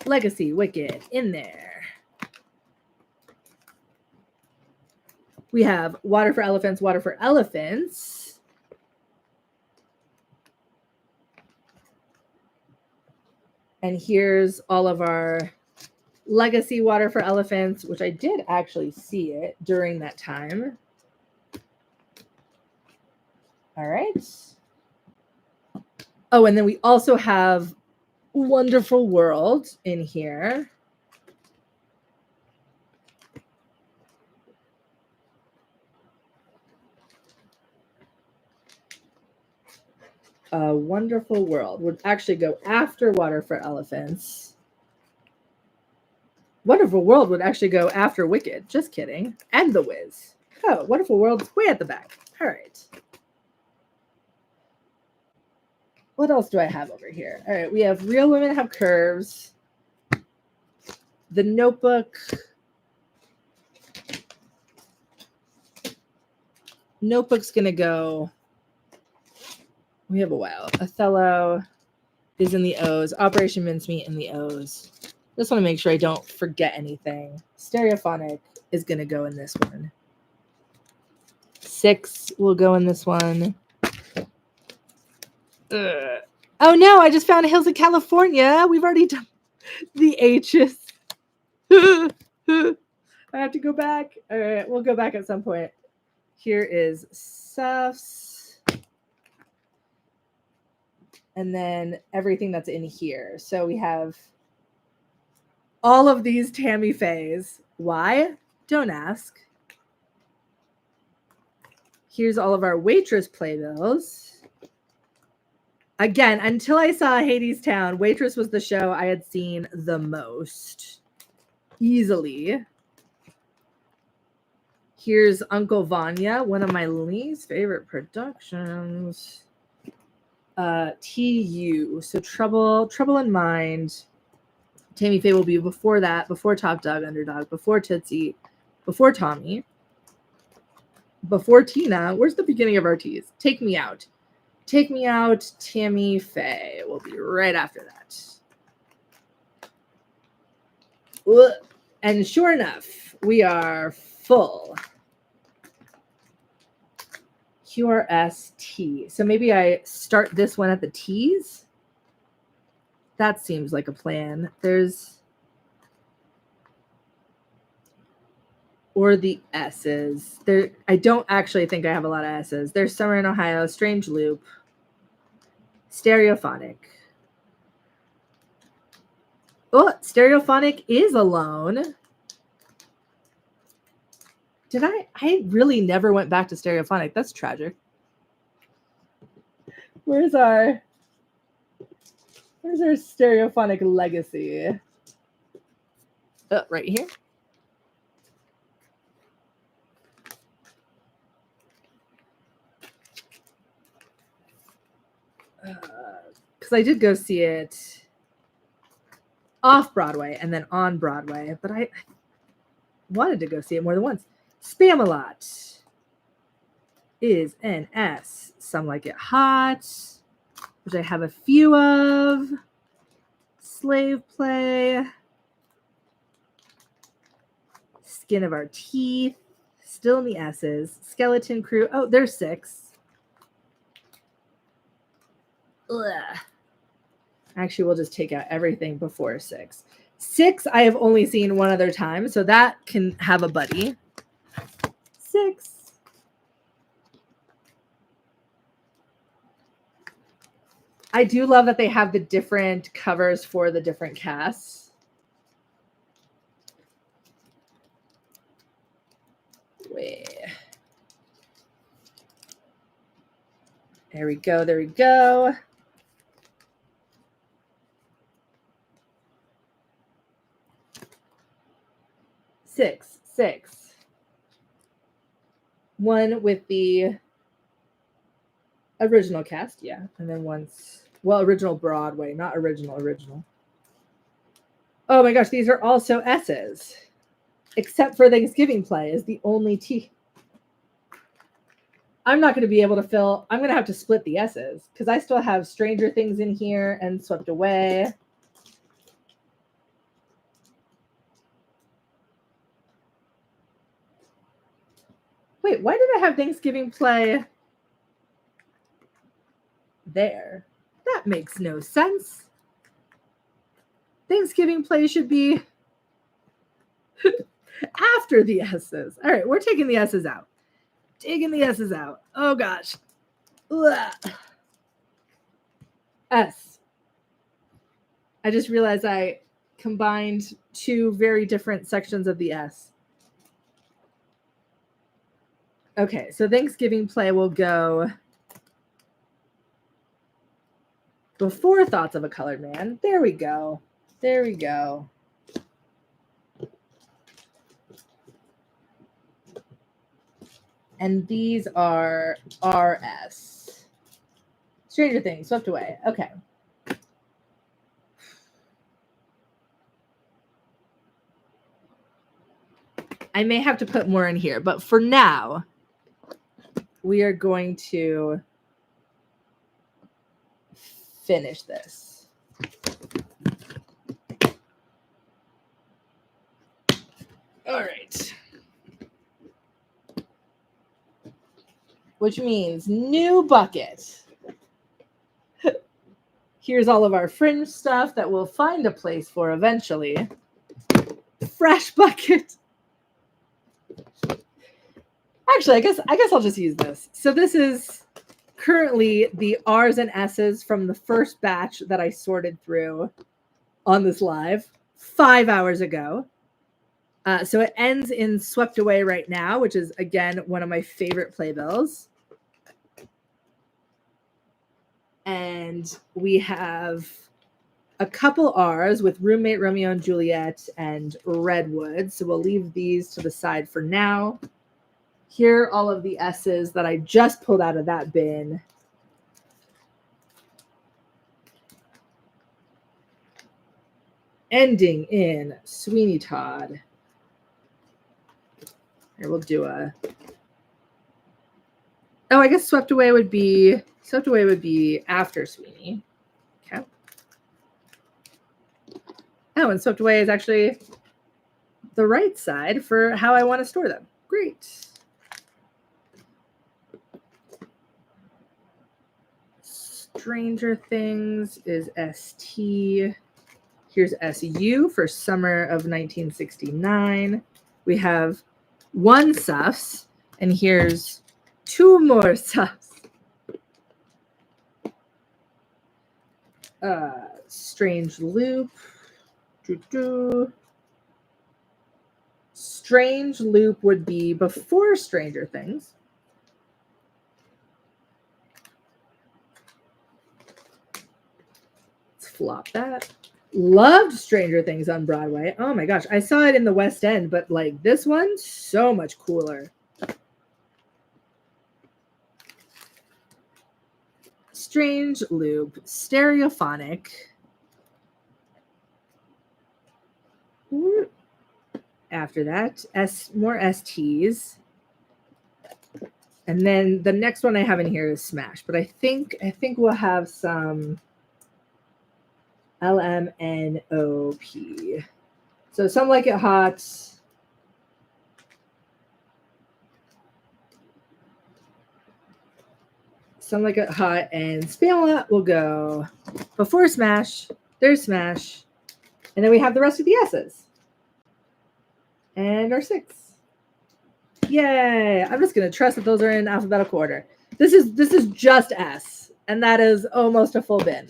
Legacy Wicked in there. We have Water for Elephants, Water for Elephants. And here's all of our Legacy Water for Elephants, which I did actually see it during that time. All right. Oh, and then we also have Wonderful World in here. Wonderful World would actually go after Water for Elephants. Wonderful World would actually go after Wicked. Just kidding. And The Wiz. Oh, Wonderful World's way at the back. All right. What else do I have over here? All right, we have Real Women Have Curves. The Notebook. Notebook's going to go. We have a while. Othello is in the O's. Operation Mincemeat in the O's. Just want to make sure I don't forget anything. Stereophonic is going to go in this one. 6 will go in this one. Ugh. Oh no, I just found Hills of California. We've already done the H's. I have to go back. All right, we'll go back at some point. Here is Suffs. And then everything that's in here. So we have all of these Tammy Fays. Why? Don't ask. Here's all of our Waitress playbills. Again, until I saw Hadestown, Waitress was the show I had seen the most. Easily. Here's Uncle Vanya, one of my least favorite productions. TU. So Trouble in Mind. Tammy Faye will be before that, before Top Dog Underdog, before Tootsie, before Tommy, before Tina. Where's the beginning of our T's? Take Me Out. Take Me Out, Tammy Faye will be right after that. Ugh. And sure enough, we are full. QRST. So maybe I start this one at the T's. That seems like a plan. Or the S's. I don't actually think I have a lot of S's. There's Summer in Ohio, Strange Loop, Stereophonic. Oh, Stereophonic is alone. Did I really never went back to Stereophonic. That's tragic. Where's our Stereophonic legacy? Right here. Because I did go see it off-Broadway and then on Broadway, but I wanted to go see it more than once. Spamalot is an S. Some Like It Hot, which I have a few of. Slave Play. Skin of Our Teeth. Still in the S's. Skeleton Crew. Oh, there's 6. Ugh. Actually, we'll just take out everything before 6. 6, I have only seen one other time, so that can have a buddy. 6. I do love that they have the different covers for the different casts. Wait. There we go. There we go. Six. One with the original cast, yeah. And then original Broadway, not original. Oh my gosh, these are also S's. Except for Thanksgiving Play is the only T. I'm not going to be able to fill. I'm going to have to split the S's because I still have Stranger Things in here and Swept Away. Wait, why did I have Thanksgiving Play there? That makes no sense. Thanksgiving Play should be after the S's. All right, we're taking the S's out. Taking the S's out. Oh, gosh. Ugh. S. I just realized I combined 2 very different sections of the S. Okay, so Thanksgiving Play will go before Thoughts of a Colored Man. There we go. There we go. And these are RS. Stranger Things, Swept Away. Okay. I may have to put more in here, but for now, we are going to finish this. All right. Which means new bucket. Here's all of our fringe stuff that we'll find a place for eventually. Fresh bucket. Actually, I guess I'll just use this. So this is currently the R's and S's from the first batch that I sorted through on this live 5 hours ago. So it ends in Swept Away right now, which is, again, one of my favorite playbills. And we have a couple R's with Roommate, Romeo and Juliet, and Redwood. So we'll leave these to the side for now. Here are all of the S's that I just pulled out of that bin. Ending in Sweeney Todd. Here, we'll do a... Oh, I guess Swept Away would be after Sweeney. Okay. Oh, and Swept Away is actually the right side for how I want to store them. Great. Stranger Things is ST. Here's SU for summer of 1969. We have one SUFs, and here's two more SUFs. Strange Loop. Strange Loop would be before Stranger Things. Let's flop that. Loved Stranger Things on Broadway. Oh my gosh, I saw it in the West End, but like this one, so much cooler. Strange Loop, stereophonic. After that, more STs. And then the next one I have in here is Smash, but I think we'll have some LMNOP. So Some Like It Hot. Some Like It Hot and Spamalot will go before Smash. There's Smash. And then we have the rest of the S's. And our 6. Yay. I'm just going to trust that those are in alphabetical order. This is just S. And that is almost a full bin.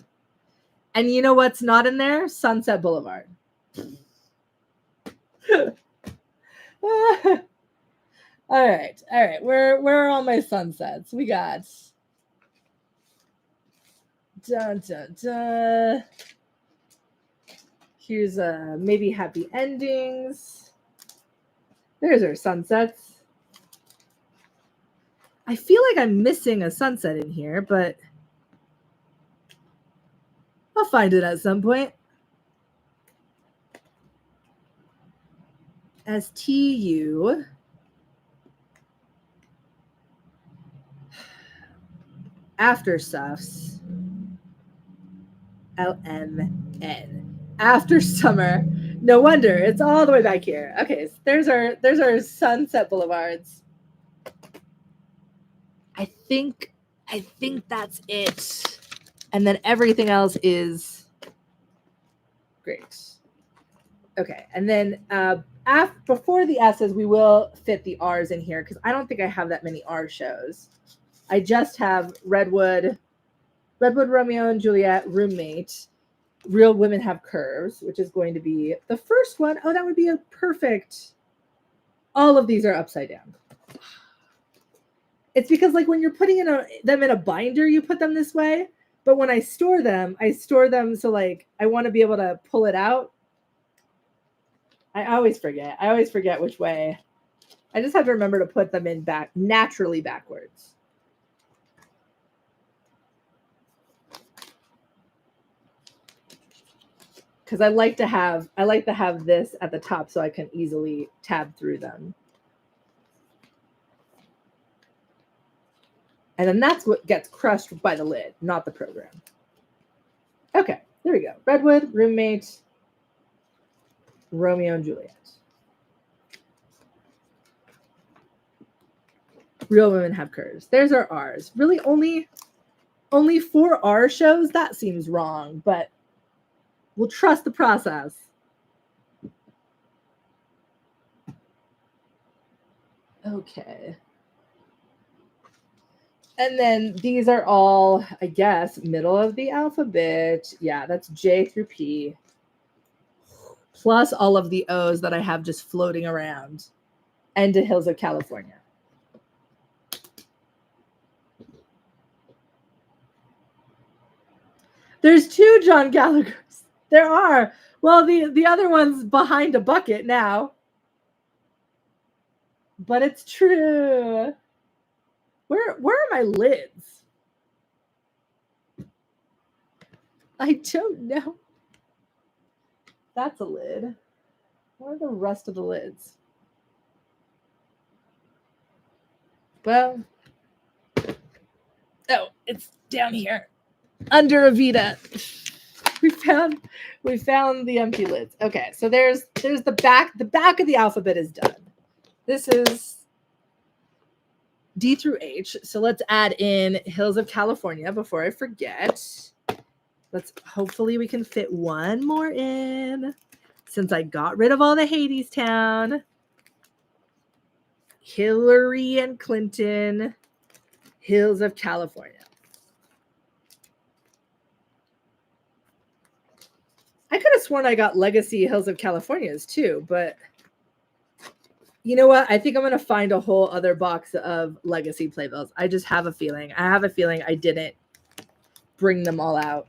And you know what's not in there? Sunset Boulevard. All right. Where are all my sunsets? We got dun, dun, dun. Here's maybe happy endings. There's our sunsets. I feel like I'm missing a sunset in here, but I'll find it at some point. STU. After SUFs. LMN. After summer. No wonder it's all the way back here. Okay, so there's our Sunset Boulevards. I think that's it. And then everything else is great. Okay, and then before the S's, we will fit the R's in here because I don't think I have that many R shows. I just have Redwood, Romeo and Juliet, Roommate, Real Women Have Curves, which is going to be the first one. Oh, that would be a perfect. All of these are upside down. It's because like when you're putting them in a binder, you put them this way. But when I store them so like I want to be able to pull it out. I always forget which way. I just have to remember to put them in naturally backwards. Because I like to have this at the top so I can easily tab through them. And then that's what gets crushed by the lid, not the program. Okay, there we go. Redwood, Roommate, Romeo and Juliet. Real Women Have Curves. There's our R's. Really only 4 R shows? That seems wrong, but we'll trust the process. Okay. And then these are all, I guess, middle of the alphabet. Yeah, that's J through P. Plus all of the O's that I have just floating around. And to Hills of California. There's 2 John Gallagher's. There are. Well, the other one's behind a bucket now. But it's true. Where are my lids? I don't know. That's a lid. Where are the rest of the lids? Well, oh, it's down here. Under Evita. We found the empty lids. Okay, so there's the back. The back of the alphabet is done. This is D through H. So let's add in Hills of California before I forget. Hopefully we can fit one more in since I got rid of all the Hadestown. Hillary and Clinton, Hills of California. I could have sworn I got Legacy Hills of California's too, but you know what? I think I'm going to find a whole other box of Legacy Playbills. I just have a feeling. I have a feeling I didn't bring them all out.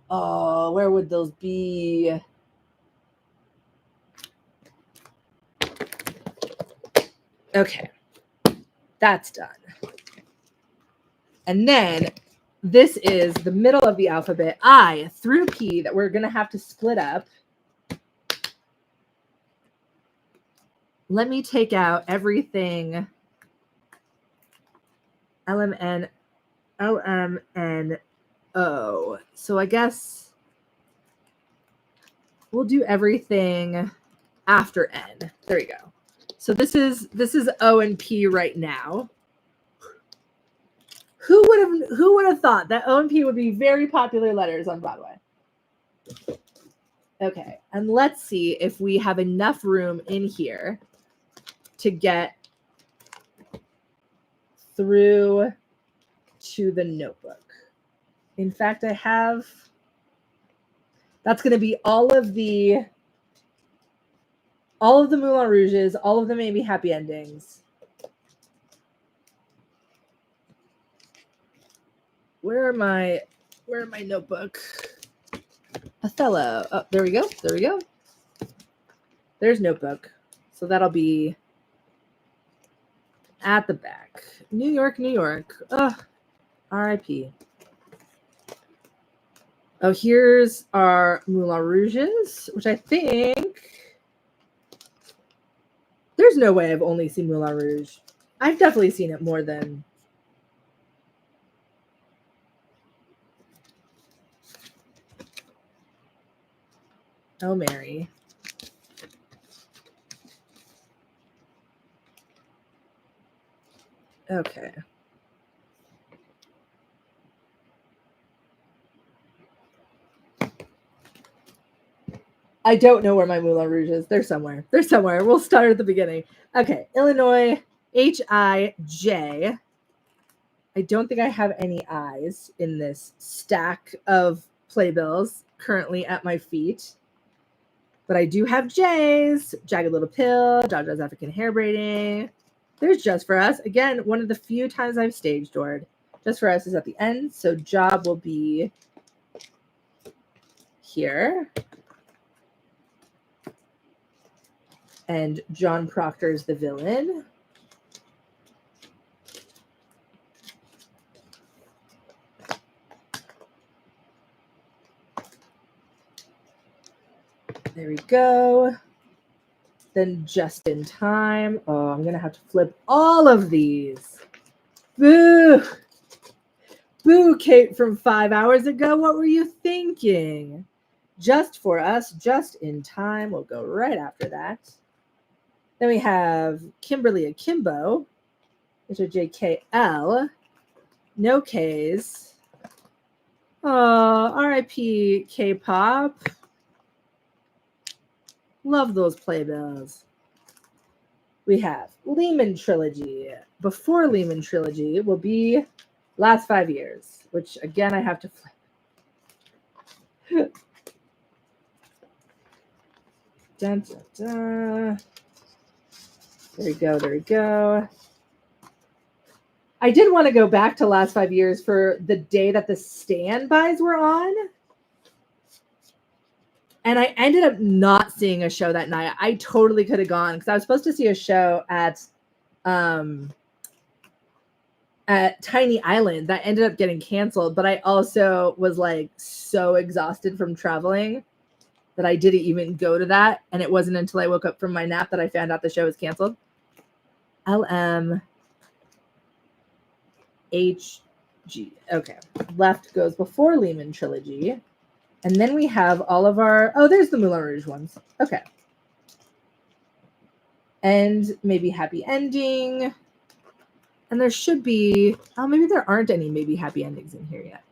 Oh, where would those be? Okay, that's done. And then this is the middle of the alphabet, I through P, that we're going to have to split up. Let me take out everything LMN, LMN, O. So I guess we'll do everything after N. There you go. So this is O and P right now. Who would have thought that O and P would be very popular letters on Broadway? Okay, and let's see if we have enough room in here to get through to the notebook. In fact, I have, that's going to be all of the Moulin Rouges, all of the Maybe Happy Endings. Where are my notebook? Othello. Oh, there we go. There we go. There's notebook. So that'll be at the back. New York, New York. Ugh. R.I.P. Oh, here's our Moulin Rouges, which I think there's no way I've only seen Moulin Rouge. I've definitely seen it more than. Oh, Mary. Okay. I don't know where my Moulin Rouge is. They're somewhere. They're somewhere. We'll start at the beginning. Okay. Illinois, H-I-J. I don't think I have any I's in this stack of playbills currently at my feet. But I do have J's. Jagged Little Pill, Jaja's African Hair Braiding. There's Just For Us. Again, one of the few times I've stage doored. Just For Us is at the end, so job will be here. And John Proctor's the villain. There we go. Then Just in Time. Oh, I'm going to have to flip all of these. Boo. Boo, Kate from 5 hours ago. What were you thinking? Just For Us, Just in Time. We'll go right after that. Then we have Kimberly Akimbo, H-O-J-K-L. No K's. Oh, R.I.P. K-pop. Love those playbills. We have Lehman Trilogy. Before Lehman Trilogy will be Last 5 Years, which again I have to flip. Dun, dun, dun. There we go. There we go. I did want to go back to Last 5 Years for the day that the standbys were on. And I ended up not seeing a show that night. I totally could have gone because I was supposed to see a show at Tiny Island that ended up getting canceled. But I also was like so exhausted from traveling that I didn't even go to that. And it wasn't until I woke up from my nap that I found out the show was canceled. LMH G. Okay. Left goes before Lehman Trilogy. And then we have all of our... Oh, there's the Moulin Rouge ones. Okay. And maybe Happy Ending. And there should be... Oh, maybe there aren't any maybe happy endings in here yet.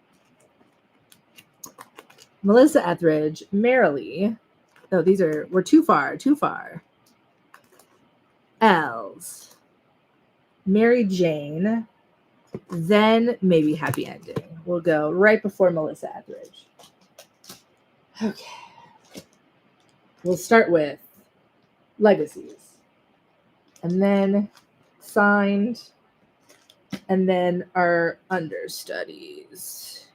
Melissa Etheridge, Merrily. Oh, these are... We're too far. Els. Mary Jane. Then maybe Happy Ending. We'll go right before Melissa Etheridge. Okay. We'll start with Legacies. And then Signed. And then our understudies.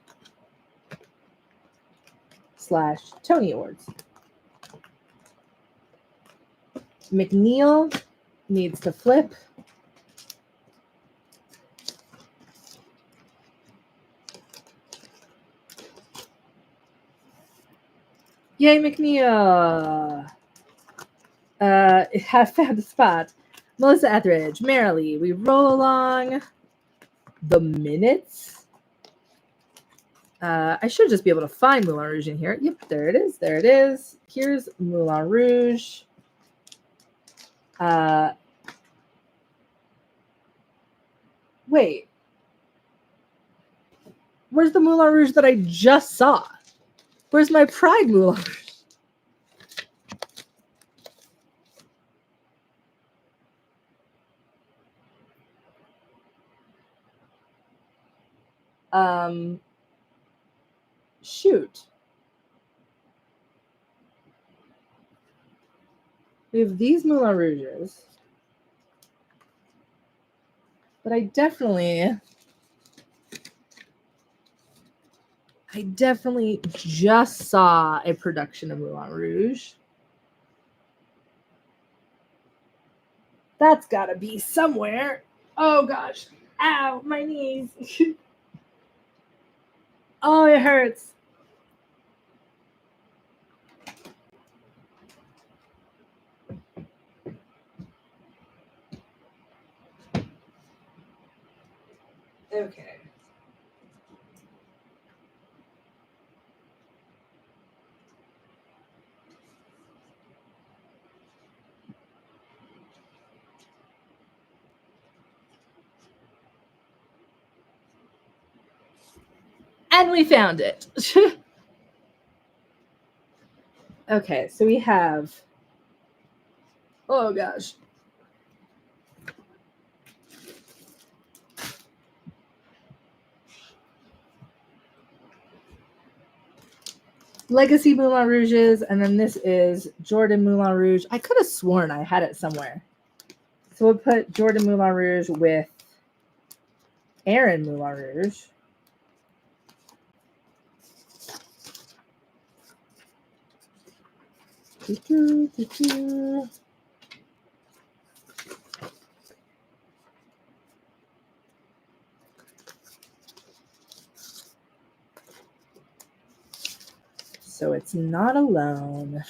/ Tony Awards. McNeil needs to flip. Yay, McNeil! Have found a spot. Melissa Etheridge, Merrily. We roll along the minutes. I should just be able to find Moulin Rouge in here. Yep, there it is. There it is. Here's Moulin Rouge. Wait. Where's the Moulin Rouge that I just saw? Where's my Pride Moulin Rouge? Shoot. We have these Moulin Rouges. But I definitely just saw a production of Moulin Rouge. That's got to be somewhere. Oh, gosh. Ow, my knees. Oh, it hurts. Okay. And we found it. Okay, so we have... Oh, gosh. Legacy Moulin Rouges, and then this is Jordan Moulin Rouge. I could have sworn I had it somewhere. So we'll put Jordan Moulin Rouge with Aaron Moulin Rouge. So it's not alone.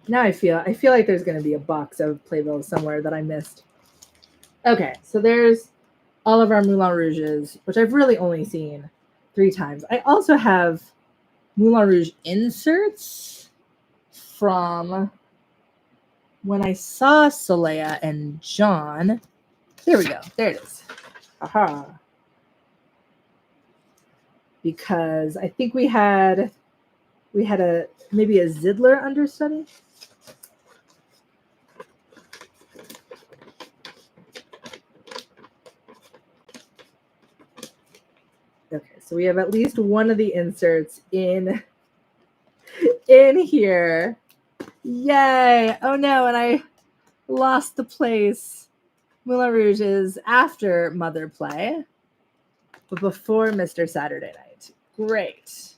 Now I feel like there's going to be a box of Playbills somewhere that I missed. Okay, so there's all of our Moulin Rouges, which I've really only seen 3 times. I also have Moulin Rouge inserts from when I saw Soleil and John. There we go. There it is. Aha. Because I think we had maybe a Zidler understudy. Okay, so we have at least one of the inserts in here. Yay! Oh no, and I lost the place. Moulin Rouge is after Mother Play, but before Mr. Saturday Night. Great.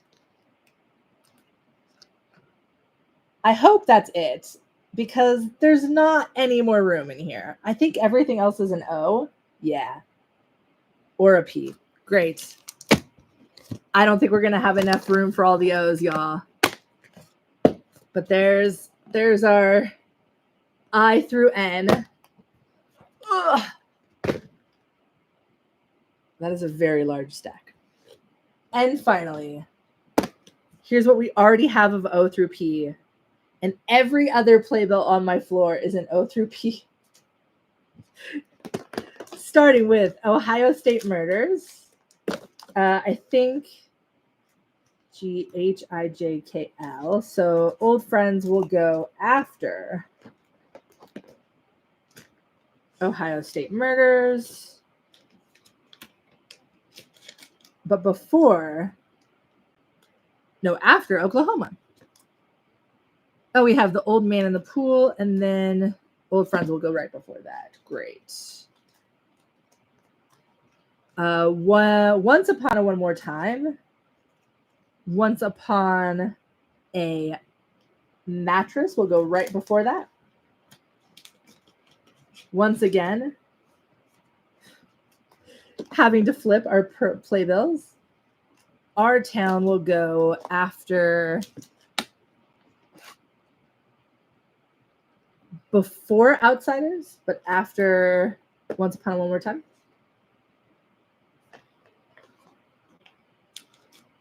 I hope that's it, because there's not any more room in here. I think everything else is an O. Yeah. Or a P. Great. I don't think we're going to have enough room for all the O's, y'all. But there's our I through N. Ugh. That is a very large stack. And finally, here's what we already have of O through P. And every other playbill on my floor is an O through P. Starting with Ohio State Murders. I think GHIJKL. So Old Friends will go after Ohio State Murders. But after Oklahoma. Oh, we have The Old Man in the Pool, and then Old Friends will go right before that. Great. Once Upon a One More Time. Once Upon a Mattress will go right before that. Once again, having to flip our playbills. Our Town will go after before Outsiders, but after Once Upon a One More Time.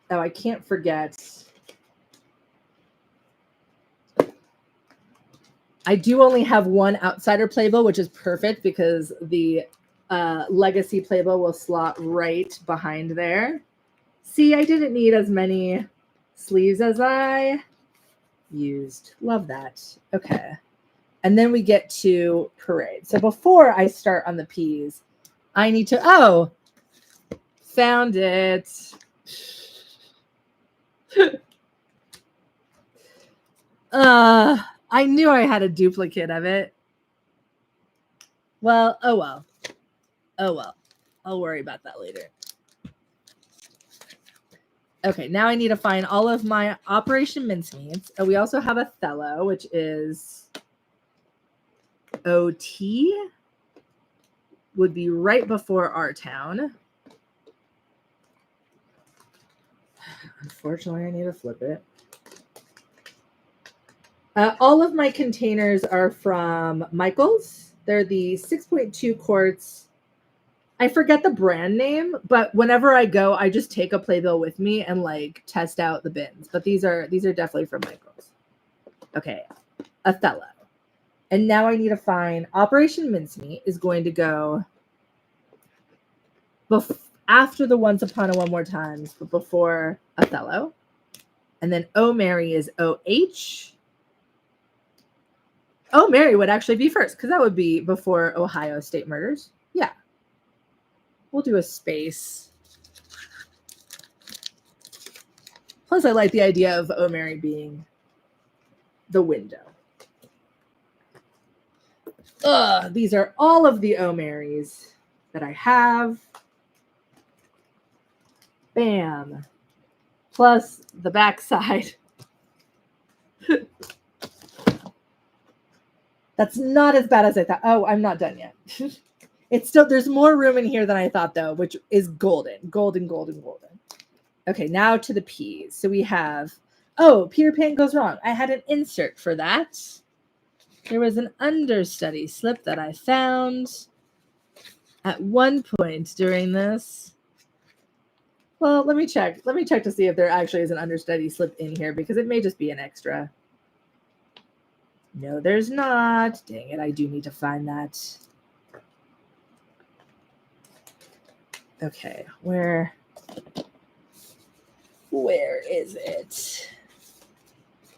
Oh, I can't forget. I do only have one Outsider playbill, which is perfect because the Legacy playbill will slot right behind there. See, I didn't need as many sleeves as I used. Love that. Okay. And then we get to Parade. So before I start on the P's, I need to, found it. I knew I had a duplicate of it. Well, oh well. I'll worry about that later. Okay, now I need to find all of my Operation Mincemeats. We also have Othello, which is OT. Would be right before Our Town. Unfortunately, I need to flip it. All of my containers are from Michael's. They're the 6.2 quarts. I forget the brand name, but whenever I go, I just take a playbill with me and like test out the bins. But these are definitely from Michael's. Okay, Othello. And now I need to find Operation Mincemeat is going to go after the Once Upon a One More Times, but before Othello. And then Oh Mary is OH. Oh Mary would actually be first because that would be before Ohio State Murders. Yeah. We'll do a space. Plus, I like the idea of Oh Mary being the window. These are all of the Oh Marys that I have. Bam. Plus the backside. That's not as bad as I thought. Oh, I'm not done yet. It's still, there's more room in here than I thought, though, which is golden. Golden. Okay, now to the P's. So we have, Peter Pan Goes Wrong. I had an insert for that. There was an understudy slip that I found at one point during this. Well, let me check. Let me check to see if there actually is an understudy slip in here because it may just be an extra. No, there's not. Dang it, I do need to find that. Okay, where is it?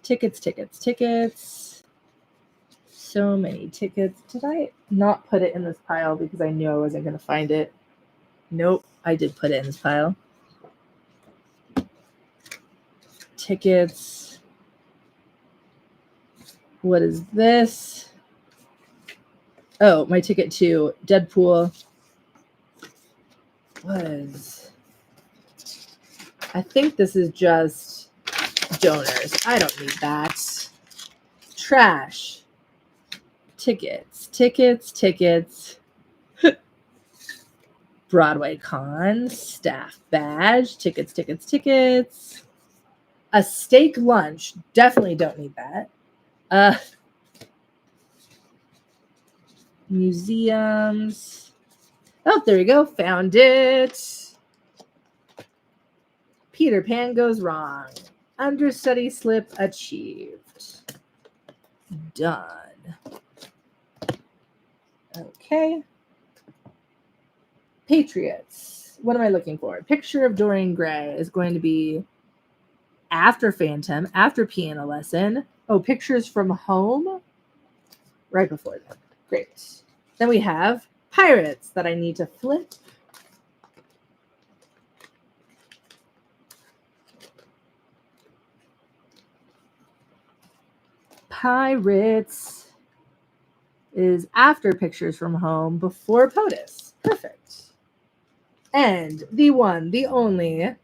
Tickets. So many tickets. Did I not put it in this pile because I knew I wasn't going to find it? Nope, I did put it in this pile. Tickets. What is this? Oh, my ticket to Deadpool was, I think this is just donors. I don't need that. Trash. Tickets. Broadway con. Staff badge. Tickets. A steak lunch. Definitely don't need that. Museums. Oh, there you go. Found it. Peter Pan goes wrong. Understudy slip achieved. Done. Okay. Patriots. What am I looking for? Picture of Dorian Gray is going to be after Phantom, after Piano Lesson. Oh, Pictures from Home. Right before that. Great. Then we have Pirates that I need to flip. Pirates is after Pictures from Home, before POTUS. Perfect. And the one, the only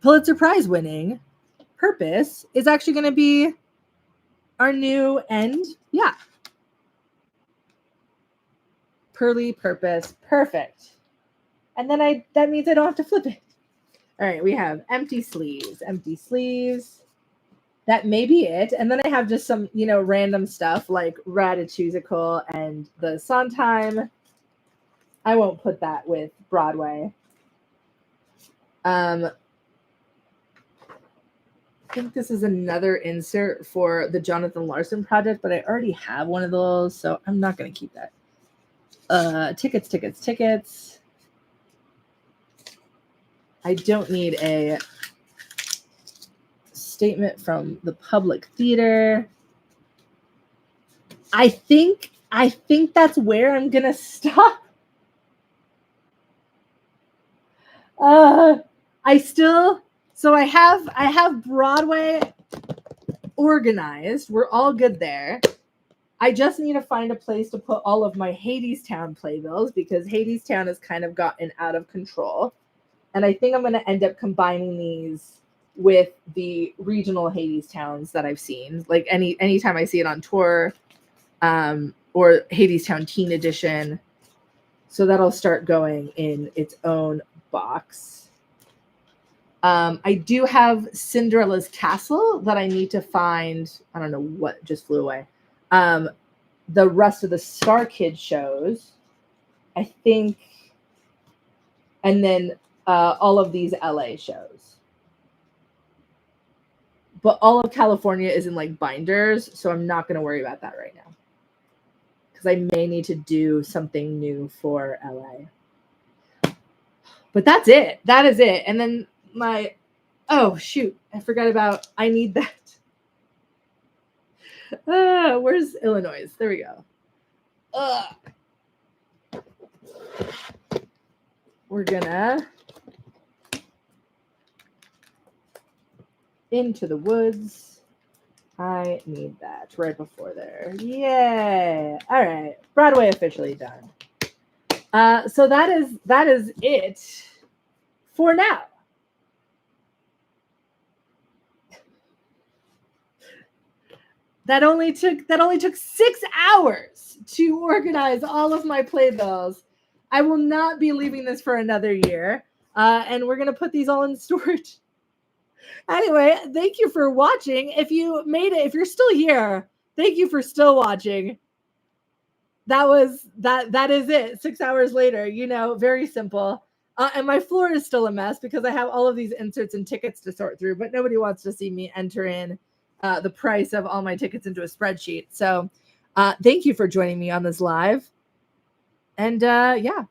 Pulitzer Prize winning Purpose is actually going to be our new end. Yeah. Pearly Purpose. Perfect. And then that means I don't have to flip it. All right, we have empty sleeves. Empty sleeves. That may be it. And then I have just some, random stuff like Ratatouille and the Sondheim. I won't put that with Broadway. I think this is another insert for the Jonathan Larson project, but I already have one of those, so I'm not going to keep that. Tickets. I don't need a statement from the public theater. I think that's where I'm gonna stop. I have Broadway organized. We're all good there. I just need to find a place to put all of my Hadestown playbills because Hadestown has kind of gotten out of control. And I think I'm going to end up combining these with the regional Hadestowns that I've seen. Like anytime I see it on tour, or Hadestown Teen Edition. So that'll start going in its own box. I do have Cinderella's Castle that I need to find. I don't know what just flew away. The rest of the Star Kids shows, I think, and then all of these LA shows. But all of California is in like binders, so I'm not going to worry about that right now. Because I may need to do something new for LA. But that's it. That is it. And then oh, shoot. I forgot about, I need that. Where's Illinois? There we go. We're gonna Into the Woods. I need that right before there. Yay! All right, Broadway officially done. So that is it for now. That only took 6 hours to organize all of my playbills. I will not be leaving this for another year. And we're gonna put these all in storage. Anyway, thank you for watching. If you made it, if you're still here, thank you for still watching. That is it. 6 hours later, very simple. And my floor is still a mess because I have all of these inserts and tickets to sort through, but nobody wants to see me enter in the price of all my tickets into a spreadsheet. So thank you for joining me on this live. And yeah,